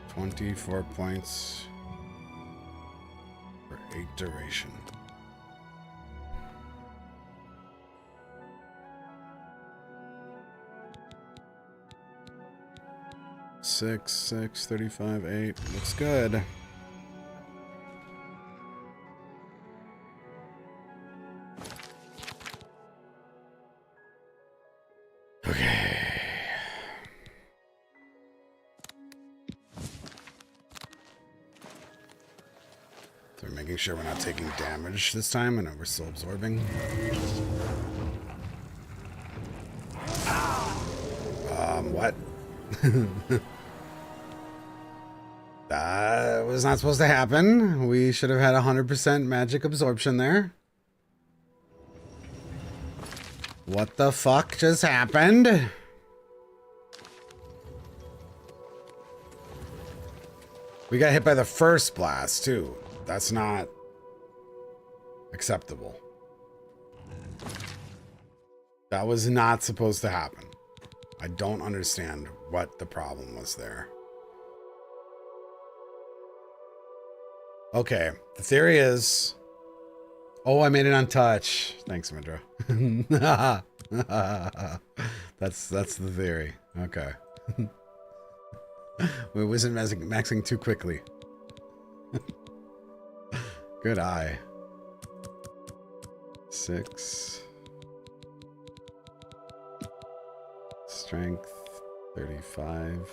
24 points for 8 duration. Six, 35, 8. Looks good. Okay. So we're making sure we're not taking damage this time and we're still absorbing. What? That was not supposed to happen. We should have had 100% magic absorption there. What the fuck just happened? We got hit by the first blast, too. That's not acceptable. That was not supposed to happen. I don't understand what the problem was there. Okay, the theory is... Oh, I made it on touch. Thanks, Midra. That's the theory. Okay. We wasn't maxing too quickly. Good eye. 6. Strength 35.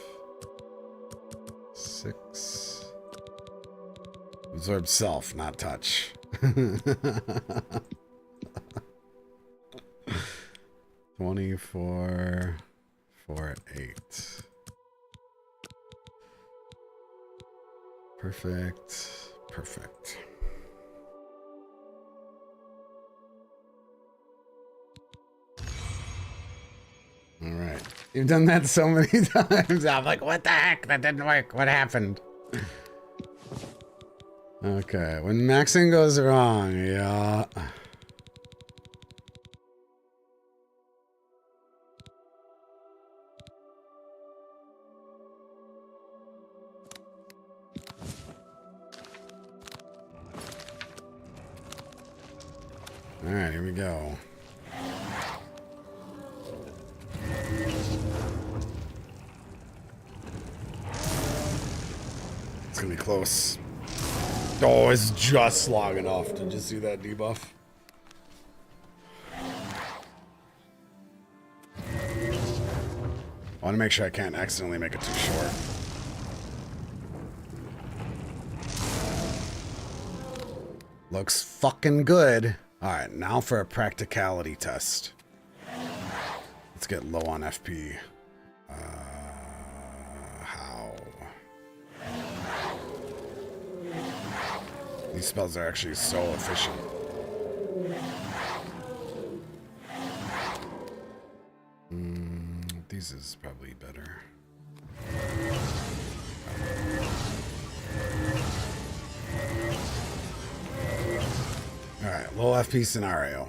6. Absorb self, not touch. 24 for 8. Perfect. Perfect. All right. You've done that so many times. I'm like, what the heck? That didn't work. What happened? Okay. When maxing goes wrong, yeah. All right, here we go. It's gonna be close. Oh, it's just long enough. Did you see that debuff? I want to make sure I can't accidentally make it too short. Looks fucking good. Alright, now for a practicality test. Let's get low on FP. How? These spells are actually so efficient. These is probably better. Alright, low FP scenario.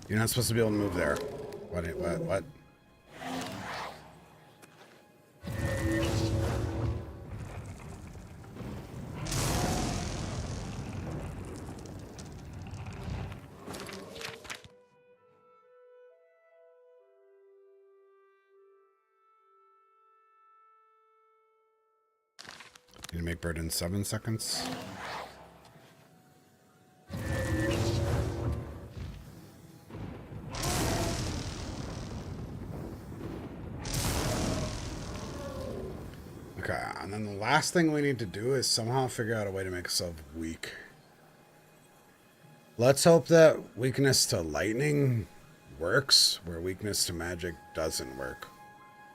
You're not supposed to be able to move there. What? Can you make bird in 7 seconds? Okay, and then the last thing we need to do is somehow figure out a way to make ourselves weak. Let's hope that weakness to lightning works, where weakness to magic doesn't work,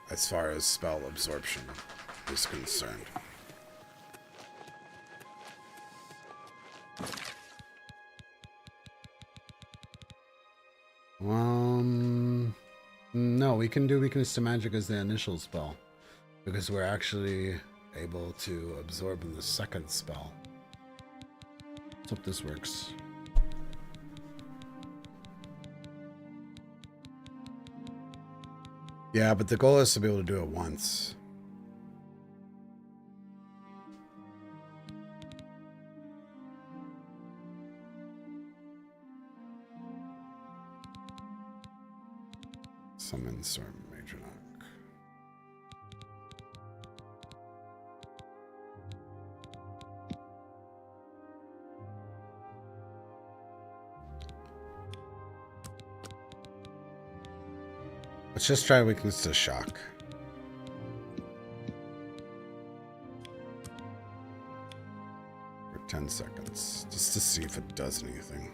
as far as spell absorption is concerned. No, we can do weakness to magic as the initial spell, because we're actually able to absorb in the second spell. Let's hope this works. Yeah, but the goal is to be able to do it once. Summon Storm Major Knock. Let's just try weakness to shock. For 10 seconds, just to see if it does anything.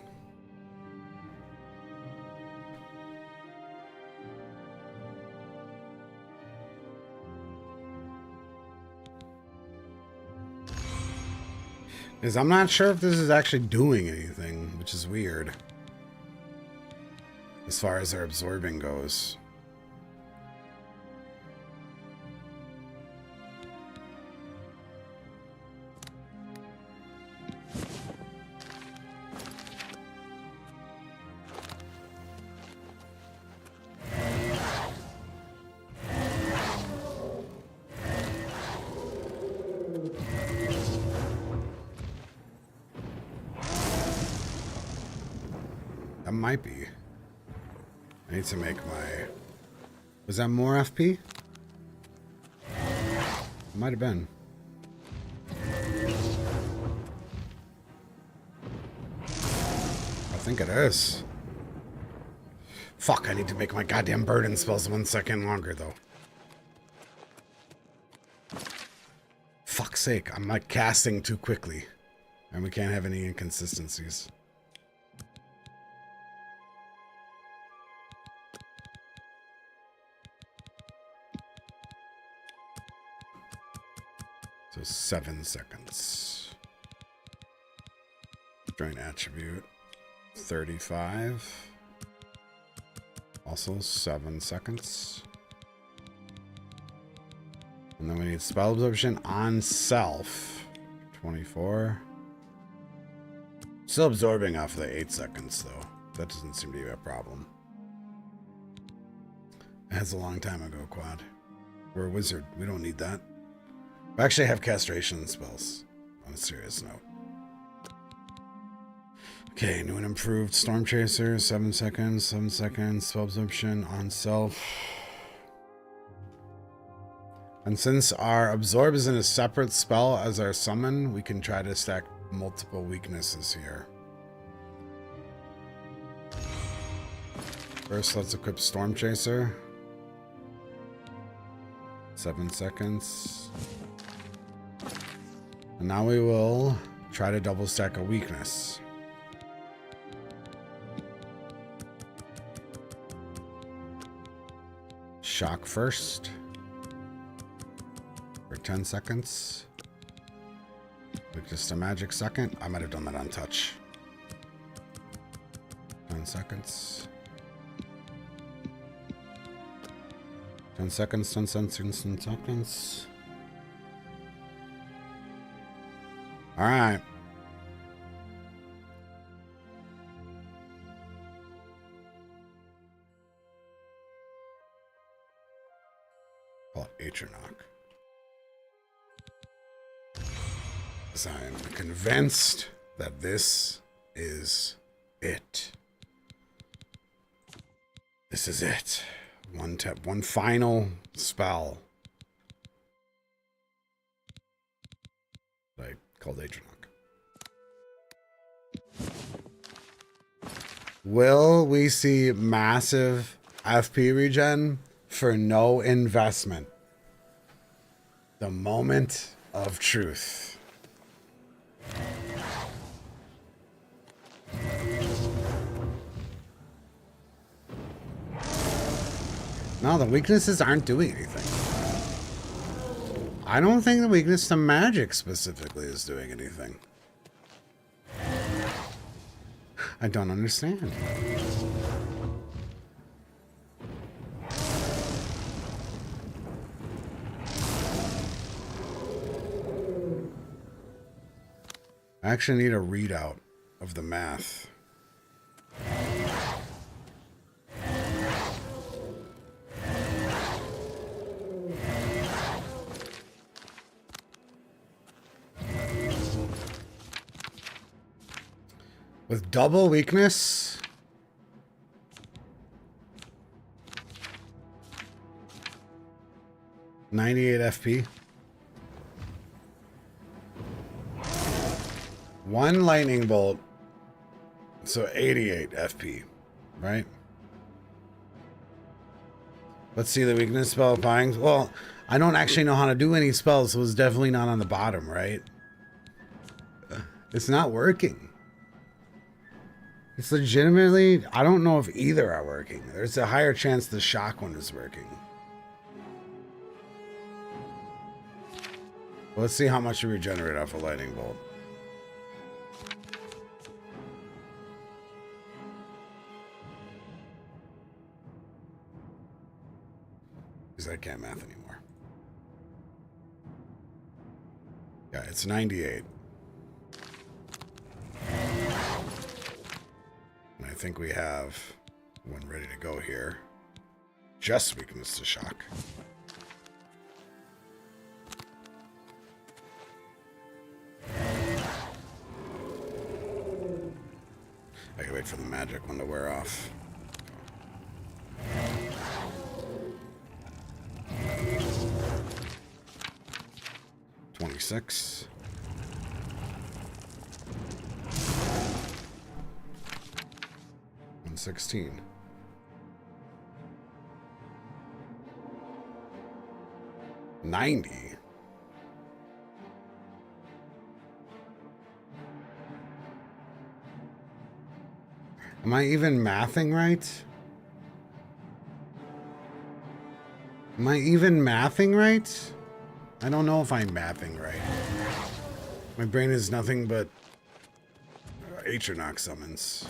Because I'm not sure if this is actually doing anything, which is weird. As far as our absorbing goes. That might be. I need to make my... Was that more FP? Might have been. I think it is. Fuck, I need to make my goddamn burden spells 1 second longer, though. Fuck's sake, I'm like casting too quickly. And we can't have any inconsistencies. So 7 seconds. Drain attribute. 35. Also 7 seconds. And then we need spell absorption on self. 24. Still absorbing off the 8 seconds though. That doesn't seem to be a problem. That's a long time ago, Quad. We're a wizard. We don't need that. We actually have castration spells, on a serious note. Okay, new and improved Storm Chaser, 7 seconds, 7 seconds, spell absorption on self. And since our absorb is in a separate spell as our summon, we can try to stack multiple weaknesses here. First, let's equip Storm Chaser. 7 seconds. And now we will try to double stack a weakness. Shock first. For 10 seconds. With just a magic second. I might have done that on touch. 10 seconds. 10 seconds, 10 seconds, 10 seconds. Alright. Call it Atronach. Because I am convinced that this is it. This is it. One tap, one final spell. Like, called Atronach. Will we see massive FP regen for no investment? The moment of truth. No, the weaknesses aren't doing anything. I don't think the weakness to magic specifically is doing anything. I don't understand. I actually need a readout of the math. With double weakness, $98 FP. One lightning bolt, so 88 FP, right? Let's see the weakness spell applying. Well, I don't actually know how to do any spells, so it's definitely not on the bottom, right? It's not working. It's legitimately, I don't know if either are working. There's a higher chance the shock one is working. Well, let's see how much you regenerate off a lightning bolt. Because I can't math anymore. Yeah, it's 98. I think we have one ready to go here. Just weakness to shock. I can wait for the magic one to wear off. 26. 16. $90. Am I even mathing right? Am I even mathing right? I don't know if I'm mathing right. My brain is nothing but Atronach summons.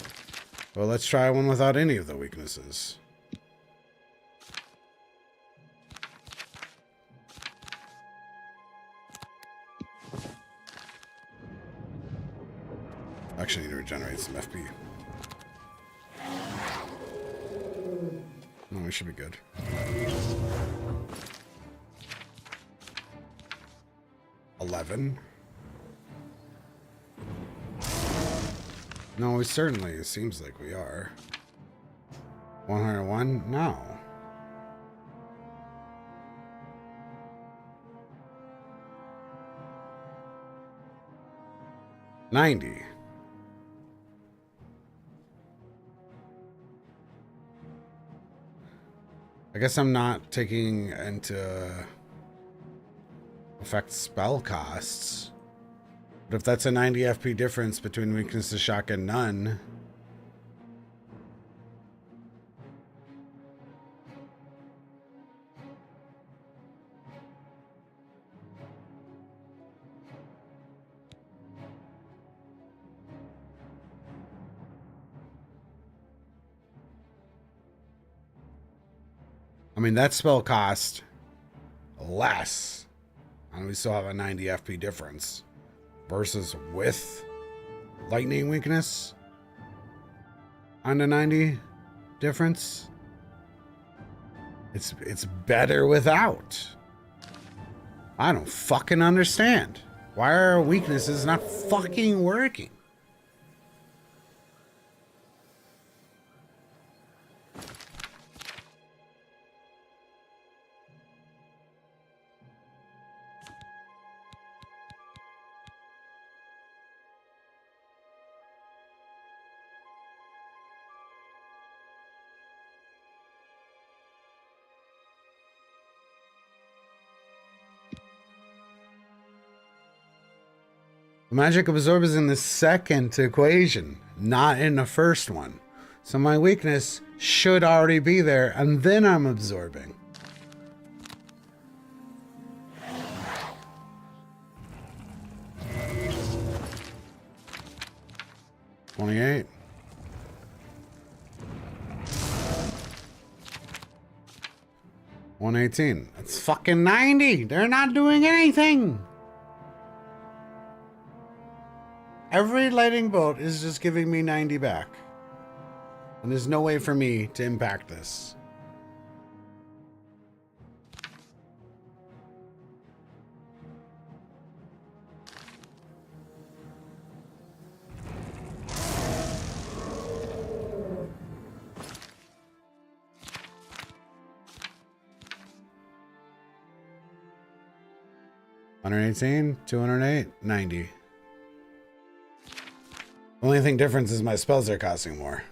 Well, let's try one without any of the weaknesses. Actually need to regenerate some FP. No, we should be good. $11. No, it certainly seems like we are. 101? No. $90. I guess I'm not taking into effect spell costs. But if that's a 90 FP difference between weakness to shock and none, I mean, that spell cost less, and we still have a 90 FP difference versus with lightning weakness on the 90 difference. It's better without. I don't fucking understand. Why are our weaknesses not fucking working? Magic absorb is in the second equation, not in the first one. So my weakness should already be there, and then I'm absorbing. $28. $118. It's fucking 90. They're not doing anything. Every lightning bolt is just giving me 90 back. And there's no way for me to impact this. $118, $208, $90. Only thing difference is my spells are costing more.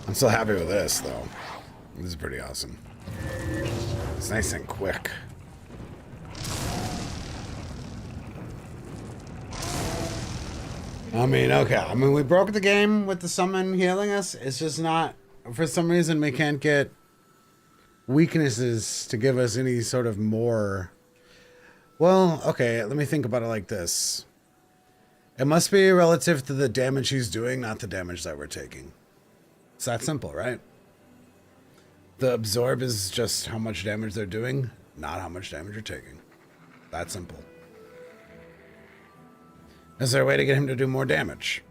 I'm so happy with this, though. This is pretty awesome. It's nice and quick. I mean, okay. I mean, we broke the game with the summon healing us. It's just not... For some reason, we can't get weaknesses to give us any sort of more... Well, okay. Let me think about it like this. It must be relative to the damage he's doing, not the damage that we're taking. It's that simple, right? The absorb is just how much damage they're doing, not how much damage you're taking. That simple. Is there a way to get him to do more damage?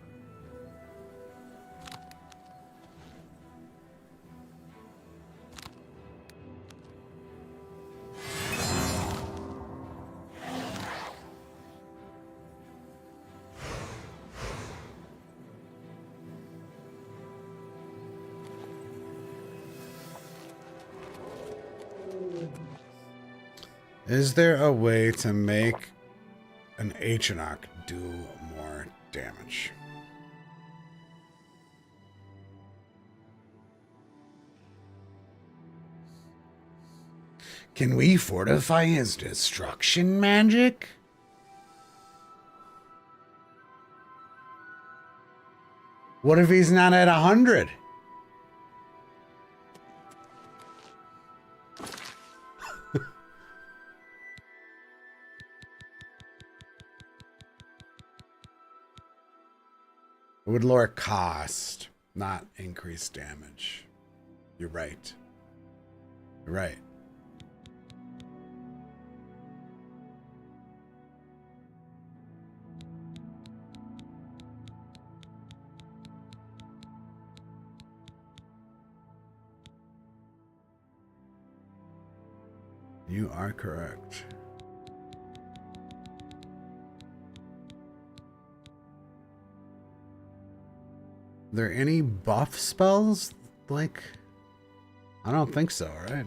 Is there a way to make an Atronach do more damage? Can we fortify his destruction magic? What if he's not at 100? It would lower cost, not increase damage. You're right. You're right. You are correct. Are there any buff spells? Like, I don't think so, right?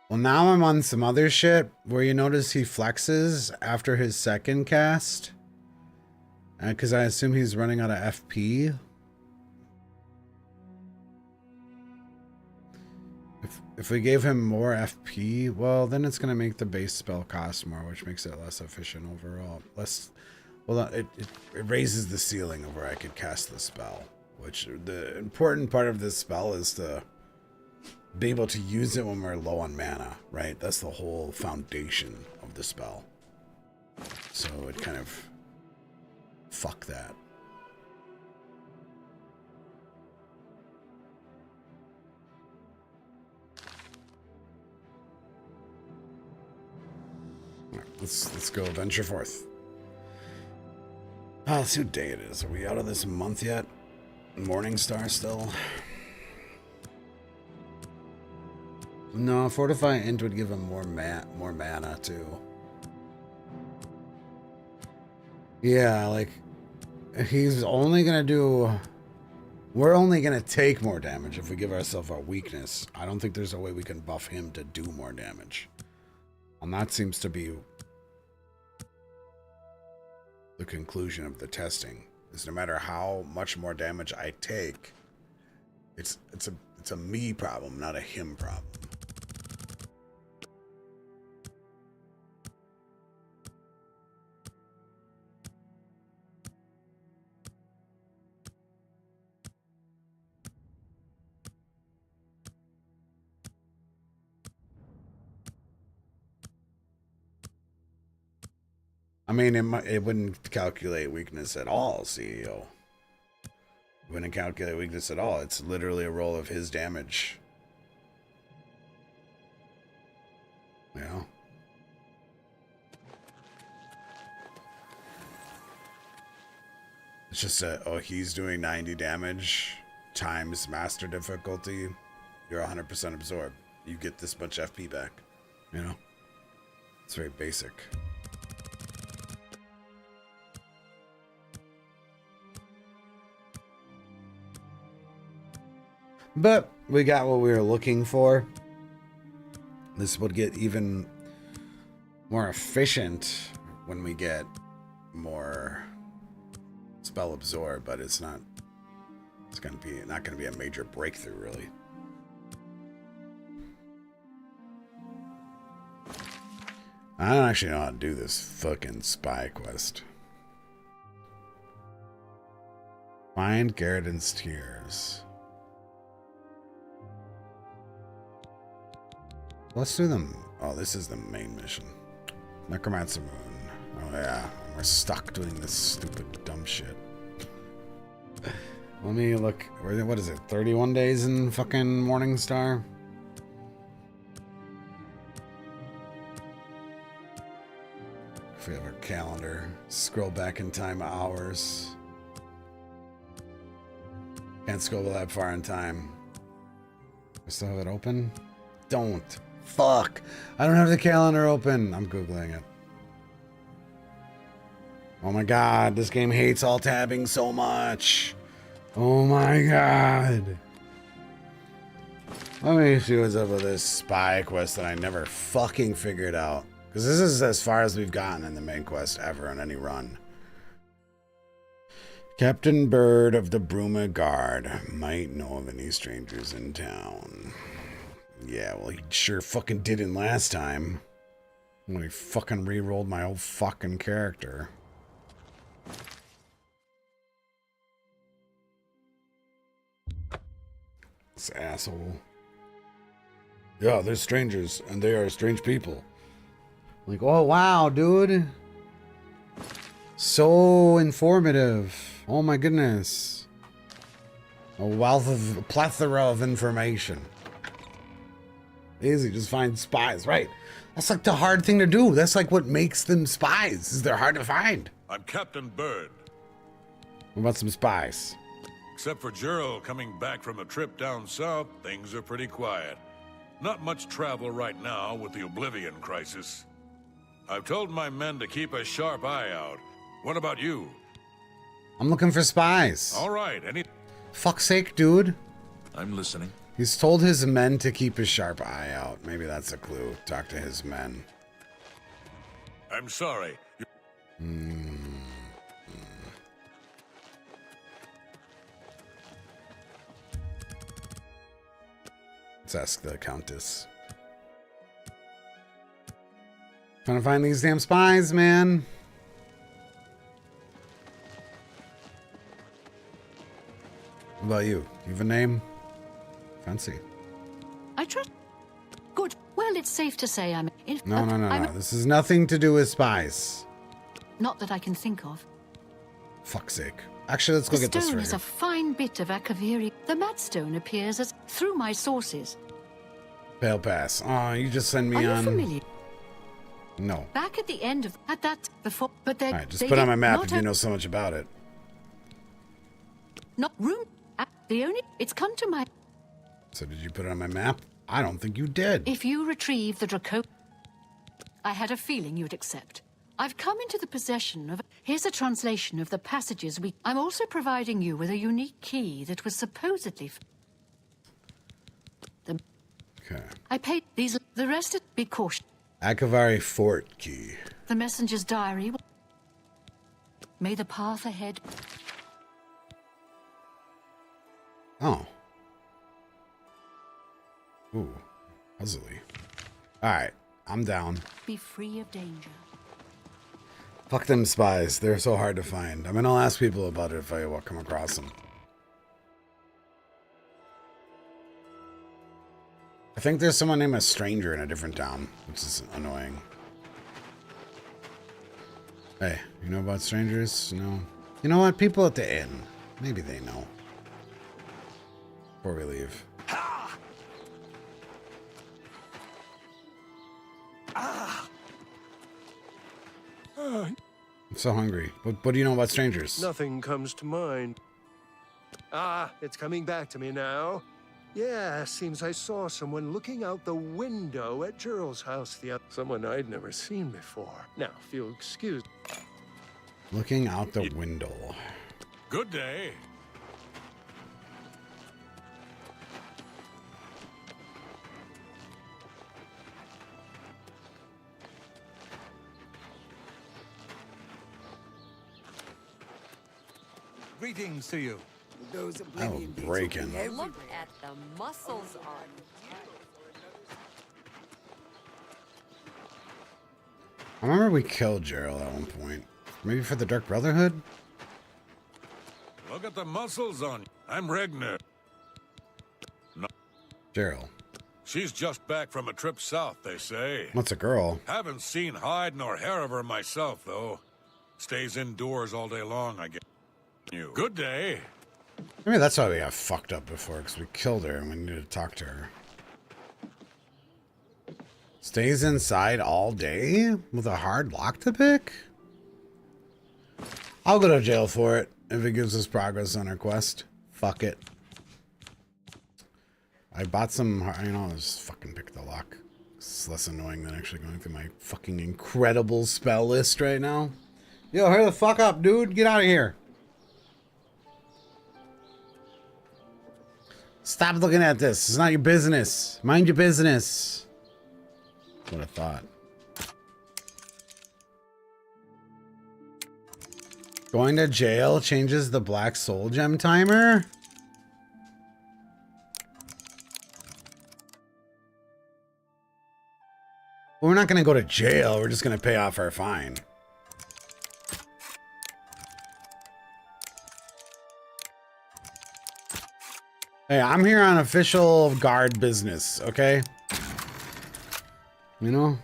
Well, now I'm on some other shit where you notice he flexes after his second cast. Because I assume he's running out of FP. If we gave him more FP, well, then it's going to make the base spell cost more, which makes it less efficient overall. Well, it raises the ceiling of where I could cast the spell, which the important part of this spell is to be able to use it when we're low on mana, right? That's the whole foundation of the spell. So it kind of fuck that. All right, let's go venture forth. Let's see what day it is. Are we out of this month yet? Morningstar still? No, Fortify Int would give him more mana too. Yeah, like he's only gonna do. We're only gonna take more damage if we give ourselves a weakness. I don't think there's a way we can buff him to do more damage, and that seems to be the conclusion of the testing. Is no matter how much more damage I take, it's a me problem, not a him problem. I mean, it wouldn't calculate weakness at all, CEO. It wouldn't calculate weakness at all. It's literally a roll of his damage. You know? It's just oh, he's doing 90 damage times master difficulty. You're 100% absorbed. You get this much FP back. You know? It's very basic. But we got what we were looking for. This would get even more efficient when we get more spell absorb, but it's not. It's not gonna be a major breakthrough, really. I don't actually know how to do this fucking spy quest. Find Garridan's tears. Let's do them. Oh, this is the main mission. Necromancer Moon. Oh yeah, we're stuck doing this stupid dumb shit. Let me look. What is it? 31 days in fucking Morningstar? If we have our calendar, scroll back in time hours. Can't scroll that far in time. I still have it open? Don't. Fuck. I don't have the calendar open. I'm Googling it. Oh my god, this game hates alt tabbing so much. Oh my god. Let me see what's up with this spy quest that I never fucking figured out. Because this is as far as we've gotten in the main quest ever on any run. Captain Bird of the Bruma Guard might know of any strangers in town. Yeah, well, he sure fucking didn't last time. When he fucking re-rolled my whole fucking character. This asshole. Yeah, they're strangers, and they are strange people. Like, oh, wow, dude. So informative. Oh, my goodness. A plethora of information. Easy, just find spies, right? That's like the hard thing to do. That's like what makes them spies, is they're hard to find. I'm Captain Bird. What about some spies? Except for Gerald coming back from a trip down south, things are pretty quiet. Not much travel right now with the Oblivion crisis. I've told my men to keep a sharp eye out. What about you? I'm looking for spies. All right, Fuck's sake, dude. I'm listening. He's told his men to keep a sharp eye out. Maybe that's a clue. Talk to his men. I'm sorry. Let's ask the Countess. Trying to find these damn spies, man. What about you? You have a name? Fancy. I trust. Good. Well, it's safe to say I'm. No. This has nothing to do with spies. Not that I can think of. Fuck's sake. Actually, let's go get this The stone right is a fine bit of Akaviri. The Madstone appears as through my sources. Pale pass. Oh, you just send me Are on. you familiar? No. Back at the end of at that before, but they. All right, just they put on did my map not if you know so much about it. Not room. The only it's come to my. So did you put it on my map? I don't think you did. If you retrieve the Draco, I had a feeling you'd accept. I've come into the possession of. Here's a translation of the passages we. I'm also providing you with a unique key that was supposedly. Okay. I paid these. The rest. Be cautious. Akavari Fort key. The messenger's diary. May the path ahead. Oh. Ooh. Puzzly. Alright. I'm down. Be free of danger. Fuck them spies. They're so hard to find. I mean, I'll ask people about it if I come across them. I think there's someone named a stranger in a different town, which is annoying. Hey, you know about strangers? No. You know what? People at the inn. Maybe they know. Before we leave. I'm so hungry. What do you know about strangers? Nothing comes to mind. Ah, it's coming back to me now. Yeah, seems I saw someone looking out the window at Gerald's house the other. Someone I'd never seen before. Now, if you'll excuse. Looking out the window. Good day. Greetings to you. Those Oblivion breaking. Look at the muscles on. I remember we killed Gerald at one point. Maybe for the Dark Brotherhood? Look at the muscles on you. I'm Regner. No. Gerald. She's just back from a trip south, they say. What's a girl? Haven't seen hide nor hair of her myself, though. Stays indoors all day long, I guess. You. Good day. Maybe that's why we got fucked up before, because we killed her and we needed to talk to her. Stays inside all day with a hard lock to pick? I'll go to jail for it if it gives us progress on our quest. Fuck it. I bought some, I'll just fucking pick the lock. It's less annoying than actually going through my fucking incredible spell list right now. Yo, hurry the fuck up, dude. Get out of here. Stop looking at this. It's not your business. Mind your business. What I thought. Going to jail changes the black soul gem timer? Well, we're not going to go to jail. We're just going to pay off our fine. Hey, I'm here on official guard business, okay? You know?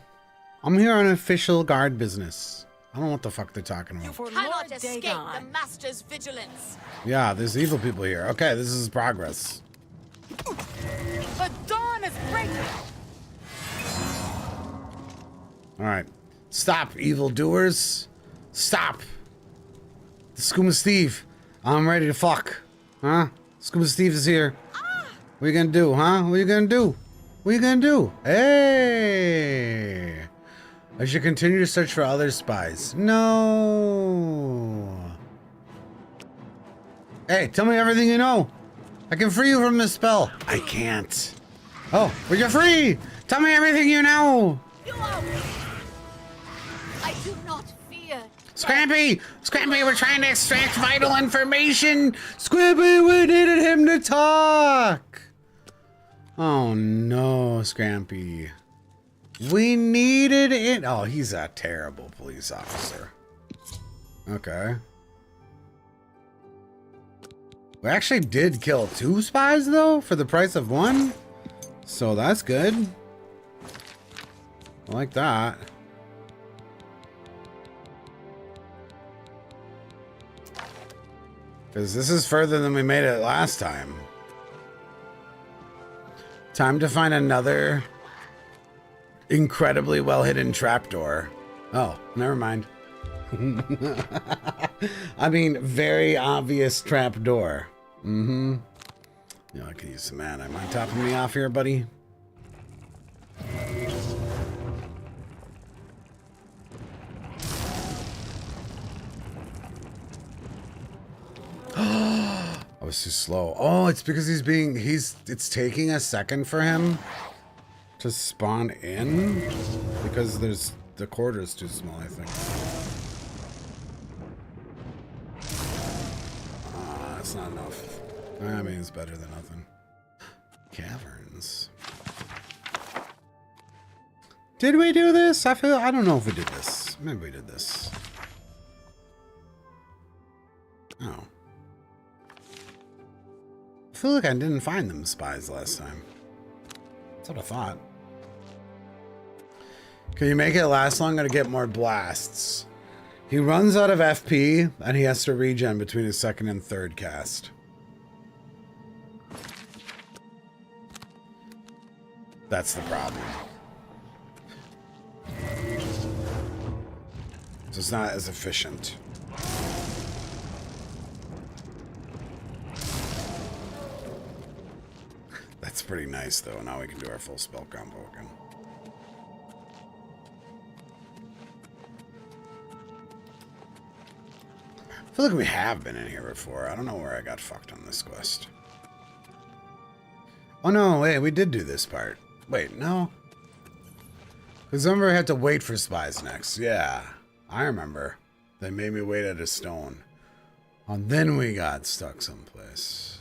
I'm here on official guard business. I don't know what the fuck they're talking about. You cannot escape the Master's vigilance. Yeah, there's evil people here. Okay, this is progress. The dawn is breaking. Alright. Stop, evildoers. Stop. Scuba Steve. I'm ready to fuck. Huh? Scuba Steve is here. What are you gonna do, huh? What are you gonna do? What are you gonna do? Hey! I should continue to search for other spies. No! Hey, tell me everything you know. I can free you from this spell. I can't. Oh, but you're free! Tell me everything you know! I do not fear. Scrappy! Scrappy, we're trying to extract vital information! Scrappy, we needed him to talk! Oh no, Scrappy. We needed it. Oh, he's a terrible police officer. Okay. We actually did kill 2 spies, though, for the price of 1. So that's good. I like that. Because this is further than we made it last time. Time to find another incredibly well-hidden trapdoor. Oh, never mind. I mean, very obvious trapdoor. Mm-hmm. You know, I could use some mana. Am I topping me off here, buddy? I was too slow. Oh, it's because it's taking a second for him to spawn in because the quarter is too small, I think. That's not enough. I mean, it's better than nothing. Caverns. Did we do this? I don't know if we did this. Maybe we did this. Oh. I feel like I didn't find them spies last time. That's what I thought. Can you make it last longer to get more blasts? He runs out of FP and he has to regen between his second and third cast. That's the problem. So it's not as efficient. That's pretty nice, though. Now we can do our full spell combo again. I feel like we have been in here before. I don't know where I got fucked on this quest. Oh, no, wait. We did do this part. Wait, no. Because remember I had to wait for spies next. Yeah, I remember. They made me wait at a stone. And then we got stuck someplace.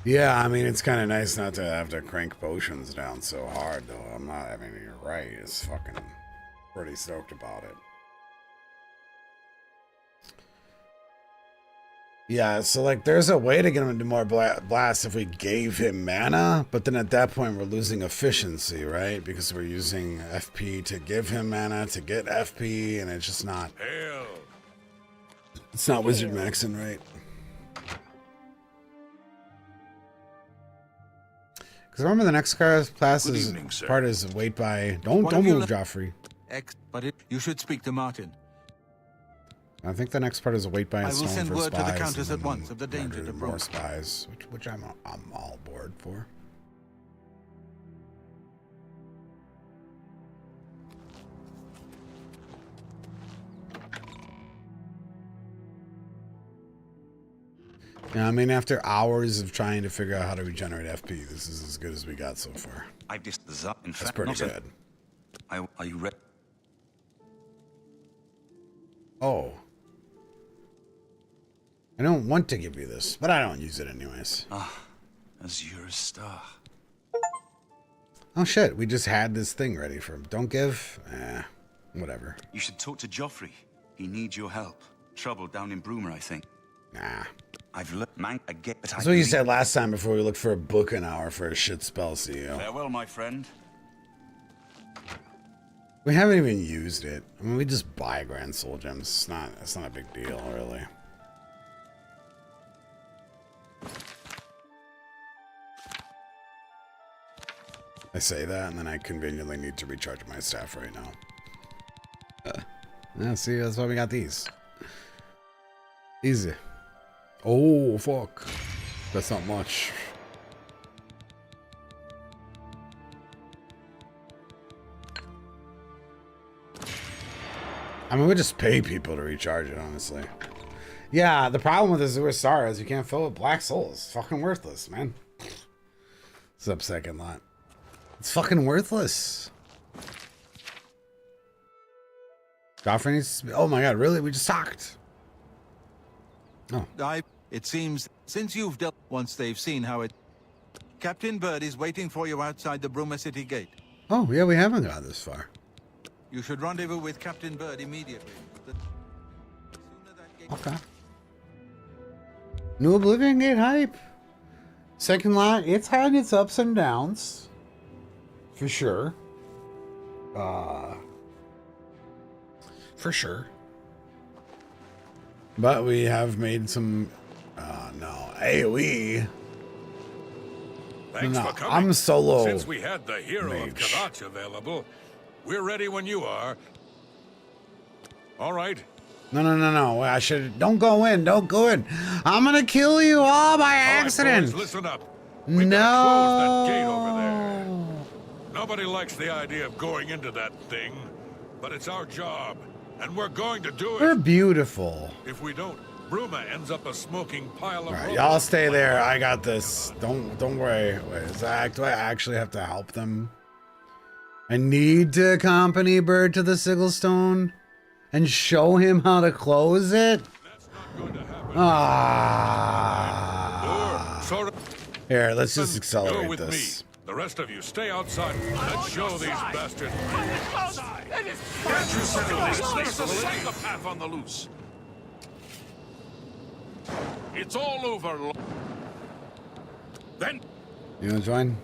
Yeah, I mean, it's kind of nice not to have to crank potions down so hard, though. I'm not, I mean, you're right. It's fucking pretty stoked about it. Yeah, so, like, there's a way to get him into more blasts if we gave him mana, but then at that point we're losing efficiency, right? Because we're using FP to give him mana to get FP, and it's just not... Hail. It's not WizardMaxxing, right? Because remember the next class part is wait by... Don't move, Joffrey. But you should speak to Martin. I think the next part is a wait by a stone for spies. I will send word to the Countess at once of the danger to more spies, which I'm all aboard for. Yeah, I mean, after hours of trying to figure out how to regenerate FP, this is as good as we got so far. That's pretty good. Are you ready? Oh. I don't want to give you this, but I don't use it anyways. Ah, Azure Star. Oh shit, we just had this thing ready for him. Don't give? Whatever. You should talk to Joffrey. He needs your help. Trouble down in Broomer, I think. Nah. I've looked, man, I get, but that's what you said last time before we looked for a book an hour for a shit spell, CEO. Farewell, my friend. We haven't even used it. I mean, we just buy Grand Soul Gems. It's not a big deal, really. I say that, and then I conveniently need to recharge my staff right now. Yeah, see, that's why we got these. Easy. Oh, fuck. That's not much. I mean, we just pay people to recharge it, honestly. Yeah, the problem with the Azure Star is you can't fill it with black souls. It's fucking worthless, man. It's up second lot. It's fucking worthless. Joffrey needs to be, oh my god, really? We just talked. Oh. It seems, since you've dealt, once they've seen how it... Captain Bird is waiting for you outside the Bruma City gate. Oh, yeah, we haven't got this far. You should rendezvous with Captain Bird immediately. Okay. New Oblivion Gate hype. Second lot, it's had its ups and downs. For sure. For sure. But we have made some... no. AoE. Thanks no, for coming. I'm solo. Since we had the hero of Kavach available, we're ready when you are. All right. No. I should... Don't go in. Don't go in. I'm gonna kill you all by accident. All right, boys, listen up. We've got to close that gate over there. Nobody likes the idea of going into that thing, but it's our job, and we're going to do it. We're beautiful. If we don't, Bruma ends up a smoking pile of All right, rubble. y'all stay there. I got this. Don't worry. Wait, do I actually have to help them? I need to accompany Bird to the Sigilstone and show him how to close it? That's not going to happen. Here, let's just Go accelerate with this. me. The rest of you stay outside. Let's show these bastards. Can't you settle this? There's a psychopath on the loose. It's all over. Then You wanna join?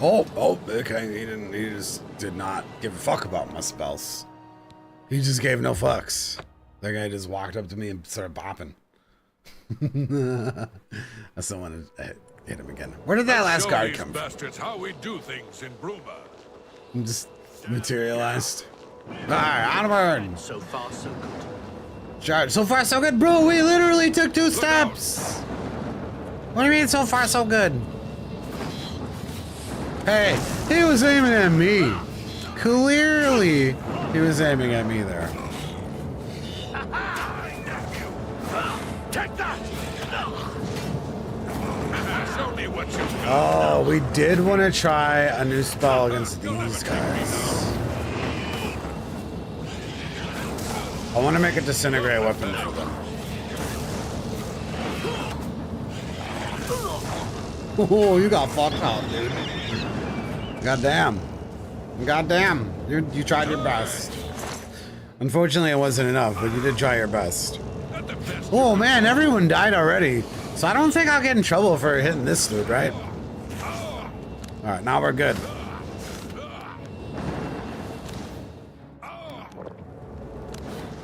Oh, okay. He just did not give a fuck about my spells. He just gave no fucks. That guy just walked up to me and started bopping. I still want to hit him again. Where did that last guard come from? Bastards, how we do things in Bruma. I'm just materialized. Alright, onward! So far, so good. Charge. So far, so good, bro. We literally took 2 steps. What do you mean, so far, so good? Hey, he was aiming at me. Clearly, he was aiming at me there. Take that! Show me what you got. Oh, we did want to try a new spell against these guys. I want to make a disintegrate weapon for them. Oh, you got fucked up, dude. Goddamn. Goddamn. You tried your best. Unfortunately, it wasn't enough, but you did try your best. Oh, man, everyone died already. So I don't think I'll get in trouble for hitting this dude, right? Alright, now we're good.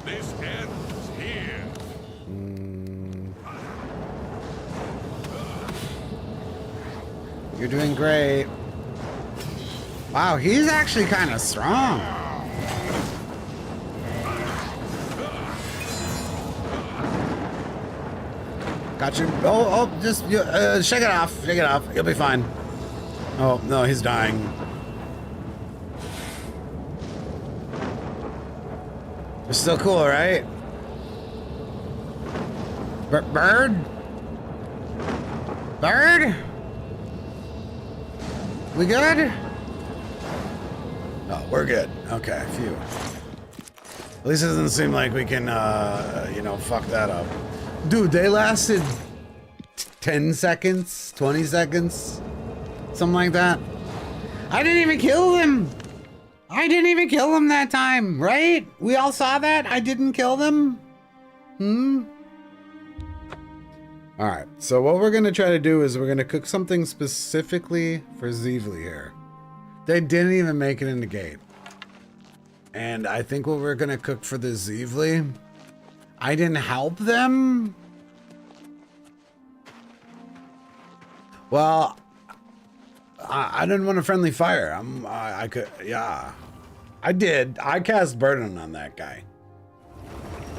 This ends here. You're doing great. Wow, he's actually kind of strong. Got you. Oh, just shake it off. Shake it off. You'll be fine. Oh, no, he's dying. You're still cool, right? Bird? Bird? We good? Oh, we're good. Okay, phew. At least it doesn't seem like we can, you know, fuck that up. Dude, they lasted 10 seconds, 20 seconds, something like that. I didn't even kill them. I didn't even kill them that time, right? We all saw that? I didn't kill them? All right, so what we're gonna try to do is we're gonna cook something specifically for Zeevely here. They didn't even make it in the gate. And I think what we're gonna cook for the Zeevely, I didn't help them. Well, I didn't want a friendly fire. I could, yeah. I did. I cast burden on that guy.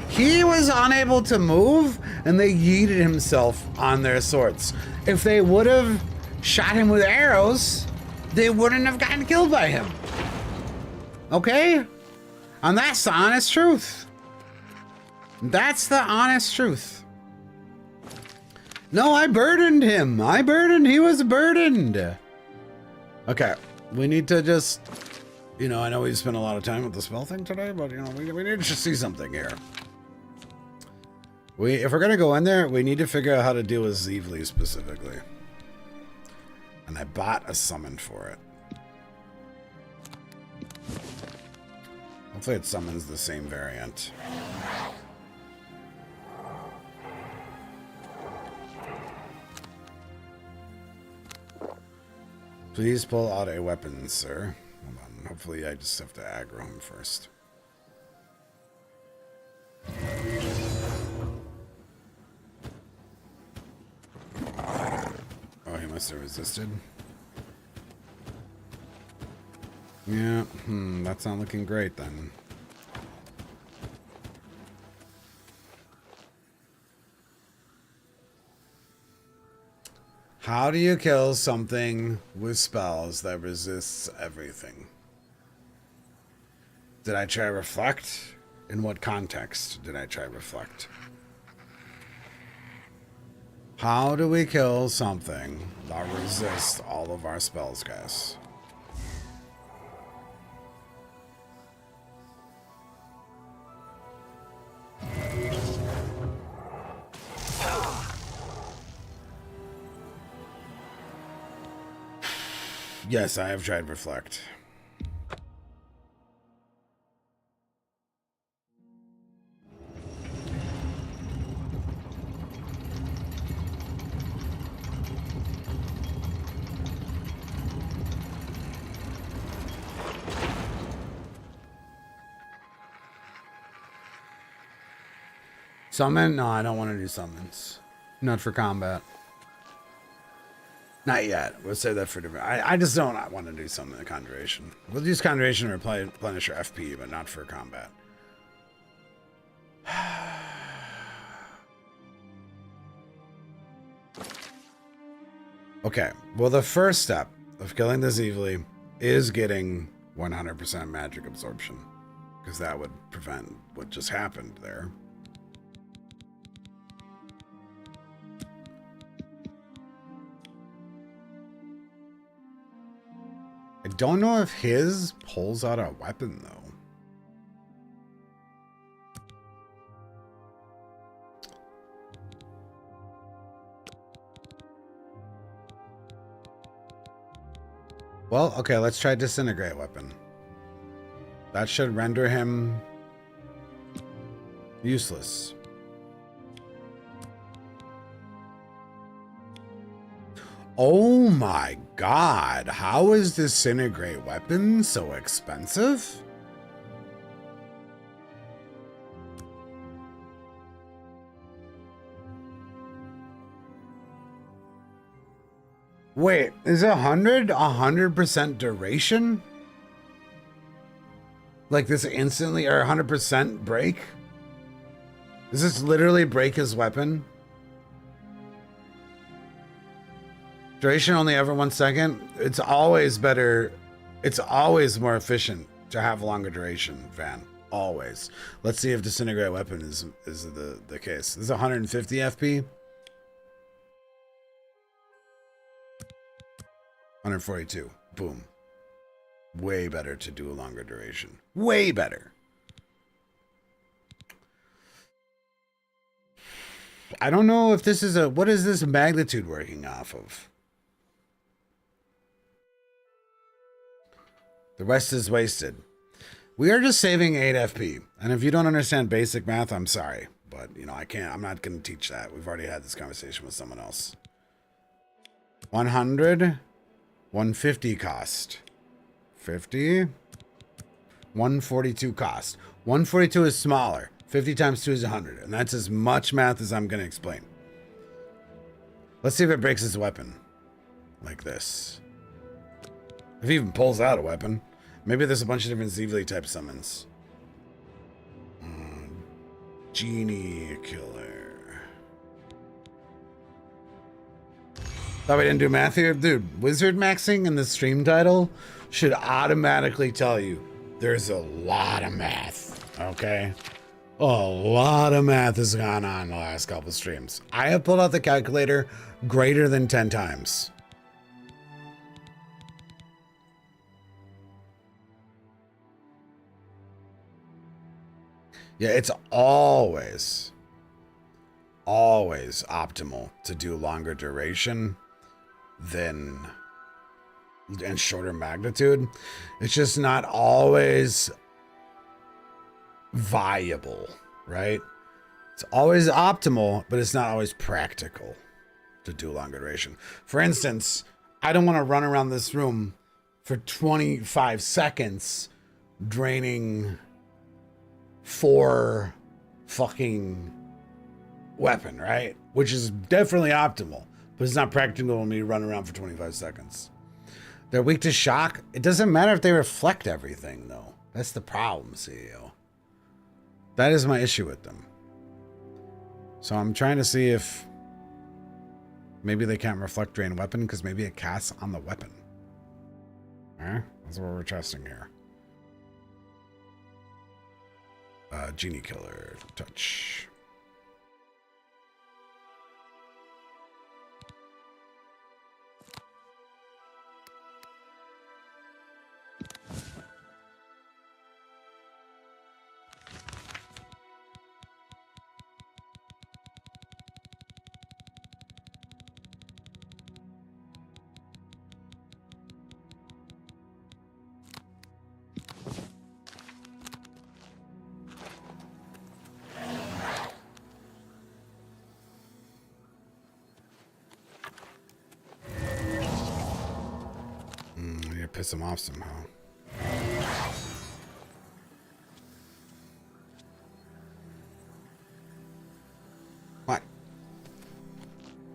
He was unable to move, and they yeeted himself on their swords. If they would have shot him with arrows, they wouldn't have gotten killed by him. Okay? And that's the honest truth. That's the honest truth. No, I burdened him. He was burdened. Okay, we need to just, you know, I know we spent a lot of time with the spell thing today, but, you know, we need to just see something here. If we're going to go in there, we need to figure out how to deal with Zeevely specifically. And I bought a summon for it. Hopefully it summons the same variant. Please pull out a weapon, sir. Hold on. Hopefully I just have to aggro him first. Oh, he must have resisted. Yeah, that's not looking great then. How do you kill something with spells that resists everything? Did I try reflect? In what context did I try reflect? How do we kill something that resists all of our spells, guys? Yes, I have tried reflect. Summon? No, I don't want to do summons. Not for combat. Not yet. We'll save that for different. I just don't want to do something in Conjuration. We'll use Conjuration to replenish our FP, but not for combat. Okay. Well, the first step of killing this evilly is getting 100% magic absorption, because that would prevent what just happened there. I don't know if his pulls out a weapon, though. Well, okay, let's try Disintegrate Weapon. That should render him useless. Oh my god, how is Disintegrate Weapon so expensive? Wait, is 100% duration? Like this instantly, or 100% break? Does this literally break his weapon? Duration only ever 1 second. It's always better. It's always more efficient to have longer duration, Van. Always. Let's see if Disintegrate Weapon is the case. This is 150 FP. 142. Boom. Way better to do a longer duration. Way better. I don't know if this is a... What is this magnitude working off of? The rest is wasted. We are just saving 8 FP. And if you don't understand basic math, I'm sorry. But, you know, I'm not going to teach that. We've already had this conversation with someone else. 100... 150 cost. 50. 142 cost. 142 is smaller. 50 times 2 is 100. And that's as much math as I'm going to explain. Let's see if it breaks his weapon. like this. If he even pulls out a weapon. Maybe there's a bunch of different Zeevely type summons. Genie Killer. Thought we didn't do math here? Dude, WizardMaxxing in the stream title should automatically tell you there's a lot of math, okay? A lot of math has gone on in the last couple streams. I have pulled out the calculator greater than 10 times. Yeah, it's always optimal to do longer duration than and shorter magnitude. It's just not always viable, right? It's always optimal, but it's not always practical to do longer duration. For instance, I don't want to run around this room for 25 seconds draining 4 fucking weapon, right? Which is definitely optimal, but it's not practical when me run around for 25 seconds. They're weak to shock. It doesn't matter if they reflect everything, though. That's the problem, CEO. That is my issue with them. So I'm trying to see if maybe they can't reflect drain weapon because maybe it casts on the weapon. That's what we're testing here. Genie Killer, touch. Piss him off somehow. What?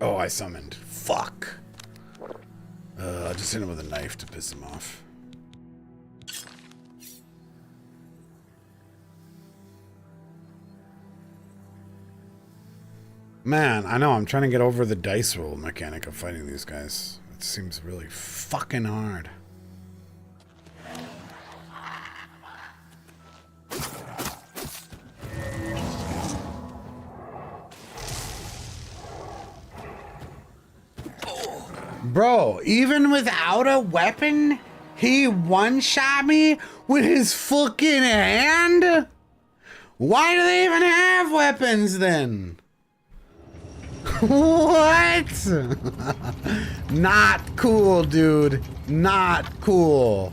Oh, I summoned. Fuck. Just hit him with a knife to piss him off. Man, I know. I'm trying to get over the dice roll mechanic of fighting these guys. It seems really fucking hard. Bro, even without a weapon, he one-shot me with his fucking hand? Why do they even have weapons then? What? Not cool, dude. Not cool.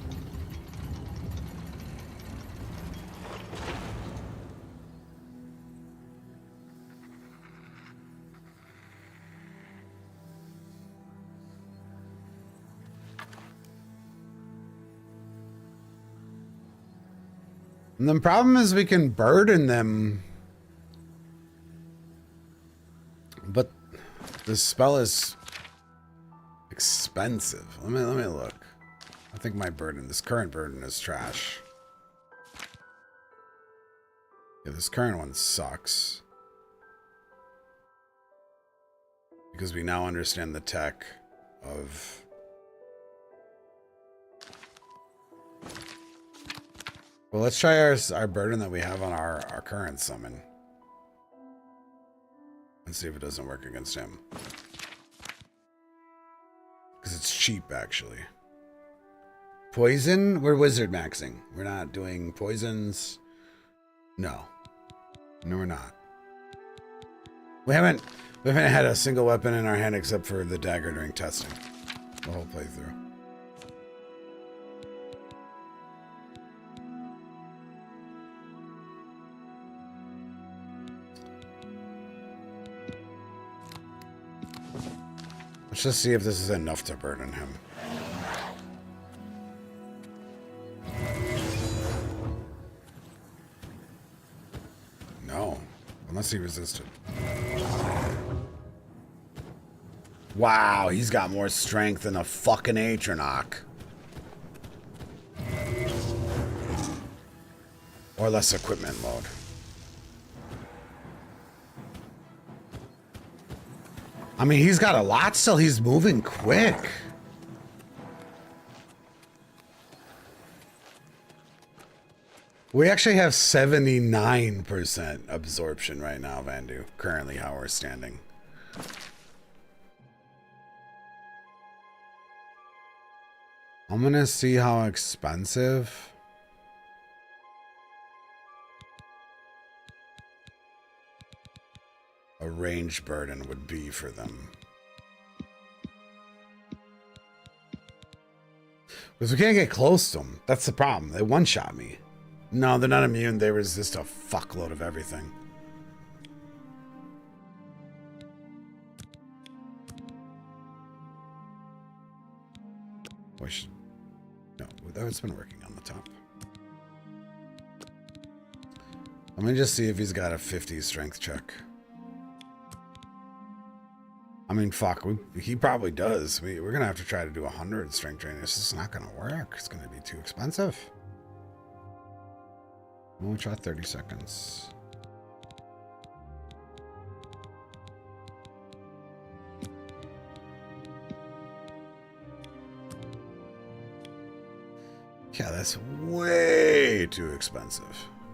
And the problem is we can burden them, but this spell is expensive. Let me look. I think my burden, this current burden, is trash. Yeah, this current one sucks. Because we now understand the tech of... Well, let's try our burden that we have on our current summon. And see if it doesn't work against him. Because it's cheap, actually. Poison? We're WizardMaxxing. We're not doing poisons. No. No, we're not. We haven't had a single weapon in our hand except for the dagger during testing. The whole playthrough. Let's just see if this is enough to burden him. No, unless he resisted. Wow, he's got more strength than a fucking Atronach. Or less equipment load. I mean, he's got a lot still. He's moving quick. We actually have 79% absorption right now, Vandu. Currently how we're standing. I'm gonna see how expensive a range burden would be for them. Because we can't get close to them. That's the problem. They one-shot me. No, they're not immune. They resist a fuckload of everything. No, that's been working on the top. Let me just see if he's got a 50 strength check. I mean, fuck, he probably does. We're going to have to try to do 100 strength training. This is not going to work. It's going to be too expensive. We'll try 30 seconds. Yeah, that's way too expensive.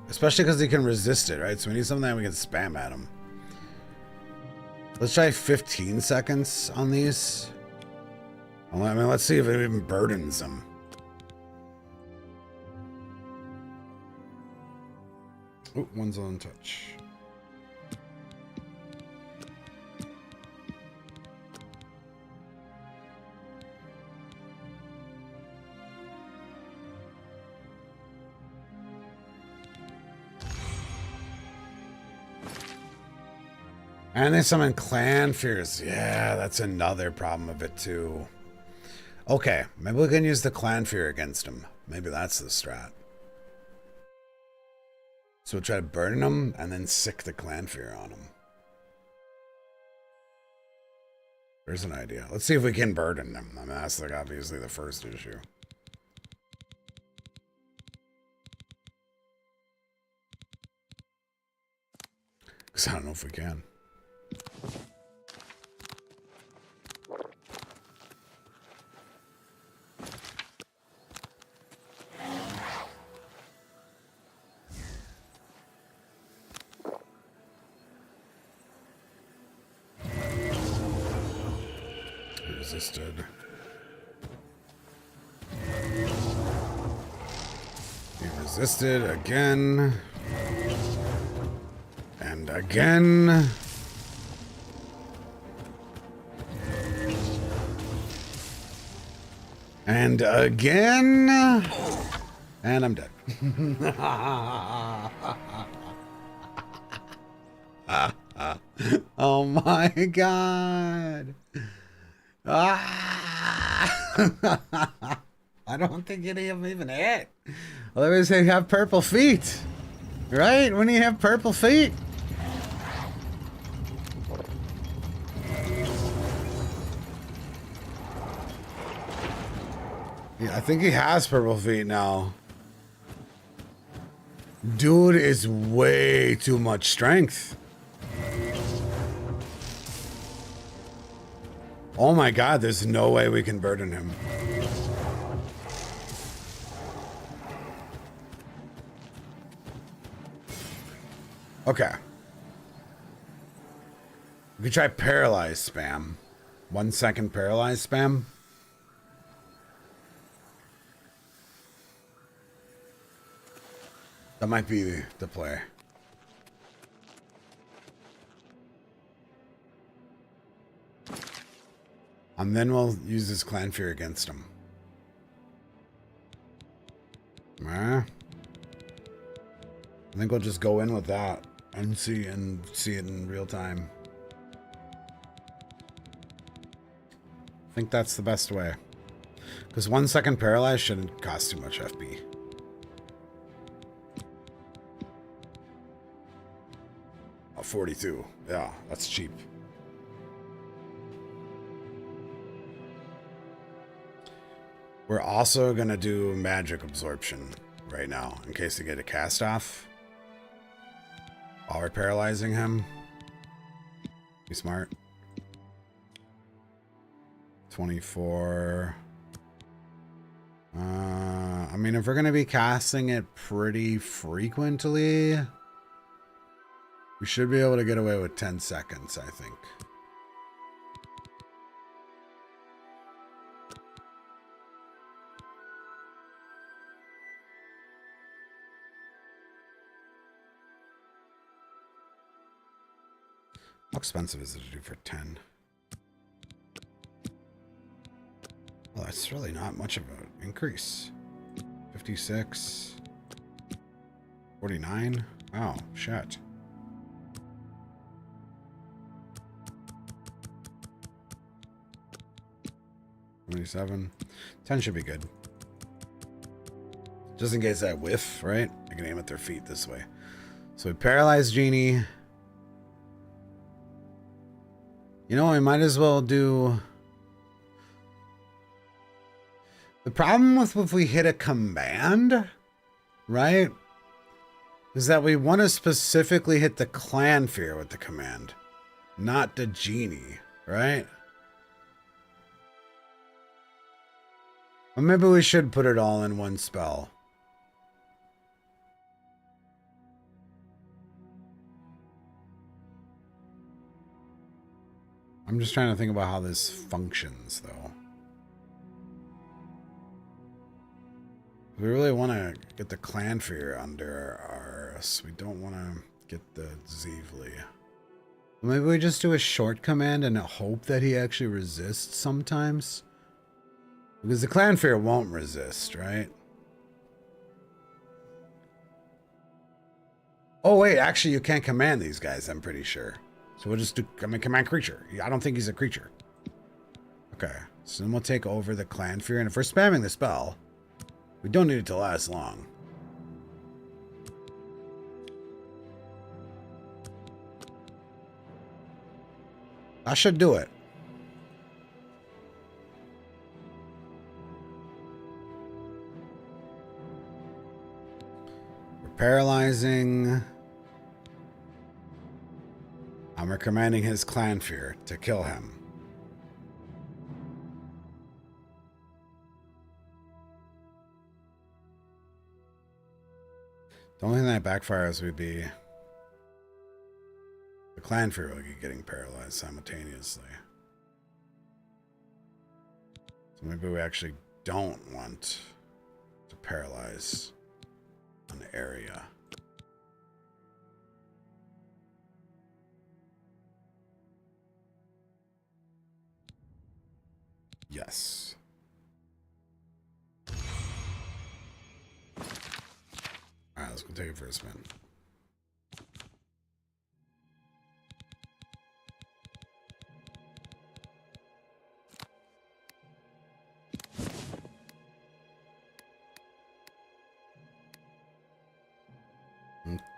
Especially because he can resist it, right? So we need something that we can spam at him. Let's try 15 seconds on these. I mean, let's see if it even burdens them. Oh, one's on touch. And they summon clan fears. Yeah, that's another problem of it too. Okay, maybe we can use the clan fear against him. Maybe that's the strat. So we'll try to burn him and then sick the clan fear on him. There's an idea. Let's see if we can burden him. I mean, that's like obviously the first issue. Because I don't know if we can. Resisted. He resisted again. And again. And again. And I'm dead. Oh my god. I don't think any of them even hit. Well, they say have purple feet. Right? When you have purple feet. Yeah, I think he has purple feet now. Dude is way too much strength. Oh my god, there's no way we can burden him. Okay. We could try paralyze spam. 1 second paralyze spam. That might be the play. And then we'll use his clan fear against him. I think we'll just go in with that and see it in real time. I think that's the best way. Because 1 second paralyze shouldn't cost too much FP. Oh, 42. Yeah, that's cheap. We're also going to do magic absorption right now in case they get a cast off. While we're paralyzing him. Be smart. 24. I mean, if we're going to be casting it pretty frequently, we should be able to get away with 10 seconds, I think. How expensive is it to do for 10? Well, that's really not much of an increase. 56. 49. Oh, shit. 27. 10 should be good. Just in case I whiff, right? I can aim at their feet this way. So we paralyze Genie. You know, I might as well do... The problem with if we hit a command, right, is that we want to specifically hit the clan fear with the command, not the Genie, right? Or maybe we should put it all in one spell. I'm just trying to think about how this functions, though. We really want to get the clan fear under us. We don't want to get the Zeevely. Maybe we just do a short command and hope that he actually resists sometimes. Because the clan fear won't resist, right? Oh, wait, actually, you can't command these guys, I'm pretty sure. So we'll just do, command creature. I don't think he's a creature. Okay, so then we'll take over the clan fear. And if we're spamming the spell, we don't need it to last long. I should do it. We're paralyzing. I'm recommending his clan fear to kill him. The only thing that backfires would be the clan fear will be getting paralyzed simultaneously. So maybe we actually don't want to paralyze an area. Yes. Alright, let's go take it for a spin.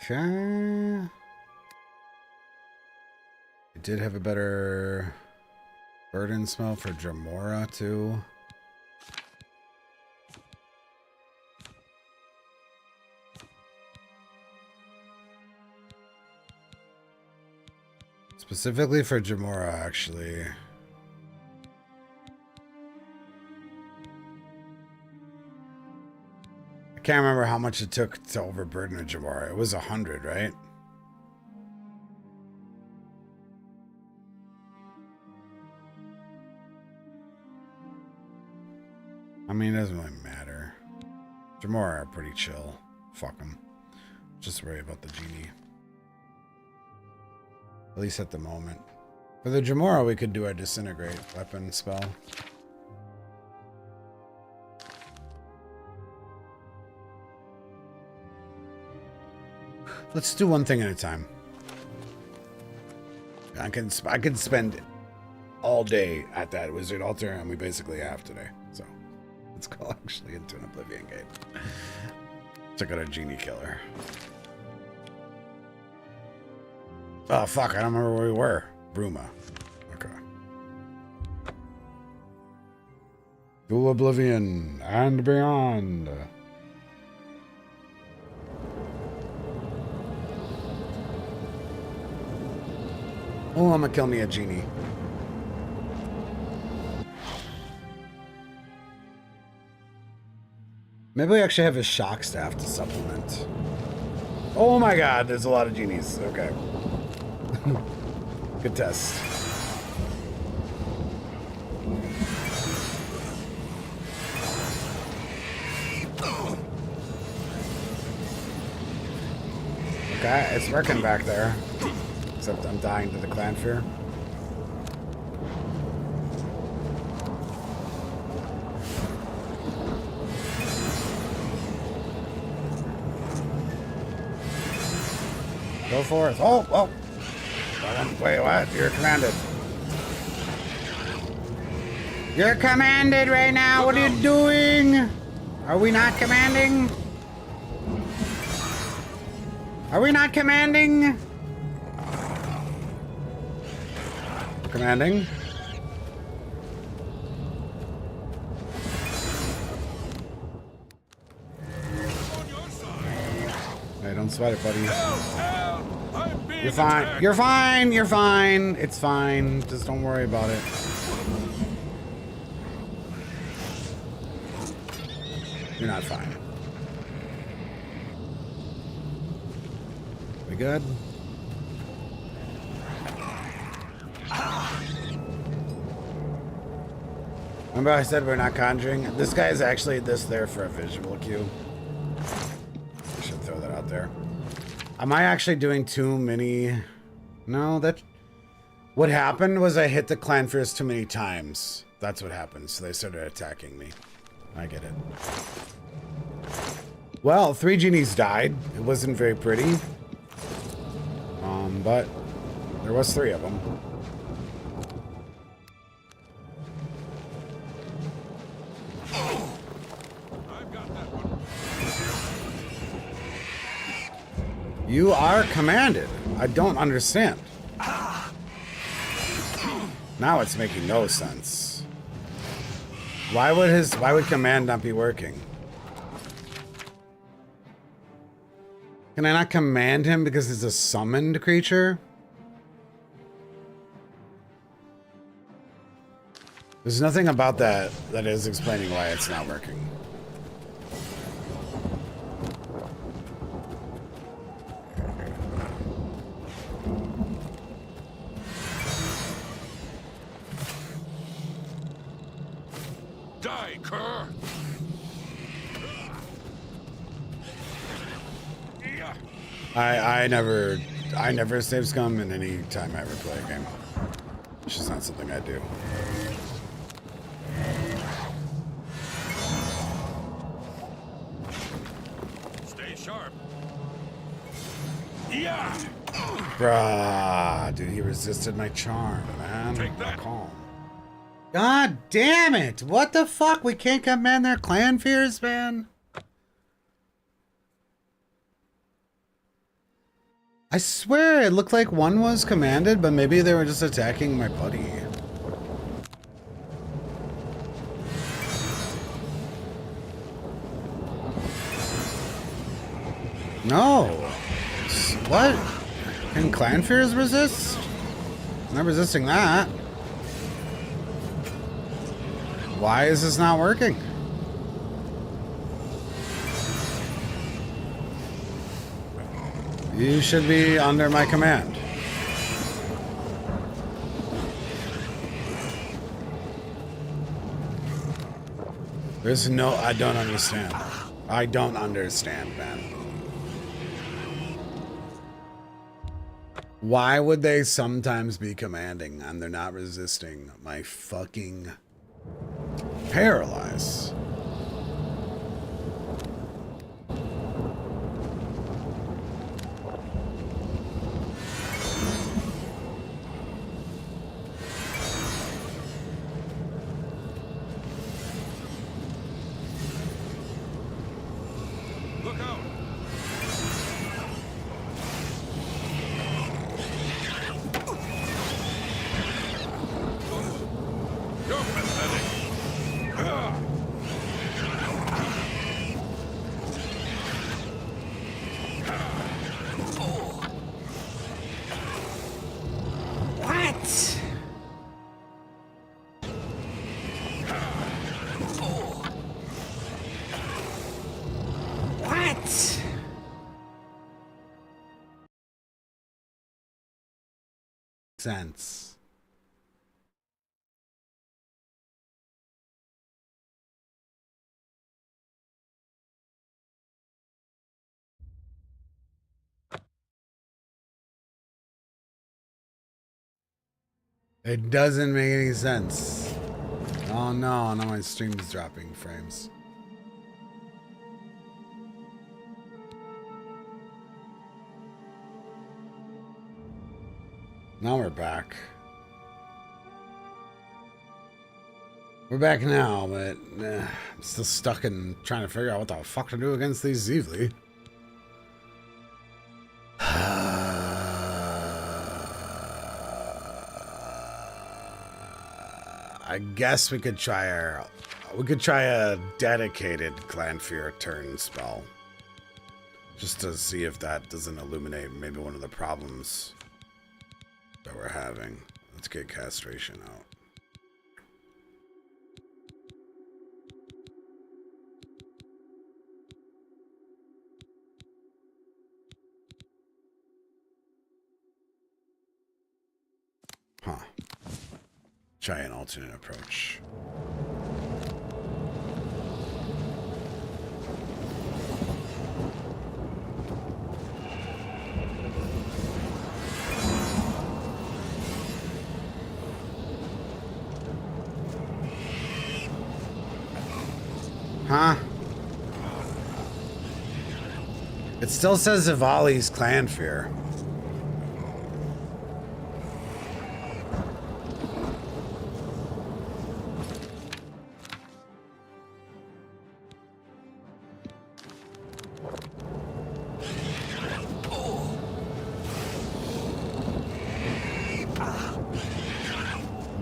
Okay. I did have a better burden smell for Jamora too. Specifically for Jamora, actually. I can't remember how much it took to overburden a Jamora. It was 100, right? I mean, it doesn't really matter. Jamora are pretty chill. Fuck them. Just worry about the Genie. At least at the moment. For the Jamora, we could do a disintegrate weapon spell. Let's do one thing at a time. I can spend all day at that wizard altar, and we basically have today. So let's go actually into an Oblivion Gate. Check out a Genie killer. Oh, fuck, I don't remember where we were. Bruma. Okay. To oblivion and beyond. Oh, I'm gonna kill me a genie. Maybe we actually have a shock staff to supplement. Oh my god, there's a lot of genies. Okay. Good test. Okay, it's working back there. Except I'm dying to the clan fear. Go forth. Oh, oh. Wait, what? You're commanded. You're commanded right now. What are you doing? Are we not commanding? Are we not commanding? Commanding. Hey, don't sweat it, buddy. You're fine. You're fine. You're fine. It's fine. Just don't worry about it. You're not fine. We good? Remember I said we're not conjuring? This guy is actually there for a visual cue. I should throw that out there. Am I actually doing too many? No, that... What happened was I hit the clan fears too many times. That's what happened, so they started attacking me. I get it. Well, 3 genies died. It wasn't very pretty. But there was 3 of them. You are commanded. I don't understand. Now it's making no sense. Why would command not be working? Can I not command him because he's a summoned creature? There's nothing about that is explaining why it's not working. Die, cur! I never save scum in any time I ever play a game. It's just not something I do. Stay sharp. Yeah. Bruh, dude, he resisted my charm, man. Take that. Calm. God damn it! What the fuck? We can't command their clan fears, man. I swear it looked like one was commanded, but maybe they were just attacking my buddy. No. What? Can clan fears resist? I'm not resisting that. Why is this not working? You should be under my command. There's no... I don't understand. I don't understand, man. Why would they sometimes be commanding and they're not resisting my fucking paralyze? Look out! You're pathetic. sense. It doesn't make any sense. Oh no, now my stream's dropping frames. Now we're back. We're back now, but I'm still stuck in trying to figure out what the fuck to do against these Zeevely. I guess we could try a dedicated Clanfear turn spell. Just to see if that doesn't illuminate maybe one of the problems that we're having. Let's get castration out. Huh. Try an alternate approach. Huh? It still says Ivali's Clanfear.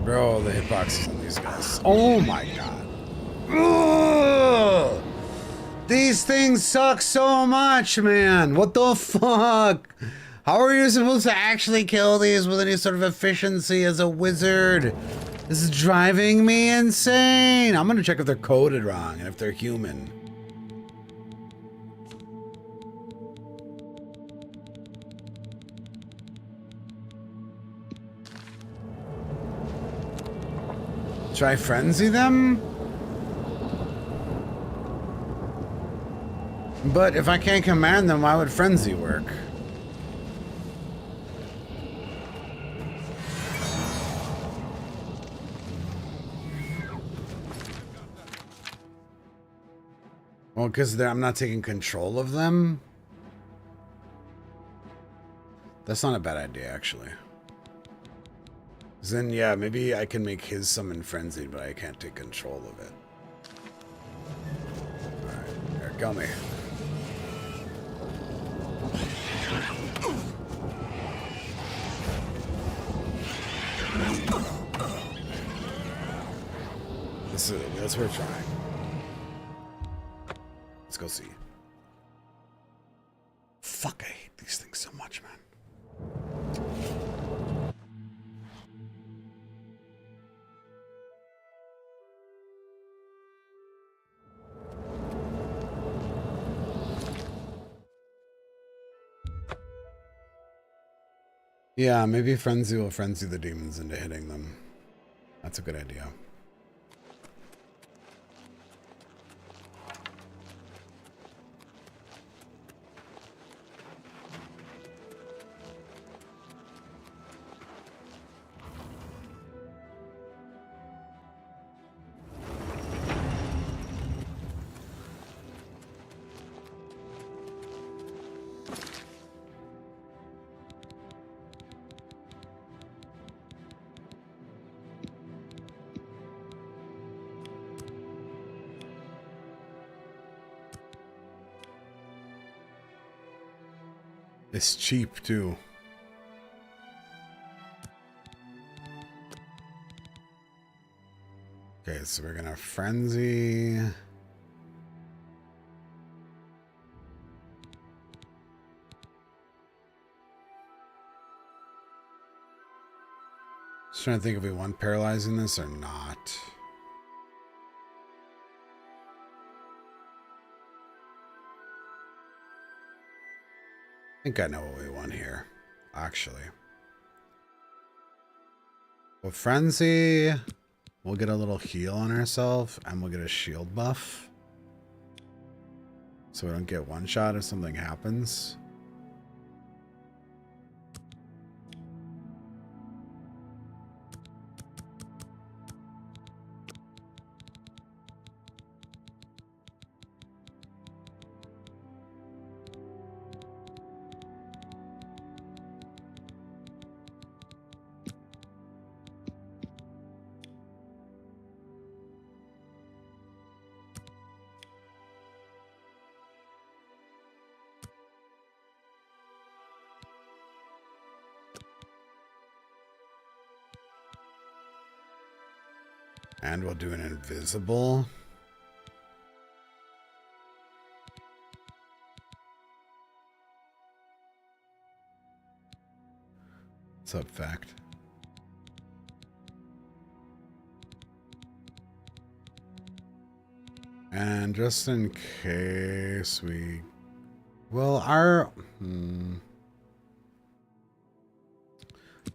Bro, the hitboxes on these guys. Oh my god. Ugh! These things suck so much, man. What the fuck? How are you supposed to actually kill these with any sort of efficiency as a wizard? This is driving me insane. I'm gonna check if they're coded wrong and if they're human. Should I frenzy them? But if I can't command them, why would frenzy work? Well, because I'm not taking control of them? That's not a bad idea, actually. Then, yeah, maybe I can make his summon frenzied, but I can't take control of it. Alright, here, kill me. That's worth trying. Let's go see. Fuck, I hate these things so much, man. Yeah, maybe Frenzy will frenzy the demons into hitting them. That's a good idea. It's cheap, too. Okay, so we're gonna frenzy. Just trying to think if we want paralyzing this or not. I think I know what we want here, actually. With Frenzy, we'll get a little heal on ourselves, and we'll get a shield buff. So we don't get one shot if something happens. And we'll do an invisible. What's up, Fact? And just in case we... Well, our...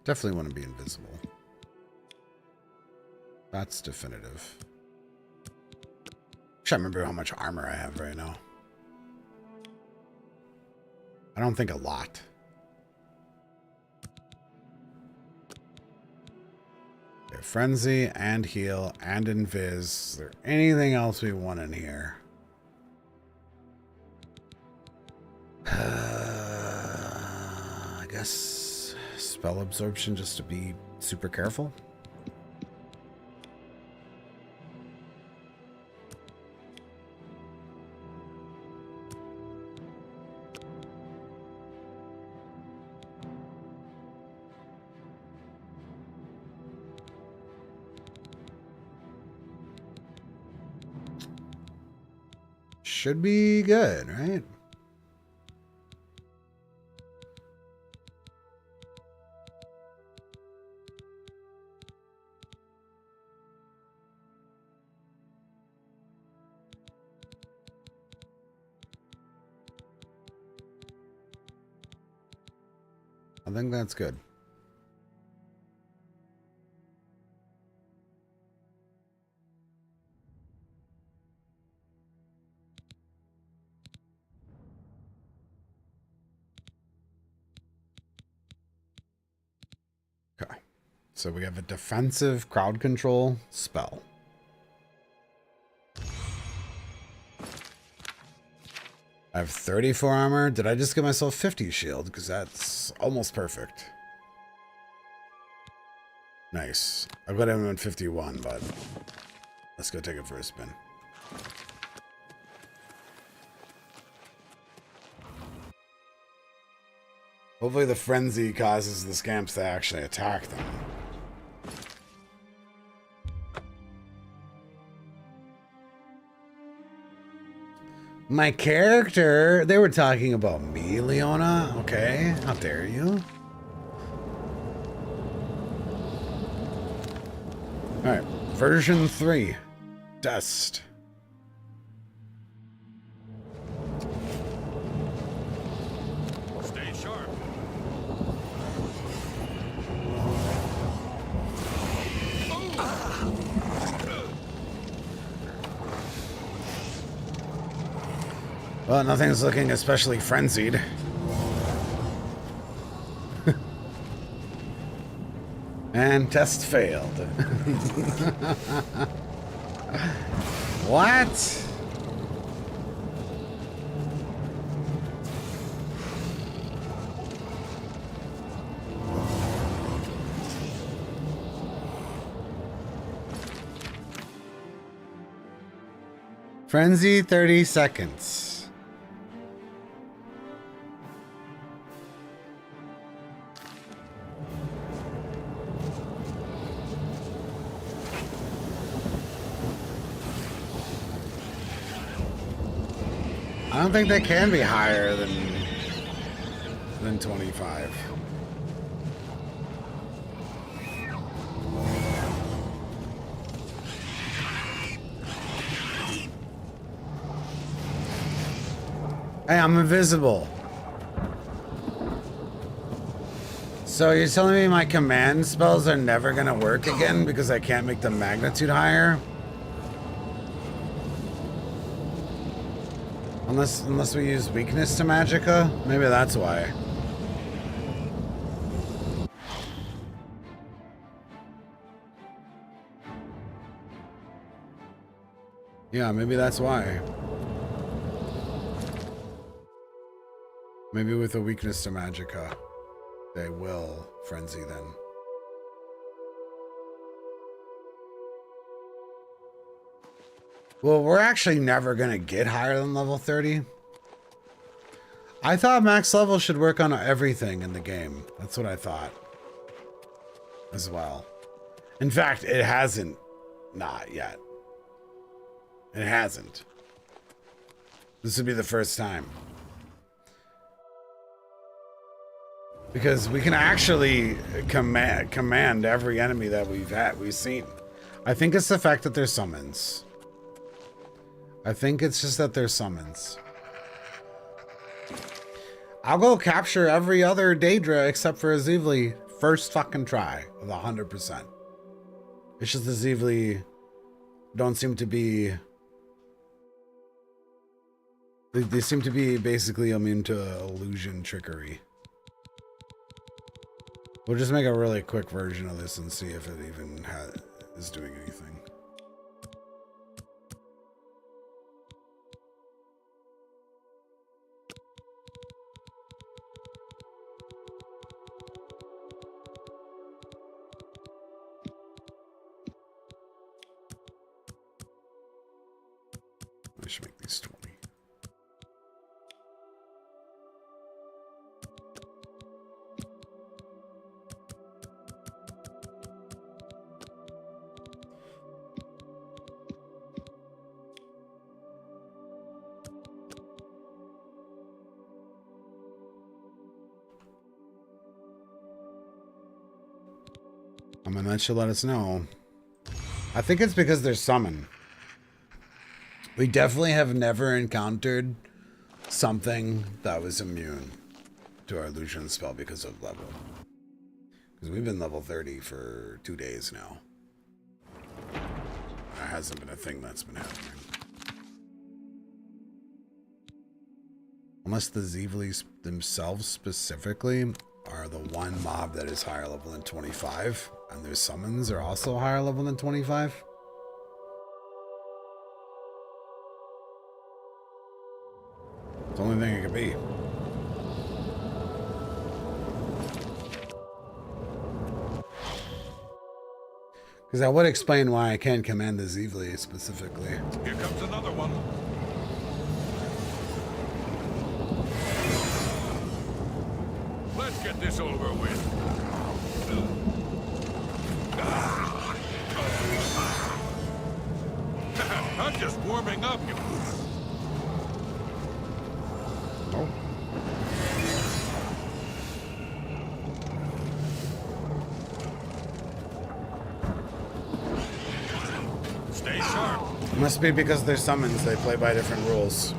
Definitely want to be invisible. That's definitive. I remember how much armor I have right now. I don't think a lot. Okay, Frenzy and heal and invis. Is there anything else we want in here? I guess spell absorption just to be super careful. Should be good, right? I think that's good. Okay. So we have a defensive crowd control spell. I have 34 armor. Did I just give myself 50 shield? Because that's almost perfect. Nice. I've got him at 51, but let's go take it for a spin. Hopefully the frenzy causes the scamps to actually attack them. My character? They were talking about me, Leona? Okay, how dare you? Alright, version 3. Dust. Stay sharp. Well, nothing's looking especially frenzied. And test failed. What? Frenzy 30 seconds. I don't think they can be higher than 25. Hey, I'm invisible. So you're telling me my command spells are never gonna work again because I can't make the magnitude higher? Unless we use weakness to magicka? Maybe that's why. Yeah, maybe that's why. Maybe with a weakness to magicka, they will frenzy then. Well, we're actually never gonna get higher than level 30. I thought max level should work on everything in the game. That's what I thought as well. In fact, it hasn't. Not yet. It hasn't. This would be the first time. Because we can actually command every enemy that we've seen. I think it's the fact that they're summons. I think it's just that they're summons. I'll go capture every other Daedra except for a Zevely first fucking try with 100%. It's just the Zevely don't seem to be... They seem to be basically immune to illusion trickery. We'll just make a really quick version of this and see if it even is doing anything. I should make these 20. I mean, that should let us know. I think it's because they're summoned. We definitely have never encountered something that was immune to our illusion spell because of level. Because we've been level 30 for 2 days now. There hasn't been a thing that's been happening. Unless the Zevelies themselves specifically are the one mob that is higher level than 25, and their summons are also higher level than 25. It's the only thing it could be. Because that would explain why I can't command the Zevely specifically. Here comes another one. Let's get this over with. I'm just warming up, you. Oh. Stay sharp. It must be because they're summons, they play by different rules.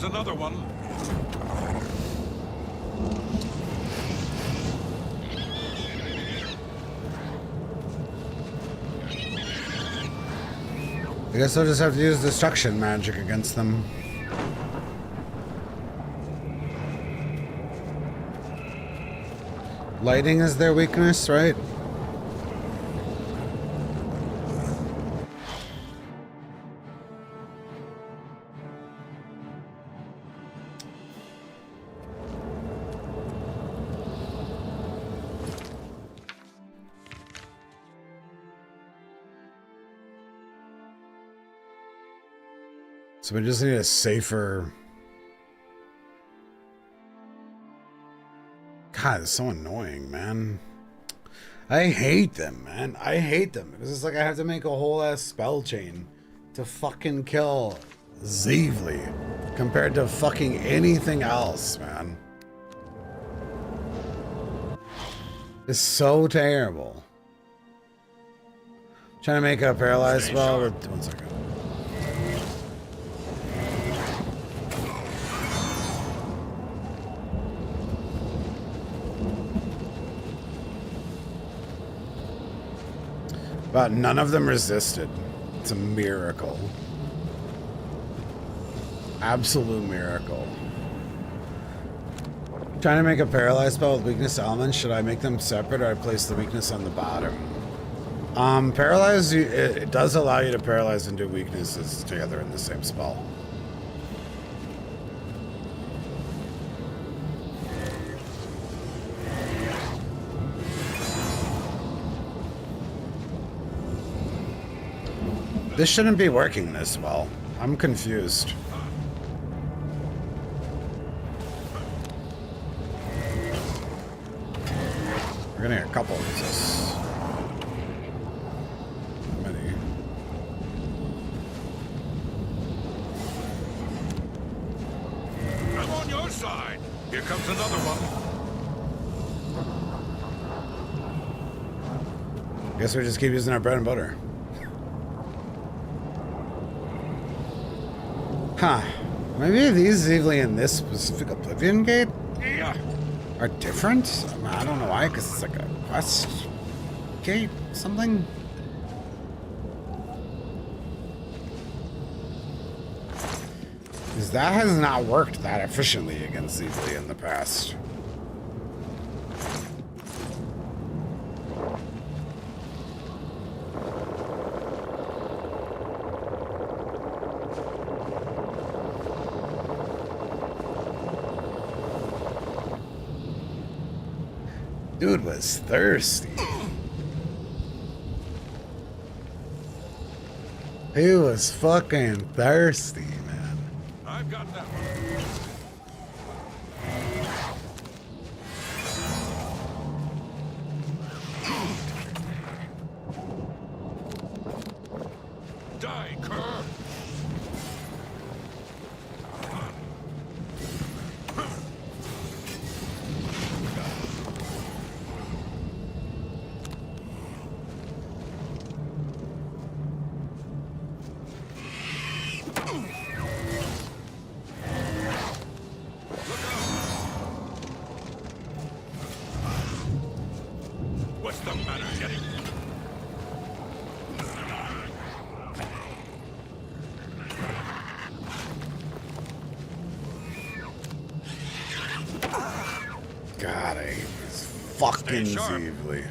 Another one. I guess I'll just have to use destruction magic against them. Lighting is their weakness, right? So we just need a safer... God, it's so annoying, man. I hate them, man. I hate them. Because it's like I have to make a whole ass spell chain to fucking kill Zeevely compared to fucking anything else, man. It's so terrible. Trying to make a paralyzed spell with 1 second. But none of them resisted. It's a miracle. Absolute miracle. Trying to make a paralyzed spell with weakness elements. Should I make them separate or I place the weakness on the bottom? Paralyze, it does allow you to paralyze and do weaknesses together in the same spell. This shouldn't be working this well. I'm confused. We're gonna get a couple of resists. Many. I'm on your side. Here comes another one. Guess we just keep using our bread and butter. Huh. Maybe these Zeevely in this specific Oblivion Gate are different? I don't know why, because it's like a quest gate, something? Because that has not worked that efficiently against Zeevely in the past. Dude was thirsty. He was fucking thirsty, man. I've got that Die, cur! What's the matter, Jetty? God, I hate this fucking Zeevely.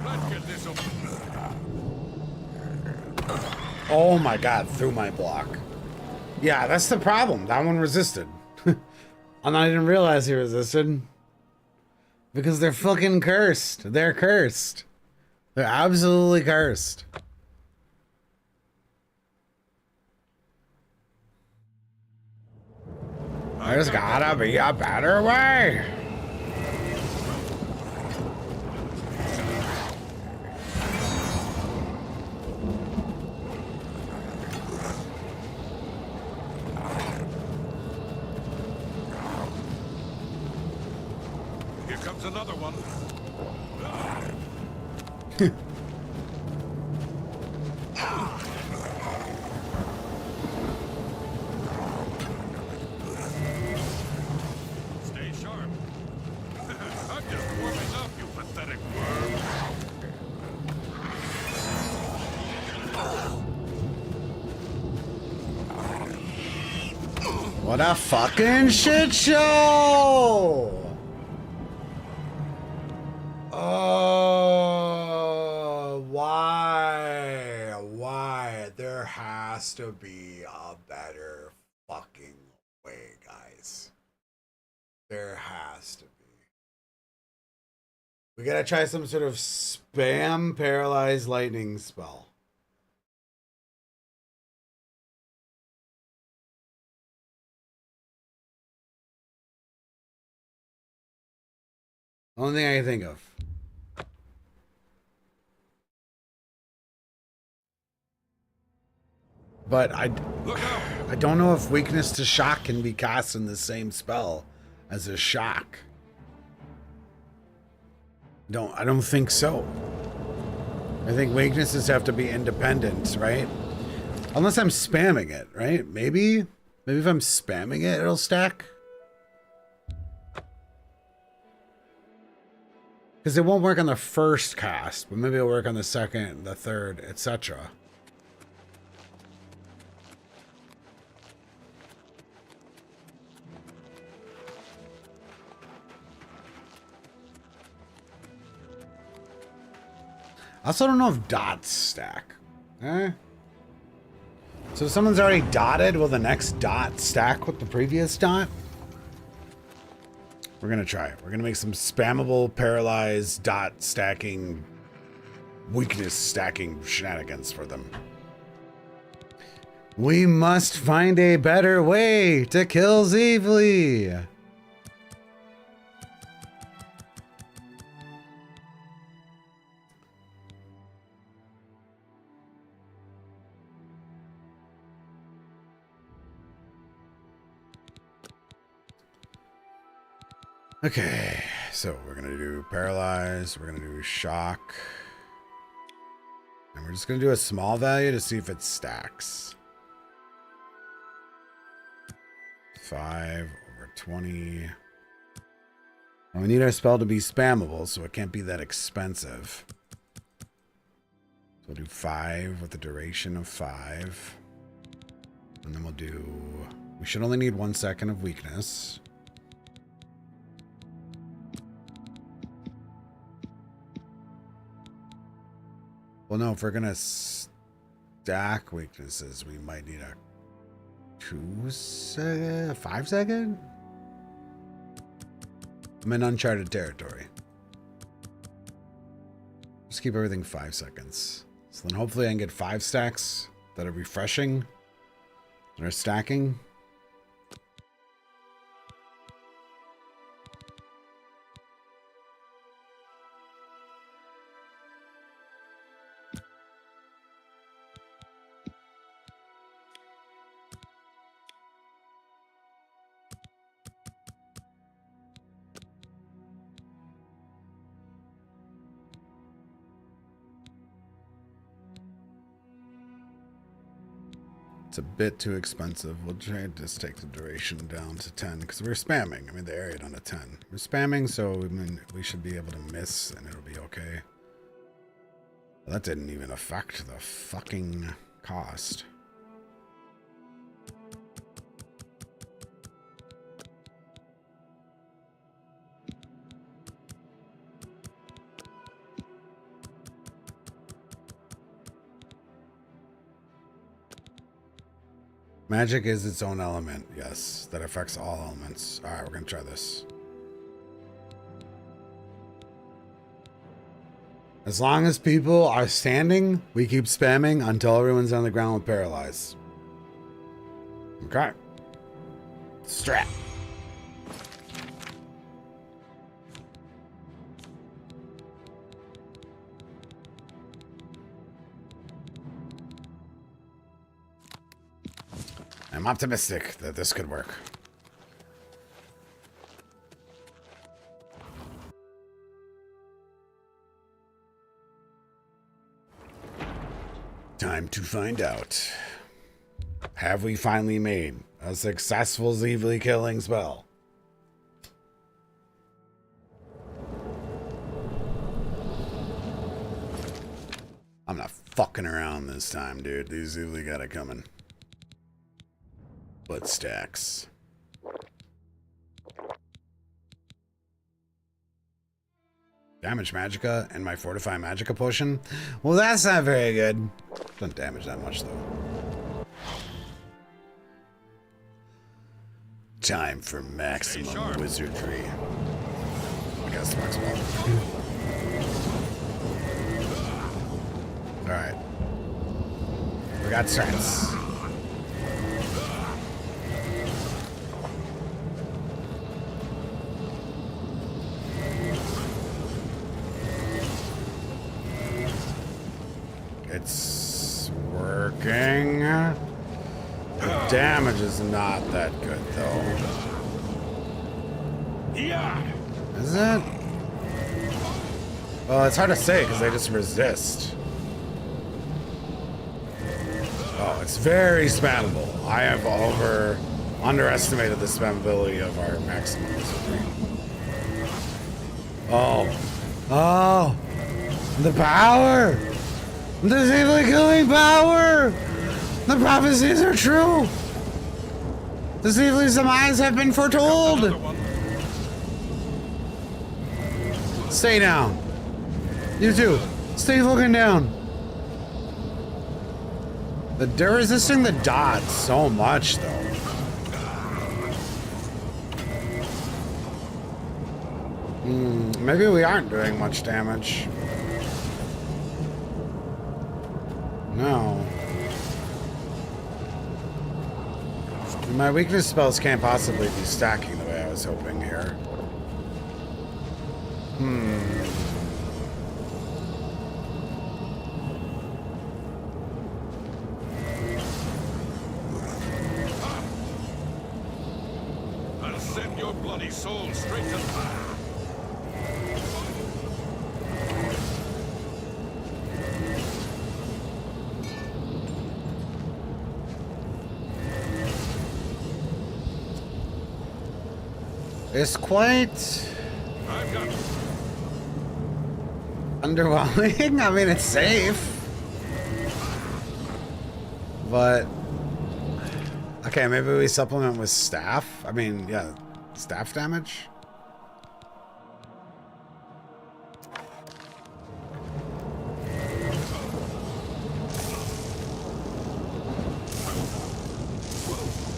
Let's get this open. Oh my god, through my block. Yeah, that's the problem. That one resisted. And I didn't realize he resisted. Because they're fucking cursed. They're cursed. They're absolutely cursed. There's gotta be a better way. Here comes another one. Stay sharp. I'm just warming up, you pathetic worm. What a fucking shit show! Oh, why? Why? There has to be a better fucking way, guys. There has to be. We gotta try some sort of spam paralyzed lightning spell. Only thing I can think of. But I don't know if weakness to shock can be cast in the same spell as a shock. I don't think so. I think weaknesses have to be independent, right? Unless I'm spamming it, right? Maybe if I'm spamming it, it'll stack. Because it won't work on the first cast, but maybe it'll work on the second, the third, etc. I also don't know if dots stack. So if someone's already dotted, will the next dot stack with the previous dot? We're gonna try it. We're gonna make some spammable, paralyzed, dot stacking, weakness stacking shenanigans for them. We must find a better way to kill Xeevlee. Okay, so we're gonna do paralyze, we're gonna do shock, and we're just gonna do a small value to see if it stacks. 5/20. Well, we need our spell to be spammable, so it can't be that expensive. So we'll do 5 with the duration of 5. And then we'll do... We should only need 1 second of weakness. Well, no, if we're gonna stack weaknesses, we might need a 5 second? I'm in uncharted territory. Just keep everything 5 seconds. So then hopefully I can get 5 stacks that are refreshing, that are stacking. It's a bit too expensive. We'll try to just take the duration down to 10 because we're spamming. I mean, the area down to 10. We're spamming, so we should be able to miss and it'll be okay. Well, that didn't even affect the fucking cost. Magic is its own element, yes. That affects all elements. Alright, we're gonna try this. As long as people are standing, we keep spamming until everyone's on the ground with paralyzed. Okay. Strat. I'm optimistic that this could work. Time to find out. Have we finally made a successful Xeevlee killing spell? I'm not fucking around this time, dude. These Xeevlee got it coming. But stacks. Damage Magicka and my Fortify Magicka potion? Well, that's not very good. Doesn't damage that much, though. Time for maximum wizardry. I guess maximum. Alright. We got strats. It's working. damage is not that good, though. Yeah. Is it? Well, it's hard to say because they just resist. Oh, it's very spammable. I have underestimated the spammability of our maximum wizardry. Oh. Oh! The power! The disabling killing power! The prophecies are true! The Sievely's demise have been foretold! Stay down. You too. Stay looking down. They're resisting the dot so much, though. Maybe we aren't doing much damage. No. My weakness spells can't possibly be stacking the way I was hoping here. I'll send your bloody soul straight to It's quite underwhelming. I mean, it's safe, but okay, maybe we supplement with staff. I mean, yeah, staff damage.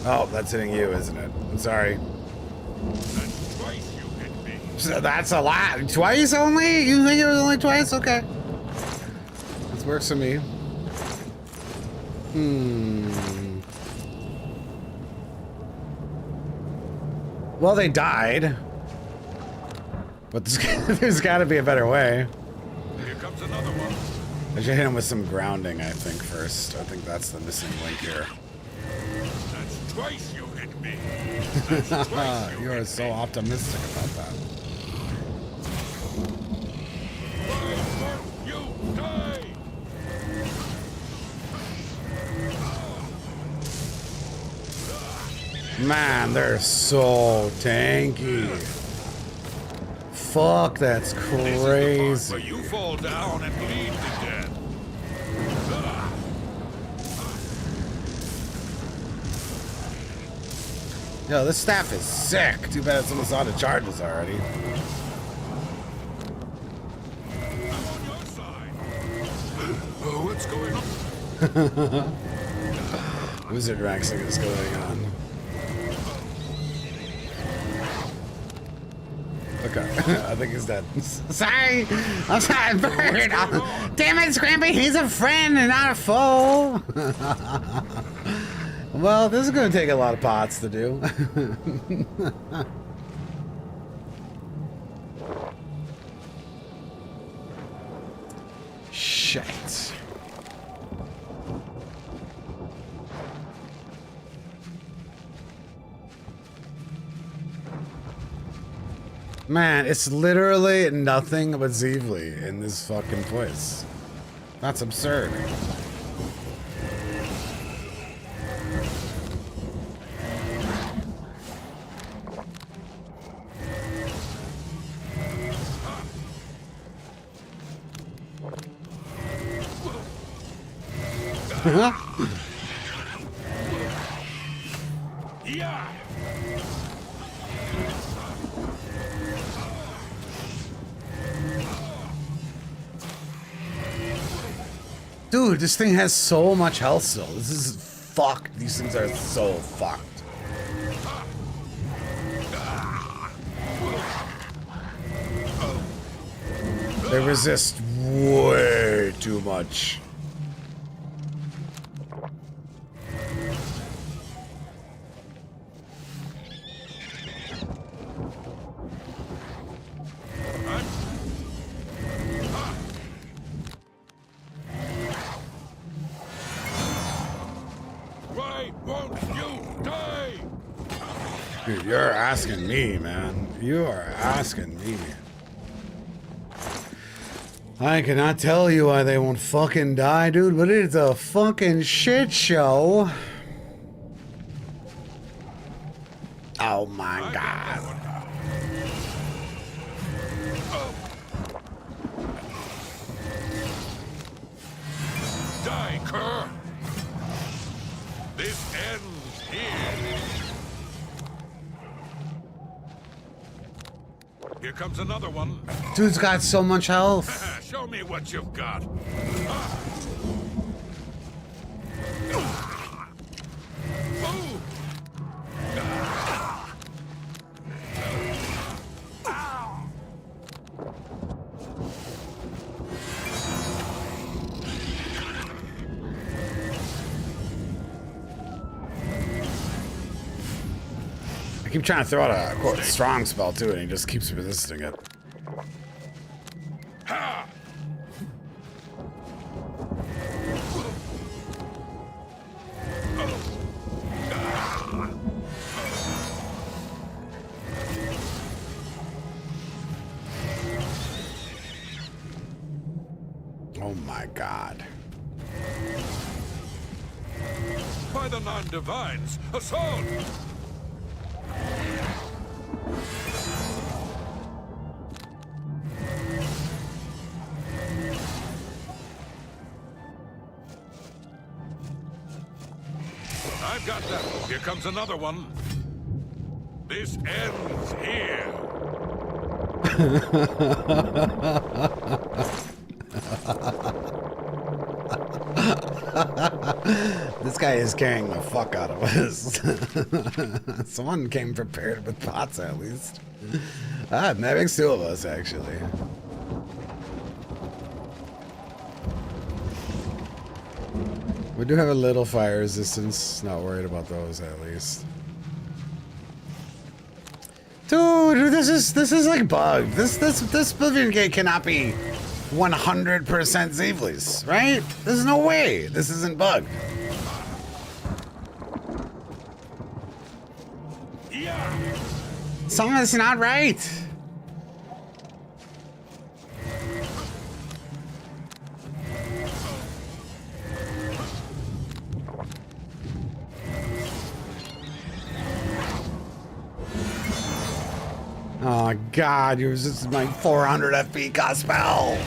Oh, that's hitting you, isn't it? I'm sorry. So that's a lot. Twice only? You think it was only twice? Okay. This works for me. Well, they died. But there's got to be a better way. Here comes another one. I should hit him with some grounding, I think, first. I think that's the missing link here. That's twice you hit me. You are so optimistic about that. You die. Man, they're so tanky. Fuck, that's crazy. Where you fall down and bleed to death. Yo, this staff is sick. Too bad it's almost out of charges already. Oh, what's going on? WizardMaxxxing is going on. Okay, I think he's dead. Sorry! I'm sorry, Bird! Damn it, Scrampy! He's a friend and not a foe! Well, this is gonna take a lot of pots to do. Shit. Man, it's literally nothing but Zeevely in this fucking place. That's absurd. Yeah. Dude, this thing has so much health still. This is fucked. These things are so fucked. They resist way too much. Die! Won't you die? Dude, you're asking me, man. You are asking me. I cannot tell you why they won't fucking die, dude, but it's a fucking shit show. Oh my god. Die, cur! This ends here. Here comes another one. Dude's got so much health. Show me what you've got. I keep trying to throw out a quote strong spell too, and he just keeps resisting it. Oh my god. By the non-divines, assault! I've got that. Here comes another one. This ends here. This guy is carrying the fuck out of us. Someone came prepared with pots at least. Ah, that makes two of us actually. We do have a little fire resistance. Not worried about those at least. Dude, this is like bugged. This Oblivion Gate cannot be 100% Xeevlees, right? There's no way this isn't bugged. Something's not right. Oh god, you resisted my 400 FP cost spell.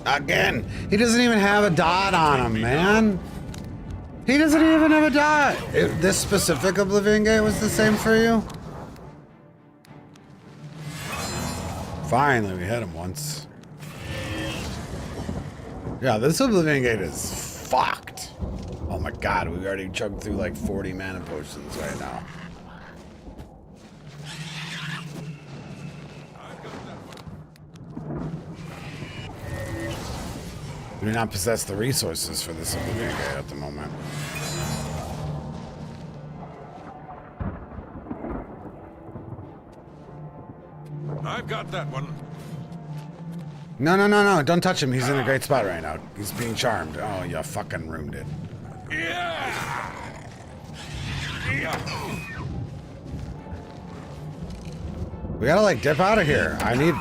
Again, he doesn't even have a dot on him, man. He doesn't even have a dot. This specific Oblivion Gate was the same for you? Finally, we hit him once. Yeah, this Oblivion Gate is fucked. Oh my god, we already chugged through like 40 mana potions right now. We do not possess the resources for this Oblivion Gate at the moment. I've got that one. No, don't touch him. He's in a great spot right now. He's being charmed. Oh, you fucking ruined it. Yeah. We gotta like dip out of here. I need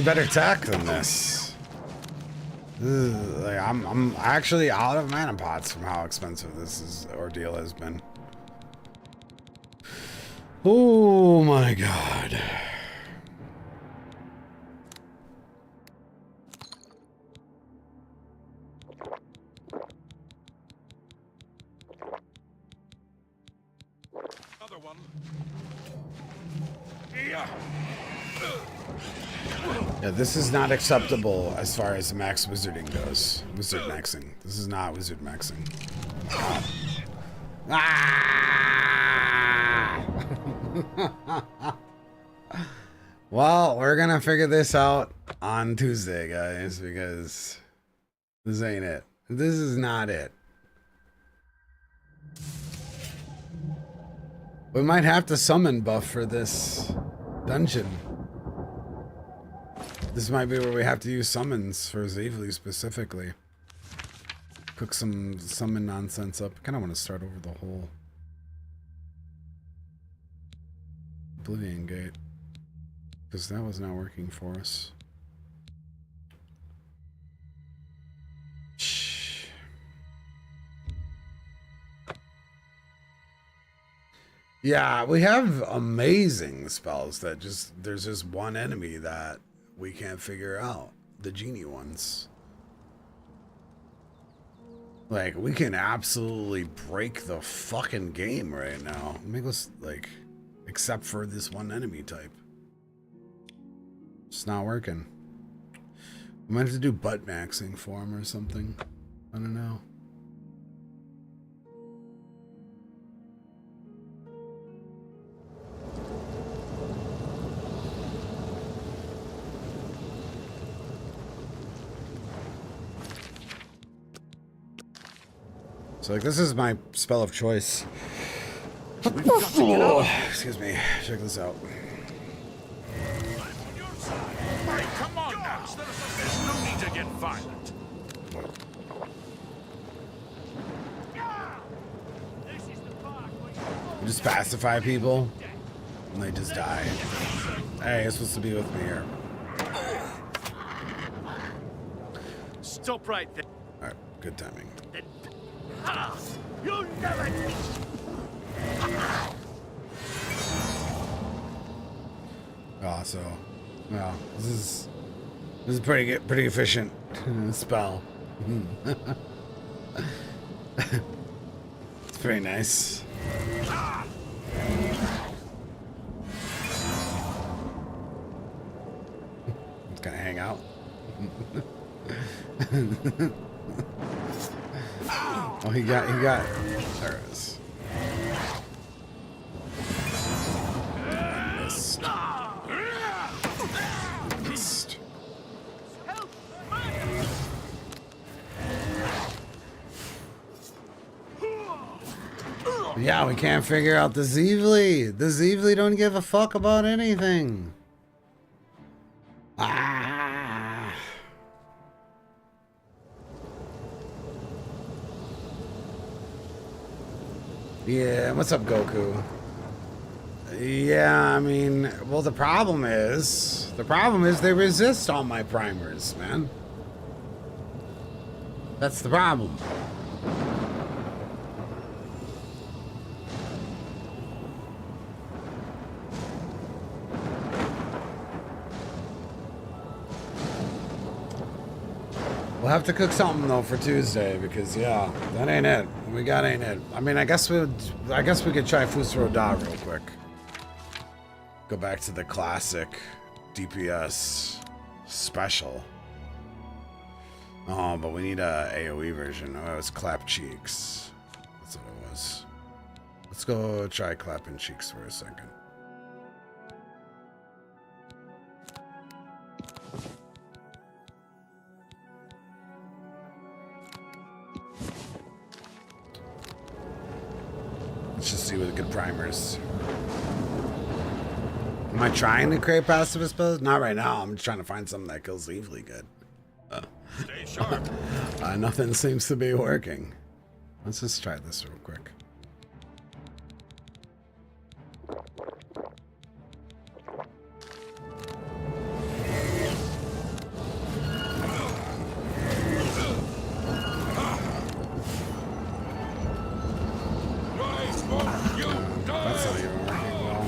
better tech than this. Like, I'm actually out of mana pots from how expensive this ordeal has been. Oh my god. Another one. Yeah, this is not acceptable as far as max wizarding goes. WizardMaxxing. This is not WizardMaxxing. Ah! Well, we're gonna figure this out on Tuesday, guys, because this ain't it. This is not it. We might have to summon buff for this dungeon. This might be where we have to use summons for Zavely specifically. Cook some summon nonsense up. I kind of want to start over the whole Oblivion Gate, because that was not working for us. Yeah, we have amazing spells that there's just one enemy that we can't figure out. The genie ones. Like, we can absolutely break the fucking game right now. Make us, like, except for this one enemy type. It's not working. We might have to do butt maxing for him or something. I don't know. So, like, this is my spell of choice. Excuse me. Check this out. Hey, come on now. There's no need to get violent. We just pacify people, and they just die. Hey, you're supposed to be with me here. Stop right there. Alright, good timing. You'll never. Oh, so, well, this is pretty efficient spell. It's pretty nice. It's gonna hang out. Oh, he got, there it is. Missed. Missed. Yeah, we can't figure out the Zavely. The Zavely don't give a fuck about anything. Ah. Yeah, what's up, Goku? Yeah, I mean, well, the problem is they resist all my primers, man. That's the problem. We'll have to cook something though for Tuesday because yeah, that ain't it. We got ain't it. I mean, I guess we could try Fusro Da real quick. Go back to the classic DPS special. Oh, but we need a AoE version. Oh, it was Clap Cheeks. That's what it was. Let's go try clapping cheeks for a second. Let's just see what good primers. Am I trying to create passive spells? Not right now. I'm just trying to find something that kills evilly good. Stay sharp. Nothing seems to be working. Let's just try this real quick. That's not even working well.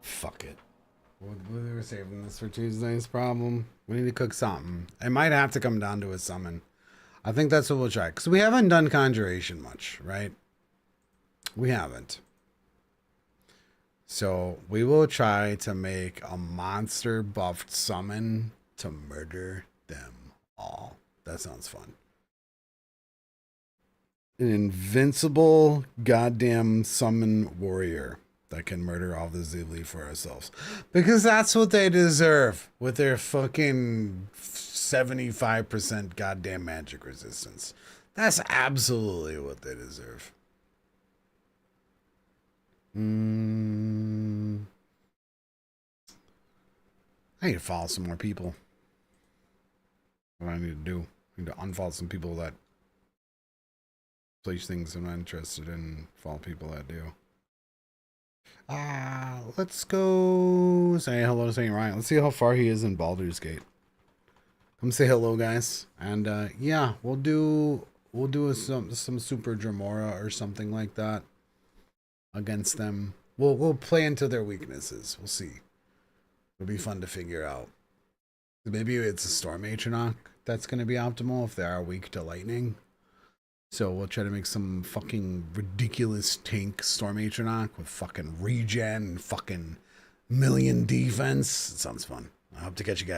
Fuck it. We were saving this for Tuesday's problem. We need to cook something. It might have to come down to a summon. I think that's what we'll try. Because we haven't done Conjuration much, right? We haven't. So we will try to make a monster buffed summon to murder them all. That sounds fun. An invincible goddamn summon warrior that can murder all the Zavely for ourselves. Because that's what they deserve with their fucking 75% goddamn magic resistance. That's absolutely what they deserve. I need to follow some more people. What I need to do, I need to unfollow some people that place things I'm not interested in, follow people that do. Let's go say hello to St. Ryan. Let's see how far he is in Baldur's Gate. Come say hello, guys. And yeah, we'll do some Super Dramora or something like that against them. We'll play into their weaknesses. We'll see. It'll be fun to figure out. Maybe it's a Storm Atronach that's going to be optimal if they are weak to lightning. So we'll try to make some fucking ridiculous tank Storm Atronach with fucking regen and fucking million defense. It sounds fun. I hope to catch you guys.